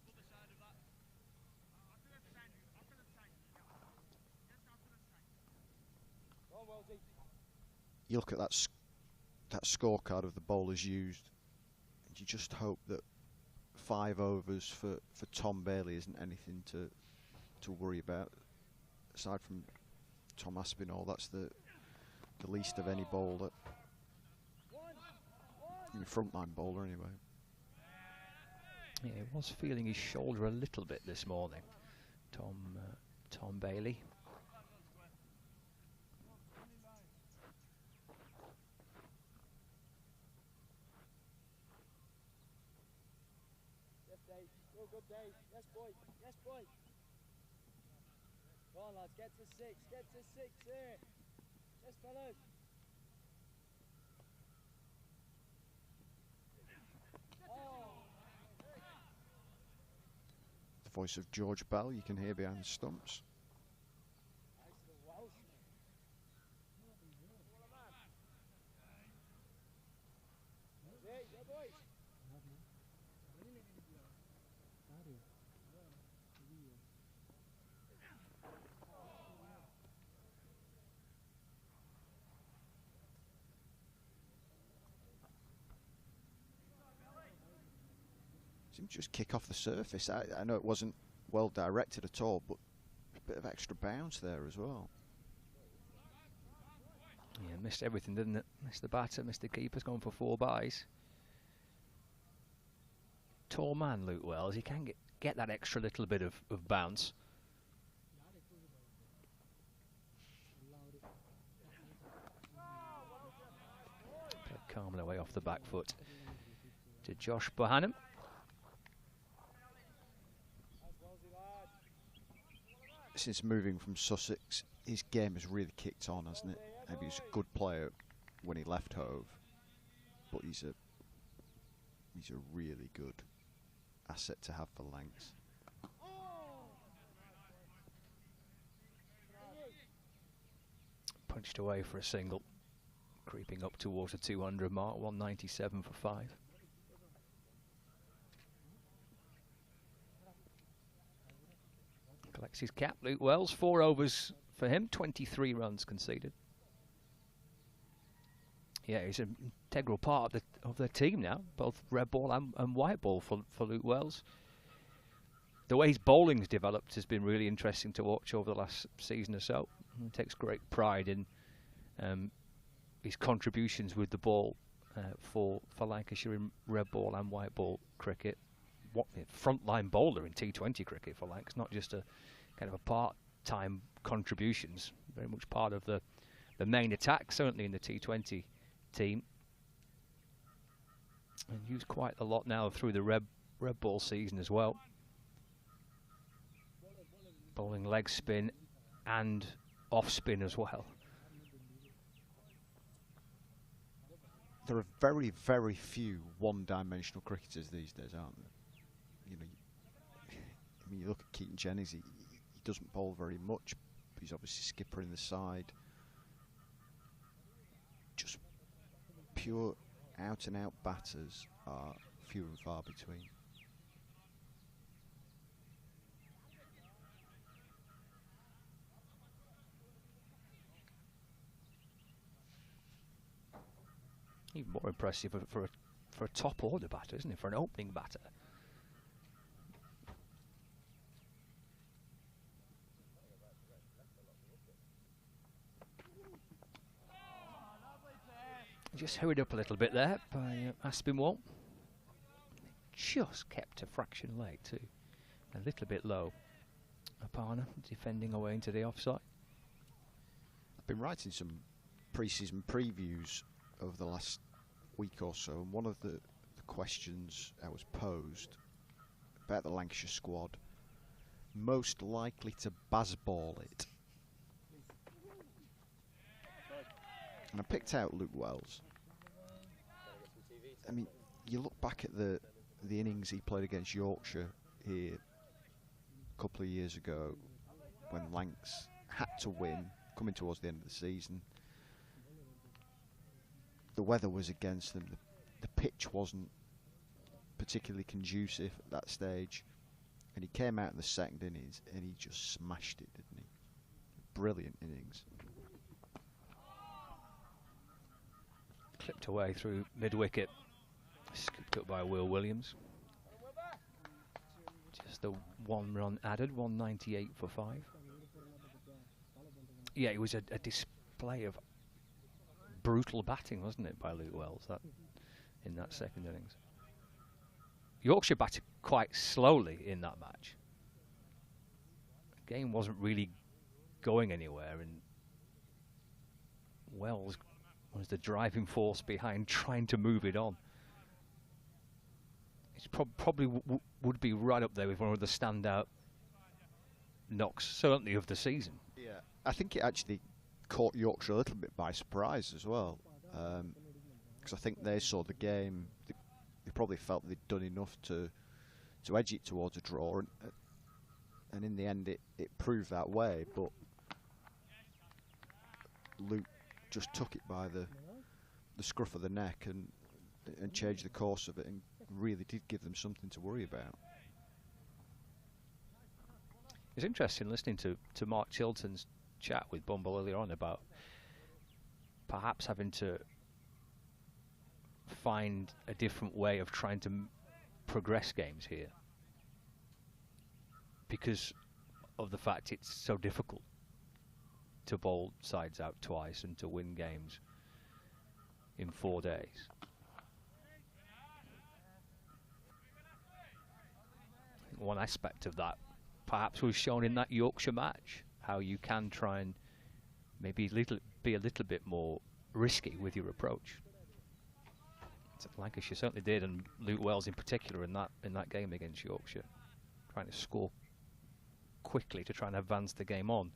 You look at that scorecard of the bowlers used, and you just hope that 5 overs for Tom Bailey isn't anything to worry about. Aside from Tom Aspinall, that's the least of any bowler. Frontline bowler anyway. Yeah, he was feeling his shoulder a little bit this morning, Tom Bailey. Yes, Dave. Real good, Dave. Yes, boy. Yes, boy. Go on, lads. Get to 6. Get to 6 here. Yes, fellas. The voice of George Bell you can hear behind the stumps. Seemed to just kick off the surface. I know it wasn't well directed at all, but a bit of extra bounce there as well. Yeah, missed everything, didn't it? Missed the batter, missed the keeper's gone for 4 byes. Tall man, Luke Wells. He can get that extra little bit of bounce. Played calmly away off the back foot to Josh Bohannon. Since moving from Sussex, his game has really kicked on, hasn't it? Maybe he was a good player when he left Hove, but he's a really good asset to have for Lancs. Punched away for a single, creeping up towards the 200 mark, 197 for 5. Collects his cap, Luke Wells. 4 overs for him, 23 runs conceded. Yeah, he's an integral part of the team now, both red ball and white ball for Luke Wells. The way his bowling's developed has been really interesting to watch over the last season or so. He takes great pride in his contributions with the ball for Lancashire in red ball and white ball cricket. Frontline bowler in T20 cricket for Lancs, not just a kind of a part-time contributions, very much part of the main attack, certainly in the T20 team. And used quite a lot now through the red ball season as well. Bowling leg spin and off spin as well. There are very, very few one-dimensional cricketers these days, aren't there? You know, I mean, you look at Keaton Jennings, he doesn't bowl very much, but he's obviously skipper in the side. Just pure out-and-out batters are few and far between. Even more impressive for a top order batter, isn't it? For an opening batter. Just hurried up a little bit there by Aspinwall. Just kept a fraction late too. A little bit low. Apana defending away into the offside. I've been writing some pre-season previews over the last week or so, and one of the questions I was posed about the Lancashire squad, most likely to Bazball it. And I picked out Luke Wells. I mean, you look back at the innings he played against Yorkshire here a couple of years ago when Lancs had to win, coming towards the end of the season. The weather was against them. The pitch wasn't particularly conducive at that stage. And he came out in the second innings and he just smashed it, didn't he? Brilliant innings. Clipped away through mid-wicket. Scooped up by Will Williams. Just the 1 run added, 198 for 5. Yeah, it was a display of brutal batting, wasn't it, by Luke Wells in that second innings. Yorkshire batted quite slowly in that match. The game wasn't really going anywhere, and Wells was the driving force behind trying to move it on. It's probably would be right up there with one of the standout knocks, certainly of the season. Yeah, I think it actually caught Yorkshire a little bit by surprise as well, because I think they saw the game. They probably felt they'd done enough to edge it towards a draw, and in the end it proved that way. But Luke just took it by the scruff of the neck and changed the course of it, and really did give them something to worry about. It's interesting listening to Mark Chilton's chat with Bumble earlier on about perhaps having to find a different way of trying to progress games here because of the fact it's so difficult to bowl sides out twice and to win games in 4 days. I think one aspect of that perhaps was shown in that Yorkshire match, how you can try and maybe be a little bit more risky with your approach. Lancashire certainly did, and Luke Wells in particular in that game against Yorkshire, trying to score quickly to try and advance the game on.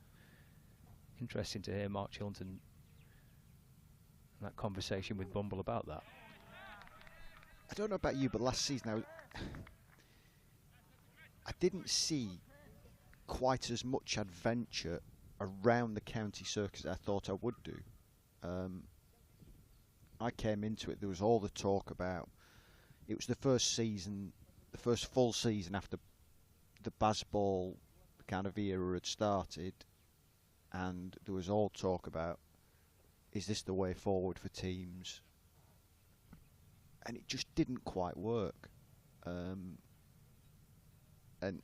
Interesting to hear Mark Chilton and that conversation with Bumble about that. I don't know about you, but last season I didn't see quite as much adventure around the county circuit as I thought I would do. I came into it, there was all the talk about, it was the first season, the first full season after the Bazball kind of era had started, and there was all talk about, is this the way forward for teams? And it just didn't quite work. And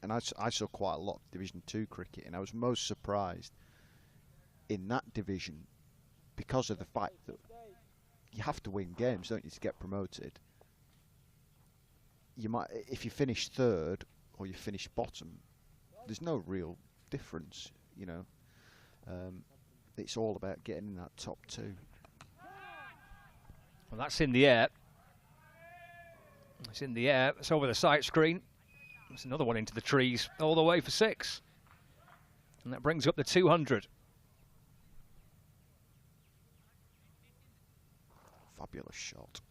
I saw quite a lot of Division 2 cricket, and I was most surprised in that division because of the fact that you have to win games, don't you, to get promoted. You might, if you finish third or you finish bottom, there's no real difference, you know. It's all about getting in that top 2. Well, that's in the air. It's in the air. It's over the sight screen. It's another one into the trees, all the way for 6. And that brings up the 200. Fabulous shot.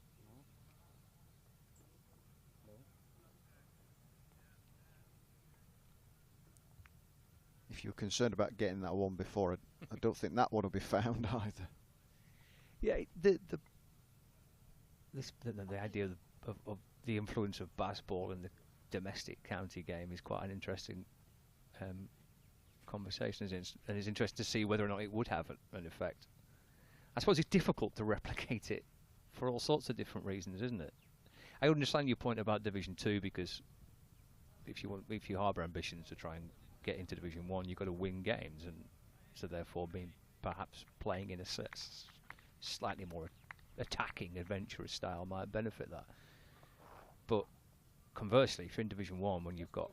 If you're concerned about getting that one before, I don't think that one will be found either. Yeah, the idea of the influence of Bazball in the domestic county game is quite an interesting conversation, and it's interesting to see whether or not it would have an effect. I suppose it's difficult to replicate it for all sorts of different reasons, isn't it? I understand your point about Division 2, because if you harbour ambitions to try and get into Division 1, you've got to win games, and so therefore perhaps playing in a slightly more attacking, adventurous style might benefit that. But conversely, if you're in Division 1, when you've got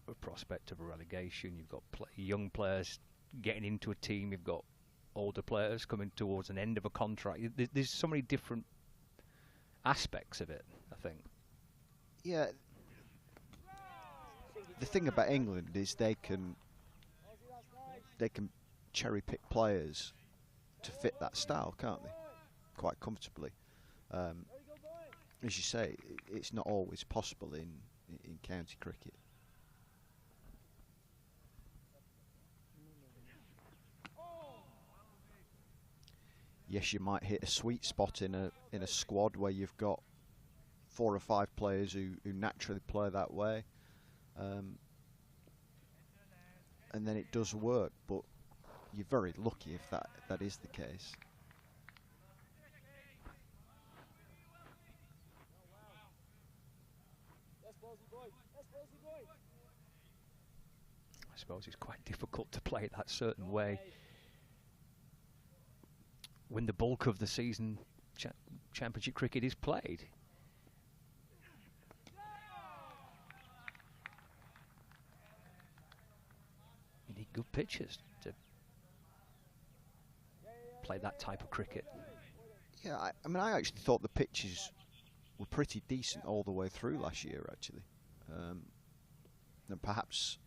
a prospect of a relegation, you've got young players getting into a team, you've got older players coming towards an end of a contract. There's so many different aspects of it, I think. Yeah. The thing about England is they can cherry pick players to fit that style, can't they? Quite comfortably. As you say, it's not always possible in county cricket. Yes, you might hit a sweet spot in a squad where you've got 4 or 5 players who naturally play that way, and then it does work. But you're very lucky if that is the case. I suppose it's quite difficult to play that certain way when the bulk of the season championship cricket is played. You need good pitchers to play that type of cricket. Yeah, I mean, I actually thought the pitches were pretty decent all the way through last year, actually. And perhaps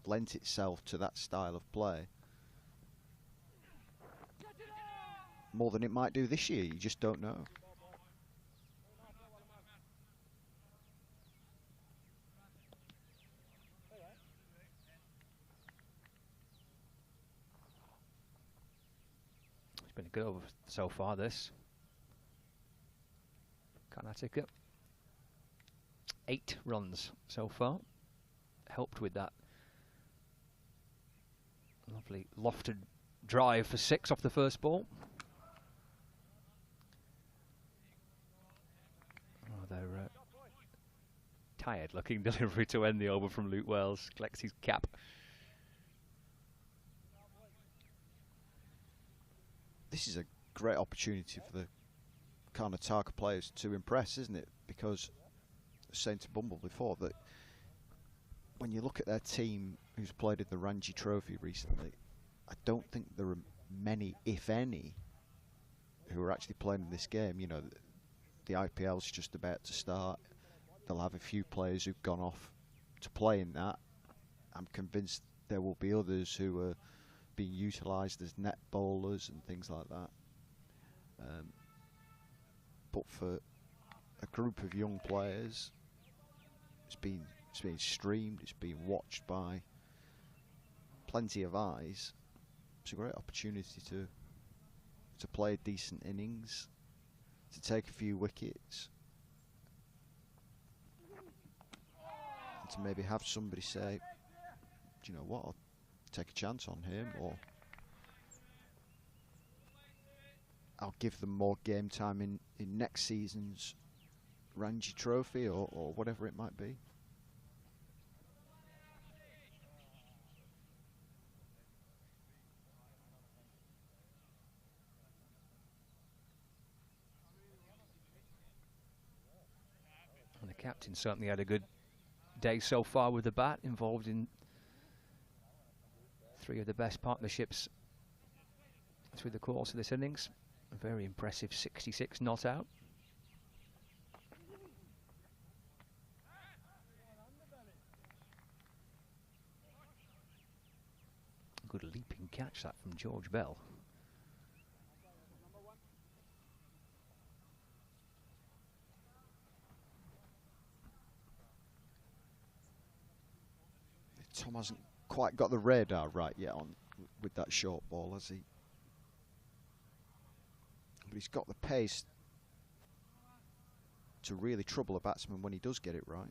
lent itself to that style of play more than it might do this year. You just don't know. It's been a good over so far, this. Karnataka. 8 runs so far. Helped with that lovely lofted drive for 6 off the first ball. Oh, they're tired looking delivery to end the over from Luke Wells. Collects his cap. This is a great opportunity for the Karnataka players to impress, isn't it? Because I was saying to Bumble before that when you look at their team who's played in the Ranji Trophy recently, I don't think there are many, if any, who are actually playing in this game. You know, the IPL's just about to start. They'll have a few players who've gone off to play in that. I'm convinced there will be others who are being utilised as net bowlers and things like that. But for a group of young players, it's been streamed, it's been watched by plenty of eyes. It's a great opportunity to play a decent innings, to take a few wickets, and to maybe have somebody say, do you know what, I'll take a chance on him, or I'll give them more game time in next season's Ranji Trophy or whatever it might be. And the captain certainly had a good day so far with the bat, involved in 3 of the best partnerships through the course of this innings. A very impressive 66 not out. Good leaping catch that from George Bell. Tom hasn't quite got the radar right yet on with that short ball, has he? But he's got the pace to really trouble a batsman when he does get it right.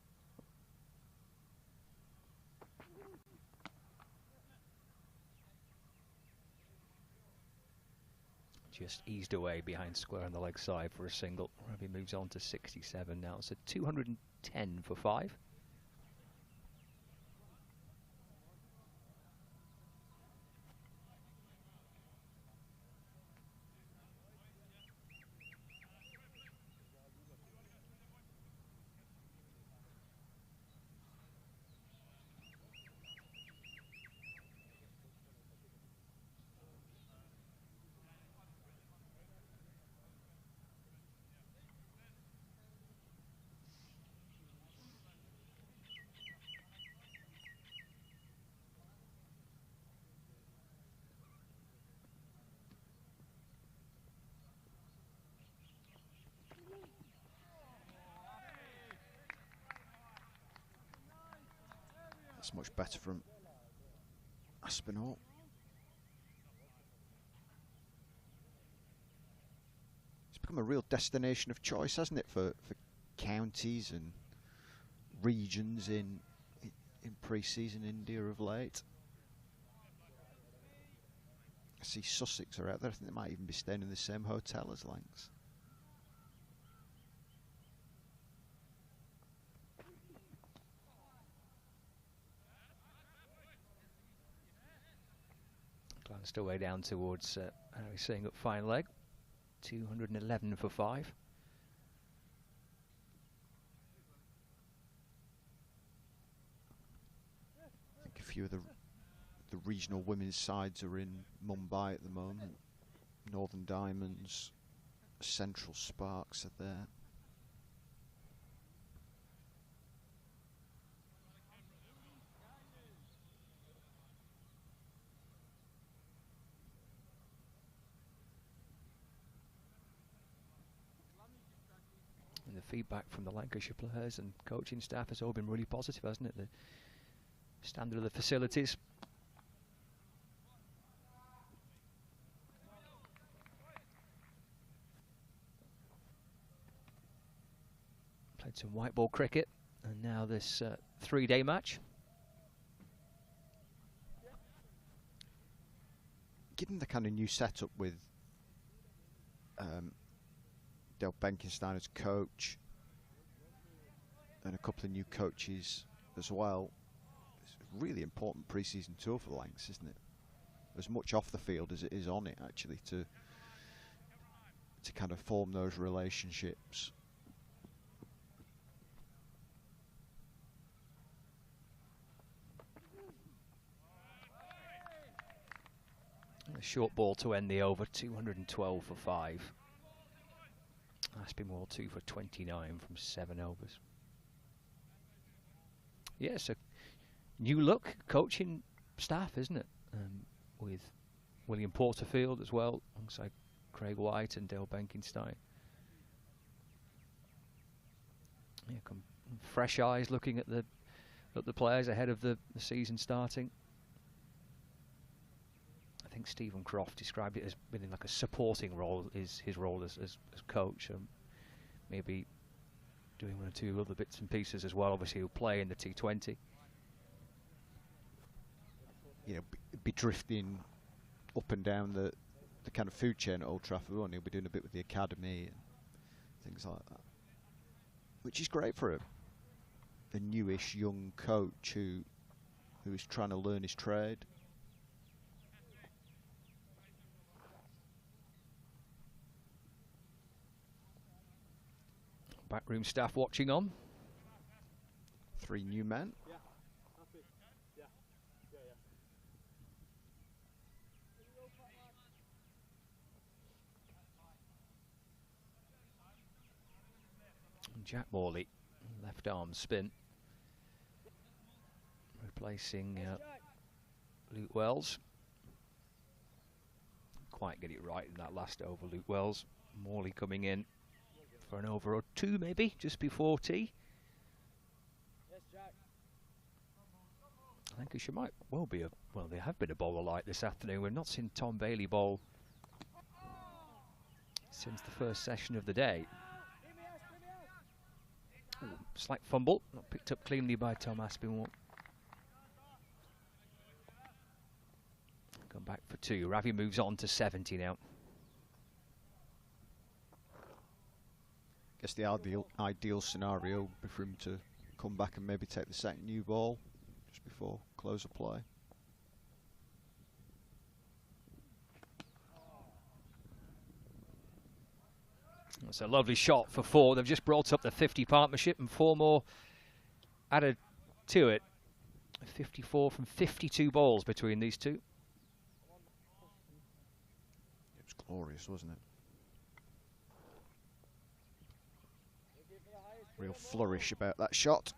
Just eased away behind square on the leg side for a single. Ravi moves on to 67 now. So 210 for 5. That's much better from Aspinall. It's become a real destination of choice, hasn't it, for counties and regions in pre-season India of late. I see Sussex are out there. I think they might even be staying in the same hotel as Lancs. Glanced away down towards Harry Singh up fine leg. 211 for 5. I think a few of the regional women's sides are in Mumbai at the moment. Northern Diamonds, Central Sparks are there. And the feedback from the Lancashire players and coaching staff has all been really positive, hasn't it? The standard of the facilities. Played some white ball cricket, and now this 3-day match. Given the kind of new setup with Dale Benkenstein as coach and a couple of new coaches as well, it's a really important pre-season tour for the Lancs, isn't it? As much off the field as it is on it, actually, to kind of form those relationships. A short ball to end the over, 212 for 5. Aspinwall 2 for 29 from 7 overs. Yes, a new look coaching staff, isn't it? With William Porterfield as well, alongside Craig White and Dale Benkenstein. Yeah, fresh eyes looking at the players ahead of the season starting. I think Stephen Croft described it as being in like a supporting role, is his role as coach, and maybe doing 1 or 2 other bits and pieces as well. Obviously he'll play in the T20. You know, be drifting up and down the kind of food chain at Old Trafford, won't he? He'll be doing a bit with the academy and things like that, which is great for a newish young coach who is trying to learn his trade. Backroom staff watching on. 3 new men. Yeah, happy. Yeah. Jack Morley, left arm spin, replacing Luke Wells. Quite get it right in that last over, Luke Wells. Morley coming in for an over or 2 maybe, just before tea. Lancashire might well be well, they have been a bowler light this afternoon. We've not seen Tom Bailey bowl since the first session of the day. Ooh, slight fumble, not picked up cleanly by Tom Aspinwall. Come back for 2. Ravi moves on to 70 now. Guess the ideal scenario would be for him to come back and maybe take the second new ball just before close of play. That's a lovely shot for 4. They've just brought up the 50 partnership and 4 more added to it. 54 from 52 balls between these two. It was glorious, wasn't it? Real flourish about that shot.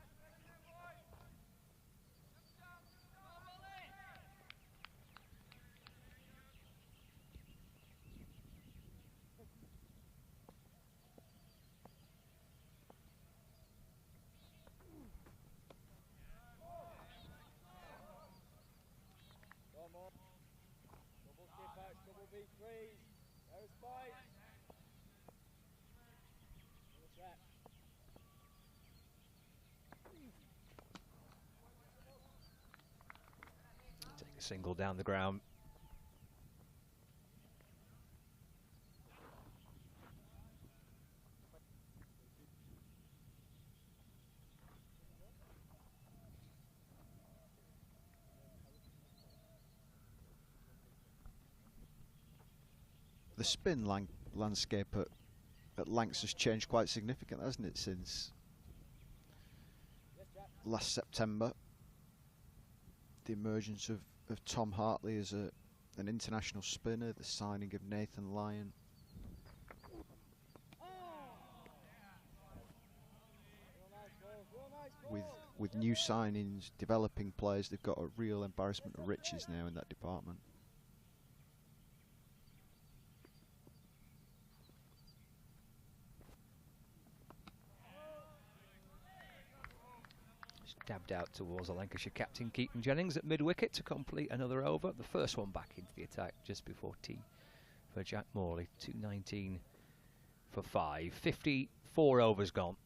Take a single down the ground. The spin landscape at Lancs has changed quite significantly, hasn't it, since last September? The emergence of Tom Hartley as an international spinner, the signing of Nathan Lyon. With new signings, developing players, they've got a real embarrassment of riches now in that department. Dabbed out towards the Lancashire captain Keaton Jennings at mid-wicket to complete another over. The first one back into the attack just before tea for Jack Morley. 2:19 for 5. 54 overs gone.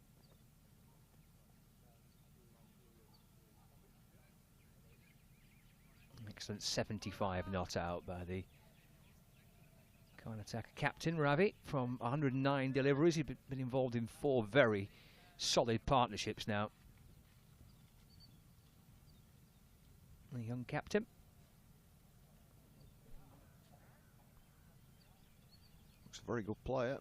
Excellent 75 not out by the Karnataka captain Ravi from 109 deliveries. He's been involved in 4 very solid partnerships now. The young captain. Looks a very good player.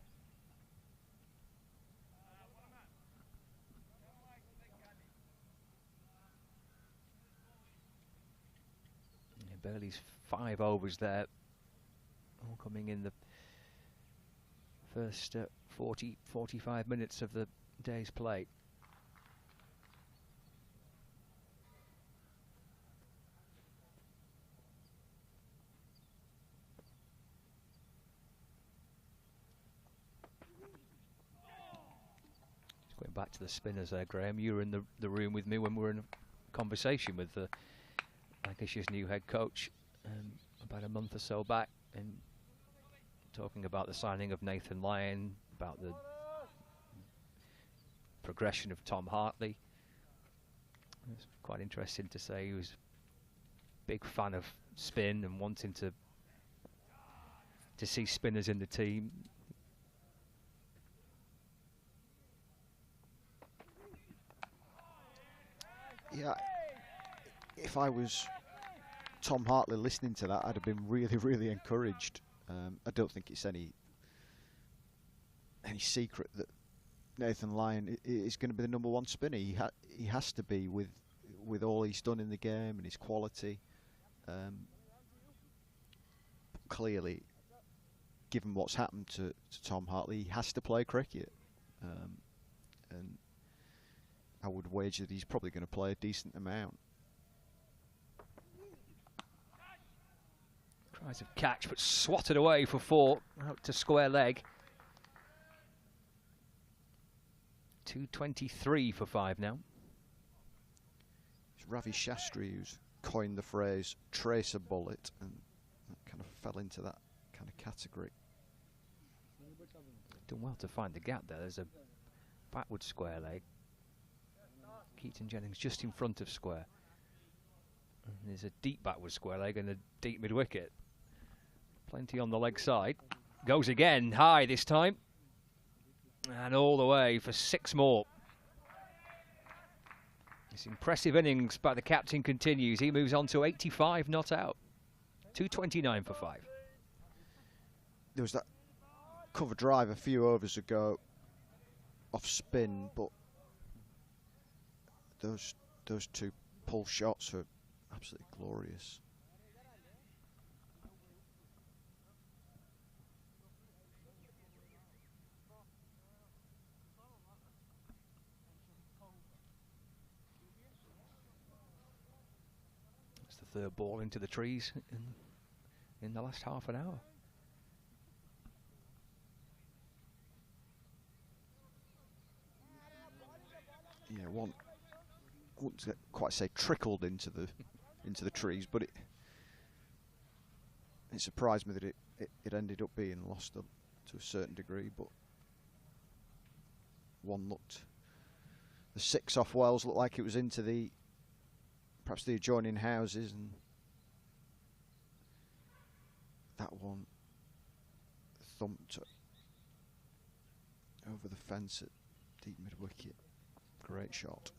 Yeah, Burley's 5 overs there, all coming in the first 45 minutes of the day's play. Going back to the spinners there, Graham, you were in the room with me when we were in a conversation with Lancashire's new head coach about a month or so back, and talking about the signing of Nathan Lyon, about the progression of Tom Hartley. It's quite interesting to say he was a big fan of spin and wanting to see spinners in the team. Yeah, if I was Tom Hartley listening to that, I'd have been really, really encouraged. I don't think it's any secret that Nathan Lyon is going to be the #1 spinner. He has to be with all he's done in the game and his quality. Clearly, given what's happened to Tom Hartley, he has to play cricket, and I would wager that he's probably going to play a decent amount. Tries of catch, but swatted away for 4 out to square leg. 2:23 for 5 now. It's Ravi Shastri who's coined the phrase "trace a bullet," and that kind of fell into that kind of category. Done well to find the gap there. There's a backward square leg. Keaton Jennings just in front of square. And there's a deep backward square leg and a deep mid-wicket. Plenty on the leg side. Goes again, high this time. And all the way for 6 more. This impressive innings by the captain continues. He moves on to 85 not out. 2:29 for 5. There was that cover drive a few overs ago off spin, but those 2 pull shots are absolutely glorious. It's the 3rd ball into the trees in the last half an hour. Yeah, one wouldn't quite say trickled into the trees, but it surprised me that it it ended up being lost to a certain degree, but one looked, the 6 off Wells looked like it was into perhaps the adjoining houses, and that one thumped over the fence at deep mid-wicket. Great shot.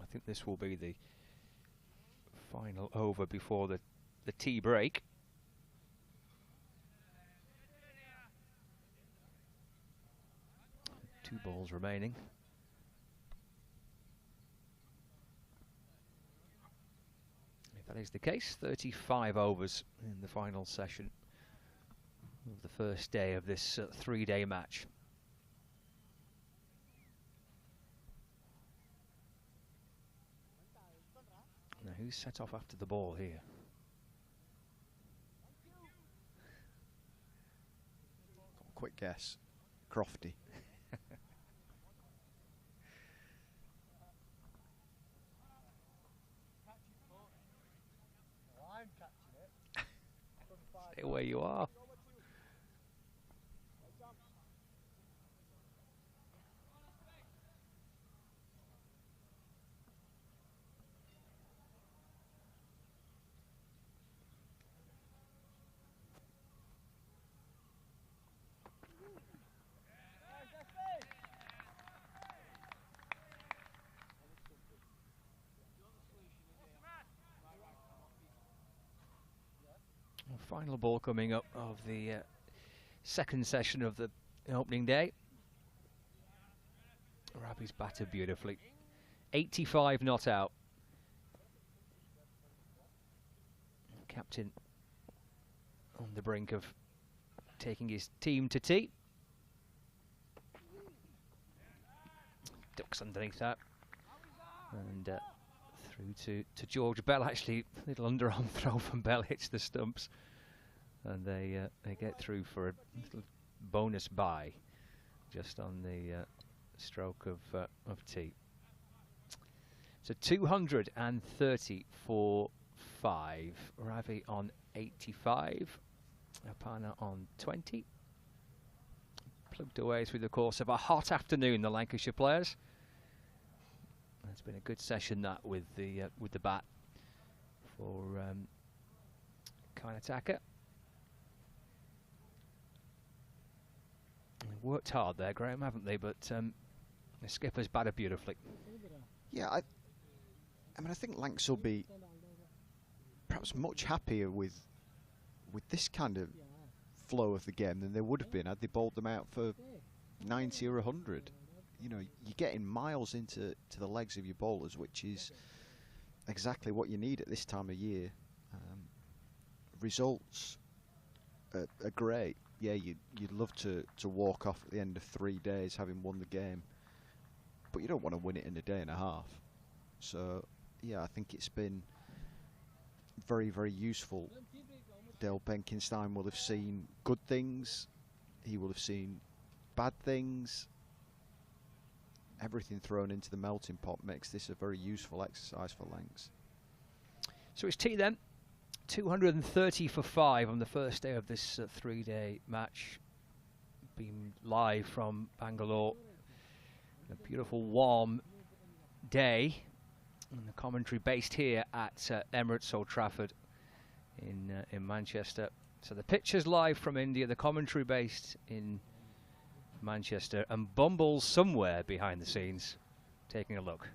I think this will be the final over before the tea break. Two balls remaining. If that is the case, 35 overs in the final session of the first day of this 3-day match. Now, who's set off after the ball here? Quick guess. Crofty. Stay where you are. Final ball coming up of the second session of the opening day. Ravi's batted beautifully. 85 not out. Captain on the brink of taking his team to tea. Ducks underneath that. And through to George Bell. Actually, a little underarm throw from Bell hits the stumps. And they get through for a little bonus bye just on the stroke of tea. So 230 for 5. Ravi on 85. Apana on 20. Plugged away through the course of a hot afternoon, the Lancashire players. It's been a good session that with the bat for Karnataka. They've worked hard there, Graham, haven't they? But the skipper's batted beautifully. Yeah, I mean, I think Lancs will be perhaps much happier with this kind of flow of the game than they would have been had they bowled them out for 90 or 100. You know, you're getting miles into the legs of your bowlers, which is exactly what you need at this time of year. Results are great. Yeah, you'd love to walk off at the end of 3 days having won the game, but you don't want to win it in a day and a half. So, yeah, I think it's been very, very useful. Dale Benkenstein will have seen good things. He will have seen bad things. Everything thrown into the melting pot makes this a very useful exercise for Lancs. So it's tea then. 230 for 5 on the first day of this 3-day match. Being live from Bangalore. A beautiful warm day. And the commentary based here at Emirates Old Trafford in Manchester. So the pictures live from India, the commentary based in Manchester, and Bumble's somewhere behind the scenes taking a look.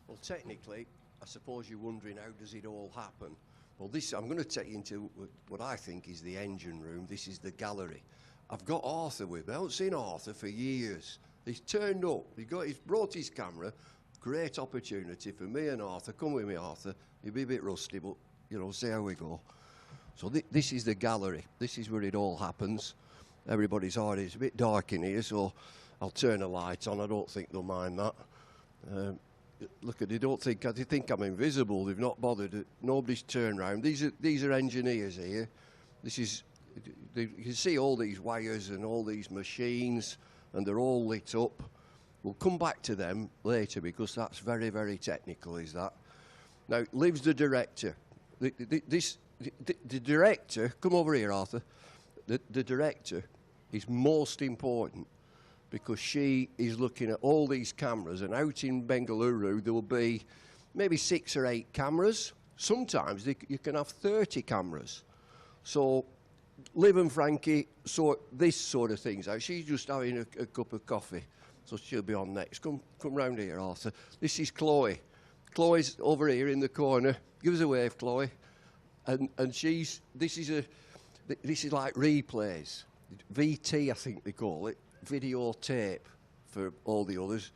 Well, technically, I suppose you're wondering how does it all happen. Well, this I'm going to take you into what I think is the engine room. This is the gallery. I've got Arthur with me. I haven't seen Arthur for years. He's turned up. He's brought his camera. Great opportunity for me and Arthur. Come with me, Arthur. You'll be a bit rusty, but, you know, see how we go. So this is the gallery. This is where it all happens. Everybody's hard. It's a bit dark in here, so I'll turn the lights on. I don't think they'll mind that. Look, they think I'm invisible. They've not bothered. Nobody's turned round. These are engineers here. You can see all these wires and all these machines, and they're all lit up. We'll come back to them later because that's very, very technical, is that. Now, Liv's the director. The director, come over here, Arthur. The director is most important because she is looking at all these cameras, and out in Bengaluru there will be maybe 6 or 8 cameras. Sometimes you can have 30 cameras. So Liv and Frankie sort this sort of things out. She's just having a cup of coffee, so she'll be on next. Come round here, Arthur. This is Chloe. Chloe's over here in the corner. Give us a wave, Chloe. And this is like replays, VT I think they call it, videotape for all the others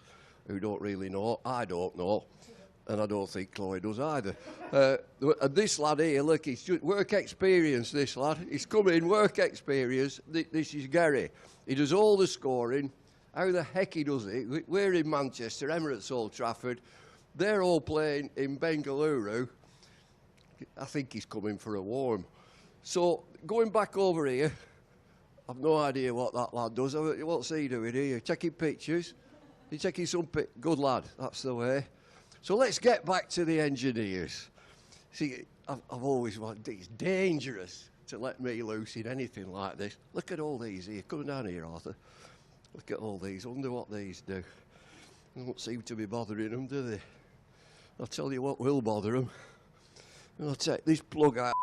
who don't really know. I don't know, and I don't think Chloe does either. And this lad here, look, he's just work experience. This lad, he's come in work experience. This is Gary. He does all the scoring. How the heck he does it? We're in Manchester, Emirates, Old Trafford. They're all playing in Bengaluru. I think he's coming for a warm. So, going back over here, I've no idea what that lad does. What's he doing here? Taking pictures? He's taking some good lad, that's the way. So let's get back to the engineers. See, I've always wanted, it's dangerous to let me loose in anything like this. Look at all these here. Come down here, Arthur. Look at all these. I wonder what these do. They don't seem to be bothering them, do they? I'll tell you what will bother them. I'll take this plug out.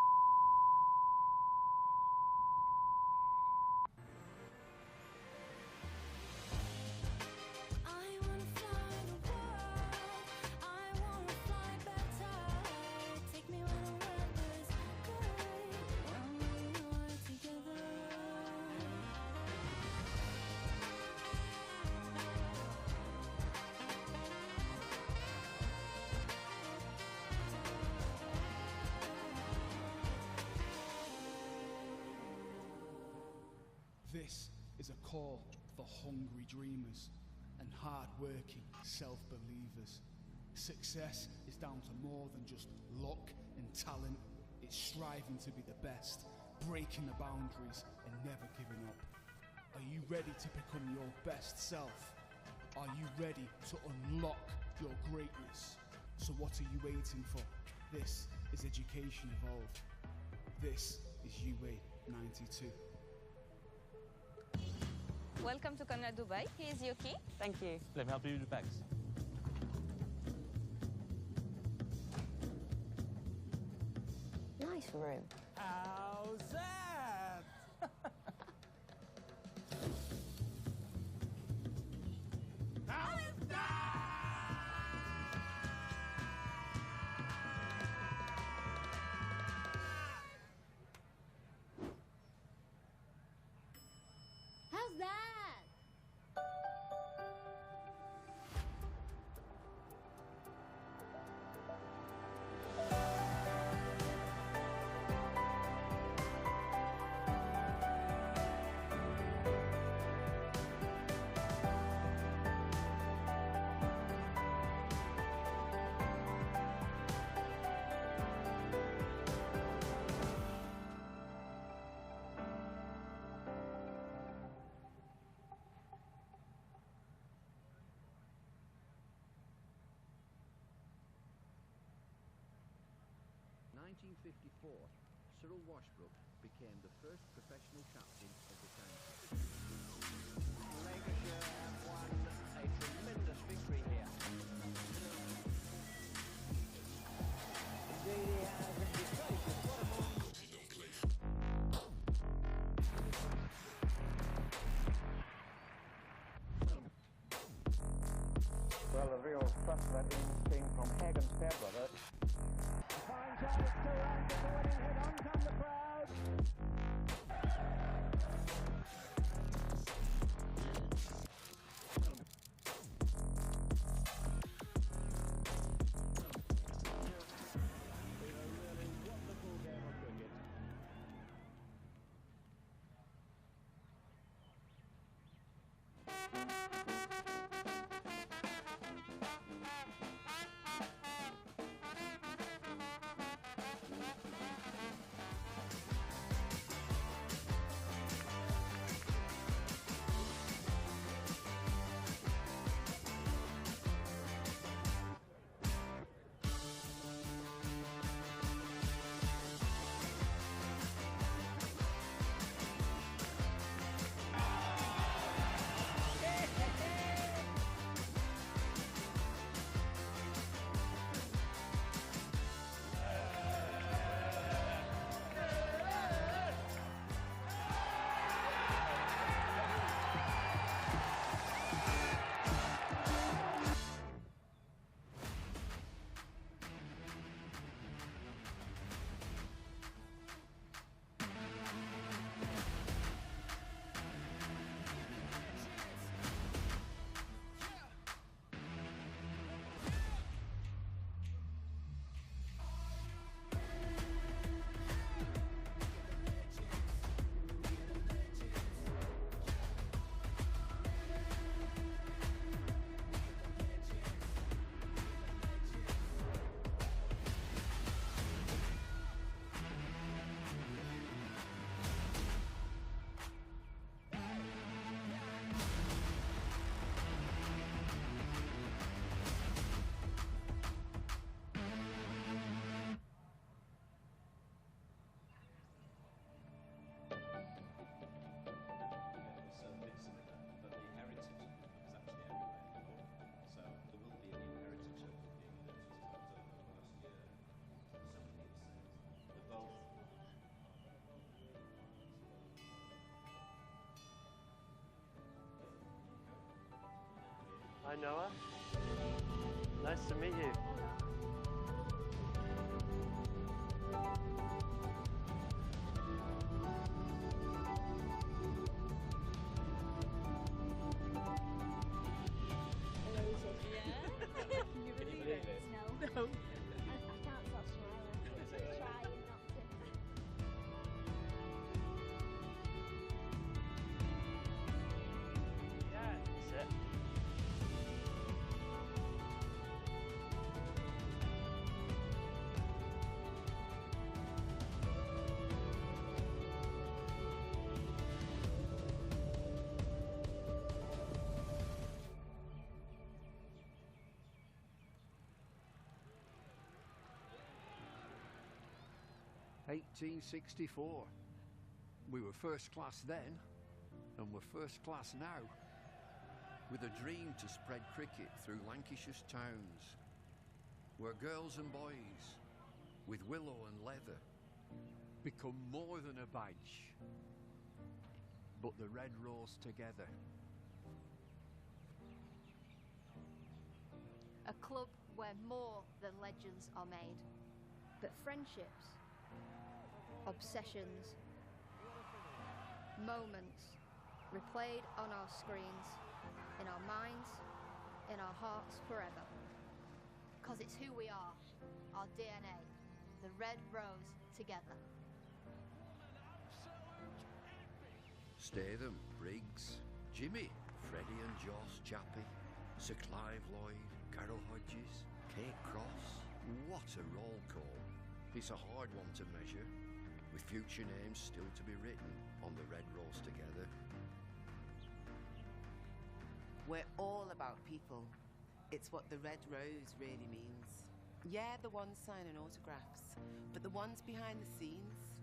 This is a call for hungry dreamers and hard-working self-believers. Success is down to more than just luck and talent. It's striving to be the best, breaking the boundaries and never giving up. Are you ready to become your best self? Are you ready to unlock your greatness? So what are you waiting for? This is Education Evolved. This is UA 92. Welcome to Karnataka, Dubai. Here's your key. Thank you. Let me help you with the bags. Nice room. How's that? How's that? How's that? In 1954, Cyril Washbrook became the first professional captain of the county. Lancashire have won a tremendous victory here. Indeed he has, and his faces, what a moment. Well, a real thrust of that innings came from Hagen's Fairbrother. Fine chance to run to the winning hit. On come the crowd. Noah. Nice to meet you. No. I can't stop smiling. I'm just trying not to. Yeah, that's it. (1864). We were first class then, and we're first class now, with a dream to spread cricket through Lancashire's towns, where girls and boys, with willow and leather, become more than a badge, but the red rose together. A club where more than legends are made, but friendships, obsessions, moments replayed on our screens, in our minds, in our hearts forever. 'Cause it's who we are, our DNA, the red rose together. Statham, Briggs, Jimmy, Freddie and Joss Chappie, Sir Clive Lloyd, Carol Hodges, Kate Cross. What a roll call. It's a hard one to measure, with future names still to be written on the red rose together. We're all about people. It's what the red rose really means. Yeah, the ones signing autographs, but the ones behind the scenes.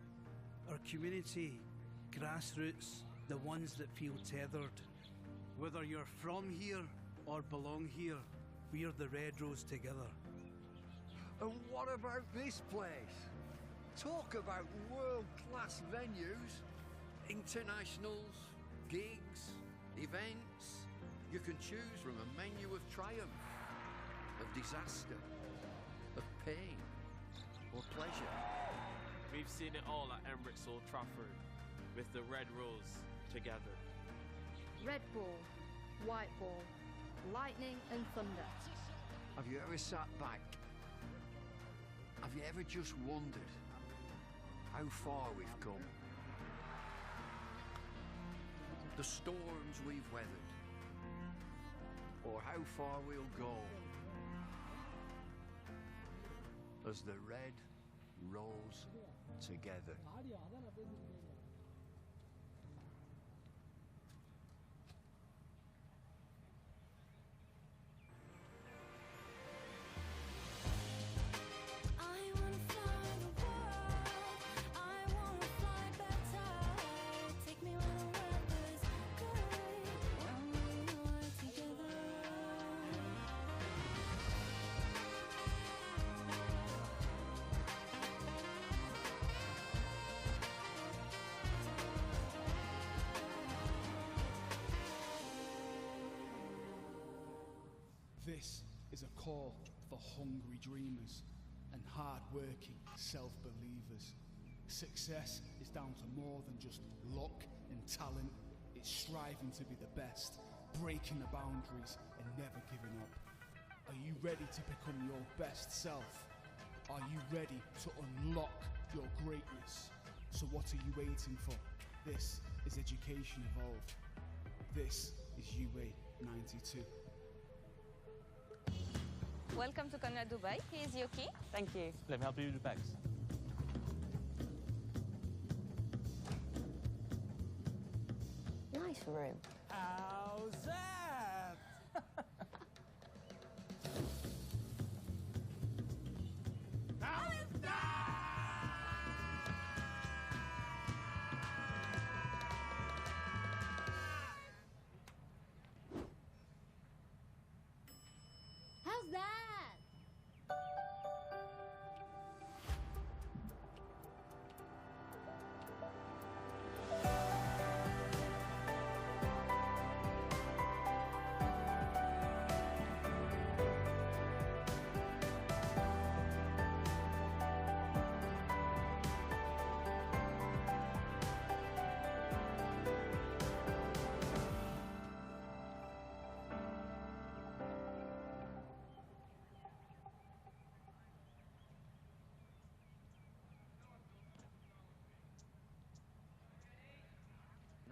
Our community, grassroots, the ones that feel tethered. Whether you're from here or belong here, we're the red rose together. And what about this place? Talk about world-class venues, internationals, gigs, events. You can choose from a menu of triumph, of disaster, of pain, or pleasure. We've seen it all at Emirates Old Trafford, with the red rose together. Red ball, white ball, lightning and thunder. Have you ever sat back? Have you ever just wondered how far we've come? The storms we've weathered, or how far we'll go as the red rose together. This is a call for hungry dreamers and hard-working self-believers. Success is down to more than just luck and talent. It's striving to be the best, breaking the boundaries and never giving up. Are you ready to become your best self? Are you ready to unlock your greatness? So what are you waiting for? This is Education Evolved. This is UA 92. Welcome to Karnataka, Dubai. He is Yuki. Thank you. Let me help you with the bags. Nice room. How's that? How's that? How's that?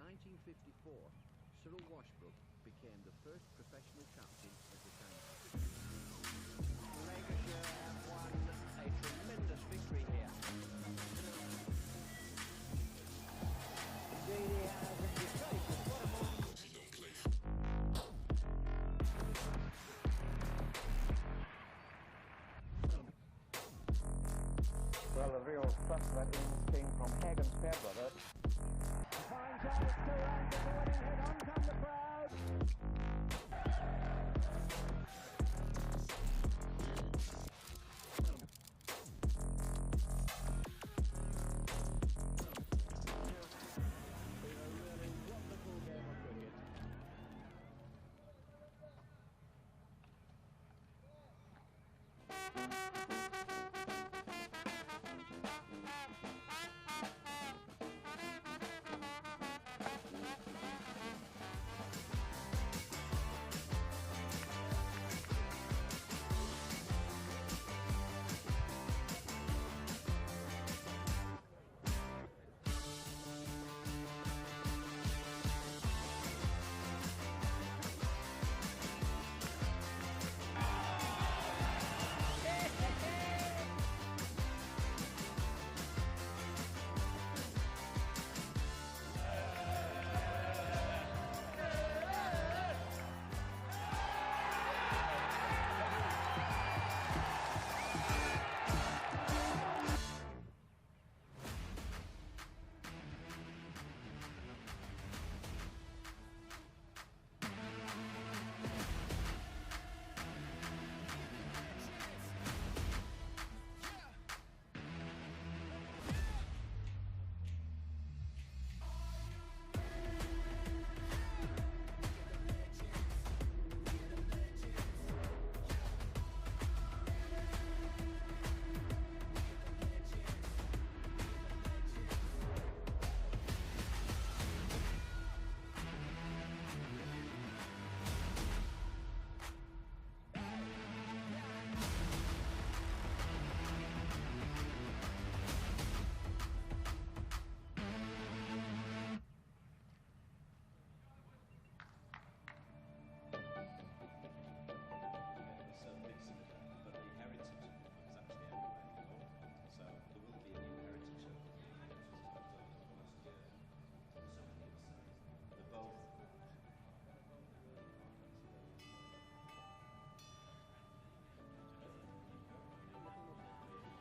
1954, Cyril Washbrook became the first professional captain of the county. Lancashire have won a tremendous victory here. Indeed he has, and you take it. What a moment. Well, the real suspect came from Hagen's Fairbrother. Fine chance to run to the winning hit. On come the crowd.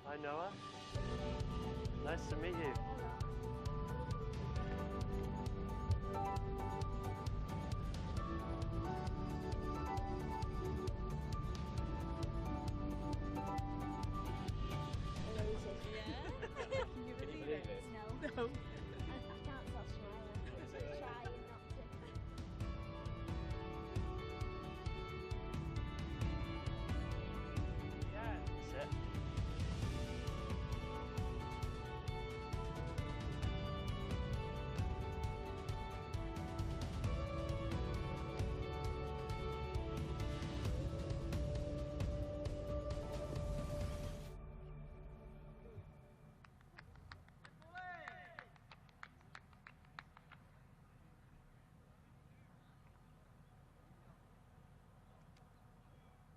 Hi Noah. Nice to meet you. Can you believe it? No. No. I can't stop smiling. I'm trying not to. Yeah, that's it.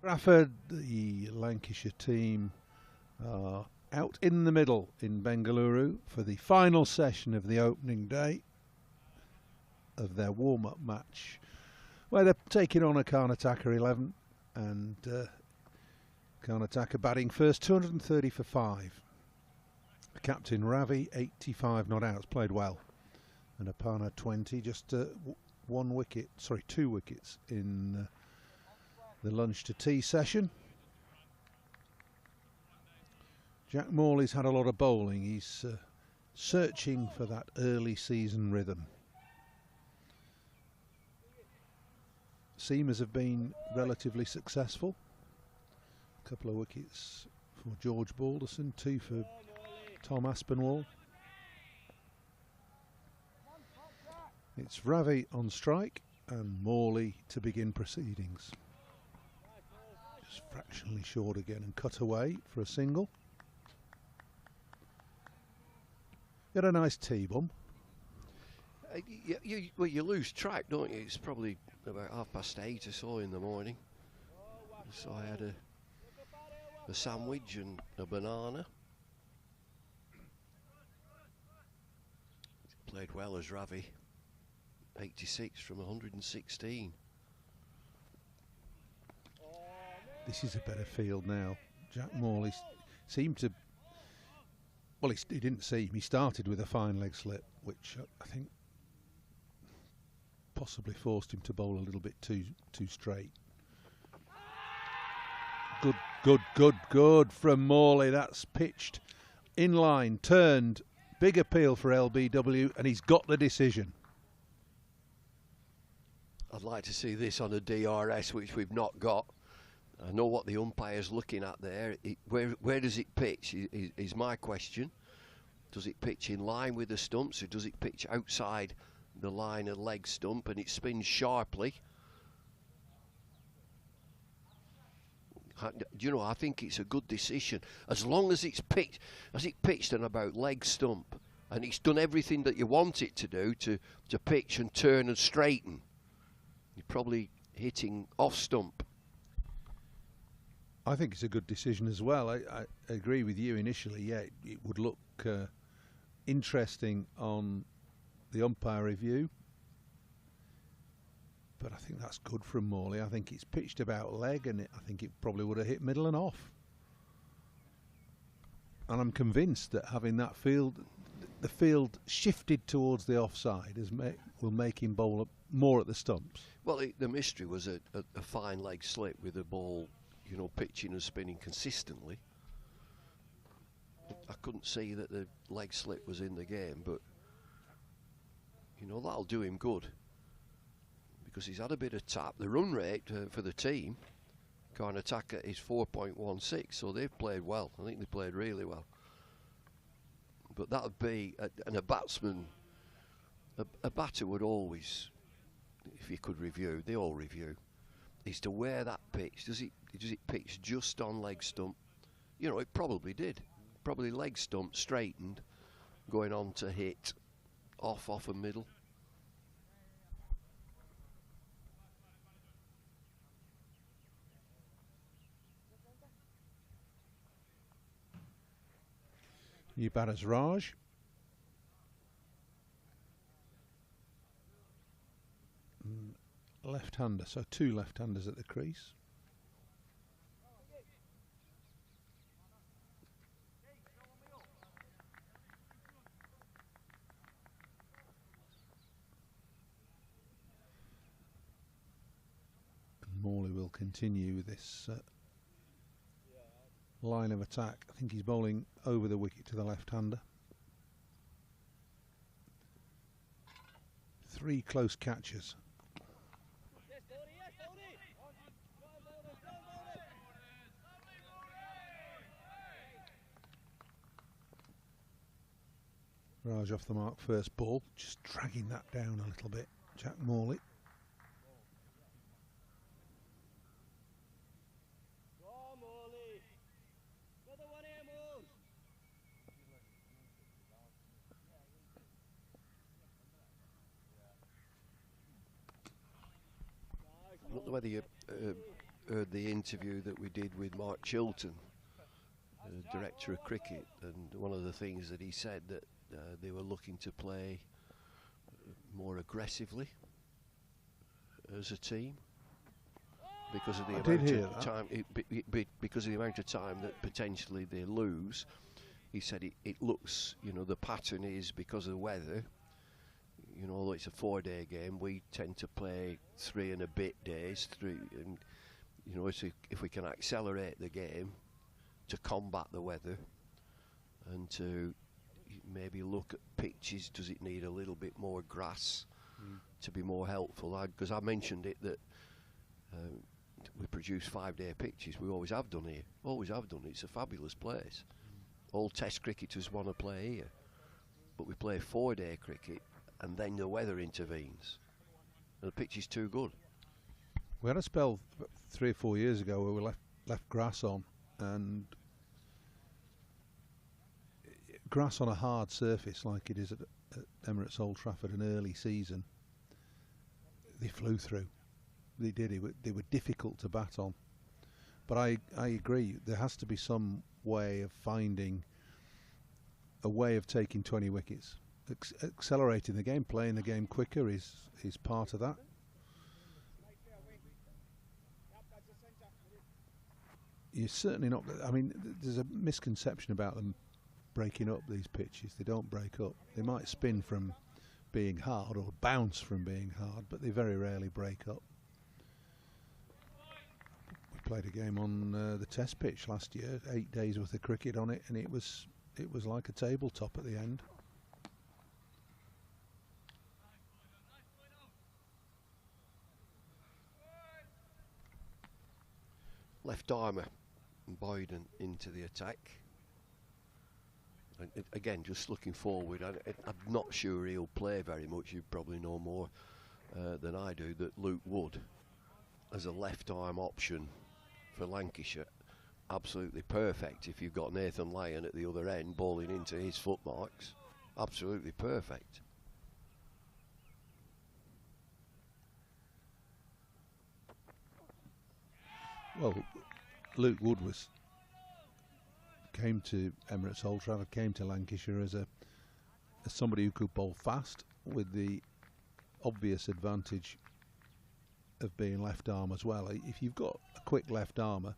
Trafford, the Lancashire team are out in the middle in Bangalore for the final session of the opening day of their warm-up match, where they're taking on a Karnataka 11, and Karnataka batting first, 230 for 5. The captain Ravi, 85 not outs, played well, and Apana 20, just 2 wickets in the lunch to tea session. Jack Morley's had a lot of bowling. He's searching for that early season rhythm. Seamers have been relatively successful. A couple of wickets for George Balderson, 2 for Tom Aspinwall. It's Ravi on strike and Morley to begin proceedings. Just fractionally short again and cut away for a single. Got a nice T-bum. You lose track, don't you? It's probably about 8:30 or so in the morning. So I had a sandwich and a banana. Played well as Ravi. 86 from 116. This is a better field now. Jack Morley seemed to... Well, he didn't seem. He started with a fine leg slip, which I think possibly forced him to bowl a little bit too straight. Good from Morley. That's pitched in line, turned. Big appeal for LBW, and he's got the decision. I'd like to see this on a DRS, which we've not got. I know what the umpire's looking at there. Where does it pitch is my question. Does it pitch in line with the stumps, or does it pitch outside the line of leg stump and it spins sharply? You know, I think it's a good decision. As long as it's pitched on about leg stump, and it's done everything that you want it to do to pitch and turn and straighten. You're probably hitting off stump. I think it's a good decision as well. I agree with you initially. Yeah, it would look interesting on the umpire review, but I think that's good from Morley. I think it's pitched about leg, and I think it probably would have hit middle and off. And I'm convinced that having that field, the field shifted towards the offside, will make him bowl more at the stumps. Well, the mystery was a fine leg slip with the ball, you know, pitching and spinning consistently. I couldn't see that the leg slip was in the game, but you know, that'll do him good because he's had a bit of tap. The run rate for the team, Karnataka, is 4.16, so they've played well. I think they played really well. But that would be, and a batsman, a batter would always, if you could review, they all review, is to where that pitch, does it pitch just on leg stump? You know, it probably did. Probably leg stump straightened, going on to hit off and middle. New batters Raj. Left-hander, so two left-handers at the crease. And Morley will continue with this line of attack. I think he's bowling over the wicket to the left-hander. 3 close catches. Raj off the mark, first ball, just dragging that down a little bit. Jack Morley. I don't know whether you heard the interview that we did with Mark Chilton, the director of cricket, and one of the things that he said that they were looking to play more aggressively as a team because of the amount of time because of the amount of time that potentially they lose. He said it looks, you know, the pattern is because of the weather. You know, although it's a 4-day game, we tend to play 3 and a bit days. And you know, if we can accelerate the game to combat the weather and to maybe look at pitches, does it need a little bit more grass to be more helpful? Because I mentioned it that we produce 5-day pitches. We always have done here. Always have done. It's a fabulous place. All Test cricketers want to play here, but we play 4-day cricket. And then the weather intervenes. And the pitch is too good. We had a spell 3 or 4 years ago where we left grass on, and grass on a hard surface like it is at Emirates Old Trafford an early season, they flew through. They did. They were difficult to bat on. But I agree. There has to be some way of finding a way of taking 20 wickets. Accelerating the game, playing the game quicker is part of that. You're certainly not. I mean, there's a misconception about them breaking up these pitches. They don't break up. They might spin from being hard or bounce from being hard, but they very rarely break up. We played a game on the test pitch last year, 8 days worth of cricket on it, and it was like a tabletop at the end. Left armour, Boyden into the attack. And again, just looking forward, I'm not sure he'll play very much. You probably know more than I do that Luke Wood, as a left arm option for Lancashire, absolutely perfect. If you've got Nathan Lyon at the other end bowling into his footmarks, absolutely perfect. Well, Luke Wood came to Emirates Old Trafford, came to Lancashire as somebody who could bowl fast, with the obvious advantage of being left arm as well. If you've got a quick left armour,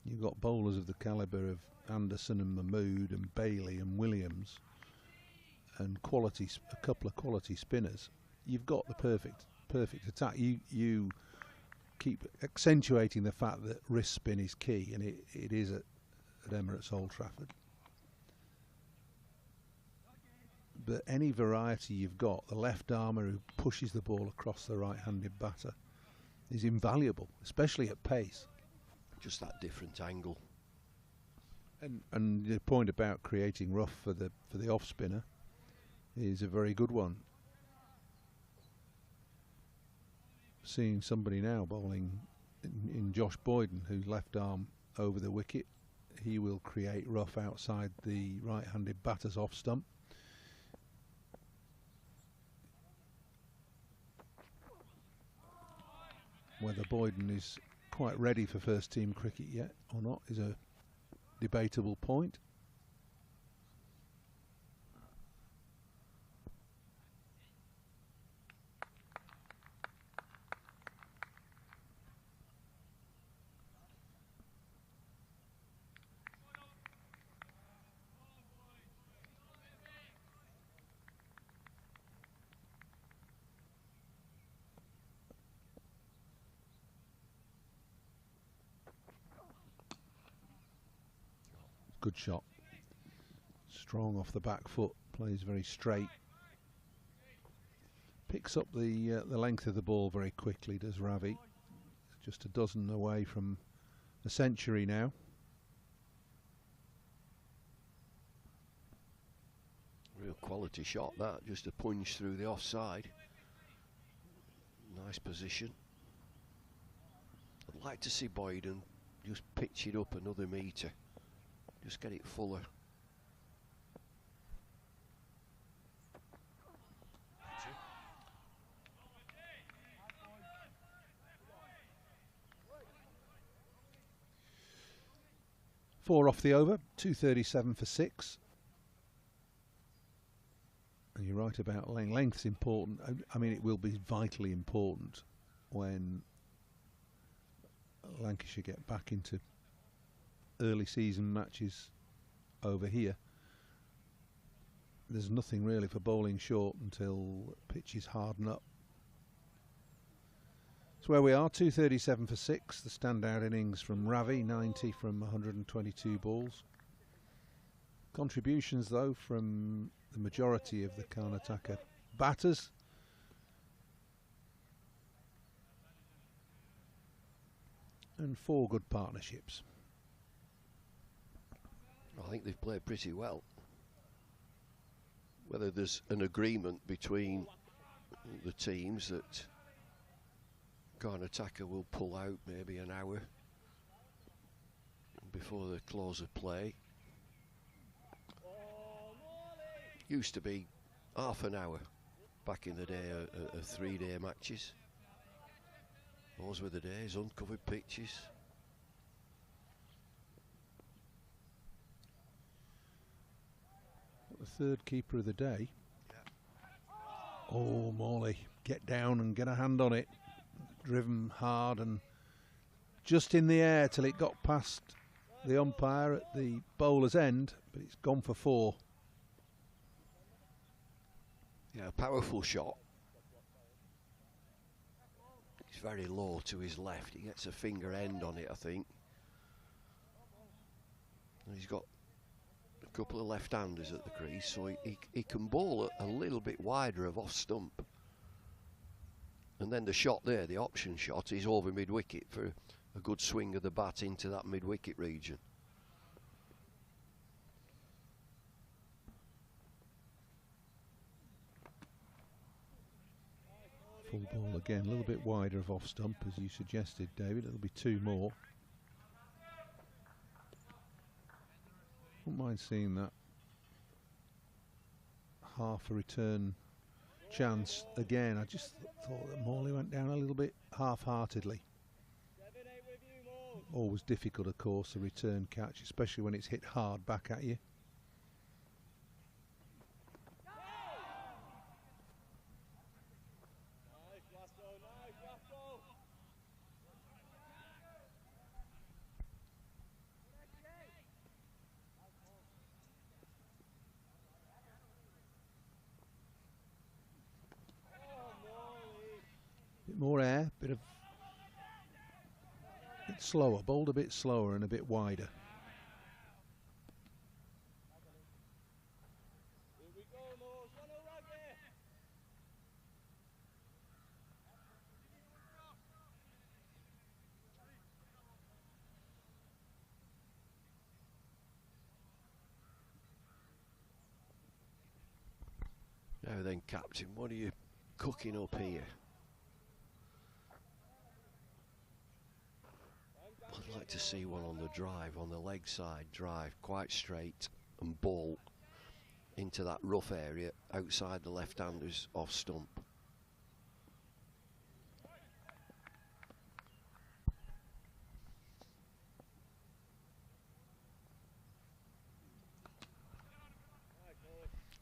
you've got bowlers of the calibre of Anderson and Mahmood and Bailey and Williams, and a couple of quality spinners. You've got the perfect attack. You keep accentuating the fact that wrist spin is key, and it is at Emirates Old Trafford. But any variety you've got, the left armour who pushes the ball across the right-handed batter is invaluable, especially at pace. Just that different angle. And the point about creating rough for the off spinner is a very good one. Seeing somebody now bowling in Josh Boyden, who's left arm over the wicket, he will create rough outside the right-handed batter's off stump. Whether Boyden is quite ready for first team cricket yet or not is a debatable point. Good shot. Strong off the back foot, plays very straight. Picks up the length of the ball very quickly, does Ravi. Just a dozen away from a century now. Real quality shot that, just a punch through the offside. Nice position. I'd like to see Boyden just pitch it up another metre. Just get it fuller. Four off the over, 237 for 6. And you're right about length. Length's important. I mean, it will be vitally important when Lancashire get back into early season matches over here. There's nothing really for bowling short until pitches harden up. So where we are, 237 for 6, the standout innings from Ravi, 90 from 122 balls. Contributions though from the majority of the Karnataka batters. And 4 good partnerships. I think they've played pretty well. Whether there's an agreement between the teams that Karnataka will pull out maybe an hour before the close of play. Used to be half an hour back in the day of 3-day matches. Those were the days, uncovered pitches. The third keeper of the day. Oh, Morley, get down and get a hand on it. Driven hard and just in the air till it got past the umpire at the bowler's end, but it's gone for 4. Yeah, a powerful shot. It's very low to his left. He gets a finger end on it, I think. And he's got a couple of left-handers at the crease, so he can bowl a little bit wider of off stump. And then the shot there, the option shot, is over mid-wicket for a good swing of the bat into that mid-wicket region. Full ball again, a little bit wider of off stump as you suggested, David. It'll be 2 more. Wouldn't mind seeing that. Half a return chance again. I just thought that Morley went down a little bit half-heartedly. Always difficult, of course, a return catch, especially when it's hit hard back at you. More air, bit slower, bowled a bit slower and a bit wider. Now then, Captain, what are you cooking up here? I'd like to see one on the drive, on the leg side drive, quite straight and ball into that rough area outside the left-handers off stump.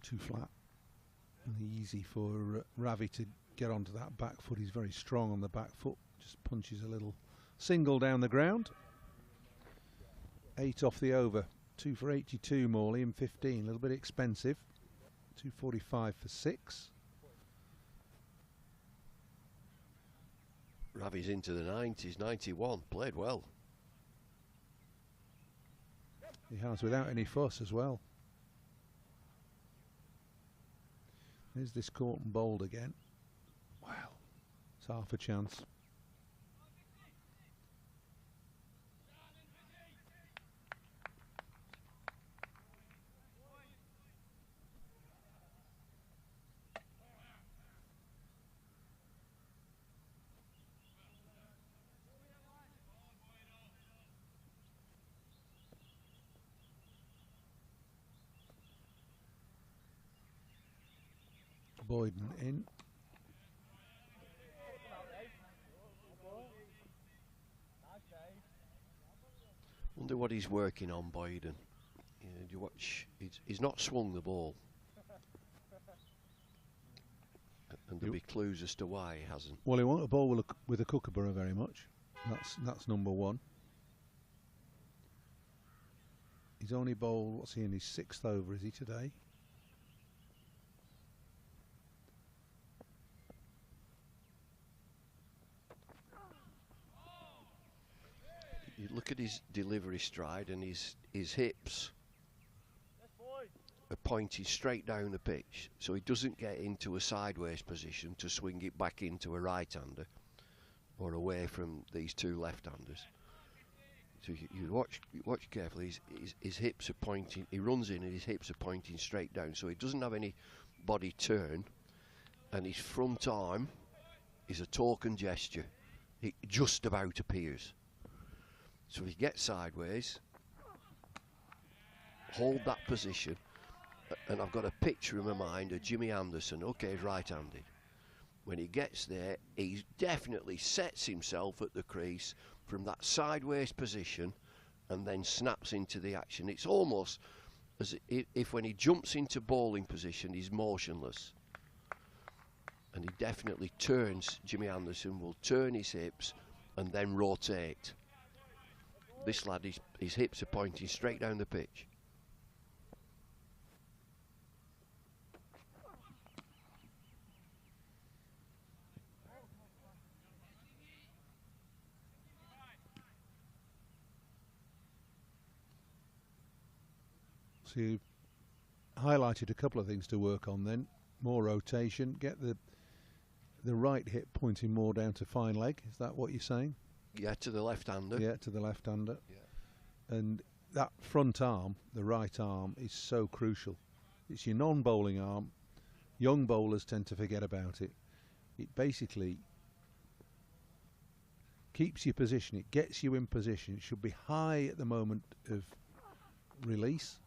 Too flat and easy for Ravi to get onto that back foot. He's very strong on the back foot, just punches a little single down the ground. 8 off the over. 2 for 82, Morley, in 15. A little bit expensive. 245 for 6. Ravi's into the 90s, 91. Played well. He has, without any fuss as well. There's this caught and bowled again. Wow. It's half a chance. Boyden in. Wonder what he's working on, Boyden. Do you watch? He's not swung the ball, and there'll be clues as to why he hasn't. Well, he won't a ball with a kookaburra very much. That's number 1. He's only bowled. What's he in his 6th over? Is he today? You look at his delivery stride and his hips are pointed straight down the pitch, so he doesn't get into a sideways position to swing it back into a right-hander or away from these 2 left-handers. So you watch carefully. His hips are pointing. He runs in and his hips are pointing straight down, so he doesn't have any body turn, and his front arm is a token gesture. It just about appears. So if he gets sideways, hold that position, and I've got a picture in my mind of Jimmy Anderson. Okay, he's right-handed. When he gets there, he definitely sets himself at the crease from that sideways position and then snaps into the action. It's almost as if when he jumps into bowling position, he's motionless. And he definitely turns, Jimmy Anderson will turn his hips and then rotate. This lad, his hips are pointing straight down the pitch. So you highlighted a couple of things to work on then. More rotation, get the right hip pointing more down to fine leg. Is that what you're saying? Yeah, to the left-hander. Yeah, to the left-hander. Yeah. And that front arm, the right arm, is so crucial. It's your non-bowling arm. Young bowlers tend to forget about it. It basically keeps your position. It gets you in position. It should be high at the moment of release.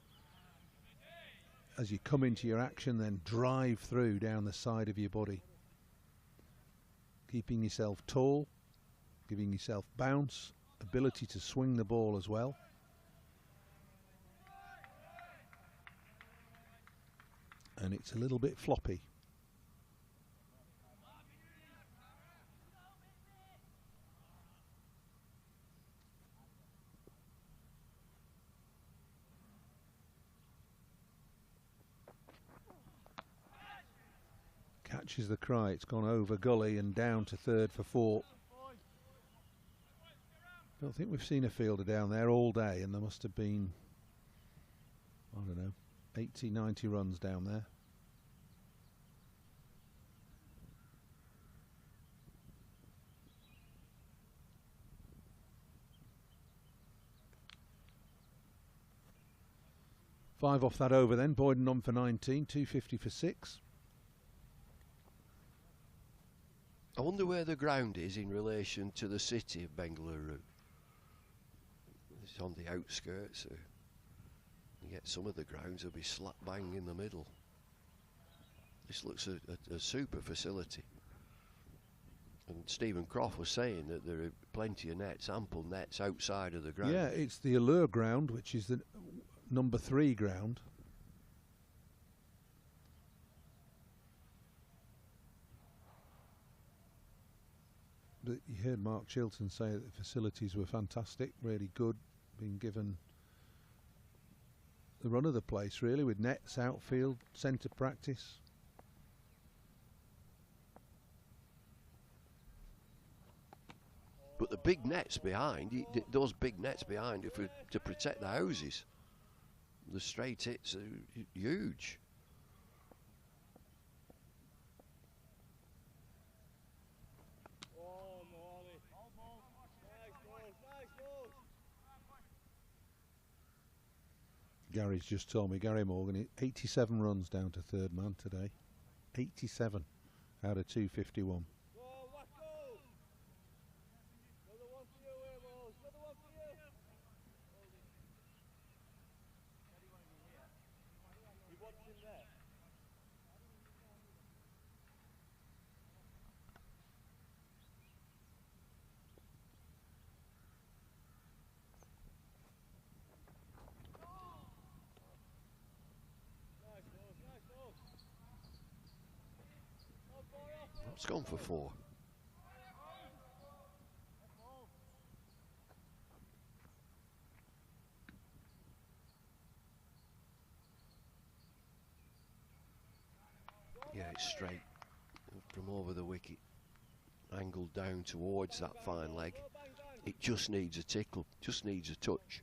As you come into your action, then drive through down the side of your body. Keeping yourself tall, giving yourself bounce, ability to swing the ball as well. And it's a little bit floppy. Catches the cry. It's gone over gully and down to third for 4. I don't think we've seen a fielder down there all day, and there must have been, I don't know, 80, 90 runs down there. Five off that over then. Boyden on for 19, 250 for 6. I wonder where the ground is in relation to the city of Bangalore. It's on the outskirts. Yet some of the grounds will be slap bang in the middle. This looks a super facility. And Stephen Croft was saying that there are plenty of nets, ample nets outside of the ground. Yeah, it's the Allure ground, which is the number 3 ground. But you heard Mark Chilton say that the facilities were fantastic, really good, being given the run of the place really, with nets, outfield, centre practice. But the big nets behind, those big nets behind, if we to protect the houses, the straight hits are huge. Gary's just told me, Gary Morgan, 87 runs down to third man today. 87 out of 251. It's gone for 4. Yeah, it's straight from over the wicket, angled down towards that fine leg. It just needs a tickle, just needs a touch.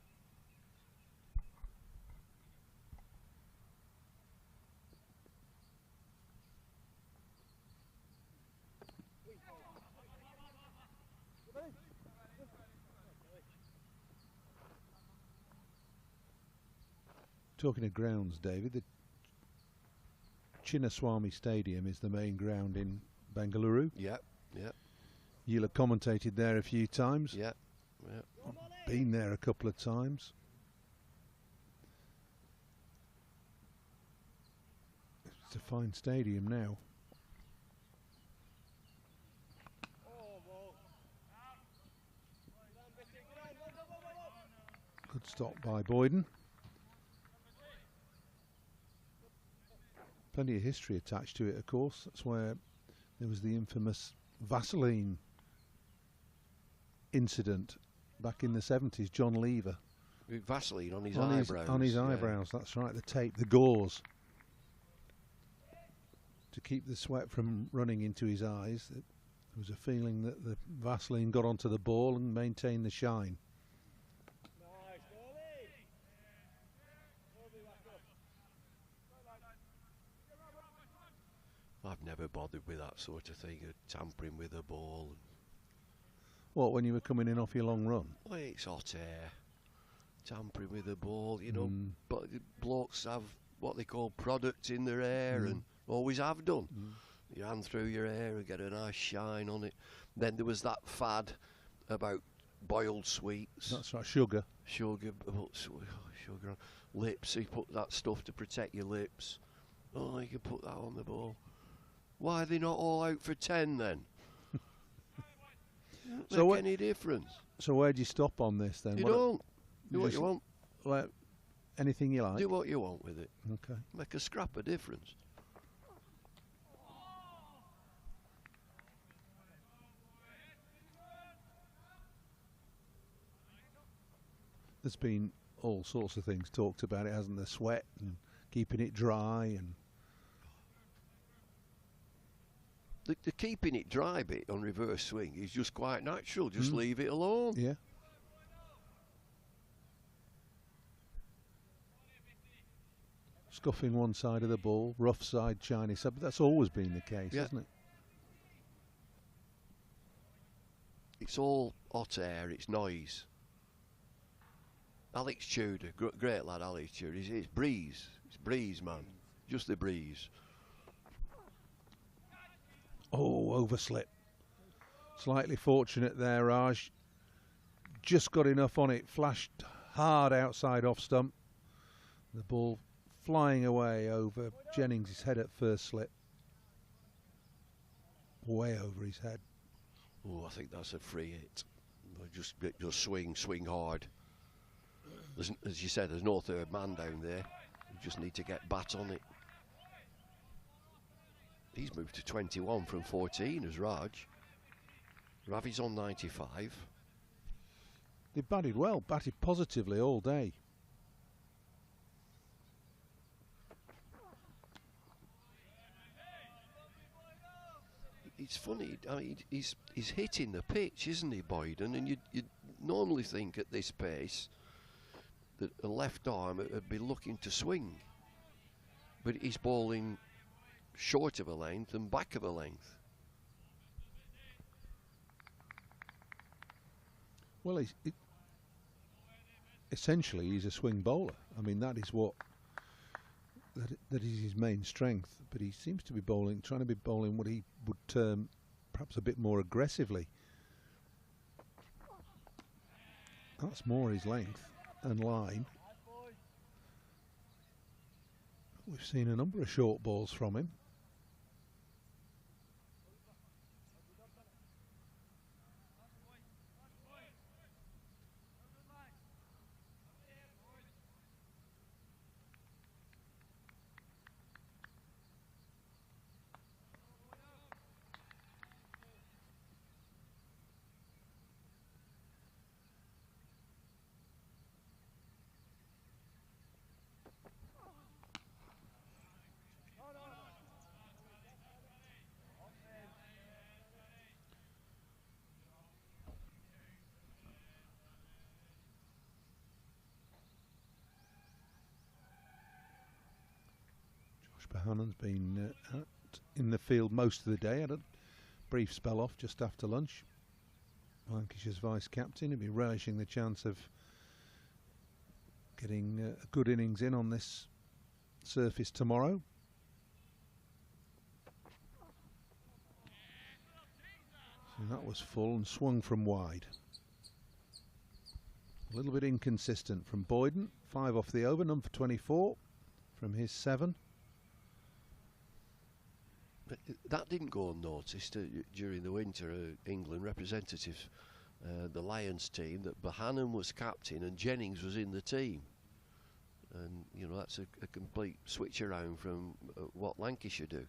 Talking of grounds, David, the Chinnaswamy Stadium is the main ground in Bangalore. Yeah, yeah. You'll have commentated there a few times. Yeah, yeah. Been there a couple of times. It's a fine stadium now. Good stop by Boyden. Plenty of history attached to it, of course. That's where there was the infamous Vaseline incident back in the 70s. John Lever. With Vaseline on his eyebrows. On his eyebrows, that's right. The tape, the gauze. To keep the sweat from running into his eyes. There was a feeling that the Vaseline got onto the ball and maintained the shine. I've never bothered with that sort of thing, tampering with a ball. What, when you were coming in off your long run? Well, it's hot air. Tampering with a ball, you know, but blokes have what they call product in their hair and always have done. You hand through your hair and get a nice shine on it. Then there was that fad about boiled sweets. That's right, sugar. Sugar, sugar on lips. You put that stuff to protect your lips. Oh, you can put that on the ball. Why are they not all out for 10 then? Doesn't make any difference. So where do you stop on this then? You don't. Do what you want. Like anything you like? Do what you want with it. Okay. Make a scrap of difference. There's been all sorts of things talked about it, hasn't there? Sweat and keeping it dry and... The keeping it dry bit on reverse swing is just quite natural. Just leave it alone. Yeah. Scuffing one side of the ball, rough side, shiny side. But that's always been the case, hasn't it? It's all hot air. It's noise. Alex Tudor, great lad, Alex Tudor. It's breeze. It's breeze, man. Just the breeze. Oh, overslip. Slightly fortunate there, Raj. Just got enough on it. Flashed hard outside off stump. The ball flying away over Jennings' head at first slip. Way over his head. Oh, I think that's a free hit. Just swing hard. As you said, there's no third man down there. You just need to get bat on it. He's moved to 21 from 14 as Raj. Ravi's on 95. They batted well, batted positively all day. It's funny, I mean, he's hitting the pitch, isn't he, Boyden? And you'd normally think at this pace that a left arm would be looking to swing. But he's bowling short of a length and back of a length. Well, essentially he's a swing bowler. I mean, that is what that is his main strength. But he seems to be trying to be bowling what he would term perhaps a bit more aggressively. That's more his length and line. We've seen a number of short balls from him. Hannon's been in the field most of the day. Had a brief spell off just after lunch. Lancashire's vice-captain. He'll be relishing the chance of getting a good innings in on this surface tomorrow. So that was full and swung from wide. A little bit inconsistent from Boyden. 5 off the over, number 24 from his 7. That didn't go unnoticed during the winter. England representatives, the Lions team, that Bohannon was captain and Jennings was in the team. And, you know, that's a complete switch around from what Lancashire do.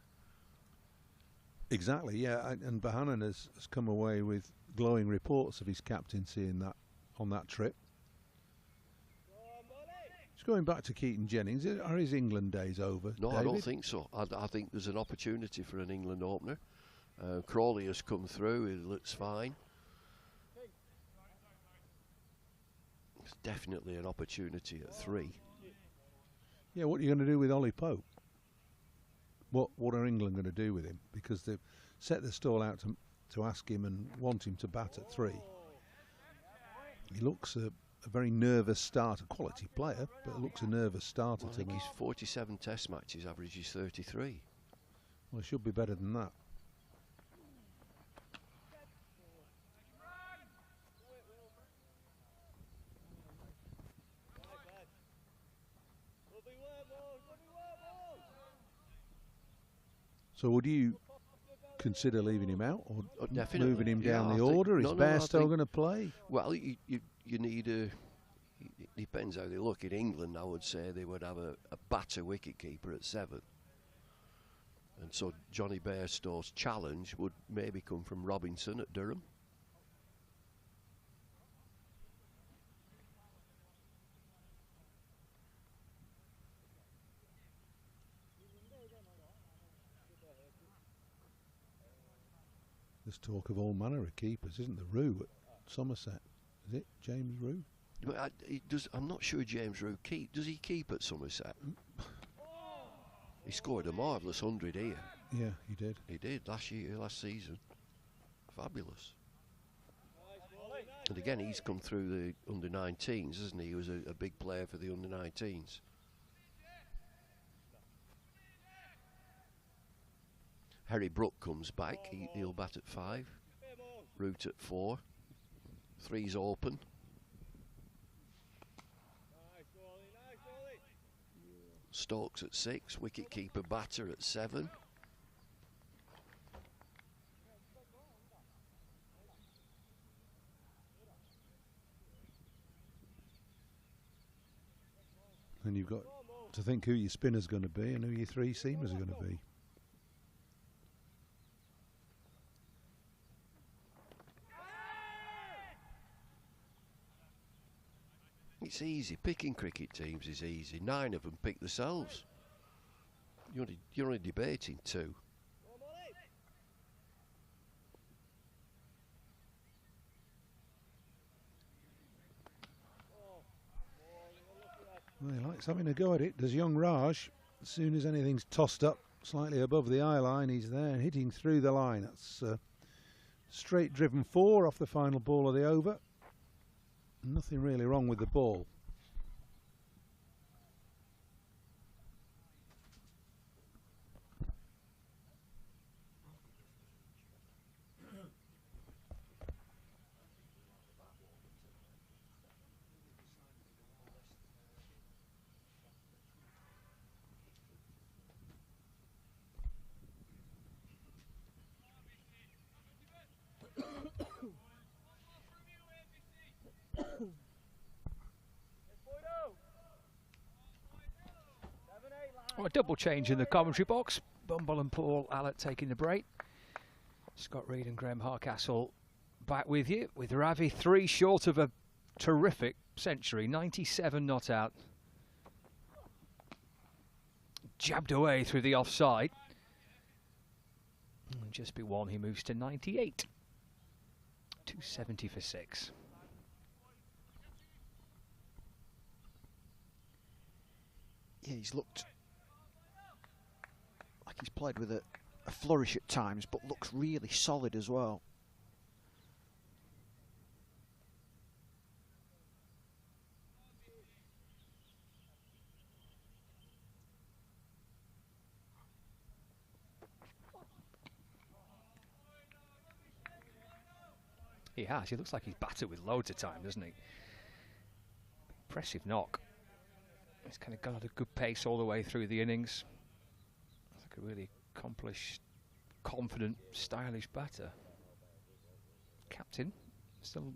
Exactly, yeah. And Bohannon has come away with glowing reports of his captaincy on that trip. Just going back to Keaton Jennings, are his England days over? No, David? I don't think so. I think there's an opportunity for an England opener. Crawley has come through, he looks fine. It's definitely an opportunity at 3. Yeah, what are you going to do with Ollie Pope? What are England going to do with him? Because they've set the stall out to ask him and want him to bat at 3. He looks a very nervous starter, quality player, but looks a nervous starter Well, I to think me. he's 47 test matches, averages 33. Well, he should be better than that. So would you consider leaving him out or Definitely. moving him down I the think- order? Is no, I Bairstow think- going to play? Well, you need a... It depends how they look. In England, I would say they would have a batter wicketkeeper at 7. And so Johnny Bairstow's challenge would maybe come from Robinson at Durham. There's talk of all manner of keepers, isn't there? Rue at Somerset. Is it James Rue? But I'm not sure James Rue keep. Does he keep at Somerset? He scored a marvellous 100 here. Yeah, he did. He did last season. Fabulous. And again, he's come through the under-19s, hasn't he? He was a big player for the under-19s. Harry Brook comes back. He'll bat at 5. Root at 4. 3's open. Stokes at 6. Wicketkeeper batter at 7. And you've got to think who your spinner's going to be and who your 3 seamers are going to be. It's easy. Picking cricket teams is easy. 9 of them pick themselves. You're only debating 2. Well, he likes having a go at it. Does young Raj. As soon as anything's tossed up slightly above the eye line, he's there and hitting through the line. That's straight driven 4 off the final ball of the over. Nothing really wrong with the ball. Oh, a double change in the commentary box. Bumble and Paul Allett taking the break. Scott Reed and Graham Harcastle back with you, with Ravi 3 short of a terrific century, 97 not out. Jabbed away through the offside. And just be 1, he moves to 98. 270 for 6. Yeah, he's looked like he's played with a flourish at times, but looks really solid as well. He has. He looks like he's battered with loads of time, doesn't he? Impressive knock. He's kind of got a good pace all the way through the innings. Like a really accomplished confident, stylish batter. Captain, still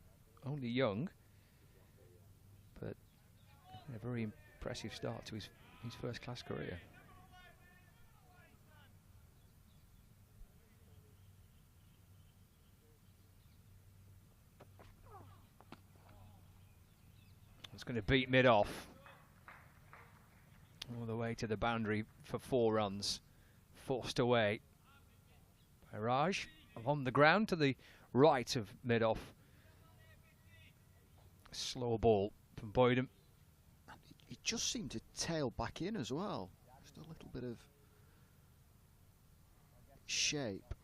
only young, but a very impressive start to his first-class career. It's going to beat mid-off. All the way to the boundary for 4 runs. Forced away by Raj. On the ground to the right of mid-off. Slow ball from Boydon. He just seemed to tail back in as well. Just a little bit of shape.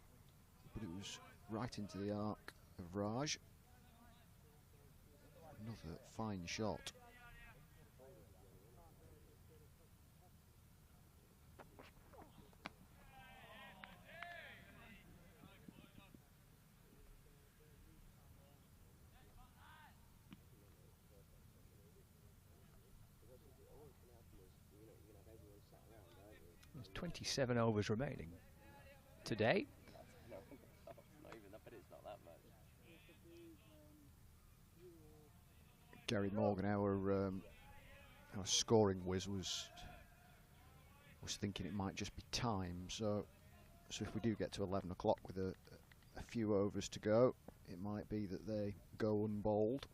But it was right into the arc of Raj. Another fine shot. There's 27 overs remaining today. No, not even that, but it's not that much. Gary Morgan, our scoring whiz, was thinking it might just be time. So if we do get to 11 o'clock with a few overs to go, it might be that they go unbowled.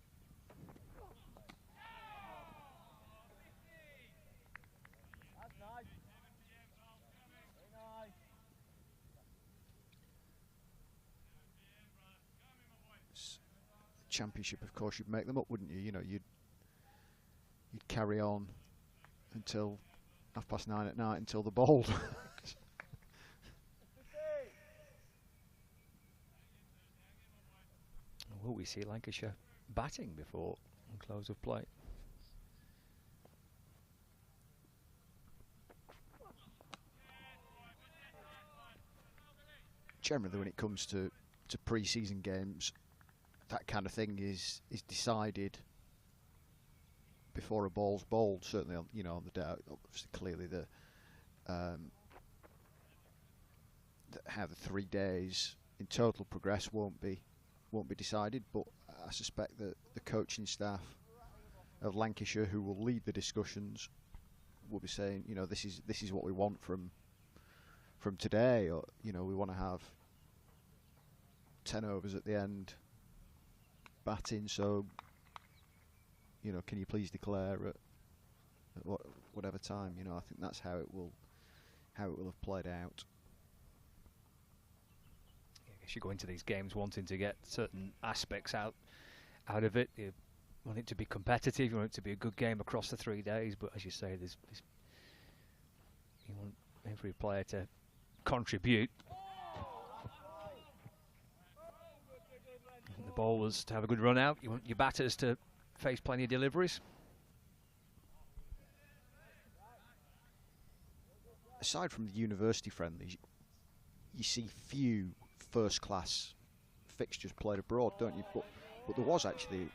Championship, of course, you'd make them up, wouldn't you? You know, you'd carry on until 9:30 at night until the bowled. Will we see Lancashire batting before close of play? Generally, when it comes to pre-season games, that kind of thing is decided before a ball's bowled. Certainly, on, you know, on the day. Obviously, clearly how the 3 days in total progress won't be decided. But I suspect that the coaching staff of Lancashire, who will lead the discussions, will be saying, you know, this is what we want from today, or, you know, we want to have 10 overs at the end batting, so, you know, can you please declare at whatever time? You know, I think that's how it will have played out. I guess you go into these games wanting to get certain aspects out of it. You want it to be competitive, you want it to be a good game across the 3 days, but as you say, you want every player to contribute. You want the bowlers to have a good run out, you want your batters to face plenty of deliveries. Aside from the university friendlies, you see few first-class fixtures played abroad, don't you? But there was actually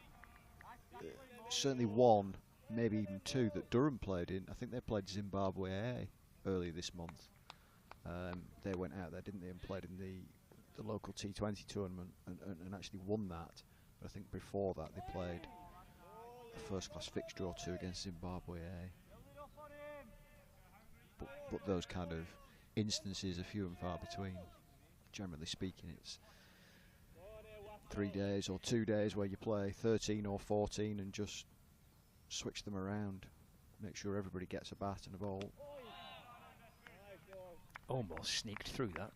certainly one, maybe even two, that Durham played in. I think they played Zimbabwe A earlier this month. They went out there, didn't they, and played in the local T20 tournament and actually won that. But I think before that they played a first-class fixture or two against Zimbabwe A. But those kind of instances are few and far between. Generally speaking, it's 3 days or 2 days where you play 13 or 14 and just switch them around. Make sure everybody gets a bat and a ball. Almost sneaked through that.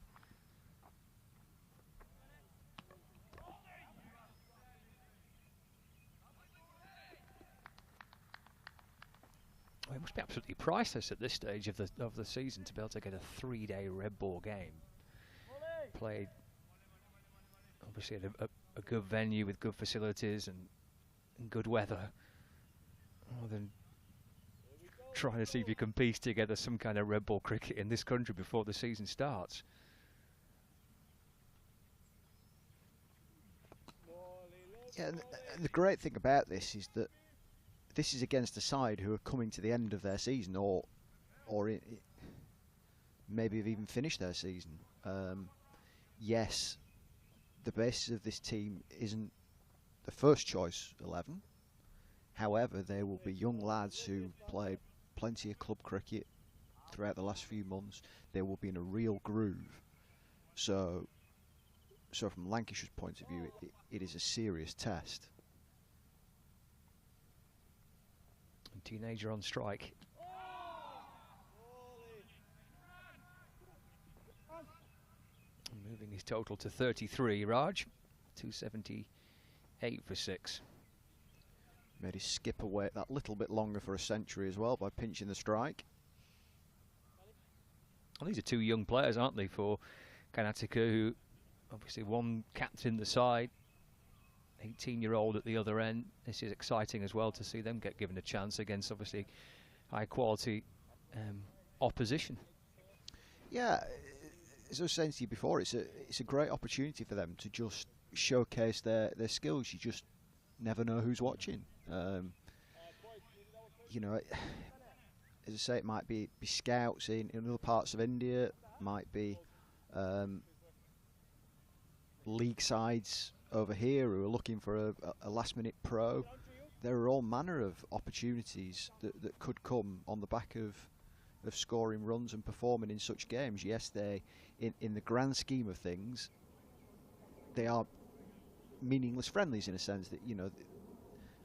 Well, it must be absolutely priceless at this stage of the season to be able to get a 3-day red ball game played, obviously at a good venue with good facilities and good weather, rather than trying to see if you can piece together some kind of red ball cricket in this country before the season starts. Yeah, and the great thing about this is that this is against a side who are coming to the end of their season, or maybe have even finished their season. yes, the basis of this team isn't the first choice 11. However, there will be young lads who played plenty of club cricket throughout the last few months. They will be in a real groove. So from Lancashire's point of view, it is a serious test. Teenager on strike. Moving his total to 33, Raj. 278 for 6. Made his skipper wait that little bit longer for a century as well by pinching the strike. Well, these are two young players, aren't they, for Karnataka, who obviously one captain the side, 18-year-old at the other end. This is exciting as well to see them get given a chance against obviously high-quality opposition. Yeah, as I was saying to you before, it's a great opportunity for them to just showcase their skills. You just never know who's watching. You know, as I say, it might be scouts in other parts of India, it might be league sides over here who are looking for a last-minute pro. There are all manner of opportunities that could come on the back of scoring runs and performing in such games. Yes, they, in the grand scheme of things, they are meaningless friendlies in a sense that, you know,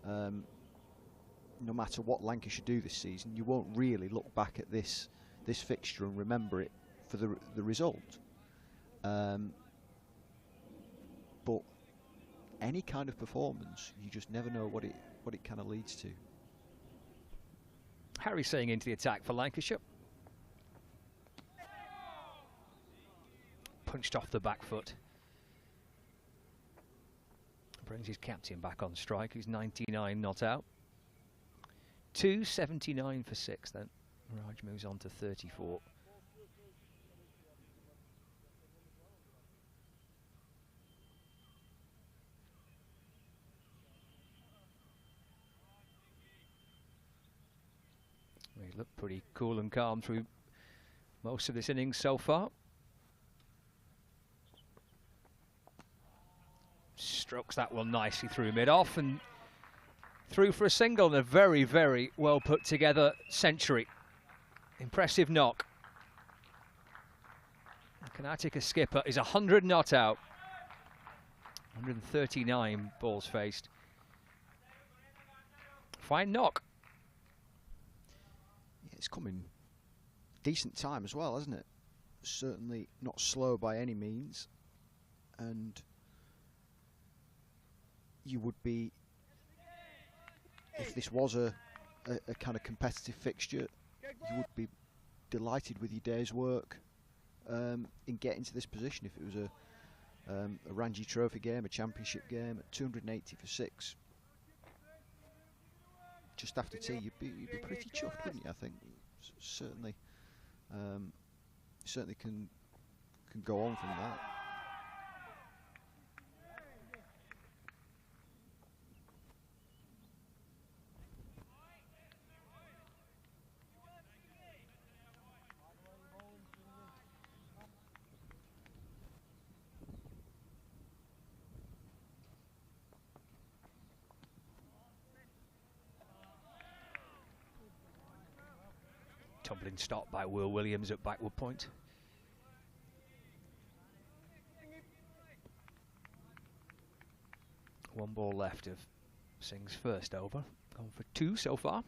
no matter what Lancashire do this season, you won't really look back at this fixture and remember it for the result. But any kind of performance, you just never know what it kind of leads to. Harry saying into the attack for Lancashire. Punched off the back foot. Brings his captain back on strike, who's 99 not out. 279 for 6 then. Raj moves on to 34. He looked pretty cool and calm through most of this innings so far. Strokes that one nicely through mid-off and through for a single and a very, very well put together century. Impressive knock. The Karnataka skipper is 100 not out. 139 balls faced. Fine knock. Yeah, it's coming decent time as well, hasn't it? Certainly not slow by any means. And you would be, if this was a kind of competitive fixture, you would be delighted with your day's work in getting to this position. If it was a Ranji Trophy game, a championship game, at 280 for 6, just after tea, you'd be pretty chuffed, wouldn't you? I think certainly can go on from that. Tumbling stop by Will Williams at backward point. One ball left of Singh's first over. Gone for 2 so far.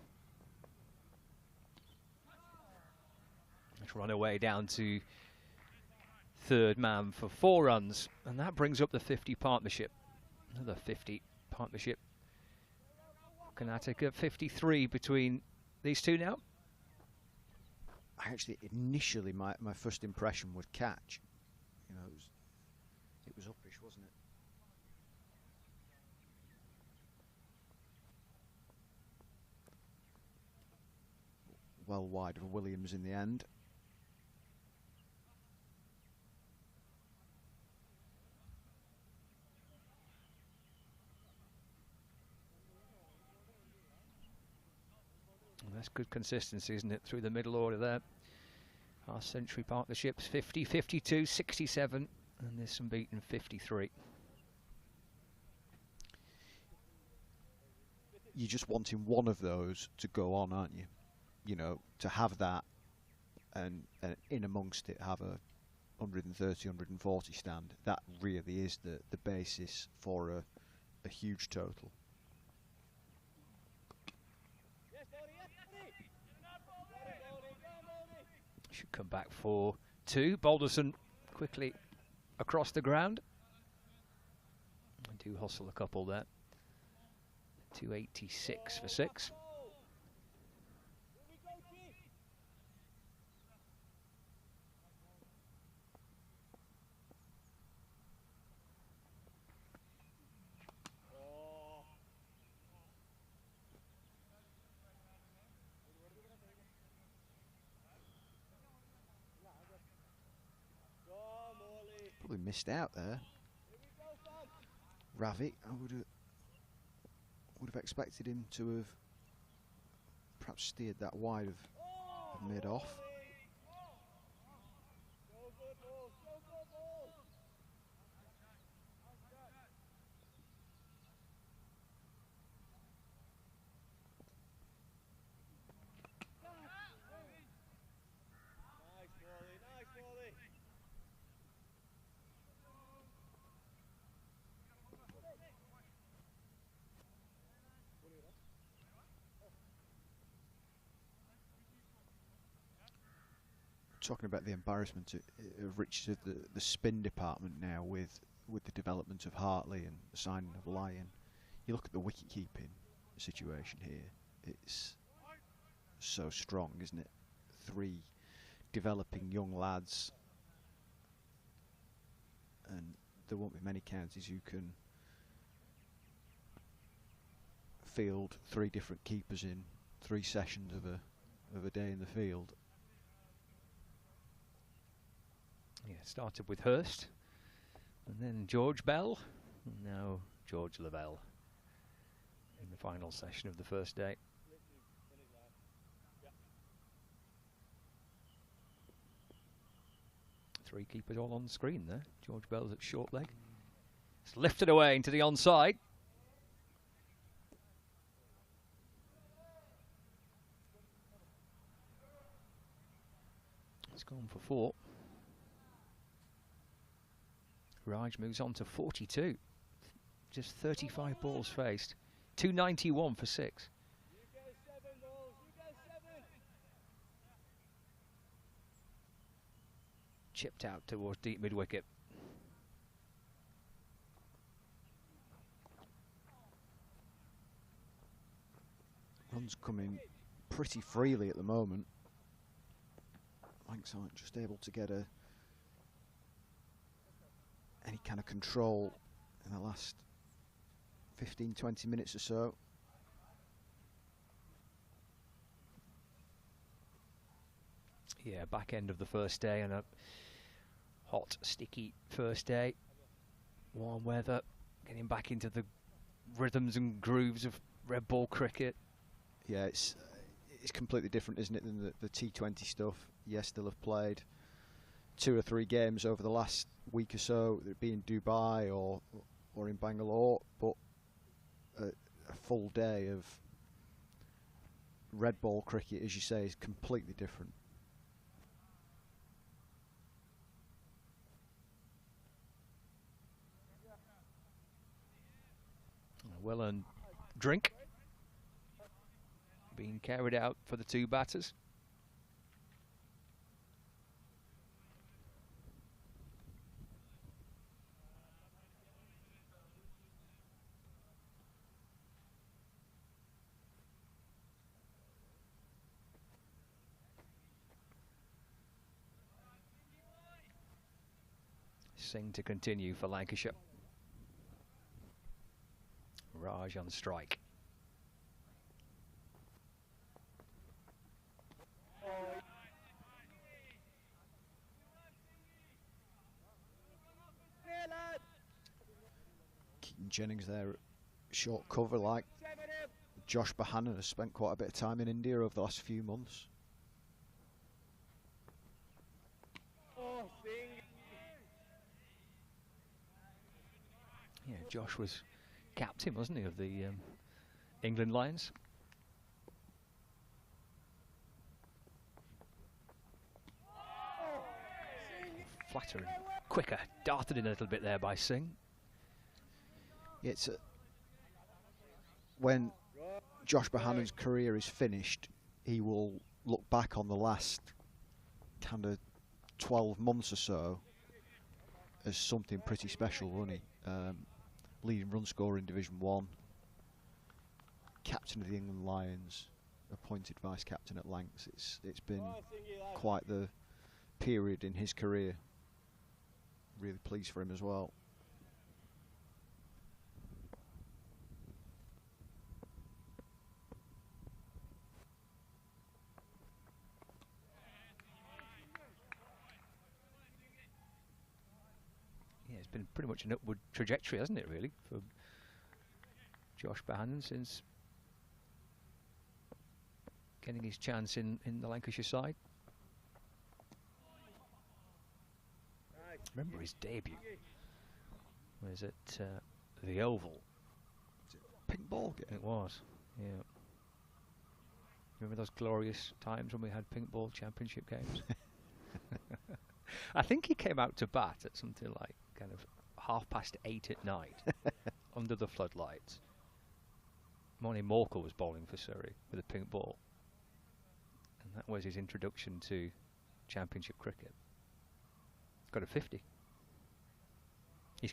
Let's run away down to third man for 4 runs. And that brings up the 50 partnership. Another 50 partnership. Karnataka 53 between these two now. Actually, initially, my first impression was catch. You know, it was uppish, wasn't it? Well wide of Williams in the end. And that's good consistency, isn't it, through the middle order there. Our century partnerships, 50, 52, 67 And there's some beaten 53. You're just wanting one of those to go on, aren't you? You know, to have that and in amongst it have a 130, 140 stand. That really is the basis for a huge total. Should come back for 2. Balderson quickly across the ground. Do hustle a couple there. 286 for 6. Probably missed out there. Ravi, I would have expected him to have perhaps steered that wide of mid-off. Talking about the embarrassment of Richard, the spin department now with the development of Hartley and the signing of Lyon. You look at the wicket keeping situation here, it's so strong, isn't it? 3 developing young lads, and there won't be many counties who can field 3 different keepers in 3 sessions of a day in the field. Yeah, started with Hurst, and then George Bell, and now George Lavelle in the final session of the first day. Three keepers all on the screen there. George Bell's at short leg. It's lifted away into the onside. It's gone for 4. Raj moves on to 42. Just 35 balls faced. 291 for 6. Chipped out towards deep mid-wicket. Runs coming pretty freely at the moment. Lancs aren't just able to get any kind of control in the last 15-20 minutes or so. Yeah, back end of the first day and a hot, sticky first day. Warm weather, getting back into the rhythms and grooves of red ball cricket. Yeah, it's completely different, isn't it, than the T20 stuff. Yes, they'll have played 2 or 3 games over the last week or so, whether it be in Dubai or in Bangalore, but a full day of red ball cricket, as you say, is completely different. A well-earned drink being carried out for the 2 batters. Singh to continue for Lancashire. Raj on strike. Keaton Jennings there, short cover like Josh Bahanan has spent quite a bit of time in India over the last few months. Yeah, Josh was captain, wasn't he, of the England Lions? Flatter and quicker, darted in a little bit there by Singh. Yeah, it's when Josh Bohannon's career is finished, he will look back on the last kind of 12 months or so as something pretty special, won't he? Leading run scorer in Division 1, captain of the England Lions, appointed vice captain at Lancs. It's been quite the period in his career. Really pleased for him as well. Yeah, it's been pretty much an upward trajectory, hasn't it, really, for Josh Bohannon since getting his chance in the Lancashire side. Remember his debut was at the Oval. Pink ball game? It was, yeah. Remember those glorious times when we had pink ball championship games? I think he came out to bat at something like kind of 8:30 at night under the floodlights. Moni Morkel was bowling for Surrey with a pink ball, and that was his introduction to championship cricket. Got a 50. He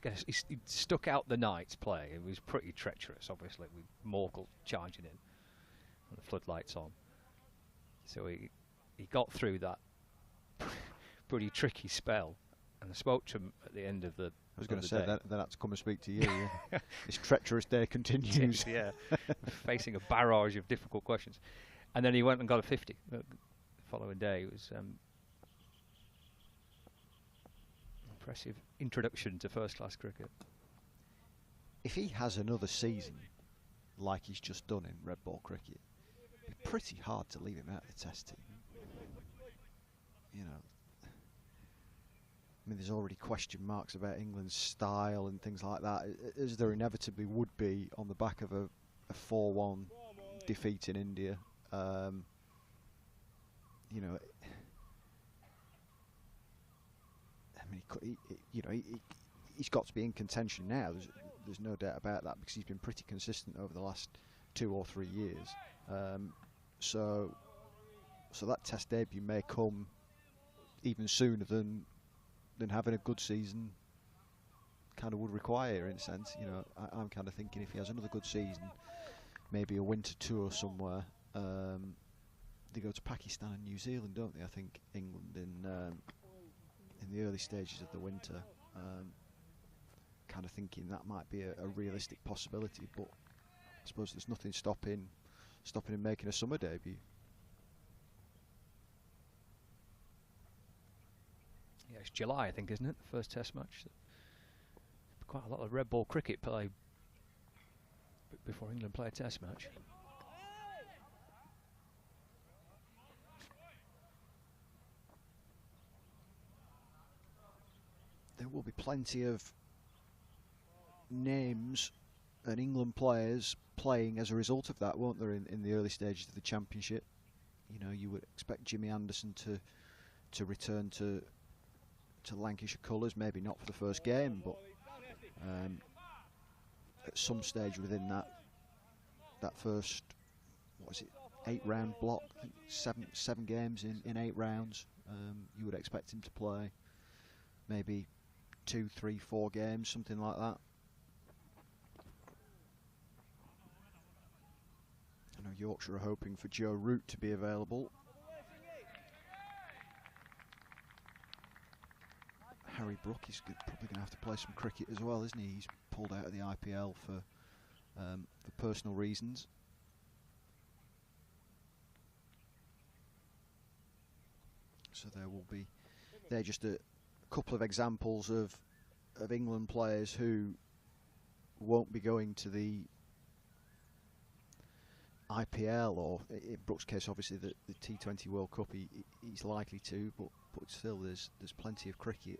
stuck out the night's play. It was pretty treacherous, obviously, with Morkel charging in and the floodlights on. So he got through that pretty tricky spell, and I spoke to him at the end of the. I was going to say that I had to come and speak to you. Yeah. This treacherous day continues. It is, yeah, facing a barrage of difficult questions, and then he went and got a 50 the following day. It was. Impressive introduction to first-class cricket. If he has another season like he's just done in red ball cricket, it'd be pretty hard to leave him out of the Test team. You know, I mean, there's already question marks about England's style and things like that, as there inevitably would be on the back of a 4-1 defeat in India. You know. I mean, he's got to be in contention now. There's no doubt about that, because he's been pretty consistent over the last 2 or 3 years. So that Test debut may come even sooner than having a good season kind of would require, in a sense. You know, I'm kind of thinking if he has another good season, maybe a winter tour somewhere. They go to Pakistan and New Zealand, don't they? I think England in the early stages of the winter. Kind of thinking that might be a realistic possibility, but I suppose there's nothing stopping him making a summer debut. Yeah, it's July, I think, isn't it? The first Test match. Quite a lot of red ball cricket play before England play a Test match. There will be plenty of names and England players playing as a result of that, won't there, in the early stages of the Championship? You know, you would expect Jimmy Anderson to return to Lancashire colours, maybe not for the first game, but at some stage within that first, what was it, 8-round block, I think seven games in 8 rounds, you would expect him to play maybe 2, 3, 4 games, something like that. I know Yorkshire are hoping for Joe Root to be available. Harry Brook is probably going to have to play some cricket as well, isn't he? He's pulled out of the IPL for personal reasons. So they're just a couple of examples of England players who won't be going to the IPL, or in Brook's case obviously the T20 World Cup he's likely to, but still there's plenty of cricket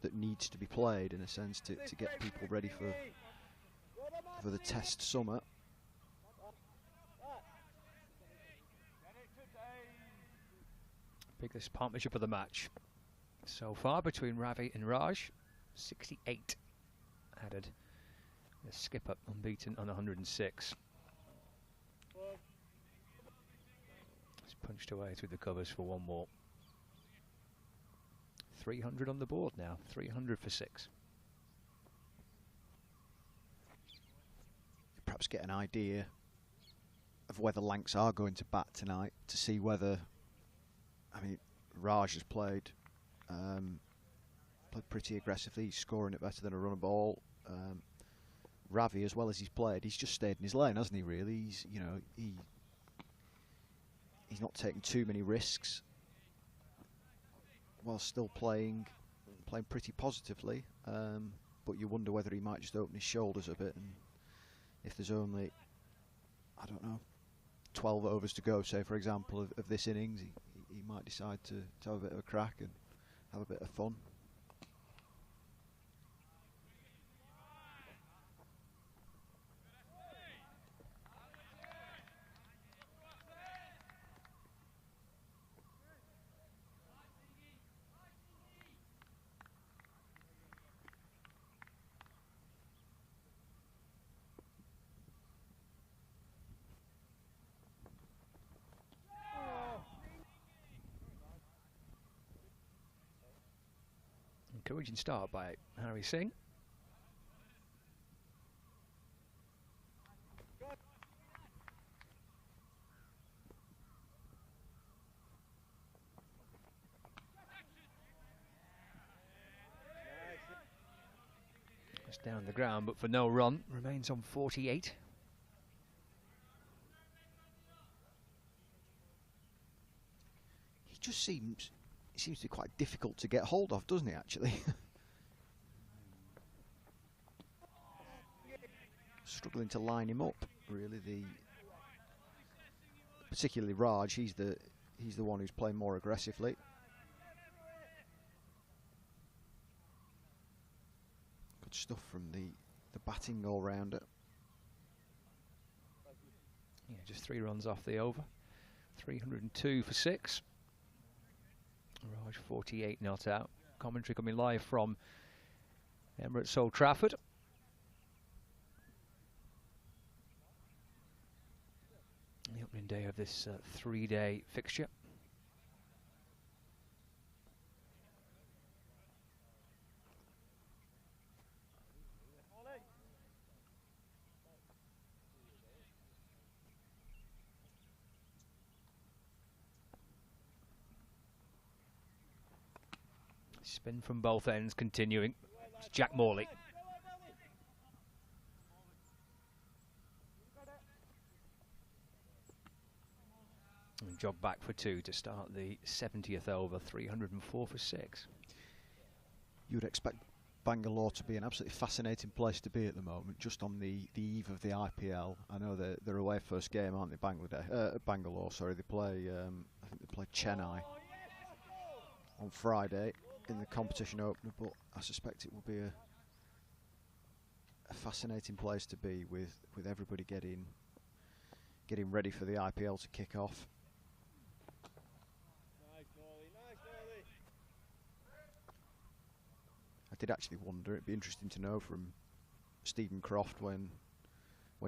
that needs to be played in a sense to get people ready for the test summer. Biggest partnership of the match so far between Ravi and Raj. 68 added. The skipper unbeaten on 106. He's punched away through the covers for one more. 300 on the board now. 300 for 6. Perhaps get an idea of whether Lancs are going to bat tonight to see whether, I mean, Raj has played pretty aggressively. He's scoring it better than a run ball. Ravi, as well as he's played, he's just stayed in his lane, hasn't he? Really, he's he's not taking too many risks while still playing pretty positively. But you wonder whether he might just open his shoulders a bit, and if there's only, I don't know, 12 overs to go, say for example, of this innings, he might decide to have a bit of a crack and have a bit of fun. Encouraging start by Harry Singh. It's down the ground, but for no run. Remains on 48. He just seems to be quite difficult to get hold of, doesn't he, actually? Struggling to line him up, really. Particularly Raj, he's the one who's playing more aggressively. Good stuff from the batting all-rounder. Yeah, just 3 runs off the over. 302 for 6. Raj 48 not out. Commentary coming live from Emirates Old Trafford. The opening day of this 3-day fixture. Spin from both ends continuing. It's Jack Morley. And jog back for 2 to start the 70th over. 304 for 6. You would expect Bangalore to be an absolutely fascinating place to be at the moment, just on the eve of the IPL. I know they're away first game, aren't they? Bangalore, sorry. They play, I think they play Chennai on Friday in the competition opener, but I suspect it will be a fascinating place to be with everybody getting ready for the IPL to kick off. I did actually wonder, it'd be interesting to know from Stephen Croft when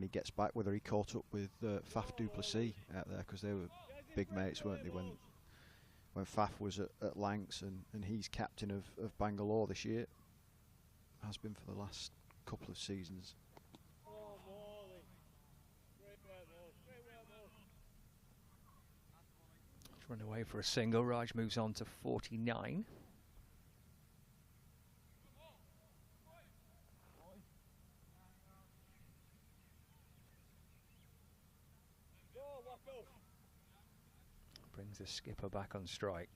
he gets back whether he caught up with Faf du Plessis out there, because they were big mates, weren't they, when Faf was at Lancs, and he's captain of Bangalore this year. Has been for the last couple of seasons. He's run away for a single. Raj moves on to 49. Brings the skipper back on strike.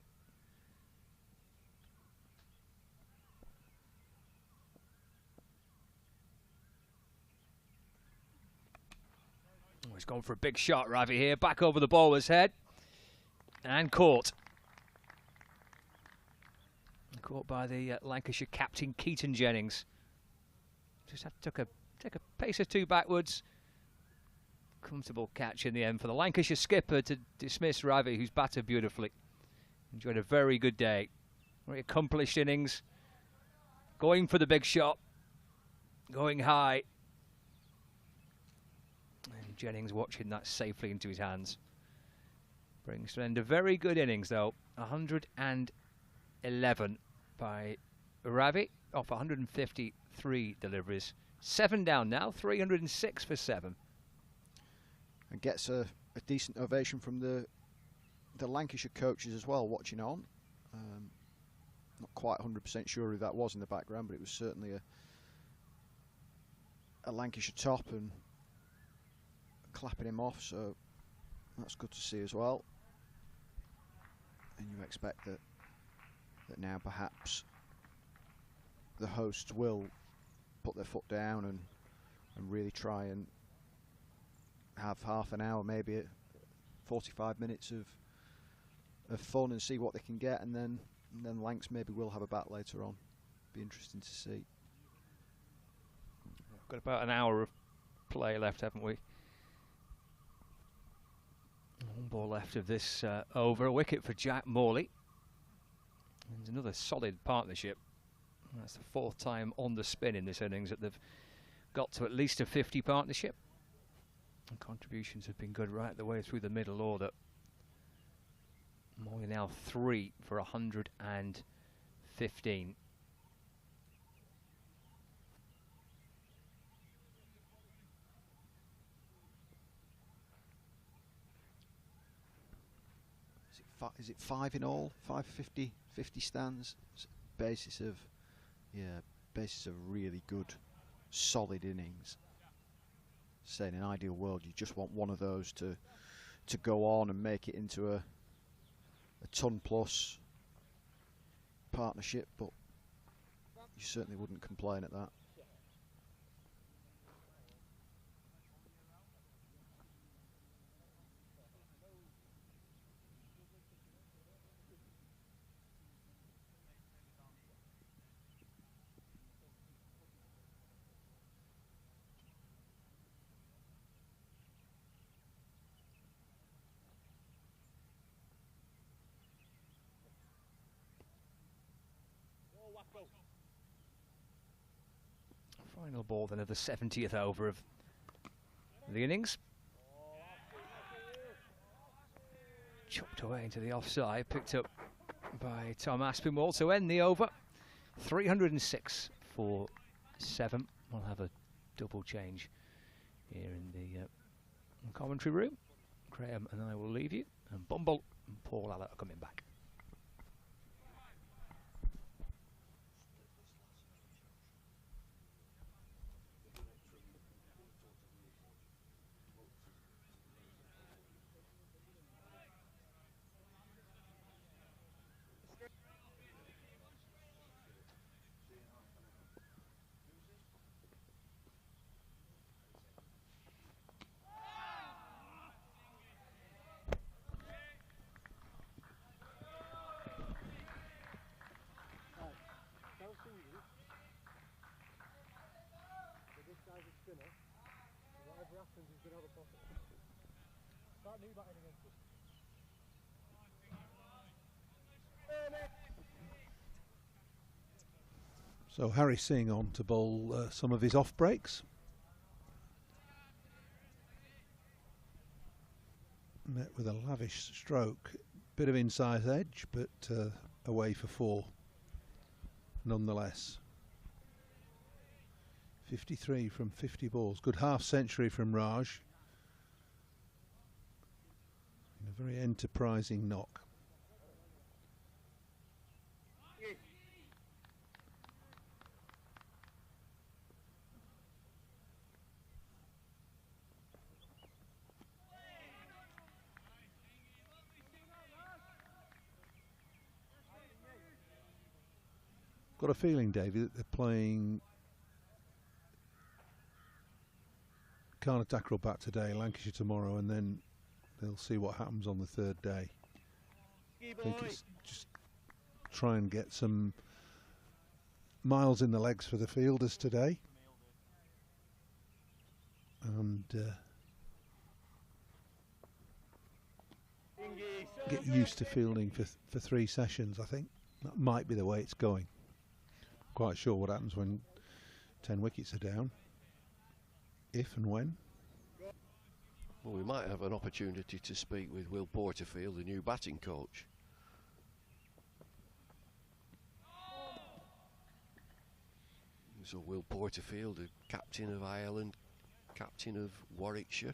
Oh, he's gone for a big shot, Ravi here. Back over the bowler's head. And caught. caught by the Lancashire captain Keaton Jennings. Just had to take a pace or two backwards. Comfortable catch in the end for the Lancashire skipper to dismiss Ravi, who's batted beautifully. Enjoyed a very good day. Very accomplished innings. Going for the big shot. Going high. And Jennings watching that safely into his hands. Brings to an end a very good innings, though. 111 by Ravi off 153 deliveries. 7 down now, 306 for 7. And gets a decent ovation from the Lancashire coaches as well, watching on. Not quite 100% sure who that was in the background, but it was certainly a Lancashire top and clapping him off, so that's good to see as well. And you expect that now perhaps the hosts will put their foot down and really try and have half an hour, maybe 45 minutes of fun and see what they can get, and then Lancs maybe will have a bat later on. Be interesting to see. We've got about an hour of play left, haven't we? One ball left of this over. A wicket for Jack Morley. And another solid partnership. That's the 4th time on the spin in this innings that they've got to at least a 50 partnership. And contributions have been good right the way through the middle order. Morley now 3 for 115. Is it 5 in all? 50 stands. Basis of really good, solid innings. Say in an ideal world, you just want one of those to go on and make it into a ton plus partnership, but you certainly wouldn't complain at that. Final ball then of the 70th over of the innings. Chopped away into the offside, picked up by Tom Aspinwall to end the over. 306 for 7. We'll have a double change here in the commentary room. Graham and I will leave you, and Bumble and Paul Allott are coming back. So Harry Singh on to bowl some of his off breaks. Met with a lavish stroke, bit of inside edge, but away for 4 nonetheless. 53 from 50 balls. Good half century from Raj. A very enterprising knock. Got a feeling, David, that they're playing Karnataka will bat today, Lancashire tomorrow, and then they'll see what happens on the 3rd day. I think it's just try and get some miles in the legs for the fielders today. And get used to fielding for 3 sessions, I think. That might be the way it's going. Quite sure what happens when 10 wickets are down. If and when. Well, we might have an opportunity to speak with Will Porterfield, the new batting coach. So Will Porterfield, the captain of Ireland, captain of Warwickshire.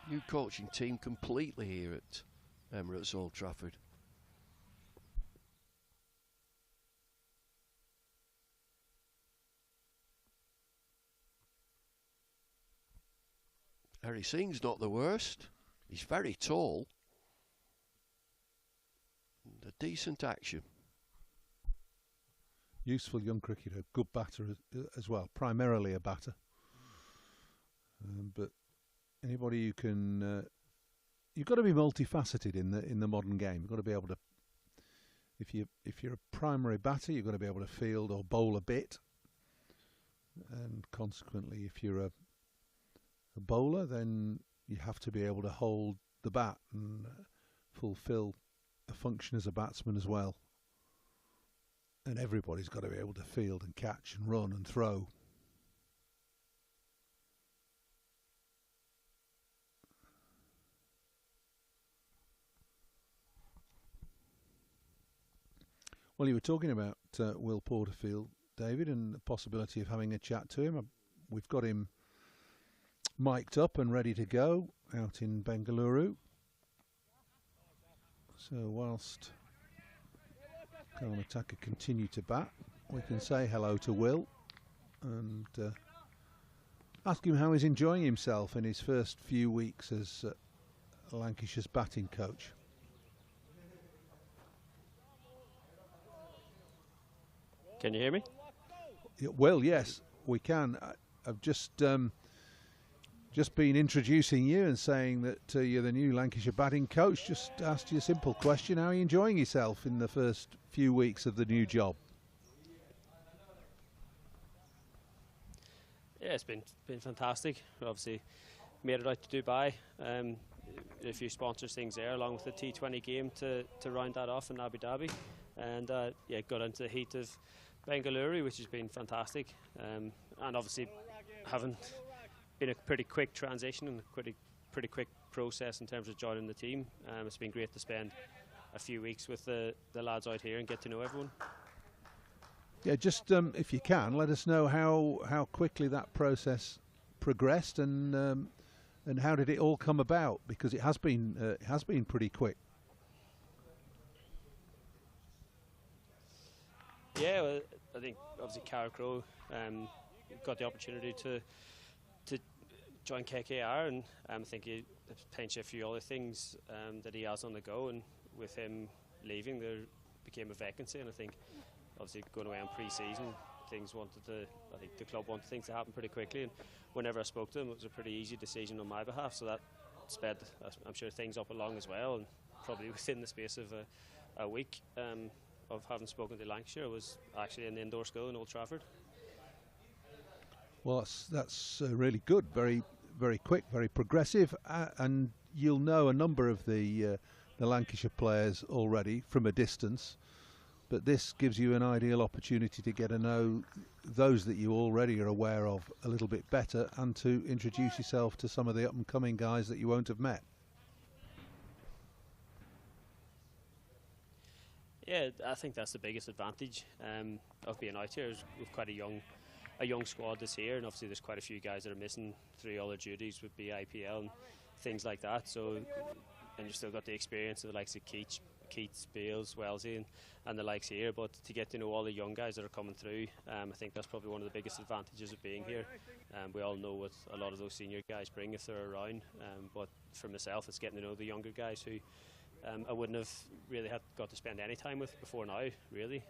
New coaching team completely here at Emirates Old Trafford. Harry Singh's not the worst. He's very tall. And a decent action. Useful young cricketer, good batter as well, primarily a batter. But anybody who can, you've got to be multifaceted in the modern game. You've got to be able to, if you're a primary batter, you've got to be able to field or bowl a bit, and consequently, if you're a bowler, then you have to be able to hold the bat and fulfil a function as a batsman as well. And everybody's got to be able to field and catch and run and throw. Well, you were talking about Will Porterfield, David, and the possibility of having a chat to him. We've got him mic'd up and ready to go out in Bangalore. So whilst Karnataka continue to bat, we can say hello to Will and ask him how he's enjoying himself in his first few weeks as Lancashire's batting coach. Can you hear me? Well, yes, we can. I've just been introducing you and saying that you're the new Lancashire batting coach. Just asked you a simple question: how are you enjoying yourself in the first few weeks of the new job? Yeah, it's been fantastic. Obviously, made it out to Dubai. A few sponsors things there, along with the T20 game to round that off in Abu Dhabi, and yeah, got into the heat of Bangalore, which has been fantastic. And obviously, having been a pretty quick transition and a pretty quick process in terms of joining the team. It's been great to spend a few weeks with the lads out here and get to know everyone. Yeah, just if you can, let us know how quickly that process progressed and how did it all come about, because it has been pretty quick. Yeah, well, I think obviously Cara Crowe got the opportunity to join KKR, and I think he potentially a few other things that he has on the go, and with him leaving there became a vacancy, and I think obviously going away on pre-season, I think the club wanted things to happen pretty quickly, and whenever I spoke to him it was a pretty easy decision on my behalf, so that sped, I'm sure, things up along as well, and probably within the space of a week of having spoken to Lancashire, I was actually in the indoor school in Old Trafford. Well, that's really good, very very quick, very progressive, and you'll know a number of the Lancashire players already from a distance, but this gives you an ideal opportunity to get to know those that you already are aware of a little bit better, and to introduce yourself to some of the up-and-coming guys that you won't have met. Yeah, I think that's the biggest advantage of being out here. We've quite a young squad this year, and obviously there's quite a few guys that are missing through other duties with BIPL and things like that. So, and you've still got the experience of the likes of Keats, Bales, Wellesley, and the likes here. But to get to know all the young guys that are coming through, I think that's probably one of the biggest advantages of being here. We all know what a lot of those senior guys bring if they're around. But for myself, it's getting to know the younger guys who I wouldn't have really got to spend any time with before now, really.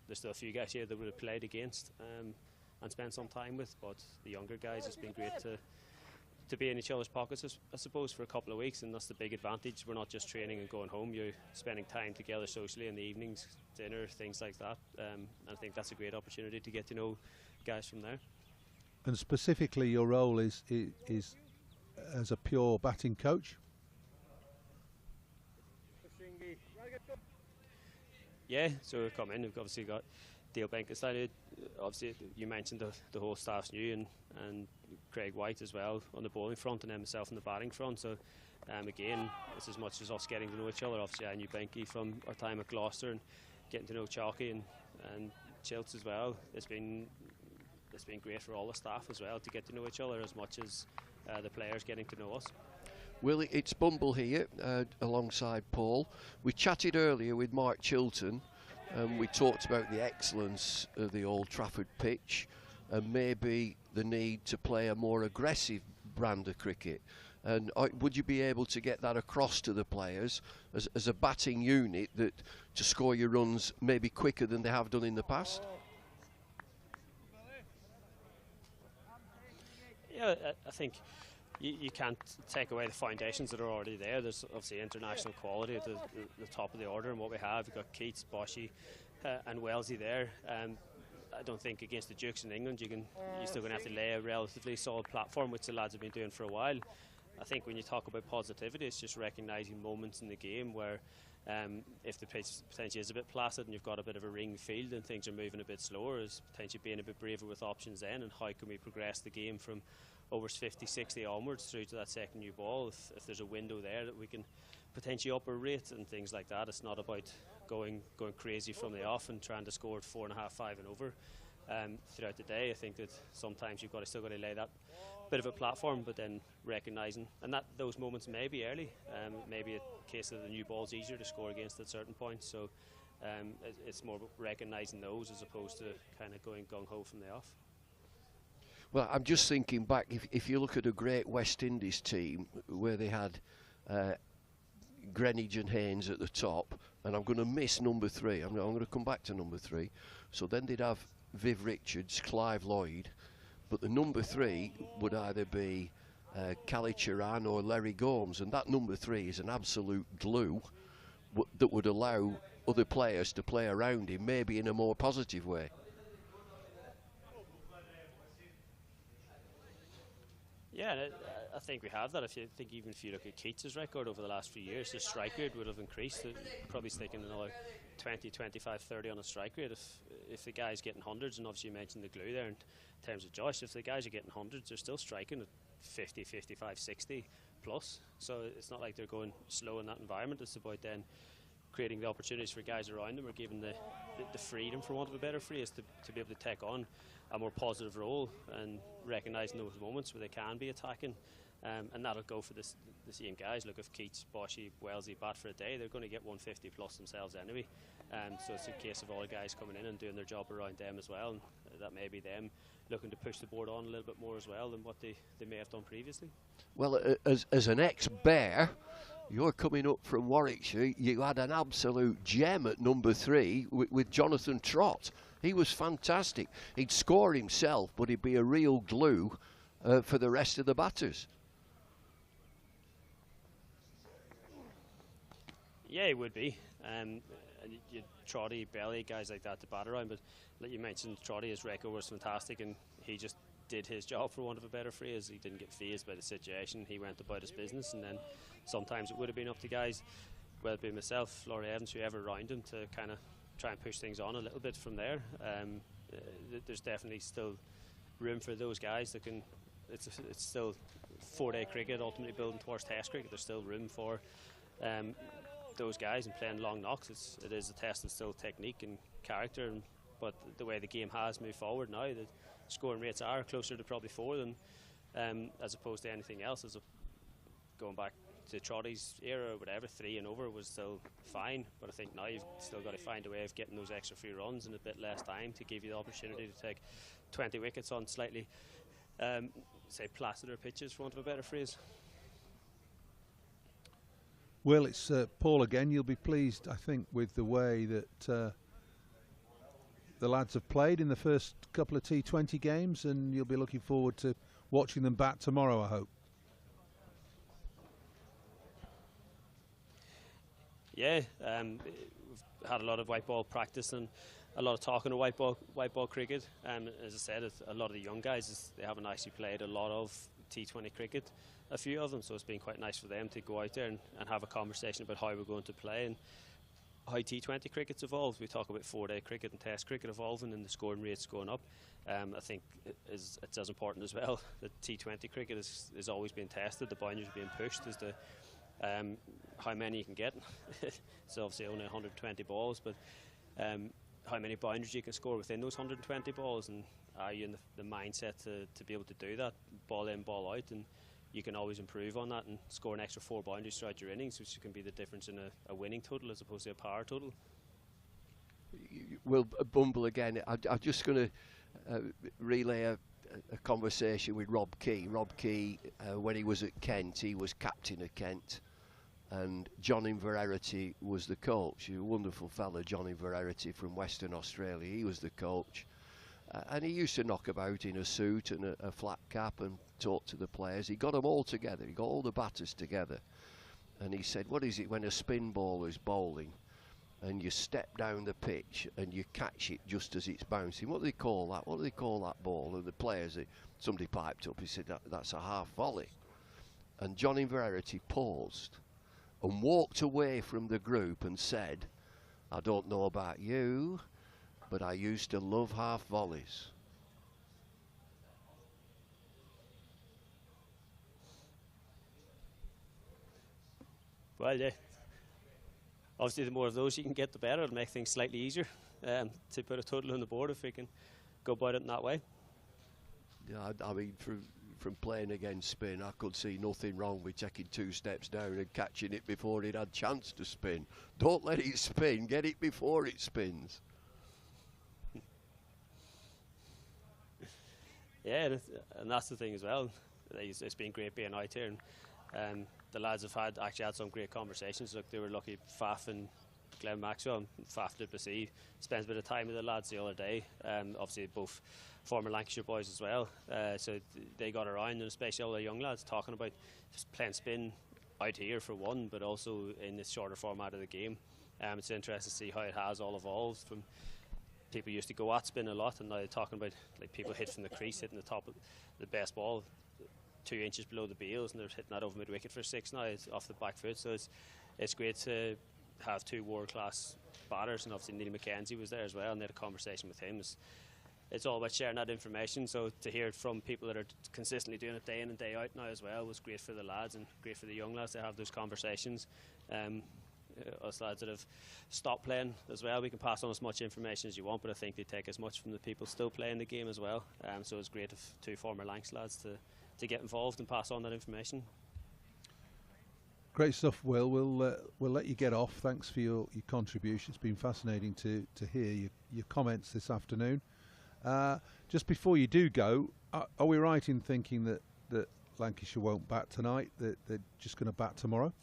There's still a few guys here that would have played against and spent some time with, but the younger guys, it's been great to to be in each other's pockets, I suppose, for a couple of weeks, and that's the big advantage. We're not just training and going home. You're spending time together socially in the evenings, dinner, things like that. And I think that's a great opportunity to get to know guys from there. And specifically, your role is as a pure batting coach. Yeah, so we've come in. We've obviously got Dale Benkenstein. Obviously, you mentioned the whole staff's new, and Craig White as well on the bowling front, and then myself on the batting front. So again, it's as much as us getting to know each other. Obviously, I knew Benke from our time at Gloucester, and getting to know Chalky and Chilts as well. It's been great for all the staff as well to get to know each other as much as the players getting to know us. Well, it's Bumble here alongside Paul. We chatted earlier with Mark Chilton, and we talked about the excellence of the Old Trafford pitch and maybe the need to play a more aggressive brand of cricket. And would you be able to get that across to the players as a batting unit, that to score your runs maybe quicker than they have done in the past? Yeah, I think you can't take away the foundations that are already there. There's obviously international quality at the top of the order, and what we have, we've got Keats, Boshy and Wellesley there. I don't think against the Dukes in England you're still going to have to lay a relatively solid platform, which the lads have been doing for a while. I think when you talk about positivity, it's just recognising moments in the game where if the pitch potentially is a bit placid and you've got a bit of a ring field and things are moving a bit slower, is potentially being a bit braver with options then, and how can we progress the game from overs 50, 60 onwards through to that second new ball, if there's a window there that we can potentially up our rate and things like that. It's not about going crazy from the off and trying to score 4.5, 5 and over throughout the day. I think that sometimes you've still got to lay that bit of a platform, but then recognising, and that those moments may be early, maybe a case of the new ball's easier to score against at certain points, so it's more about recognising those as opposed to kind of going gung-ho from the off. Well, I'm just thinking back, if you look at a great West Indies team where they had Greenwich and Haynes at the top, and I'm going to miss number 3, I'm going to come back to number 3, so then they'd have Viv Richards, Clive Lloyd, but the number 3 would either be Cali Chiran or Larry Gomes, and that number 3 is an absolute glue that would allow other players to play around him, maybe in a more positive way. Yeah, I think we have that. Even if you look at Keats' record over the last few years, his strike rate would have increased. Probably sticking another 20, 25, 30 on a strike rate if the guy's getting hundreds. And obviously you mentioned the glue there in terms of Josh. If the guys are getting hundreds, they're still striking at 50, 55, 60 plus. So it's not like they're going slow in that environment. It's about then creating the opportunities for guys around them, or giving the freedom, for want of a better phrase, to be able to take on a more positive role and recognising those moments where they can be attacking, and that'll go for the same guys. Look, if Keats, Boshy, Wellesley bat for a day, they're going to get 150 plus themselves anyway, so it's a case of all the guys coming in and doing their job around them as well, and that may be them looking to push the board on a little bit more as well than what they may have done previously. Well, as an ex-Bear, you're coming up from Warwickshire. You had an absolute gem at number 3 with Jonathan Trott. He was fantastic. He'd score himself, but he'd be a real glue for the rest of the batters. Yeah, he would be. Trotty, Belly, guys like that to bat around. But like you mentioned, Trotty, his record was fantastic, and he just did his job, for want of a better phrase. He didn't get fazed by the situation. He went about his business, and then sometimes it would have been up to guys, whether it be myself, Laurie Evans, whoever around him, to kind of try and push things on a little bit from there. There's definitely still room for those guys that can. It's still 4-day cricket, ultimately building towards Test cricket. There's still room for those guys, and playing long knocks. It is a test of still technique and character, but the way the game has moved forward now, the scoring rates are closer to probably 4 than as opposed to anything else. Going back to Trotty's era or whatever, 3 and over was still fine, but I think now you've still got to find a way of getting those extra few runs in a bit less time to give you the opportunity to take 20 wickets on slightly say placider pitches, for want of a better phrase. Well, it's Paul again. You'll be pleased, I think, with the way that the lads have played in the first couple of T20 games, and you'll be looking forward to watching them bat tomorrow, I hope. Yeah, we've had a lot of white ball practice and a lot of talking of white ball cricket. As I said, a lot of the young guys, they haven't actually played a lot of T20 cricket, a few of them, so it's been quite nice for them to go out there and have a conversation about how we're going to play and how T20 cricket's evolved. We talk about 4-day cricket and test cricket evolving and the scoring rates going up. I think it's as important as well that T20 cricket is always being tested, the boundaries are being pushed as to how many you can get. It's obviously only 120 balls, but how many boundaries you can score within those 120 balls, and are you in the mindset to be able to do that, ball in, ball out, and you can always improve on that and score an extra 4 boundaries throughout your innings, which can be the difference in a winning total as opposed to a power total. We'll bumble again. I'm just going to relay a conversation with Rob Key. Rob Key, when he was at Kent, he was captain of Kent, and John Inverarity was the coach. A wonderful fella, John Inverarity from Western Australia. He was the coach. And he used to knock about in a suit and a flat cap and talk to the players. He got them all together. He got all the batters together. And he said, what is it when a spin bowler's bowling and you step down the pitch and you catch it just as it's bouncing? What do they call that? What do they call that ball? And the players, somebody piped up. He said, that's a half volley. And John Inverarity paused and walked away from the group and said, I don't know about you, but I used to love half volleys. Well, yeah. Obviously, the more of those you can get, the better. It'll make things slightly easier to put a total on the board if we can go about it in that way. Yeah, I mean, from playing against spin, I could see nothing wrong with taking 2 steps down and catching it before it had chance to spin. Don't let it spin. Get it before it spins. Yeah, and that's the thing as well. It's been great being out here, and the lads have actually had some great conversations. Look, they were lucky. Faf and Glenn Maxwell and Faf du Plessis spent a bit of time with the lads the other day. Obviously, both former Lancashire boys as well. So they got around, and especially all the young lads talking about just playing spin out here for one, but also in this shorter format of the game. It's interesting to see how it has all evolved from. People used to go at spin a lot, and now they're talking about like people hit from the crease, hitting the top of the best ball 2 inches below the bails, and they're hitting that over mid wicket for 6 now. It's off the back foot, so it's great to have 2 world-class batters, and obviously Neil McKenzie was there as well, and they had a conversation with him. It's all about sharing that information, so to hear it from people that are consistently doing it day in and day out now as well was great for the lads and great for the young lads to have those conversations. Us lads that have stopped playing as well, we can pass on as much information as you want, but I think they take as much from the people still playing the game as well. So it's great if 2 former Lancs lads to get involved and pass on that information. Great stuff, Will. We'll let you get off. Thanks for your contribution. It's been fascinating to hear your comments this afternoon. Just before you do go, are we right in thinking that Lancashire won't bat tonight, that they're just going to bat tomorrow?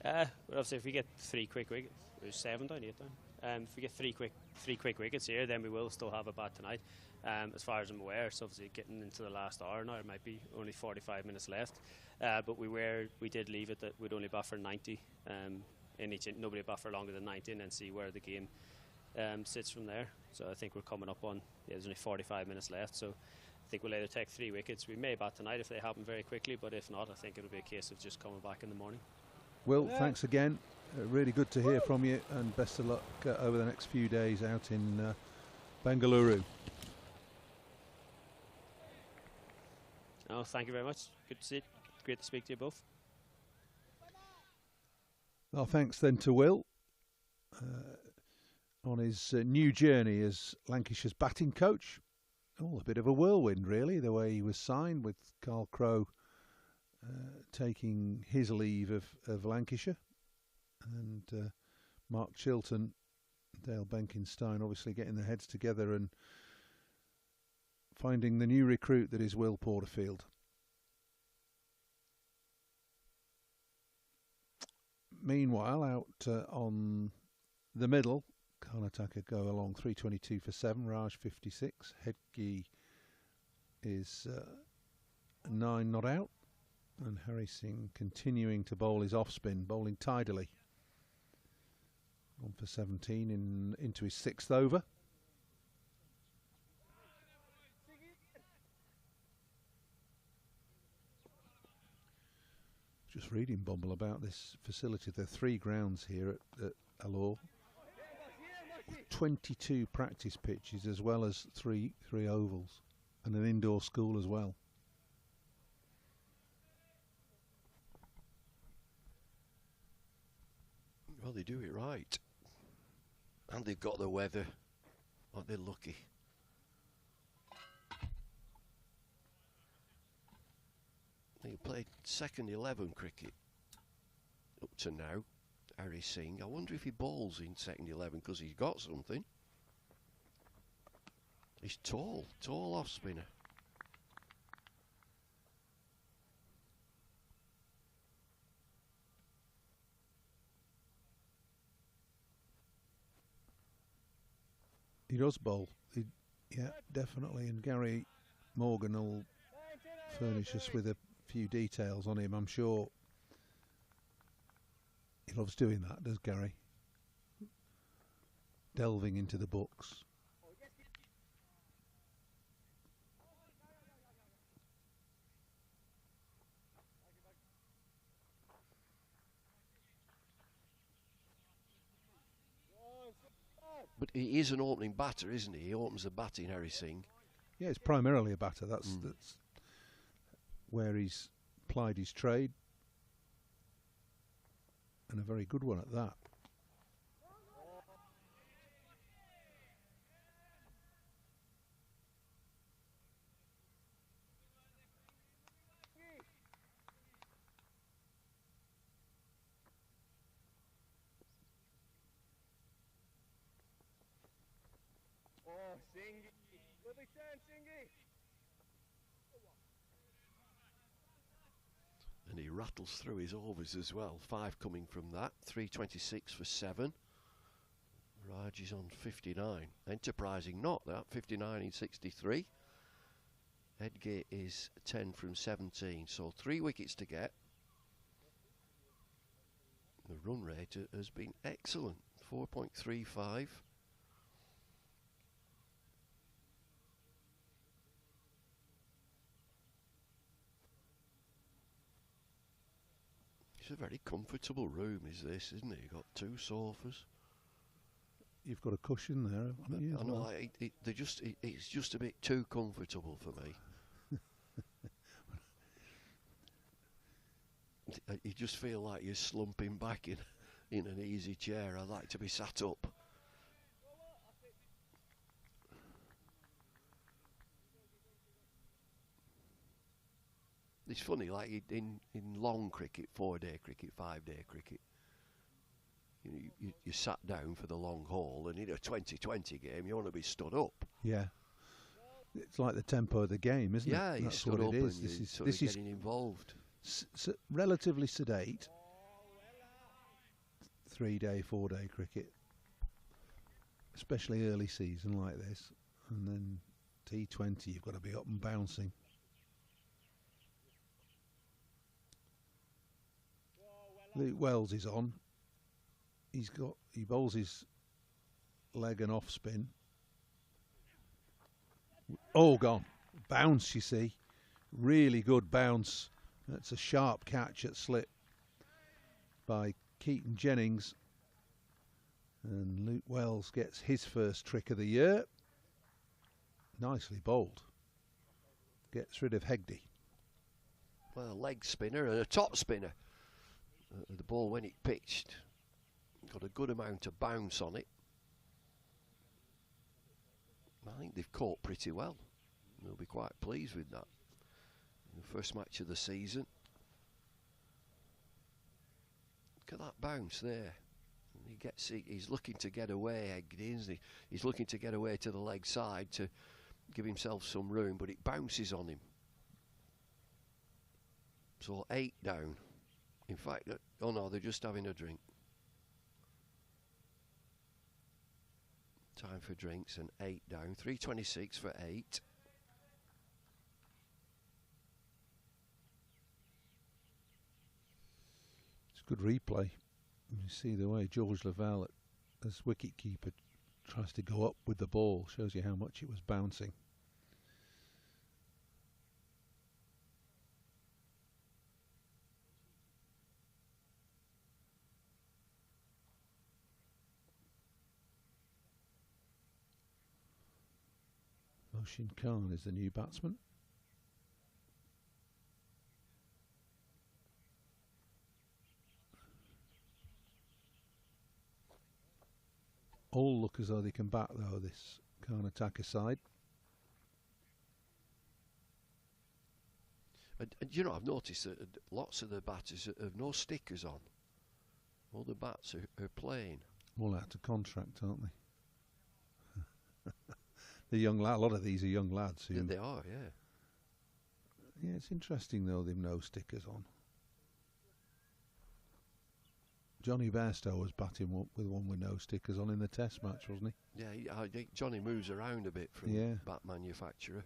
Well, obviously, if we get 3 quick wickets, there's 7 down, 8 down. If we get three quick wickets here, then we will still have a bat tonight. As far as I'm aware, it's obviously getting into the last hour now. It might be only 45 minutes left, but we did leave it that we'd only bat for 90 in each. Nobody bat for longer than 90, and then see where the game sits from there. So I think we're coming up on. There's only 45 minutes left, so I think we'll either take 3 wickets. We may bat tonight if they happen very quickly, but if not, I think it'll be a case of just coming back in the morning. Will, thanks again. Really good to hear from you, and best of luck over the next few days out in Bangalore. Oh, thank you very much. Good to see you. Great to speak to you both. Well, thanks then to Will on his new journey as Lancashire's batting coach. Oh, a bit of a whirlwind, really, the way he was signed, with Carl Crowe taking his leave of Lancashire, and Mark Chilton, Dale Benkenstein obviously getting their heads together and finding the new recruit that is Will Porterfield. Meanwhile, out on the middle, Karnataka go along 322 for 7, Raj 56, Hedge is 9 not out, And Harry Singh continuing to bowl his off spin, bowling tidily. On for 17 into his 6th over. Just reading, Bumble, about this facility. There are 3 grounds here at Alor, with 22 practice pitches as well as three ovals, and an indoor school as well. Well, they do it right. And they've got the weather. Aren't they lucky? He played second 11 cricket up to now, Harry Singh. I wonder if he bowls in second 11 because he's got something. He's tall off spinner. He does bowl. Yeah, definitely. And Gary Morgan will furnish us with a few details on him, I'm sure. He loves doing that, does Gary? Delving into the books. But he is an opening batter, isn't he? He opens the batting, Harry Singh. Yeah, it's primarily a batter. That's where he's plied his trade, and a very good one at that. And he rattles through his overs as well. 5 coming from that. 326 for 7. Raj is on 59. Enterprising not that. 59 in 63. Edgate is 10 from 17. So 3 wickets to get. The run rate has been excellent. 4.35. It's a very comfortable room, is this, isn't it? You've got 2 sofas. You've got a cushion there, haven't you? I know, it's just a bit too comfortable for me. You just feel like you're slumping back in an easy chair. I like to be sat up. It's funny, like in long cricket, 4-day cricket, 5-day cricket, you sat down for the long haul, and in a 2020 game, you want to be stood up. Yeah. It's like the tempo of the game, isn't it? Yeah, you That's stood what up it is. and This is getting involved. Relatively sedate. 3-day, 4-day cricket, especially early season like this, and then T20, you've got to be up and bouncing. Luke Wells is on. He bowls his leg and off spin. Oh, gone. Bounce, you see. Really good bounce. That's a sharp catch at slip by Keaton Jennings. And Luke Wells gets his first trick of the year. Nicely bowled. Gets rid of Hegde. Well, a leg spinner and a top spinner. The ball, when it pitched, got a good amount of bounce on it. I think they've caught pretty well. They'll be quite pleased with that. The first match of the season. Look at that bounce there. He's looking to get away, isn't he? He's looking to get away to the leg side to give himself some room, but it bounces on him. So 8 down. In fact, oh no, they're just having a drink. Time for drinks, and 8 down. 326 for 8. Good replay. You see the way George Lavelle, as wicket keeper, tries to go up with the ball. Shows you how much it was bouncing. Moshin Khan is the new batsman. All look as though they can bat, though, this Karnataka side. And you know, I've noticed that lots of the batters have no stickers on. All the bats are plain. All out of contract, aren't they? The young lad. A lot of these are young lads. Who, Yeah, they are, yeah. Yeah, it's interesting though. They've no stickers on. Johnny Bairstow was batting with one with no stickers on in the Test match, wasn't he? Yeah, I think Johnny moves around a bit from bat manufacturer.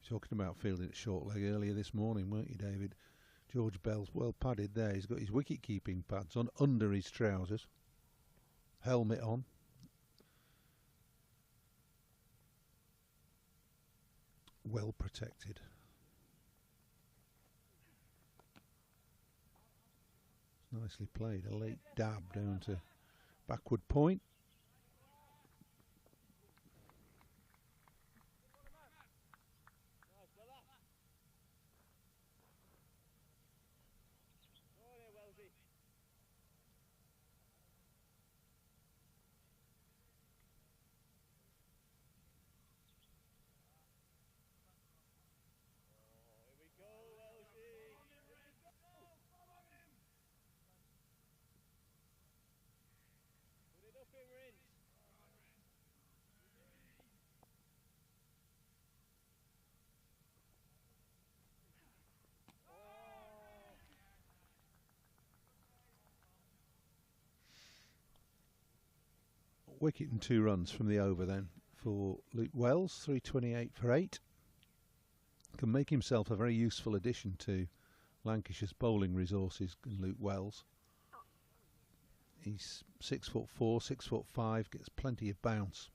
Talking about fielding at short leg earlier this morning, weren't you, David? George Bell's well padded there. He's got his wicket keeping pads on under his trousers, helmet on. Well protected. Nicely played. A late dab down to backward point. Wicket and 2 runs from the over then for Luke Wells, 328 for 8. Can make himself a very useful addition to Lancashire's bowling resources, Luke Wells. He's 6'4", 6'5", gets plenty of bounce.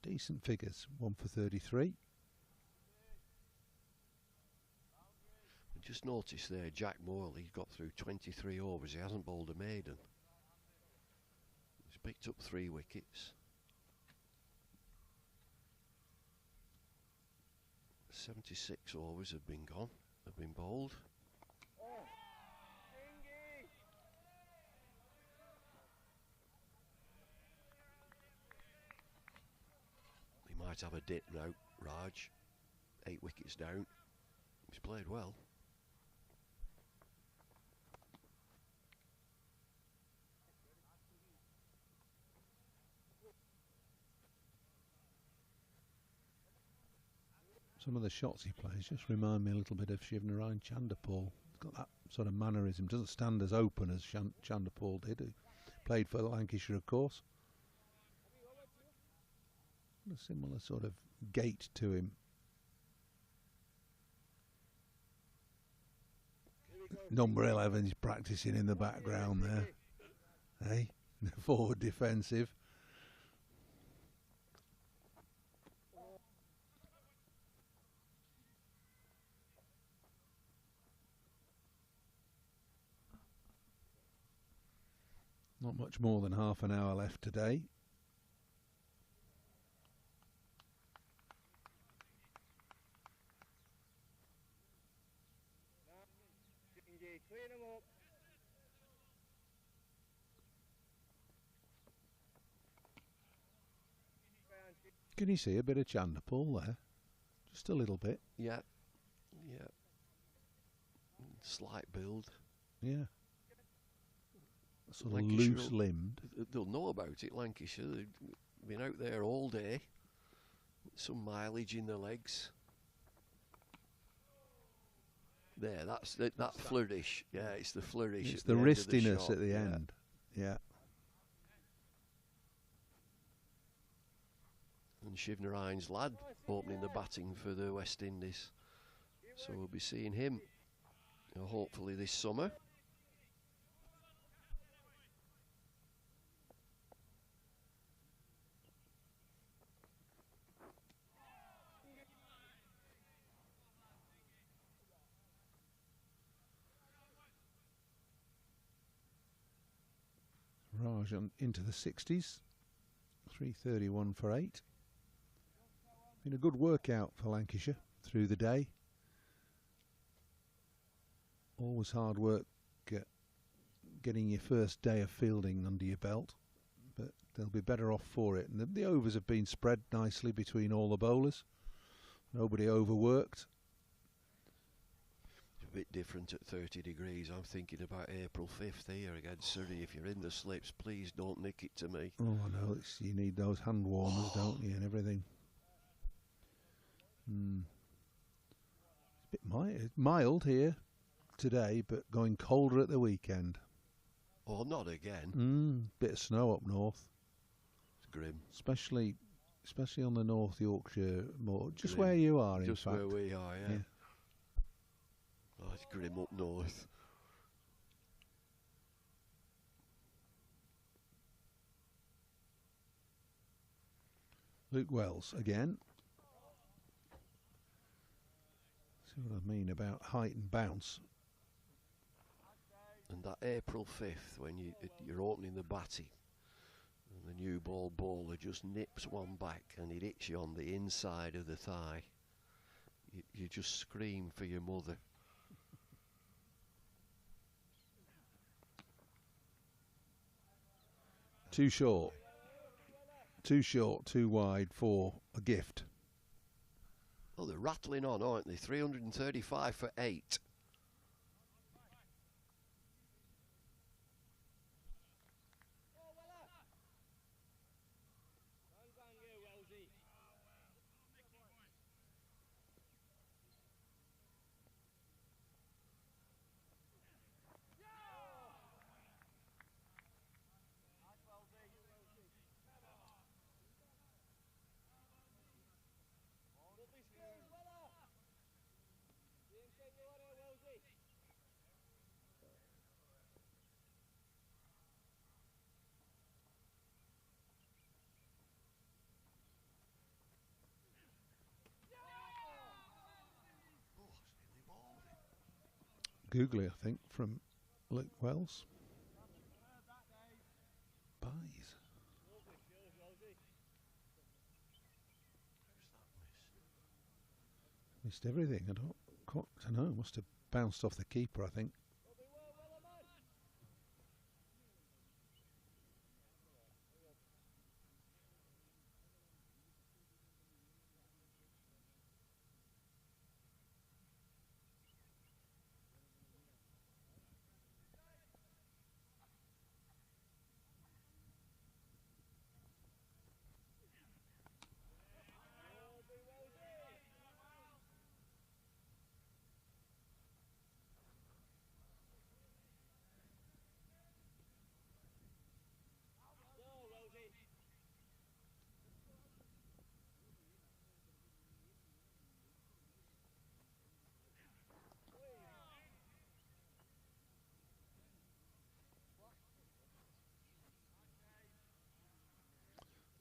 Decent figures, 1 for 33. I just noticed there, Jack Morley got through 23 overs. He hasn't bowled a maiden. He's picked up 3 wickets. 76 overs have been bowled. He might have a dip now, Raj. 8 wickets down. He's played well. Some of the shots he plays just remind me a little bit of Shivnarine Chanderpaul. He's got that sort of mannerism. Doesn't stand as open as Chanderpaul did, who played for Lancashire, of course. A similar sort of gait to him. Number 11 is practising in the background there. Hey, forward defensive. Not much more than half an hour left today. Can you see a bit of Chanderpaul there? Just a little bit. Yeah, yeah. Slight build. Yeah. Sort of Lancashire loose-limbed. They'll know about it, Lancashire. They've been out there all day. Some mileage in the legs. There, that's that flourish. Yeah, it's the flourish. It's at the end of the wristiness shot. at the Yeah. end. Yeah. And Shivnarine's lad opening the batting for the West Indies. So we'll be seeing him, hopefully this summer. Raj into the 60s. 3:31 for 8. Been a good workout for Lancashire through the day. Always hard work getting your first day of fielding under your belt, but they'll be better off for it. And the overs have been spread nicely between all the bowlers. Nobody overworked. It's a bit different at 30 degrees. I'm thinking about April 5th here against Surrey. If you're in the slips, please don't nick it to me. Oh, I know. You need those hand warmers, don't you, and everything. It's a bit mild here today, but going colder at the weekend. Oh, not again. Bit of snow up north. It's grim. Especially on the North Yorkshire moor. Just Grim. where you are, in Just fact. where we are, yeah. Oh, it's grim up north. Luke Wells again. See what I mean about height and bounce. And that April 5th, when you're opening the batty, and the new ball bowler just nips one back and it hits you on the inside of the thigh, you just scream for your mother. Too short, too wide for a gift. Oh, they're rattling on, aren't they? 335 for 8. Googly, I think, from Luke Wells. Buys. Missed everything. I don't know. Must have bounced off the keeper, I think.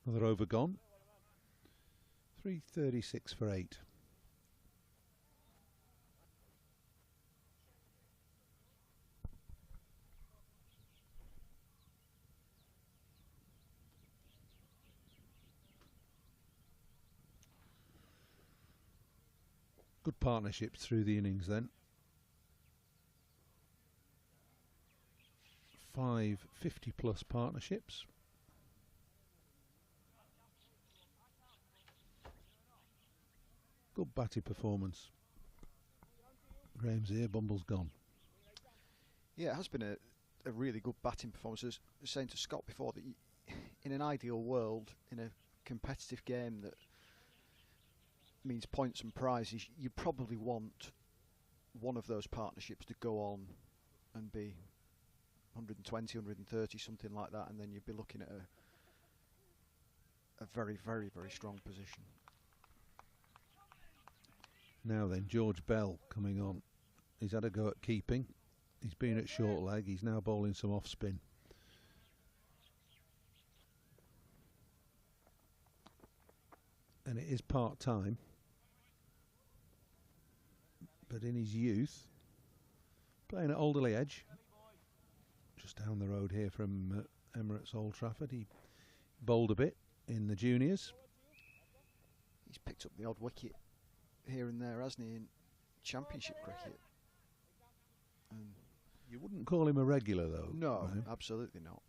Another over gone. 336 for 8. Good partnership through the innings then. 5 50-plus partnerships. Good batty performance. Graham's here, Bumble's gone. Yeah, it has been a really good batting performance. As I was saying to Scott before, that in an ideal world, in a competitive game that means points and prizes, you probably want one of those partnerships to go on and be 120, 130, something like that, and then you'd be looking at a very, very, very strong position. Now then, George Bell coming on. He's had a go at keeping. He's been at short leg. He's now bowling some off spin. And it is part time. But in his youth, playing at Alderley Edge, just down the road here from Emirates Old Trafford, he bowled a bit in the juniors. He's picked up the odd wicket here and there, hasn't he, in Championship cricket? And you wouldn't call him a regular, though. No, absolutely not.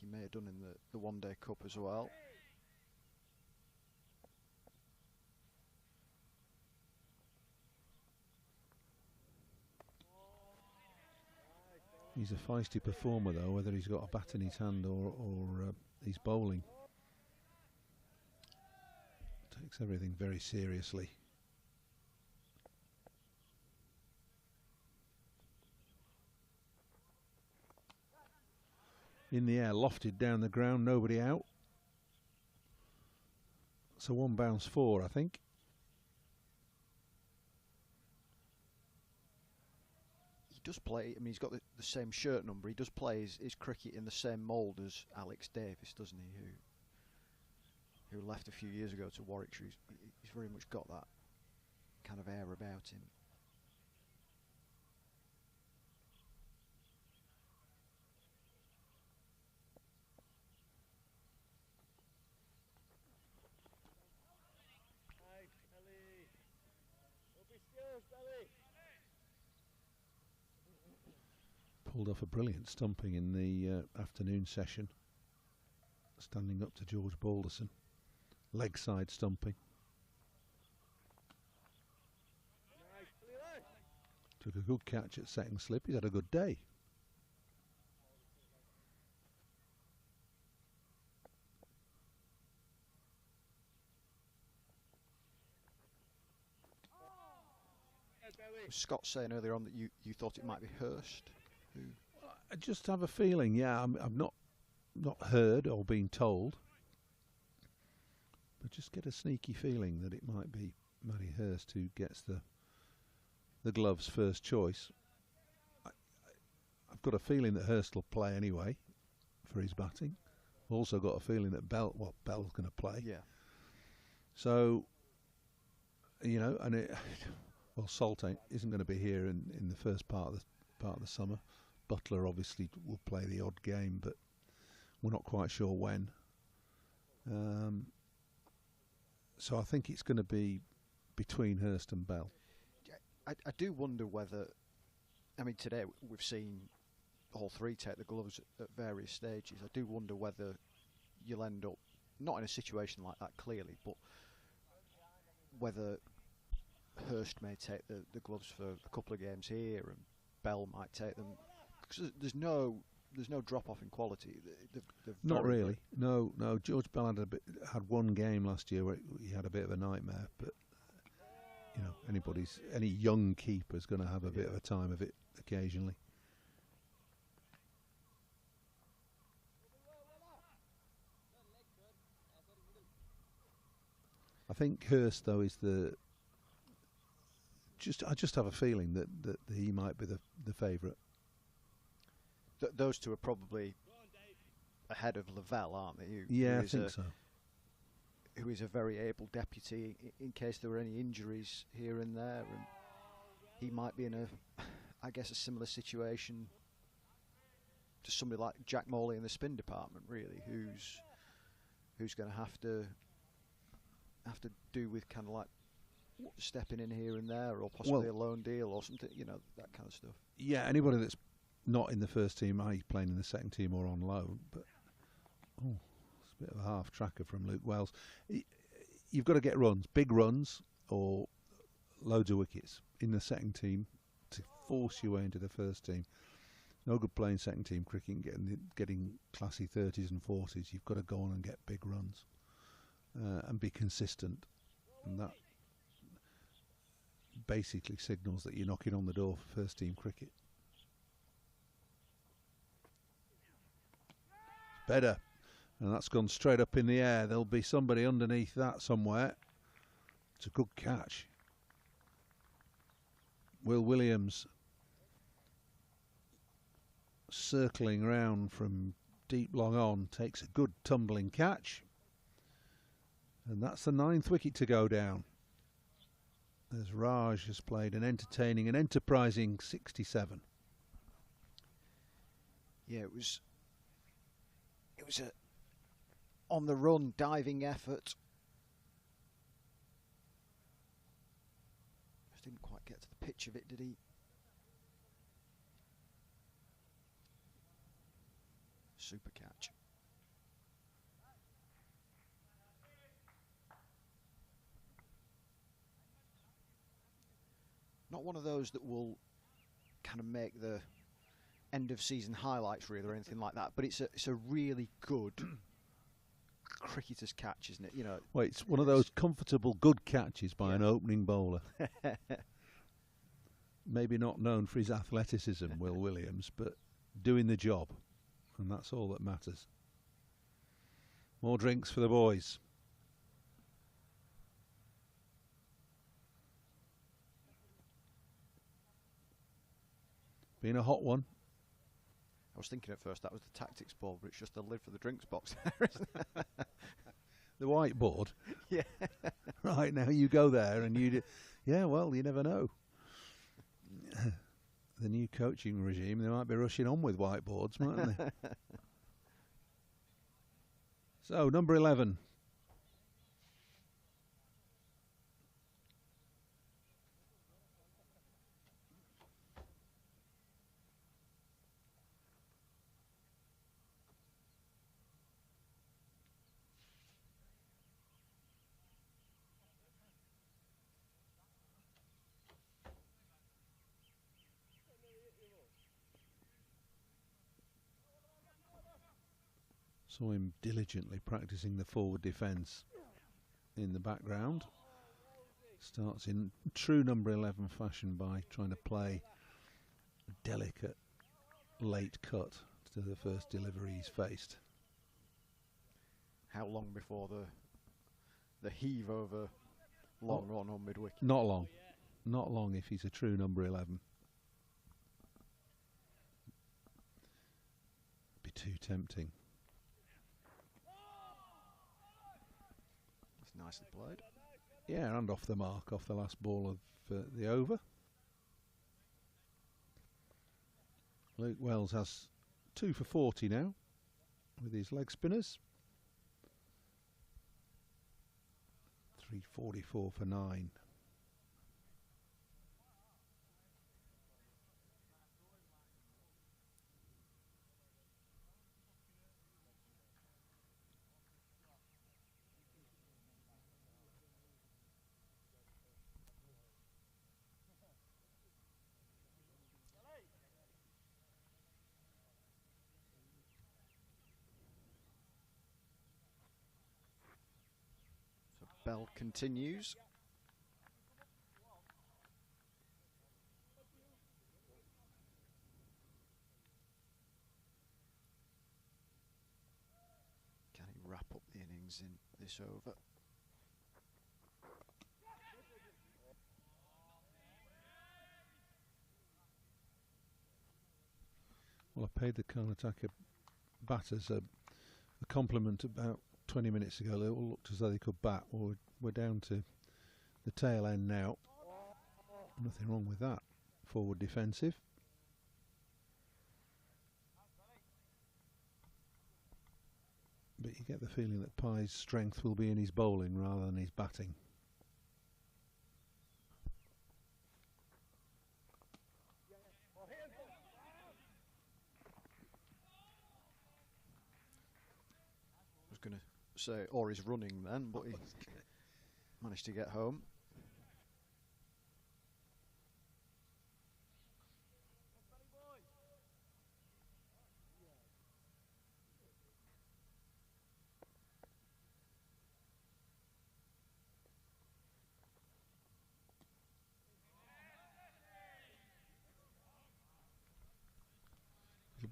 He may have done in the One Day Cup as well. He's a feisty performer, though, whether he's got a bat in his hand or he's bowling. Takes everything very seriously. In the air, lofted down the ground, nobody out. So 1 bounce 4, I think. He does play, I mean, he's got the same shirt number. He does play his cricket in the same mould as Alex Davis, doesn't he? Who left a few years ago to Warwickshire. He's very much got that kind of air about him. Pulled off a brilliant stumping in the afternoon session, standing up to George Balderson. Leg side stumping. Took a good catch at second slip. He's had a good day. Scott saying earlier on that you thought it might be Hurst. I just have a feeling, yeah, I'm not heard or been told, but just get a sneaky feeling that it might be Matty Hurst who gets the gloves first choice. I've got a feeling that Hurst will play anyway for his batting. Also got a feeling that Bell's going to play. Yeah. So, you know, and Salt isn't going to be here in the first part of the summer. Butler obviously will play the odd game, but we're not quite sure when. So I think it's going to be between Hurst and Bell. I do wonder whether, I mean, today we've seen all three take the gloves at various stages. I do wonder whether you'll end up, not in a situation like that clearly, but whether Hurst may take the gloves for a couple of games here and Bell might take them. Because there's no drop off in quality. They're not really. No. George Bell had one game last year where he had a bit of a nightmare, but you know, any young keeper's going to have a bit of a time of it occasionally. I think Hurst though is I just have a feeling that he might be the favourite. Those two are probably ahead of Lavelle, aren't they? Yeah, I think so. Who is a very able deputy in case there were any injuries here and there, and he might be in a similar situation to somebody like Jack Morley in the spin department, really, who's going to have to do with kind of like stepping in here and there, or possibly a loan deal or something, you know, that kind of stuff. Yeah, anybody that's not in the first team, i.e. playing in the second team or on loan, but it's a bit of a half tracker from Luke Wells. You've got to get runs, big runs or loads of wickets in the second team force your way into the first team. No good playing second team cricket and getting classy 30s and 40s. You've got to go on and get big runs and be consistent. And that basically signals that you're knocking on the door for first team cricket. Better. And that's gone straight up in the air. There'll be somebody underneath that somewhere. It's a good catch. Will Williams circling round from deep long on, takes a good tumbling catch. And that's the 9th wicket to go down, as Raj has played an entertaining and enterprising 67. Yeah, it was a on the run diving effort. Just didn't quite get to the pitch of it, did he? Super catch. Not one of those that will kind of make the end of season highlights reel or anything like that, but it's a really good cricketer's catch, isn't it? You know, well, it's one of those comfortable good catches by an opening bowler. Maybe not known for his athleticism, Will Williams, but doing the job, and that's all that matters. More drinks for the boys. Been a hot one. I was thinking at first that was the tactics ball, but it's just the lid for the drinks box there, isn't it? The whiteboard? Yeah. Right, now you go there and you do. Yeah, well, you never know. The new coaching regime, they might be rushing on with whiteboards, mightn't they? So, number 11. Saw him diligently practicing the forward defence in the background. Starts in true number 11 fashion by trying to play a delicate late cut to the first delivery he's faced. How long before the heave over long on mid-wicket? Not long. Not long if he's a true number 11. Be too tempting. Nicely played. Yeah, and off the mark, off the last ball of the over. Luke Wells has 2 for 40 now with his leg spinners. 344 for 9. Bell continues. Can he wrap up the innings in this over? Well, I paid the Karnataka batters a compliment about 20 minutes ago. They all looked as though they could bat. Well, we're down to the tail end now. Nothing wrong with that. Forward defensive. But you get the feeling that Pye's strength will be in his bowling rather than his batting. Going to say, or he's running then, but he managed to get home.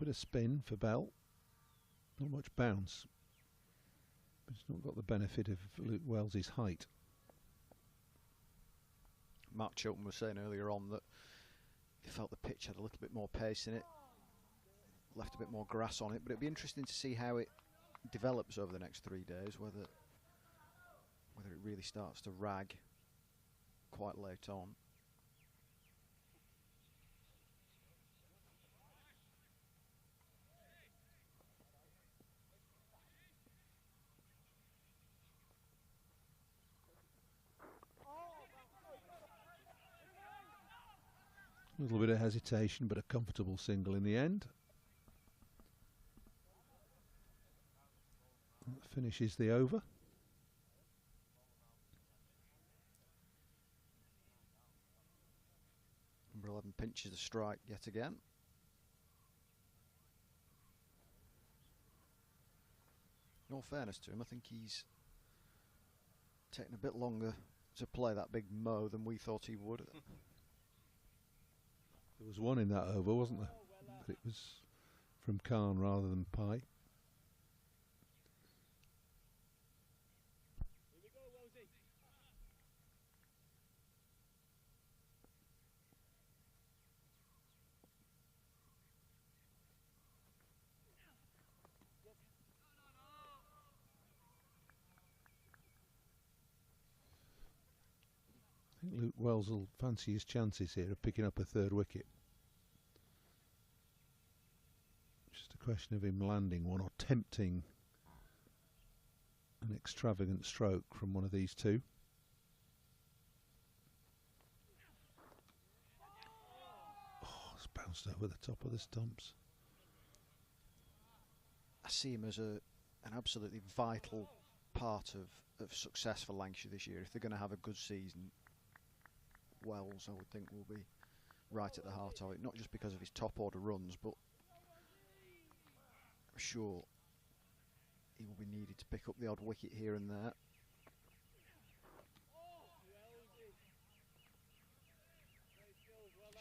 bit of spin for Bell. Not much bounce. But it's not got the benefit of Luke Wells's height. Mark Chilton was saying earlier on that he felt the pitch had a little bit more pace in it, left a bit more grass on it, but it'd be interesting to see how it develops over the next 3 days, whether it really starts to rag quite late on. A little bit of hesitation, but a comfortable single in the end. That finishes the over. Number 11 pinches the strike yet again. In all fairness to him, I think he's taken a bit longer to play that big mo than we thought he would. There was one in that over, wasn't there? But it was from Khan rather than Pye. I think Luke Wells will fancy his chances here of picking up a third wicket. Just a question of him landing one or tempting an extravagant stroke from one of these two. Oh, it's bounced over the top of the stumps. I see him as an absolutely vital part of success for Lancashire this year. If they're going to have a good season, Wells, I would think, will be right at the heart of it, not just because of his top order runs, but I'm sure he will be needed to pick up the odd wicket here and there.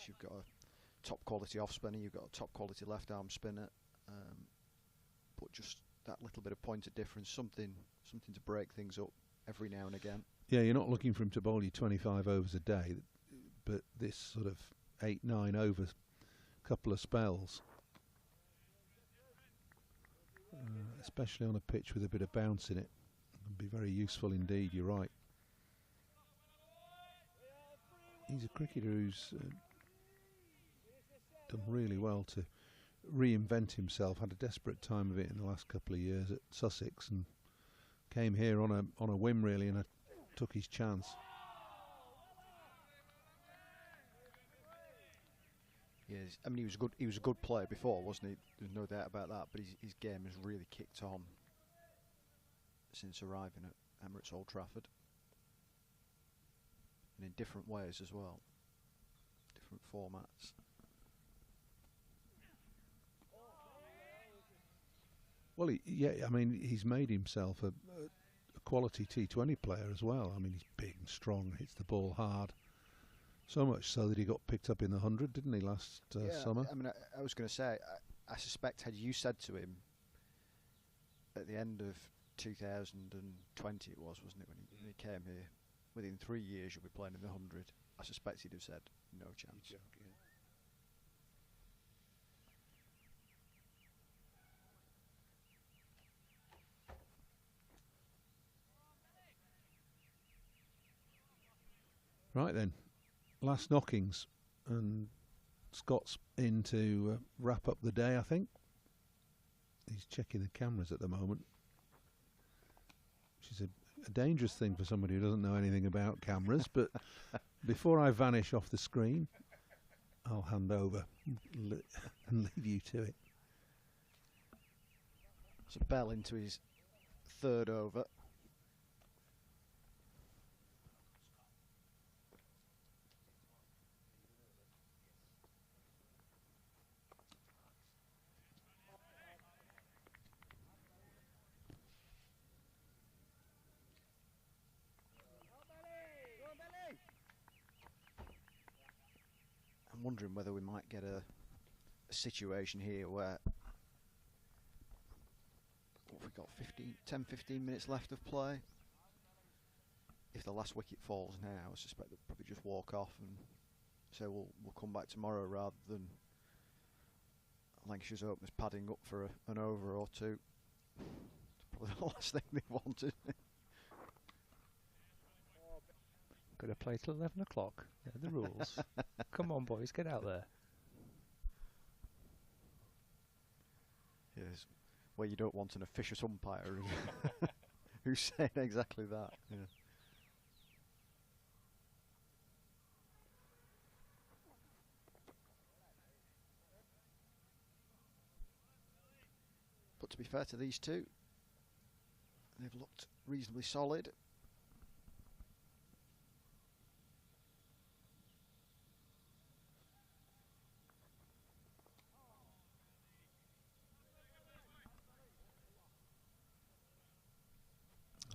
You've got a top quality off spinner, you've got a top quality left arm spinner, but just that little bit of pointed difference, something to break things up every now and again. Yeah, you're not looking for him to bowl you 25 overs a day, but this sort of 8-9 over couple of spells, especially on a pitch with a bit of bounce in it, would be very useful indeed. You're right. He's a cricketer who's done really well to reinvent himself. Had a desperate time of it in the last couple of years at Sussex, and came here on a whim really, and took his chance. Yes, I mean he was a good player before, wasn't he? There's no doubt about that. But his game has really kicked on since arriving at Emirates Old Trafford, and in different ways as well, different formats. Well, I mean, he's made himself a quality T20 player as well. I mean, he's big and strong, hits the ball hard. So much so that he got picked up in the 100, didn't he, last summer? I mean, I was going to say, I suspect had you said to him at the end of 2020, it wasn't it, when he came here, within 3 years you'll be playing in the 100, I suspect he'd have said, no chance. Right then, last knockings, and Scott's in to wrap up the day, I think. He's checking the cameras at the moment, which is a dangerous thing for somebody who doesn't know anything about cameras. But before I vanish off the screen, I'll hand over and leave you to it. So Bell into his third over. I'm wondering whether we might get a a situation here where we've got 10-15 minutes left of play. If the last wicket falls now, I suspect they'll probably just walk off and say we'll come back tomorrow, rather than Lancashire's openers padding up for an over or two. It's probably the last thing they wanted. Got to play till 11 o'clock. They're the rules. Come on, boys, get out there. Yes, where you don't want an officious umpire who's saying exactly that. Yeah. But to be fair to these two, they've looked reasonably solid.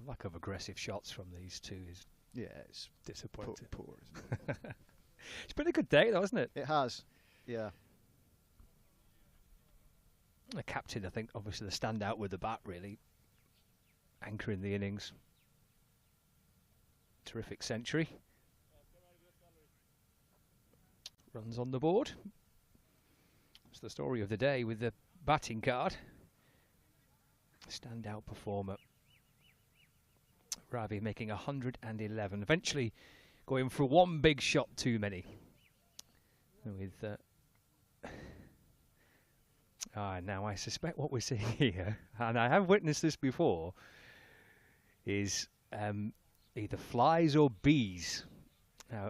Lack of aggressive shots from these two is it's disappointing. Poor, isn't it? It's been a good day, though, hasn't it? It has, yeah. The captain, I think, obviously the standout with the bat, really. Anchoring the innings. Terrific century. Runs on the board. It's the story of the day with the batting card. Standout performer. Ravi making 111. Eventually going for one big shot too many. With now I suspect what we're seeing here, and I have witnessed this before, is either flies or bees.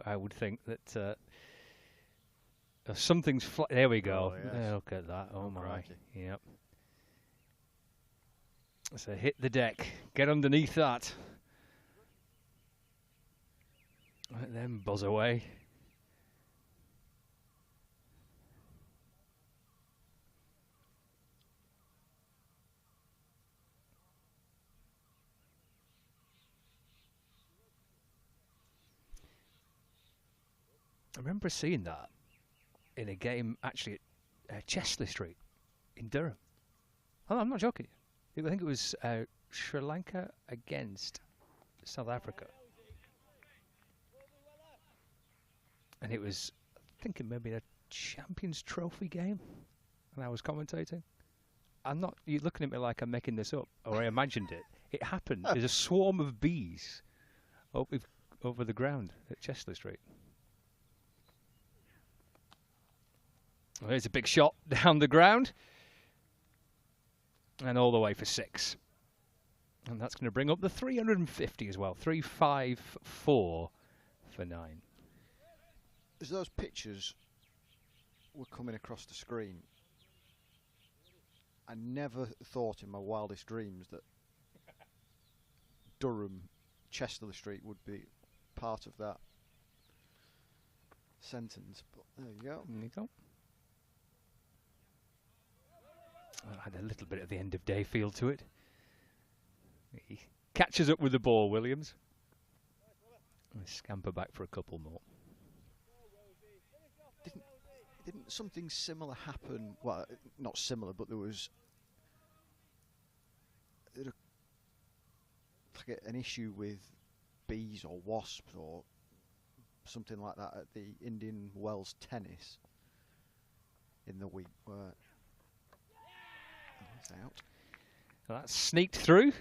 I would think that something's there we go. Oh, yes. Look at that. Oh my. Crikey. Yep. So hit the deck. Get underneath that. Let them buzz away. I remember seeing that in a game actually at Chesley Street in Durham. Oh, I'm not joking. I think it was Sri Lanka against South Africa. And it was, I think it may be a Champions Trophy game, and I was commentating. You're looking at me like I'm making this up, or I imagined it. It happened. There's a swarm of bees over the ground at Chesley Street. Well, there's a big shot down the ground, and all the way for 6. And that's going to bring up the 350 as well. 354 for 9. As those pictures were coming across the screen, I never thought in my wildest dreams that Durham, Chesley Street would be part of that sentence. But there you go. There you go. I had a little bit of the end of day feel to it. He catches up with the ball, Williams. And scamper back for a couple more. Didn't something similar happen? Well, not similar, but there was like an issue with bees or wasps or something like that at the Indian Wells tennis in the week where he's out. Well, that's sneaked through,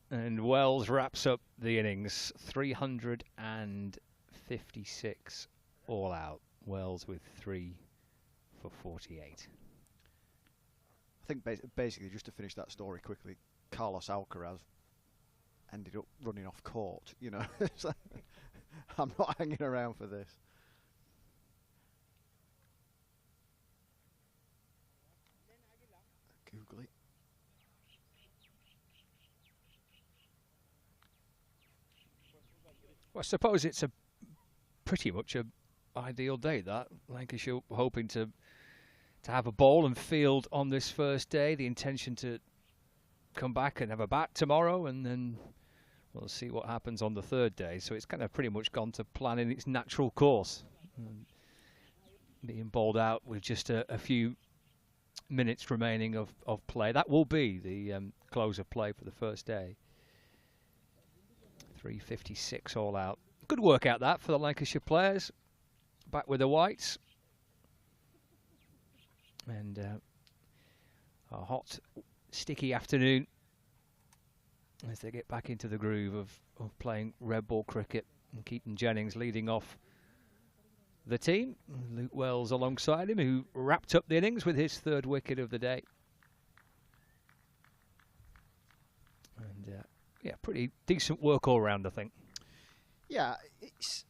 and Wells wraps up the innings. 356 all out. Wells with 3 for 48. I think basically, just to finish that story quickly, Carlos Alcaraz ended up running off court. You know, I'm not hanging around for this. Googly. Well, I suppose it's pretty much a ideal day, that. Lancashire hoping to have a ball and field on this first day. The intention to come back and have a bat tomorrow, and then we'll see what happens on the third day. So it's kind of pretty much gone to plan in its natural course. Being bowled out with just a few minutes remaining of play. That will be the close of play for the first day. 3:56 all out. Good workout that for the Lancashire players. Back with the whites. And a hot, sticky afternoon as they get back into the groove of playing red ball cricket. And Keaton Jennings leading off the team. Luke Wells alongside him, who wrapped up the innings with his 3rd wicket of the day. And yeah, pretty decent work all round, I think. Yeah, it's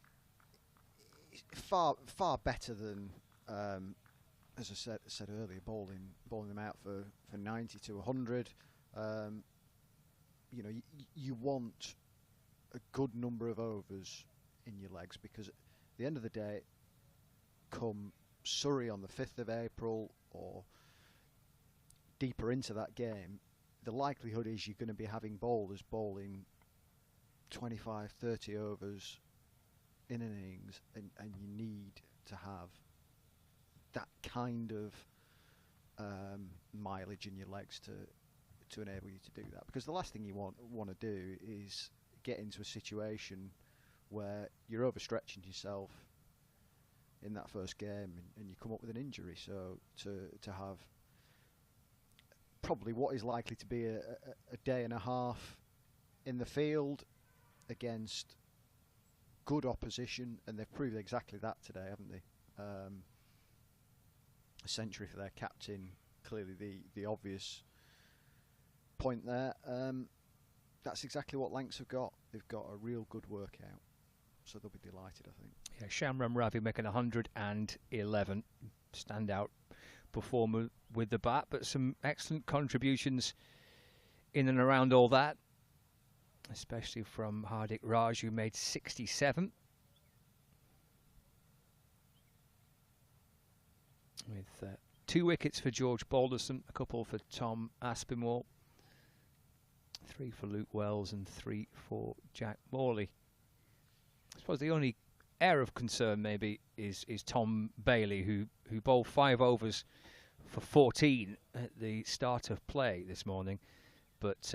far better than, as I said earlier, bowling them out for 90 to 100. You know, you want a good number of overs in your legs, because at the end of the day, come Surrey on the 5th of April or deeper into that game, the likelihood is you're going to be having bowlers bowling 25, 30 overs in innings, and you need to have that kind of mileage in your legs to enable you to do that. Because the last thing you want to do is get into a situation where you're overstretching yourself in that first game and you come up with an injury. So to have probably what is likely to be a day and a half in the field against good opposition, and they've proved exactly that today, haven't they? A century for their captain, clearly the obvious point there. That's exactly what Lancs have got. They've got a real good workout, so they'll be delighted, I think. Yeah, Shamram Ravi making 111, standout performer with the bat, but some excellent contributions in and around all that, especially from Hardik Raj, who made 67. With 2 wickets for George Balderson, a couple for Tom Aspinwall, 3 for Luke Wells and 3 for Jack Morley. I suppose the only air of concern maybe is Tom Bailey, who bowled 5 overs for 14 at the start of play this morning, but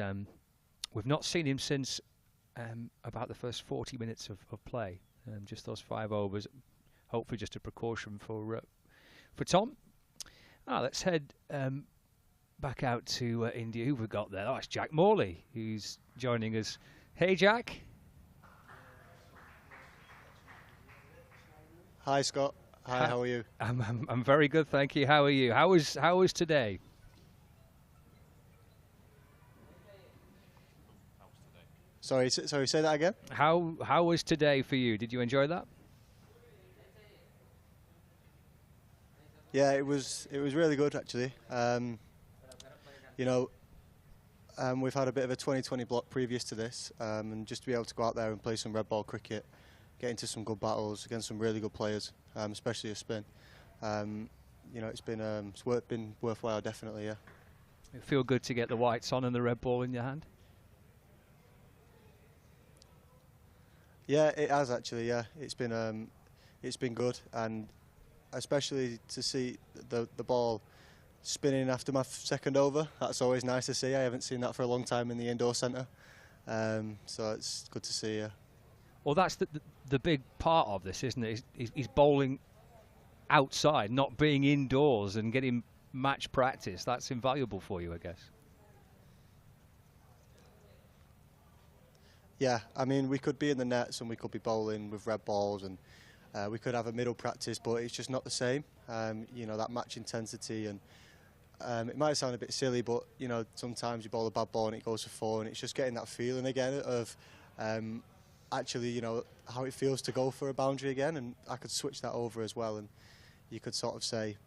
we've not seen him since about the first 40 minutes of play. Just those 5 overs, hopefully just a precaution for Tom. Let's head back out to India. Who have we got there? Oh, it's Jack Morley who's joining us. Hey, Jack. Hi, Scott. Hi, how are you? I'm very good, thank you. How are you? How was today? Sorry, say that again. How was today for you? Did you enjoy that? Yeah, it was really good actually. You know, we've had a bit of a 2020 block previous to this, and just to be able to go out there and play some red ball cricket, get into some good battles against some really good players, especially a spin. You know, it's been worthwhile, definitely. Yeah. It feel good to get the whites on and the red ball in your hand. Yeah, it has actually. Yeah, it's been good, and especially to see the ball spinning after my 2nd over. That's always nice to see. I haven't seen that for a long time in the indoor centre, so it's good to see. Yeah. Well, that's the big part of this, isn't it? He's bowling outside, not being indoors and getting match practice. That's invaluable for you, I guess. Yeah, I mean, we could be in the nets and we could be bowling with red balls, and we could have a middle practice, but it's just not the same. You know, that match intensity, and it might sound a bit silly, but you know, sometimes you bowl a bad ball and it goes for 4, and it's just getting that feeling again of actually, you know, how it feels to go for a boundary again. And I could switch that over as well, and you could sort of say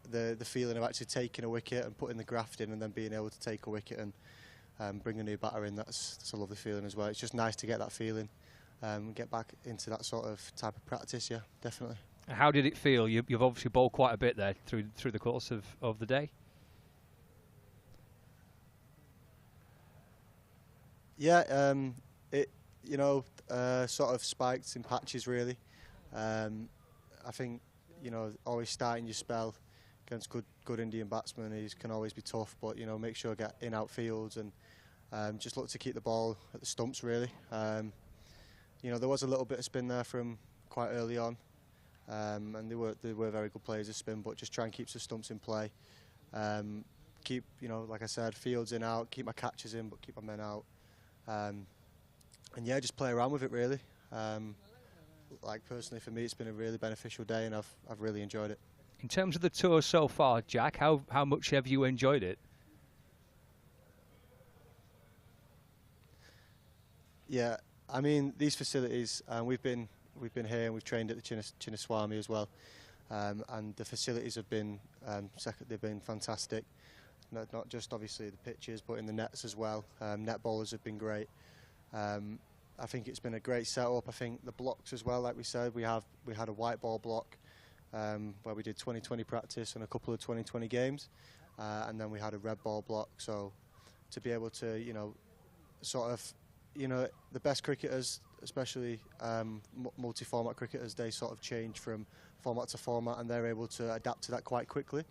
the feeling of actually taking a wicket and putting the graft in and then being able to take a wicket and bring a new batter in. That's a lovely feeling as well. It's just nice to get that feeling, get back into that sort of type of practice. Yeah, definitely. How did it feel? You've obviously bowled quite a bit there through the course of the day. Yeah, it, you know, sort of spiked in patches really. I think, you know, always starting your spell, against good Indian batsmen. He can always be tough, but you know, make sure to get in outfields and just look to keep the ball at the stumps really. You know, there was a little bit of spin there from quite early on, and they were very good players of spin, but just try and keep the stumps in play. Keep, you know, like I said, fields in out, keep my catches in, but keep my men out. And yeah, just play around with it really. Like personally for me, it's been a really beneficial day, and I've really enjoyed it. In terms of the tour so far, Jack, how much have you enjoyed it? Yeah, I mean these facilities. We've been here and we've trained at the Chinnaswamy as well, and the facilities have been they've been fantastic. Not just obviously the pitches, but in the nets as well. Net bowlers have been great. I think it's been a great setup. I think the blocks as well, like we said, we had a white ball block where we did 20-20 practice and a couple of 20-20 games, and then we had a red ball block. So to be able to, you know, sort of, you know, the best cricketers, especially multi-format cricketers, they sort of change from format to format, and they're able to adapt to that quite quickly.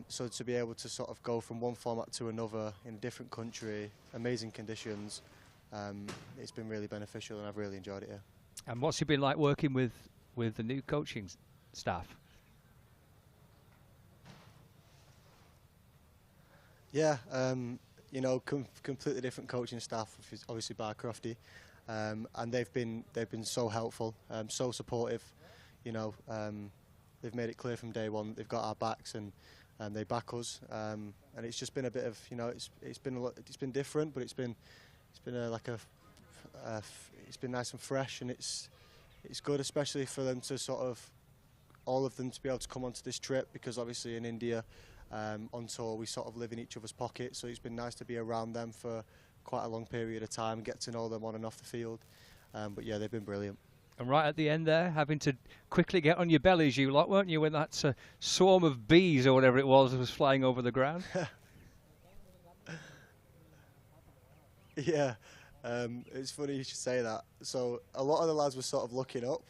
So to be able to sort of go from one format to another in a different country, amazing conditions, it's been really beneficial, and I've really enjoyed it. Yeah. And what's it been like working with the new coaching staff? Yeah, you know, completely different coaching staff, obviously Barcrofty, and they've been so helpful, so supportive. You know, they've made it clear from day one they've got our backs, and they back us. And it's just been a bit of, you know, it's been different, but it's been nice and fresh, and it's good, especially for them to sort of, all of them to be able to come onto this trip, because obviously in India on tour we sort of live in each other's pockets, so it's been nice to be around them for quite a long period of time and get to know them on and off the field. But yeah, they've been brilliant. And right at the end there, having to quickly get on your bellies, you lot, weren't you, when that swarm of bees or whatever it was flying over the ground? Yeah, it's funny you should say that. So a lot of the lads were sort of looking up.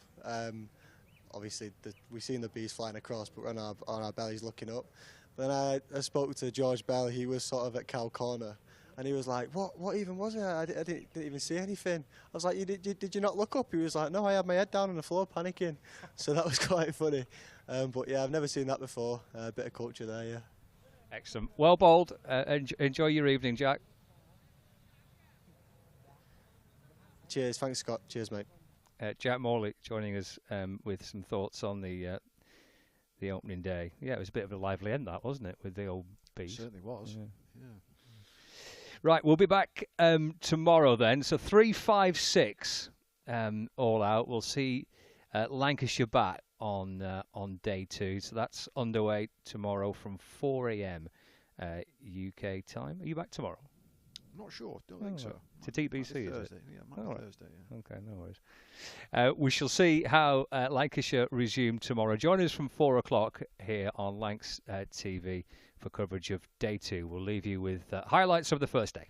Obviously, we've seen the bees flying across, but we're on our bellies looking up. Then I spoke to George Bell. He was sort of at cow corner, and he was like, "What even was it? I didn't even see anything." I was like, "Did you not look up?" He was like, "No, I had my head down on the floor, panicking." So that was quite funny. But yeah, I've never seen that before. A bit of culture there, yeah. Excellent. Well bowled. Enjoy your evening, Jack. Cheers. Thanks, Scott. Cheers, mate. Jack Morley joining us with some thoughts on the opening day. Yeah, it was a bit of a lively end, that, wasn't it, with the old bees? It certainly was. Yeah. Right, we'll be back tomorrow then. So 3-5-6 all out. We'll see Lancashire bat on day 2. So that's underway tomorrow from 4 a.m. UK time. Are you back tomorrow? I'm not sure. Don't think so. To TBC, is it? Thursday. Yeah, might be Thursday. Yeah. Okay, no worries. We shall see how Lancashire resume tomorrow. Join us from 4 o'clock here on Lancs TV for coverage of day 2. We'll leave you with highlights of the first day.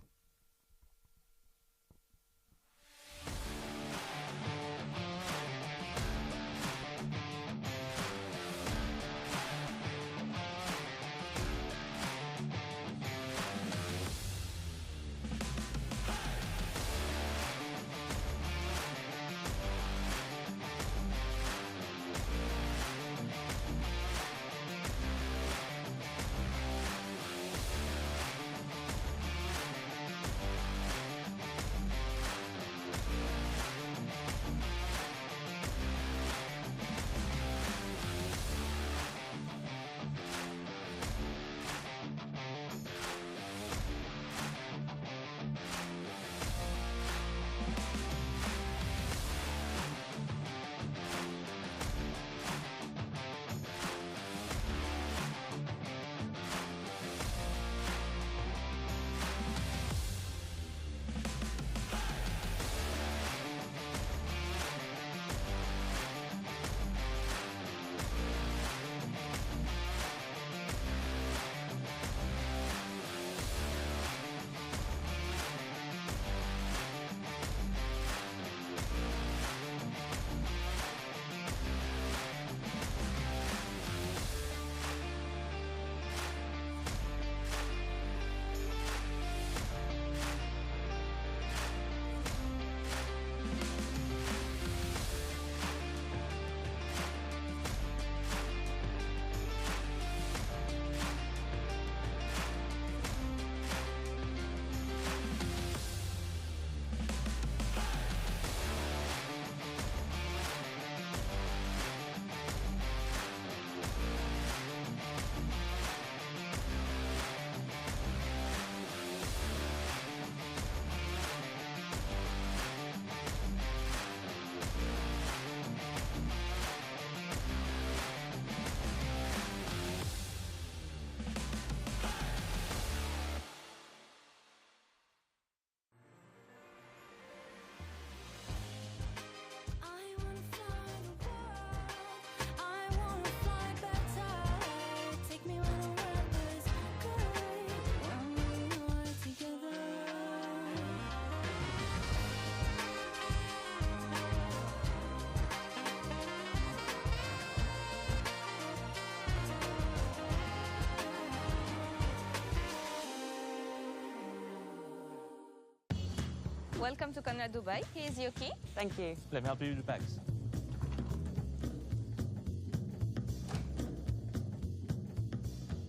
Welcome to Kannada Dubai. Here's your key. Thank you. Let me help you with the bags.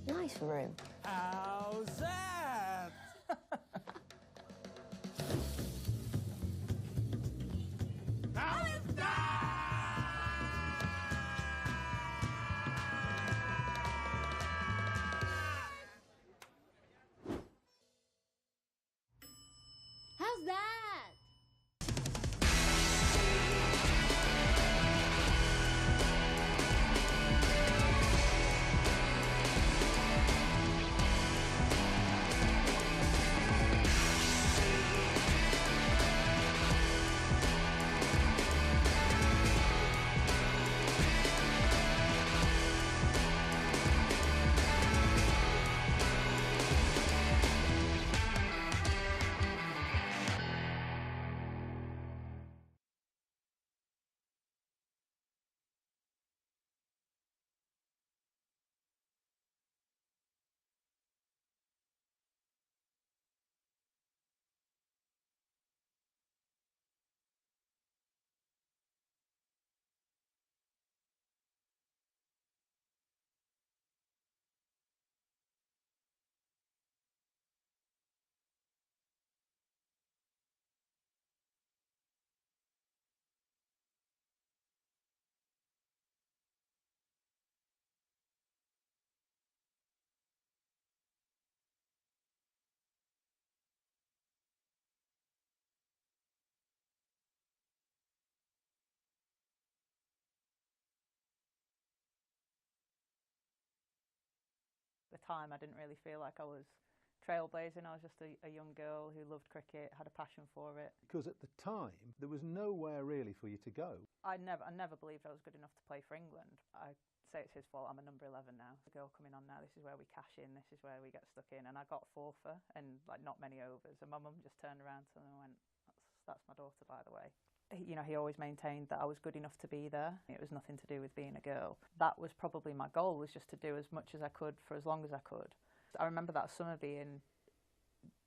Nice room. How's that? How's that? At the time, I didn't really feel like I was trailblazing. I was just a young girl who loved cricket, had a passion for it. Because at the time, there was nowhere really for you to go. I never believed I was good enough to play for England. I say it's his fault. I'm a number 11 now. The girl coming on now. This is where we cash in. This is where we get stuck in. And I got 4 for and like not many overs. And my mum just turned around to me and went, "That's my daughter, by the way." You know, he always maintained that I was good enough to be there. It was nothing to do with being a girl. That was probably my goal, was just to do as much as I could for as long as I could. I remember that summer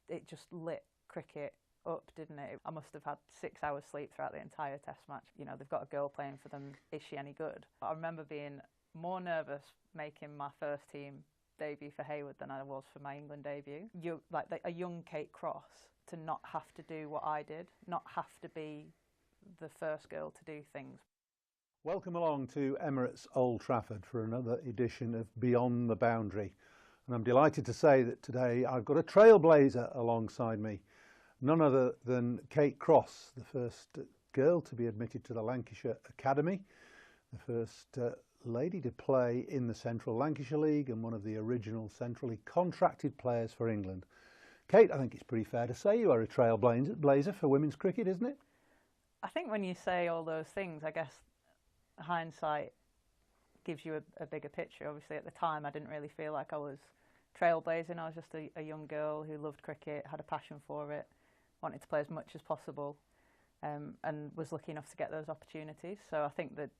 it just lit cricket up, didn't it? I must have had 6 hours sleep throughout the entire test match. You know, they've got a girl playing for them. Is she any good? I remember being more nervous making my first team debut for Hayward than I was for my England debut. You're like a young Kate Cross, to not have to do what I did, not have to be the first girl to do things. Welcome along to Emirates Old Trafford for another edition of Beyond the Boundary. And I'm delighted to say that today I've got a trailblazer alongside me, none other than Kate Cross, the first girl to be admitted to the Lancashire Academy, the first lady to play in the Central Lancashire League and one of the original centrally contracted players for England. Kate, I think it's pretty fair to say you are a trailblazer for women's cricket, isn't it? I think when you say all those things, I guess hindsight gives you a bigger picture. Obviously, at the time, I didn't really feel like I was trailblazing. I was just a young girl who loved cricket, had a passion for it, wanted to play as much as possible, and was lucky enough to get those opportunities. So I think that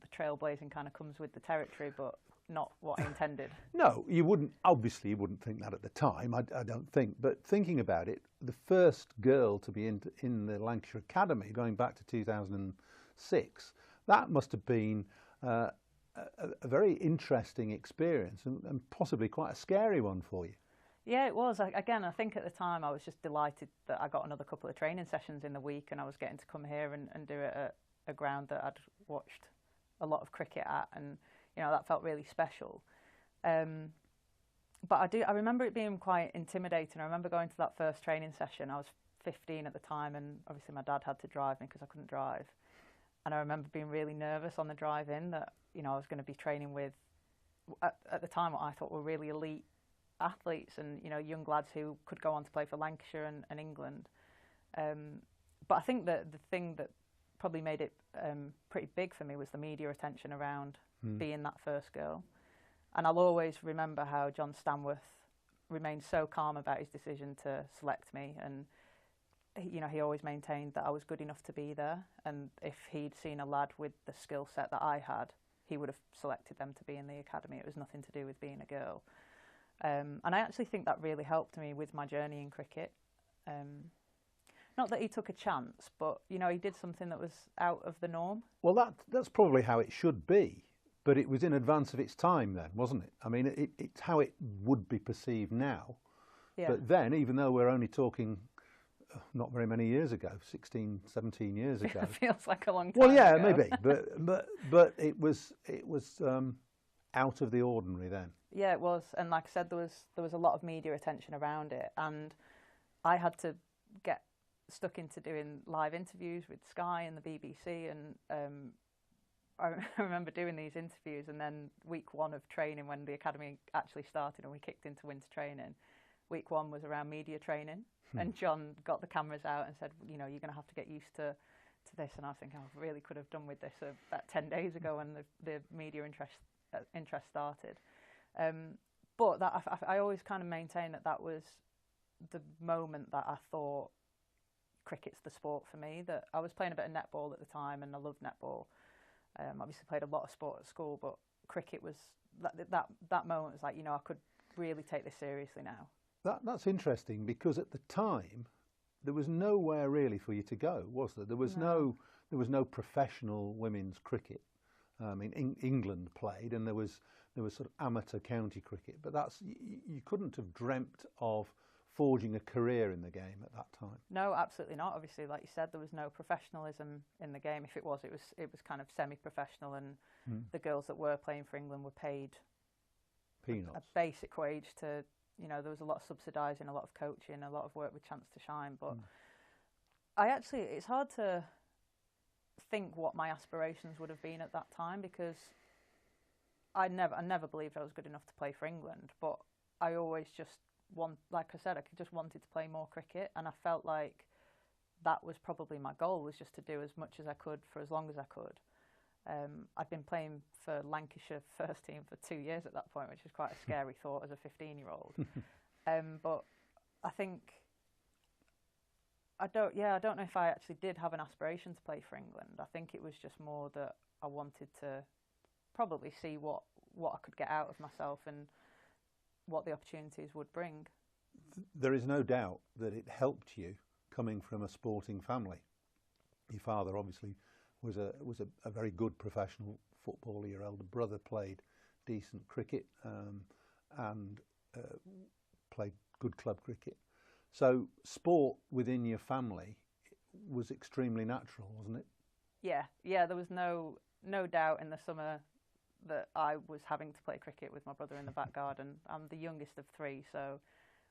the trailblazing kind of comes with the territory, but not what I intended. No, you wouldn't think that at the time, I don't think. But thinking about it, the first girl to be in the Lancashire Academy, going back to 2006, that must have been a very interesting experience and possibly quite a scary one for you. Yeah, it was. Again, I think at the time I was just delighted that I got another couple of training sessions in the week and I was getting to come here and do it at a ground that I'd watched a lot of cricket at, and you know, that felt really special. But I remember it being quite intimidating. I remember going to that first training session. I was 15 at the time, and obviously my dad had to drive me because I couldn't drive. And I remember being really nervous on the drive in that, you know, I was going to be training with, at the time, what I thought were really elite athletes and, you know, young lads who could go on to play for Lancashire and England. But I think that the thing that probably made it pretty big for me was the media attention around being that first girl. And I'll always remember how John Stanworth remained so calm about his decision to select me, and you know, he always maintained that I was good enough to be there, and if he'd seen a lad with the skill set that I had, he would have selected them to be in the academy. It was nothing to do with being a girl. And I actually think that really helped me with my journey in cricket. not that he took a chance, but you know, he did something that was out of the norm. Well, that's probably how it should be, but it was in advance of its time then, wasn't it? I mean, it's how it would be perceived now. Yeah. But then, even though we're only talking not very many years ago, 16, 17 years ago. It feels like a long time well, yeah, ago. maybe, but it was out of the ordinary then. Yeah, it was, and like I said, there was a lot of media attention around it, and I had to get stuck into doing live interviews with Sky and the BBC, and I remember doing these interviews, and then week 1 of training, when the academy actually started and we kicked into winter training, week 1 was around media training, and John got the cameras out and said, you know, you're going to have to get used to this, and I was thinking, I really could have done with this about 10 days ago when the media interest started. But that I always kind of maintain that was the moment that I thought cricket's the sport for me. That I was playing a bit of netball at the time, and I loved netball. Obviously played a lot of sport at school, but cricket was that moment was like, you know, I could really take this seriously now. That's interesting, because at the time there was nowhere really for you to go, was there? There was no professional women's cricket. I mean, England played, and there was sort of amateur county cricket, but you couldn't have dreamt of forging a career in the game at that time. No, absolutely not. Obviously, like you said, there was no professionalism in the game. If it was kind of semi-professional, and the girls that were playing for England were paid peanuts, a basic wage to, you know, there was a lot of subsidising, a lot of coaching, a lot of work with chance to shine. But it's hard to think what my aspirations would have been at that time, because I never believed I was good enough to play for England, but I always just like I said, I just wanted to play more cricket, and I felt like that was probably my goal, was just to do as much as I could for as long as I could. I'd been playing for Lancashire first team for 2 years at that point, which is quite a scary thought as a 15-year-old. But I think I don't know if I actually did have an aspiration to play for England. I think it was just more that I wanted to probably see what I could get out of myself and what the opportunities would bring. There is no doubt that it helped you coming from a sporting family. Your father obviously was a very good professional footballer. Your elder brother played decent cricket and played good club cricket. So sport within your family was extremely natural, wasn't it? Yeah. There was no doubt in the summer that I was having to play cricket with my brother in the back garden. I'm the youngest of 3, so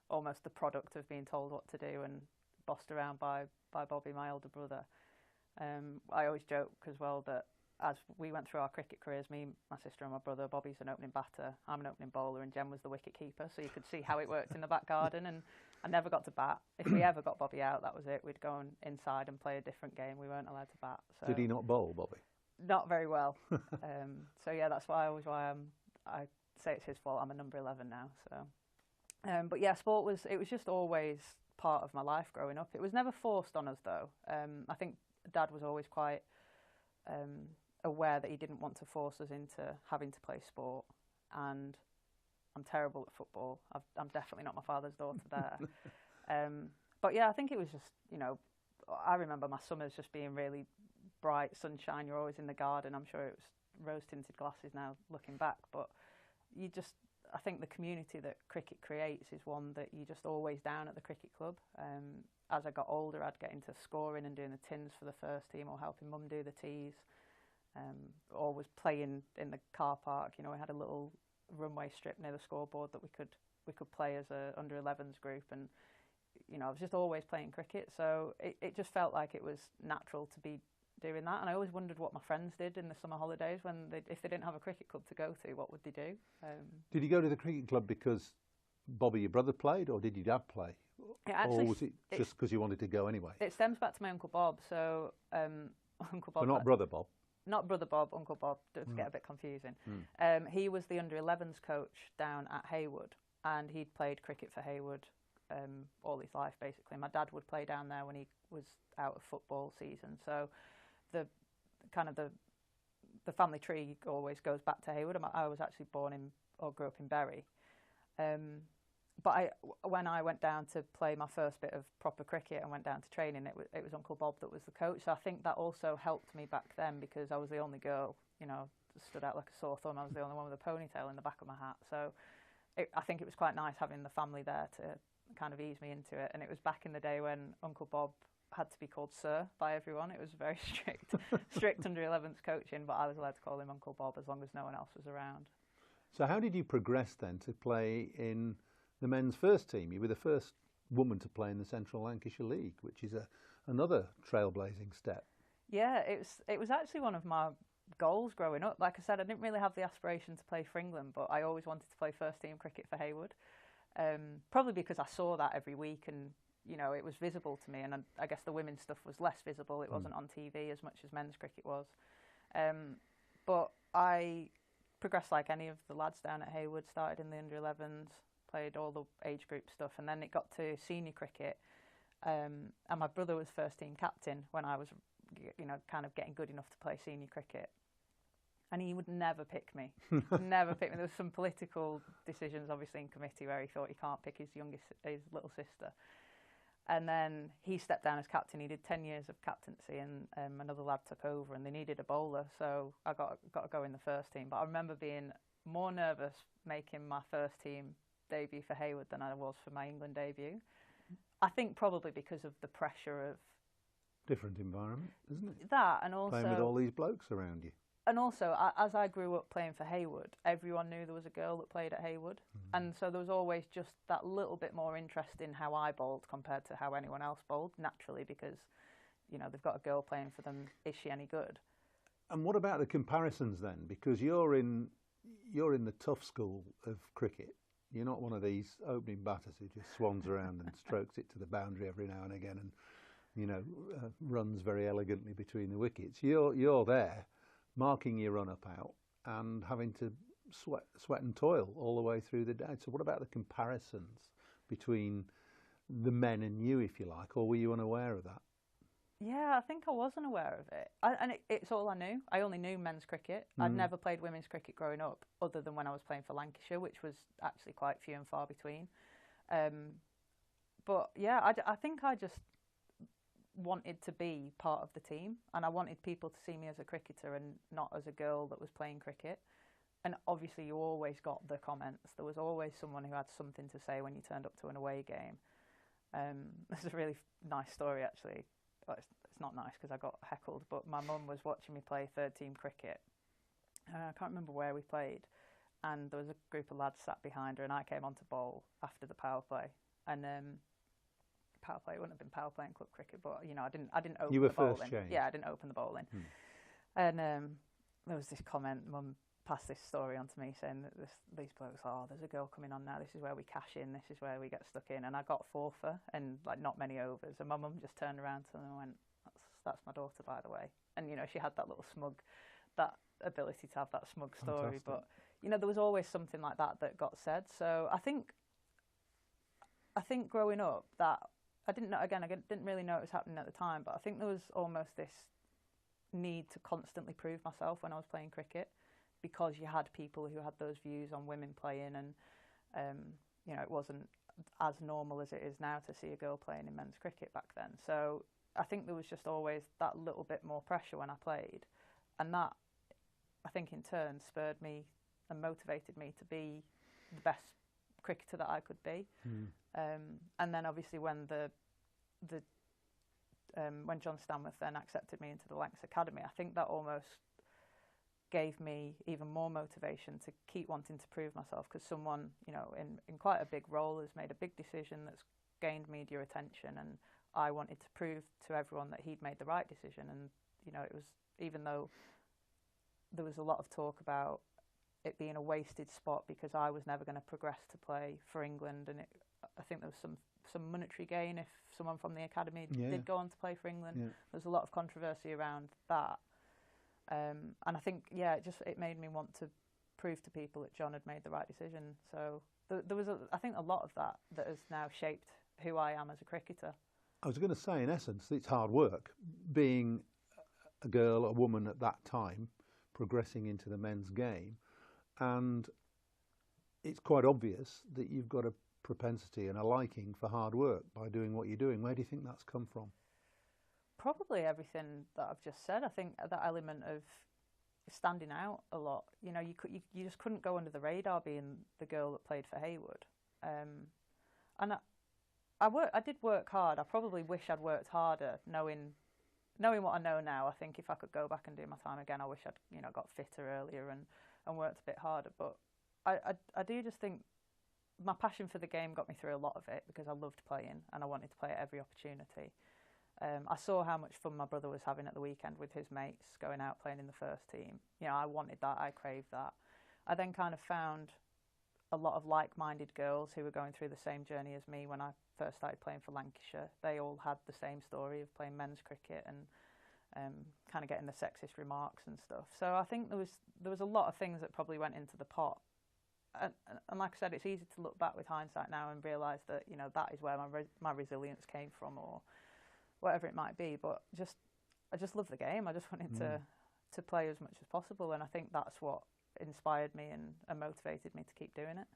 almost the product of being told what to do and bossed around by Bobby, my elder brother. I always joke as well that as we went through our cricket careers, me, my sister and my brother, Bobby's an opening batter, I'm an opening bowler, and Jem was the wicket keeper, so you could see how it worked in the back garden. And I never got to bat. If we ever got Bobby out, that was it. We'd go inside and play a different game. We weren't allowed to bat. So. Did he not bowl, Bobby? Not very well. So yeah, that's why I say it's his fault. I'm a number 11 now. So, but yeah, sport was just always part of my life growing up. It was never forced on us though. I think Dad was always quite aware that he didn't want to force us into having to play sport. And I'm terrible at football. I'm definitely not my father's daughter there. But yeah, I think it was just, you know, I remember my summers just being really bright sunshine. You're always in the garden. I'm sure it was rose-tinted glasses now looking back, but I think the community that cricket creates is one that you're just always down at the cricket club. As I got older, I'd get into scoring and doing the tins for the first team, or helping Mum do the tees, or was playing in the car park. You know, we had a little runway strip near the scoreboard that we could play as a under-11s group, and you know, I was just always playing cricket, so it just felt like it was natural to be doing that. And I always wondered what my friends did in the summer holidays if they didn't have a cricket club to go to, what would they do? Did you go to the cricket club because Bobby, your brother, played, or did your dad play? Or was it just because you wanted to go anyway? It stems back to my Uncle Bob. So Uncle Bob... But not Brother Bob? Not Brother Bob, Uncle Bob. Does get a bit confusing. He was the under-11s coach down at Haywood, and he'd played cricket for Haywood all his life, basically. My dad would play down there when he was out of football season. So the family tree always goes back to Haywood. I was actually grew up in Bury. when I went down to play my first bit of proper cricket and went down to training, it was Uncle Bob that was the coach. So I think that also helped me back then, because I was the only girl, stood out like a sore thumb. I was the only one with a ponytail in the back of my hat. So I think it was quite nice having the family there to kind of ease me into it. And it was back in the day when Uncle Bob had to be called Sir by everyone. It was very strict under 11s coaching, but I was allowed to call him Uncle Bob as long as no one else was around. So how did you progress then to play in the men's first team? You were the first woman to play in the Central Lancashire League, which is another trailblazing step. Yeah, it was actually one of my goals growing up. Like I said, I didn't really have the aspiration to play for England, but I always wanted to play first team cricket for Haywood. Probably because I saw that every week, and it was visible to me. And I guess the women's stuff was less visible. It wasn't on TV as much as men's cricket was. But I progressed like any of the lads down at Haywood. Started in the under 11s, played all the age group stuff, and then it got to senior cricket. And my brother was first team captain when I was, kind of getting good enough to play senior cricket. And he would never pick me. Never pick me. There was some political decisions, obviously, in committee where he thought he can't pick his little sister. And then he stepped down as captain. He did 10 years of captaincy, and another lad took over, and they needed a bowler, so I got to go in the first team. But I remember being more nervous making my first team debut for Haywood than I was for my England debut. I think probably because of the pressure of... Different environment, isn't it? That, and also... Playing with all these blokes around you. And also, as I grew up playing for Haywood, everyone knew there was a girl that played at Haywood. And so there was always just that little bit more interest in how I bowled compared to how anyone else bowled, naturally, because, they've got a girl playing for them. Is she any good? And what about the comparisons then? Because you're in the tough school of cricket. You're not one of these opening batters who just swans around and strokes it to the boundary every now and again and, runs very elegantly between the wickets. You're there, marking your run-up out and having to sweat and toil all the way through the day. So what about the comparisons between the men and you, if you like, or were you unaware of that? Yeah, I think I was unaware of it. It's all I knew. I only knew men's cricket. I'd never played women's cricket growing up, other than when I was playing for Lancashire, which was actually quite few and far between. But yeah, I think I just wanted to be part of the team, and I wanted people to see me as a cricketer and not as a girl that was playing cricket. And obviously you always got the comments. There was always someone who had something to say when you turned up to an away game. There's a really nice story, actually. Well, it's not nice because I got heckled, but my mum was watching me play third team cricket. I can't remember where we played, and there was a group of lads sat behind her, and I came on to bowl after the power play. And power play wouldn't have been power play in club cricket, but I didn't open you were the bowling. first change. Yeah, I didn't open the bowling. And there was this comment. Mum passed this story on to me saying that these blokes, there's a girl coming on now. This is where we cash in. This is where we get stuck in. And I got 4 for and like not many overs. And my mum just turned around to them and went, "That's my daughter, by the way." And she had that little that ability to have that smug story. Fantastic. But there was always something like that got said. So I think growing up that. I didn't really know it was happening at the time, but I think there was almost this need to constantly prove myself when I was playing cricket, because you had people who had those views on women playing, and it wasn't as normal as it is now to see a girl playing in men's cricket back then. So I think there was just always that little bit more pressure when I played, and that, I think, in turn spurred me and motivated me to be the best cricketer that I could be. And then obviously when when John Stanworth then accepted me into the Lancs Academy, I think that almost gave me even more motivation to keep wanting to prove myself, because someone in quite a big role has made a big decision that's gained media attention, and I wanted to prove to everyone that he'd made the right decision. And it was, even though there was a lot of talk about it being a wasted spot because I was never going to progress to play for England, and I think there was some monetary gain if someone from the academy did go on to play for England. There was a lot of controversy around that, and I think it made me want to prove to people that John had made the right decision. So there was I think a lot of that has now shaped who I am as a cricketer. I was going to say, in essence, it's hard work being a girl, a woman at that time, progressing into the men's game. And it's quite obvious that you've got to propensity and a liking for hard work by doing what you're doing. Where do you think that's come from? Probably everything that I've just said. I think that element of standing out a lot. You know, you just couldn't go under the radar being the girl that played for Haywood. And I did work hard. I probably wish I'd worked harder, knowing what I know now. I think if I could go back and do my time again, I wish I'd got fitter earlier and worked a bit harder. But I do just think my passion for the game got me through a lot of it because I loved playing and I wanted to play at every opportunity. I saw how much fun my brother was having at the weekend with his mates going out playing in the first team. You know, I wanted that, I craved that. I then kind of found a lot of like-minded girls who were going through the same journey as me when I first started playing for Lancashire. They all had the same story of playing men's cricket and kind of getting the sexist remarks and stuff. So I think there was a lot of things that probably went into the pot. And like I said, it's easy to look back with hindsight now and realise that, you know, that is where my resilience came from, or whatever it might be. But I just love the game. I just wanted to play as much as possible, and I think that's what inspired me and motivated me to keep doing it.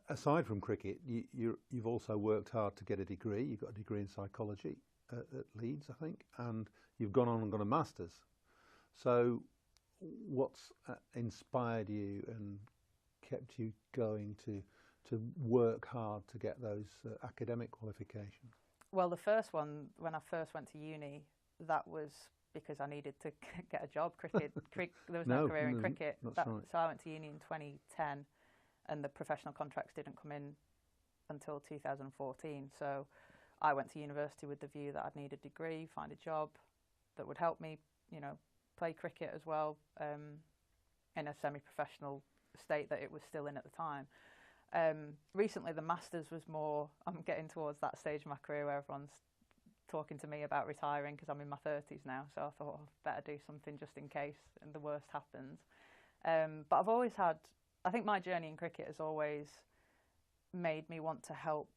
Aside from cricket, you've also worked hard to get a degree. You've got a degree in psychology at Leeds, I think, and you've gone on and got a master's. So what's inspired you and kept you going to work hard to get those academic qualifications? Well, the first one, when I first went to uni, that was because I needed to get a job. There was no career in cricket. Right. So I went to uni in 2010, and the professional contracts didn't come in until 2014. So I went to university with the view that I'd need a degree, find a job that would help me, you know, play cricket as well, in a semi-professional state that it was still in at the time. Recently, the Masters was more, I'm getting towards that stage of my career where everyone's talking to me about retiring because I'm in my 30s now, so I thought I'd better do something just in case and the worst happens. But I've always had, I think my journey in cricket has always made me want to help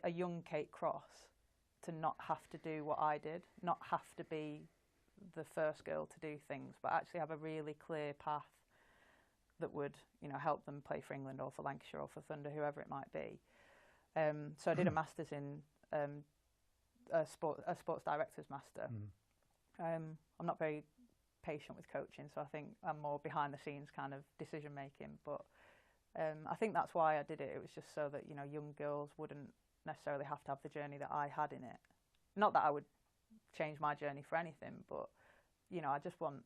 a young Kate Cross to not have to do what I did, not have to be the first girl to do things, but actually have a really clear path that would, you know, help them play for England or for Lancashire or for Thunder, whoever it might be. So I did a master's in a sports director's master. I'm not very patient with coaching, so I think I'm more behind the scenes kind of decision making. But I think that's why I did it. It was just so that, you know, young girls wouldn't necessarily have to have the journey that I had in it. Not that I would change my journey for anything, but, you know, I just want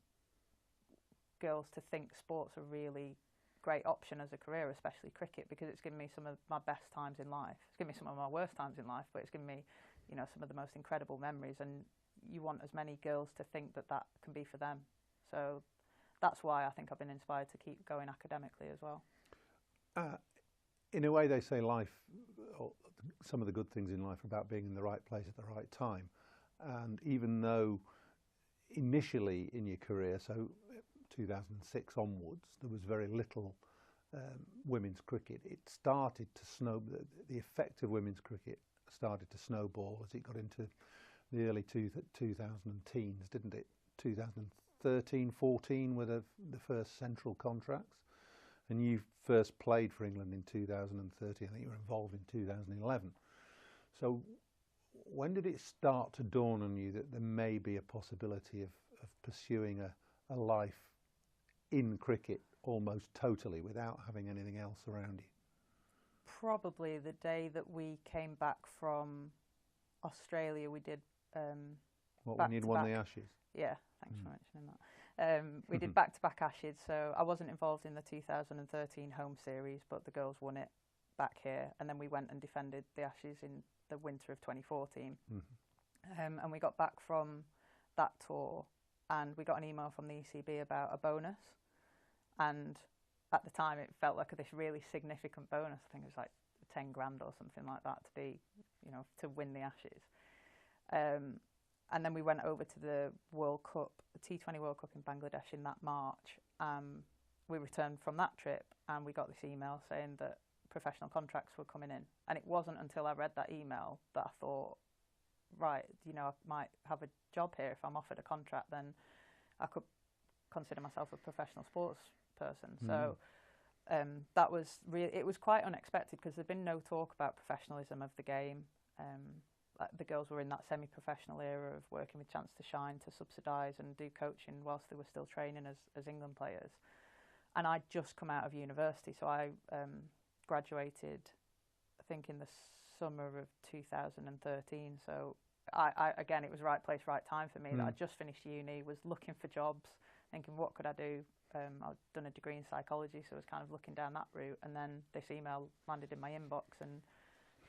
girls to think sport's a really great option as a career, especially cricket, because it's given me some of my best times in life. It's given me some of my worst times in life, but it's given me, you know, some of the most incredible memories, and you want as many girls to think that that can be for them. So that's why I think I've been inspired to keep going academically as well. In a way, they say life, or some of the good things in life are about being in the right place at the right time. And even though initially in your career, so 2006 onwards, there was very little women's cricket, it started to the effect of women's cricket started to snowball as it got into the early 2010s, didn't it? 2013, 14 were the first central contracts, and you first played for England in 2013. I think you were involved in 2011. So when did it start to dawn on you that there may be a possibility of pursuing a life in cricket almost totally without having anything else around you? Probably the day that we came back from Australia. We did when you'd won the Ashes? Yeah, thanks for mentioning that. We did back-to-back Ashes, so I wasn't involved in the 2013 home series, but the girls won it back here, and then we went and defended the Ashes in the winter of 2014. And we got back from that tour, and we got an email from the ECB about a bonus, and at the time it felt like this really significant bonus. I think it was like 10 grand or something like that to be, you know, to win the Ashes. And then we went over to the World Cup, the T20 World Cup in Bangladesh in that March. We returned from that trip and we got this email saying that professional contracts were coming in. And it wasn't until I read that email that I thought, right, you know, I might have a job here. If I'm offered a contract, then I could consider myself a professional sports person. So that was it was quite unexpected because there'd been no talk about professionalism of the game. Like the girls were in that semi-professional era of working with Chance to Shine to subsidise and do coaching whilst they were still training as England players. And I'd just come out of university, so I graduated, I think, in the summer of 2013. So I again, it was right place, right time for me. That I'd just finished uni, was looking for jobs, thinking what could I do. I'd done a degree in psychology, so I was kind of looking down that route. And then this email landed in my inbox, and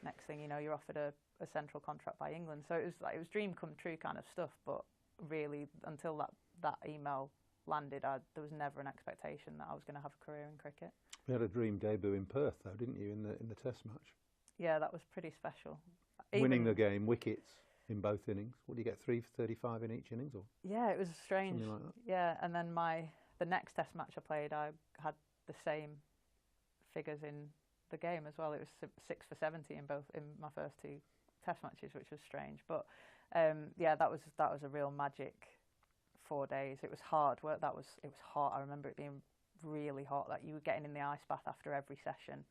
next thing you know, you're offered a central contract by England. So it was dream come true kind of stuff. But really, until that email landed, there was never an expectation that I was going to have a career in cricket. You had a dream debut in Perth, though, didn't you, in the Test match? Yeah, that was pretty special. Winning the game, wickets in both innings. What do you get, 3 for 35 in each innings? Or yeah, it was strange. Something like that. Yeah, and then the next Test match I played, I had the same figures in the game as well. It was 6 for 70 in my first 2 Test matches, which was strange. But yeah, that was a real magic 4 days. It was hard work. It was hot. I remember it being really hot. Like you were getting in the ice bath after every session.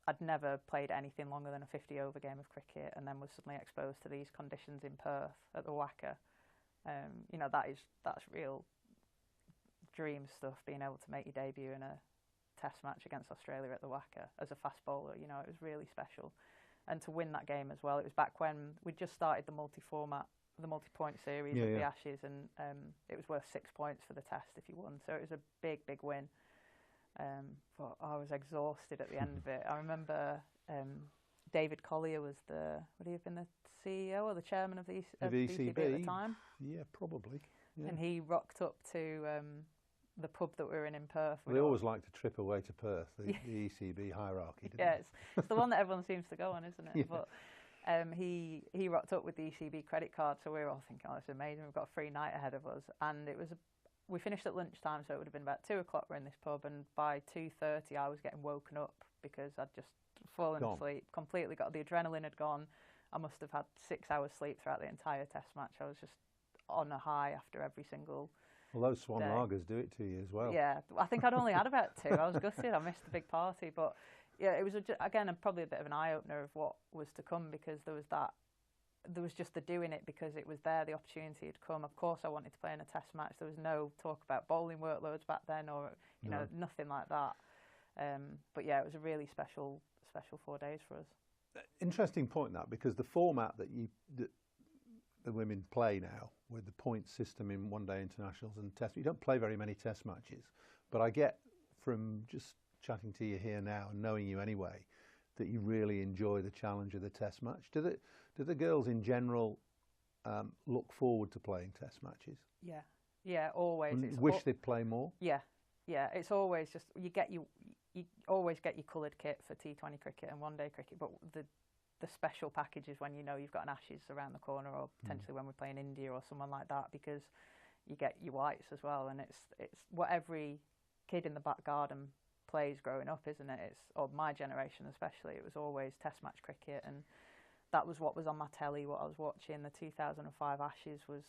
I'd never played anything longer than a 50-over game of cricket, and then was suddenly exposed to these conditions in Perth at the WACA. You know, that's real dream stuff. Being able to make your debut in a Test match against Australia at the WACA as a fast bowler, you know, it was really special. And to win that game as well, it was back when we just started the multi-point series of the Ashes, and it was worth 6 points for the Test if you won. So it was a big win. But I was exhausted at the end of it. I remember David Collier was would he have been the CEO or the chairman of the ECB at the time? Yeah, probably. Yeah. And he rocked up to the pub that we were in Perth. They always like to trip away to Perth, the ECB hierarchy, didn't yeah, it's the one that everyone seems to go on, isn't it? Yeah. But he rocked up with the ECB credit card, so we were all thinking, oh, it's amazing, we've got a free night ahead of us. And we finished at lunchtime, so it would have been about 2 o'clock we're in this pub, and by 2:30 I was getting woken up because I'd just fallen asleep, completely got the adrenaline had gone. I must have had 6 hours sleep throughout the entire Test match. I was just on a high after every single Well, those Swan Lagers do it to you as well. Yeah, I think I'd only had about 2. I was gutted, I missed the big party, but yeah, it was again probably a bit of an eye-opener of what was to come, because there was just the doing it because it was there, the opportunity had come. Of course I wanted to play in a Test match. There was no talk about bowling workloads back then, or you know, nothing like that. But yeah, it was a really special 4 days for us. Interesting point, that, because the format that the women play now, with the point system in one-day internationals and Test, you don't play very many Test matches. But I get from just chatting to you here now and knowing you anyway, that you really enjoy the challenge of the Test match. Do the girls in general look forward to playing Test matches? Yeah, always. Wish they'd play more? Yeah. It's always just you always get your coloured kit for T20 cricket and one-day cricket, but the special package is when you know you've got an Ashes around the corner, or potentially when we're playing India or someone like that, because you get your whites as well, and it's what every kid in the back garden plays growing up, isn't it? Or my generation especially, it was always Test match cricket, and that was what was on my telly, what I was watching. The 2005 Ashes was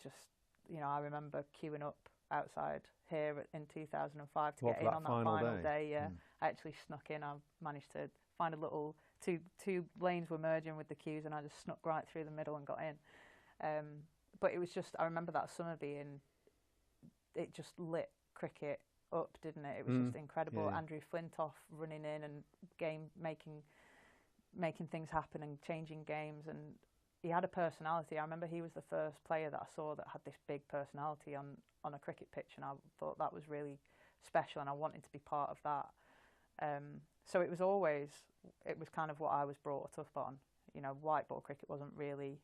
just, you know, I remember queuing up outside here in 2005 to get in on that final day. Yeah, I actually snuck in. I managed to find a little two lanes were merging with the queues, and I just snuck right through the middle and got in. But it was just, I remember that summer it just lit cricket up, didn't it? It was just incredible. Yeah. Andrew Flintoff running in and making things happen and changing games, and he had a personality. I remember he was the first player that I saw that had this big personality on a cricket pitch, and I thought that was really special, and I wanted to be part of that. So it was kind of what I was brought up on. You know, white ball cricket wasn't really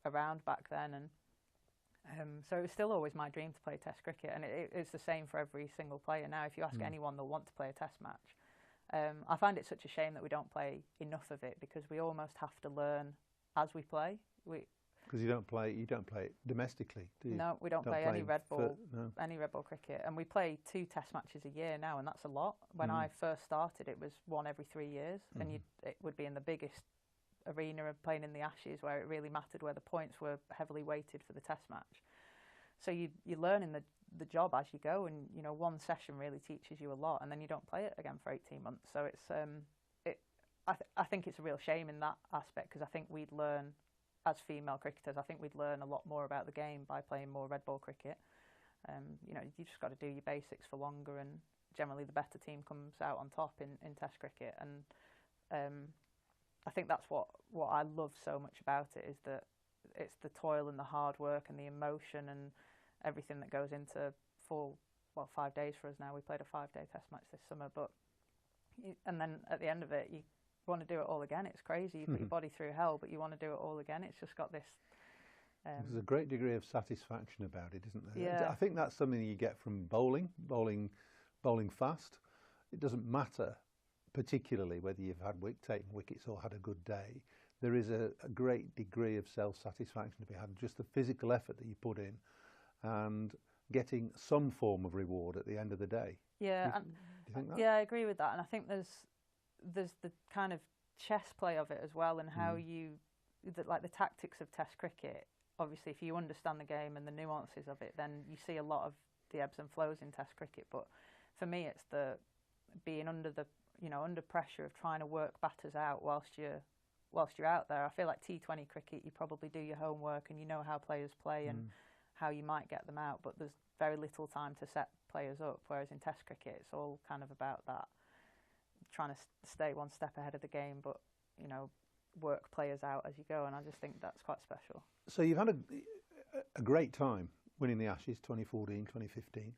around back then, and so it was still always my dream to play Test cricket, and it's the same for every single player now. If you ask anyone, they'll want to play a Test match. I find it such a shame that we don't play enough of it, because we almost have to learn as we play. Because you don't play it domestically, do you? No, we don't play any red ball cricket, and we play 2 Test matches a year now, and that's a lot. When I first started, it was 1 every 3 years, and it would be in the biggest arena of playing in the Ashes, where it really mattered, where the points were heavily weighted for the Test match. So you're learning the job as you go, and you know, one session really teaches you a lot, and then you don't play it again for 18 months. So it's I think it's a real shame in that aspect, because I think we'd learn, as female cricketers, I think we'd learn a lot more about the game by playing more red ball cricket. You know, you just got to do your basics for longer, and generally the better team comes out on top in Test cricket. And I think that's what I love so much about it, is that it's the toil and the hard work and the emotion and everything that goes into 5 days for us now. We played a 5-day Test match this summer, and then at the end of it, you want to do it all again. It's crazy. You put your body through hell, but you want to do it all again. It's just got this. There's a great degree of satisfaction about it, isn't there? Yeah. I think that's something you get from bowling fast. It doesn't matter particularly whether you've taken wickets or had a good day. There is a great degree of self-satisfaction to be had, just the physical effort that you put in and getting some form of reward at the end of the day. Yeah, do you think that? Yeah, I agree with that, and I think there's the kind of chess play of it as well, and how like the tactics of Test cricket. Obviously, if you understand the game and the nuances of it, then you see a lot of the ebbs and flows in Test cricket. But for me, it's the being under pressure of trying to work batters out whilst you're out there. I feel like T20 cricket, you probably do your homework and you know how players play and how you might get them out, but there's very little time to set players up. Whereas in Test cricket, it's all kind of about that, trying to stay one step ahead of the game, but you know, work players out as you go, and I just think that's quite special. So you've had a great time winning the Ashes 2014, 2015,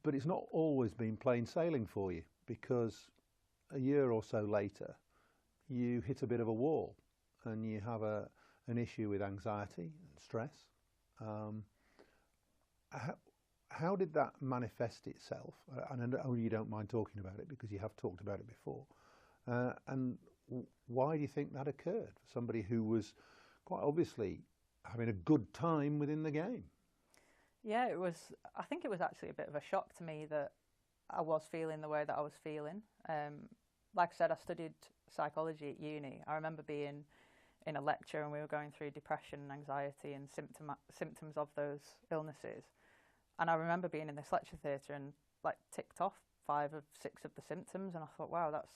but it's not always been plain sailing for you, because a year or so later you hit a bit of a wall and you have an issue with anxiety and stress. How did that manifest itself? And I know you don't mind talking about it because you have talked about it before. And why do you think that occurred for somebody who was quite obviously having a good time within the game? Yeah, I think it was actually a bit of a shock to me that I was feeling the way that I was feeling. Like I said, I studied psychology at uni. I remember being in a lecture and we were going through depression and anxiety and symptoms of those illnesses. And I remember being in this lecture theatre and like ticked off 5 of 6 of the symptoms, and I thought, wow, that's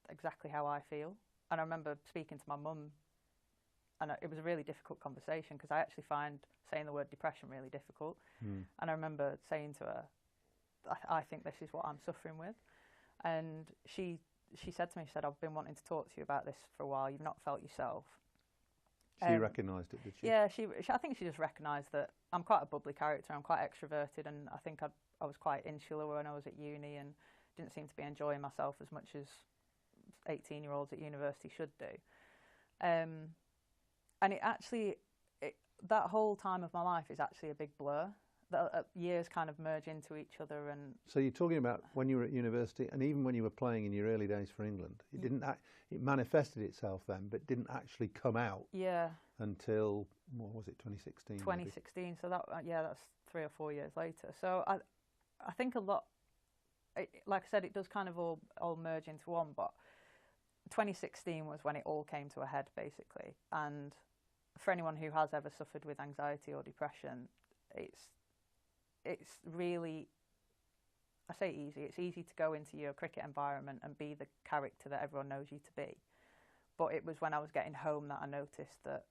exactly how I feel. And I remember speaking to my mum, and it was a really difficult conversation because I actually find saying the word depression really difficult. And I remember saying to her, I think this is what I'm suffering with. And she said to me, I've been wanting to talk to you about this for a while. You've not felt yourself. She recognised it, did she? Yeah, I think she just recognised that I'm quite a bubbly character. I'm quite extroverted, and I think I was quite insular when I was at uni and didn't seem to be enjoying myself as much as 18-year-olds at university should do. And it actually, that whole time of my life is actually a big blur. The years kind of merge into each other. And so you're talking about when you were at university, and even when you were playing in your early days for England, it didn't. It manifested itself then, but didn't actually come out. Yeah. Until what was it, 2016? 2016. Maybe? So that's 3 or 4 years later. So I think a lot. Like I said, it does kind of all merge into one. But 2016 was when it all came to a head, basically. And for anyone who has ever suffered with anxiety or depression, it's really, I say easy, it's easy to go into your cricket environment and be the character that everyone knows you to be. But it was when I was getting home that I noticed that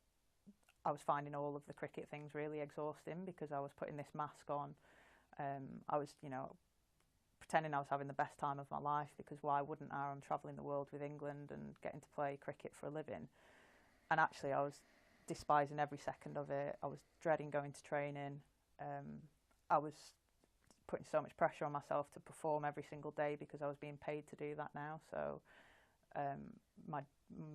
I was finding all of the cricket things really exhausting because I was putting this mask on. I was, pretending I was having the best time of my life, because why wouldn't I? I'm travelling the world with England and getting to play cricket for a living. And actually I was despising every second of it. I was dreading going to training. I was putting so much pressure on myself to perform every single day because I was being paid to do that now. So my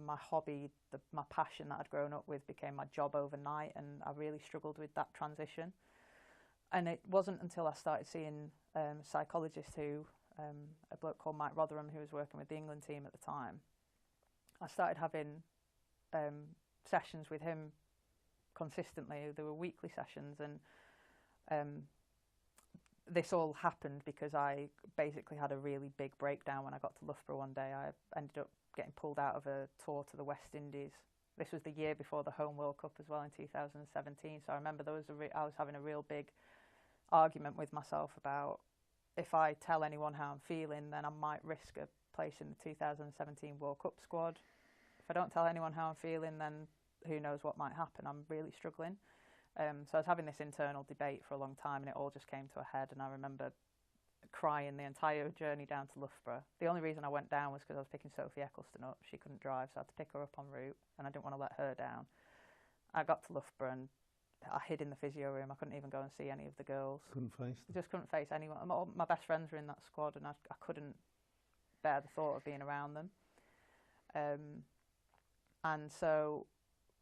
hobby, my passion that I'd grown up with became my job overnight, and I really struggled with that transition. And it wasn't until I started seeing psychologists a bloke called Mike Rotherham, who was working with the England team at the time. I started having sessions with him consistently. There were weekly sessions, and this all happened because I basically had a really big breakdown when I got to Loughborough one day. I ended up getting pulled out of a tour to the West Indies. this was the year before the home World Cup as well in 2017. So I remember I was having a real big argument with myself about if I tell anyone how I'm feeling, then I might risk a place in the 2017 World Cup squad. If I don't tell anyone how I'm feeling, then who knows what might happen. I'm really struggling. So I was having this internal debate for a long time, and it all just came to a head. And I remember crying the entire journey down to Loughborough. The only reason I went down was because I was picking Sophie Eccleston up. She couldn't drive, so I had to pick her up en route, and I didn't want to let her down. I got to Loughborough and I hid in the physio room. I couldn't even go and see any of the girls. Couldn't face them. Just couldn't face anyone. My best friends were in that squad, and I couldn't bear the thought of being around them. And so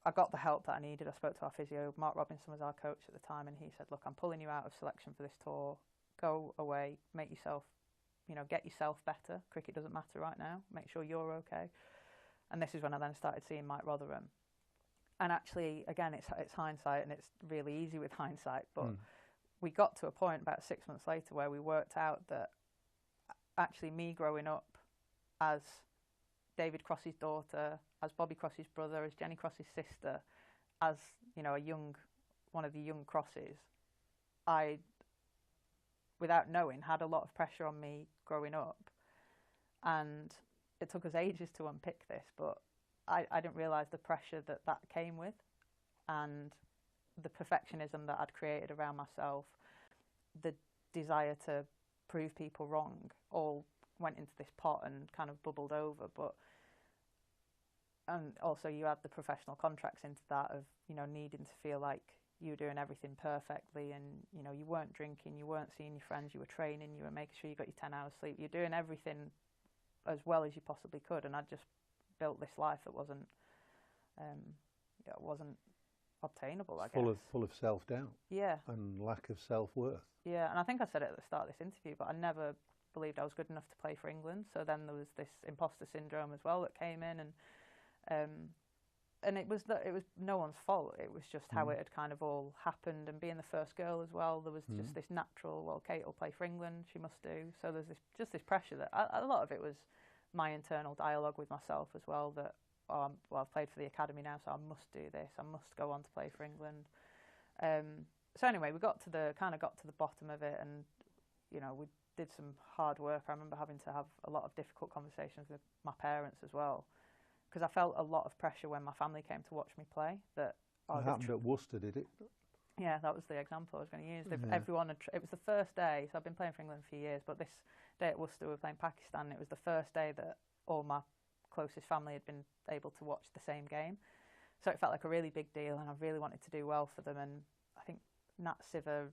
I got the help that I needed. I spoke to our physio. Mark Robinson was our coach at the time, and he said, look, I'm pulling you out of selection for this tour. Go away, make yourself, get yourself better. Cricket doesn't matter right now. Make sure you're okay. And this is when I then started seeing Mike Rotherham. And actually, again, it's hindsight, and it's really easy with hindsight, but we got to a point about 6 months later where we worked out that actually me growing up as David Cross's daughter, as Bobby Cross's brother, as Jenny Cross's sister, as one of the young Crosses, I, without knowing, had a lot of pressure on me growing up, and it took us ages to unpick this, but I didn't realise the pressure that came with, and the perfectionism that I'd created around myself, the desire to prove people wrong, all went into this pot and kind of bubbled over. And also you add the professional contracts into that of, needing to feel like you were doing everything perfectly, and, you weren't drinking, you weren't seeing your friends, you were training, you were making sure you got your 10 hours sleep, you're doing everything as well as you possibly could. And I just built this life that wasn't obtainable, I guess. Full of self-doubt. Yeah. And lack of self-worth. Yeah, and I think I said it at the start of this interview, but I never believed I was good enough to play for England. So then there was this imposter syndrome as well that came in, and it was no one's fault. It was just how it had kind of all happened, and being the first girl as well, there was just this natural, well, Kate will play for England, she must do. So there's this pressure that a lot of it was my internal dialogue with myself as well, that I've played for the academy now, so I must do this, I must go on to play for England. So anyway, we got to the bottom of it, and we did some hard work. I remember having to have a lot of difficult conversations with my parents as well, because I felt a lot of pressure when my family came to watch me play. That it happened at Worcester, did it? Yeah, that was the example I was going to use. Everyone, it was the first day, so I've been playing for England for years, but this day at Worcester we were playing Pakistan, and it was the first day that all my closest family had been able to watch the same game. So it felt like a really big deal, and I really wanted to do well for them. And I think Nat Siver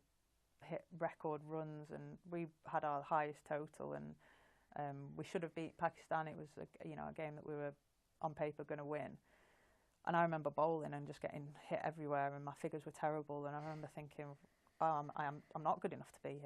hit record runs, and we had our highest total, and we should have beat Pakistan. It was a game that we were on paper going to win. And I remember bowling and just getting hit everywhere, and my figures were terrible. And I remember thinking, I'm not good enough to be here.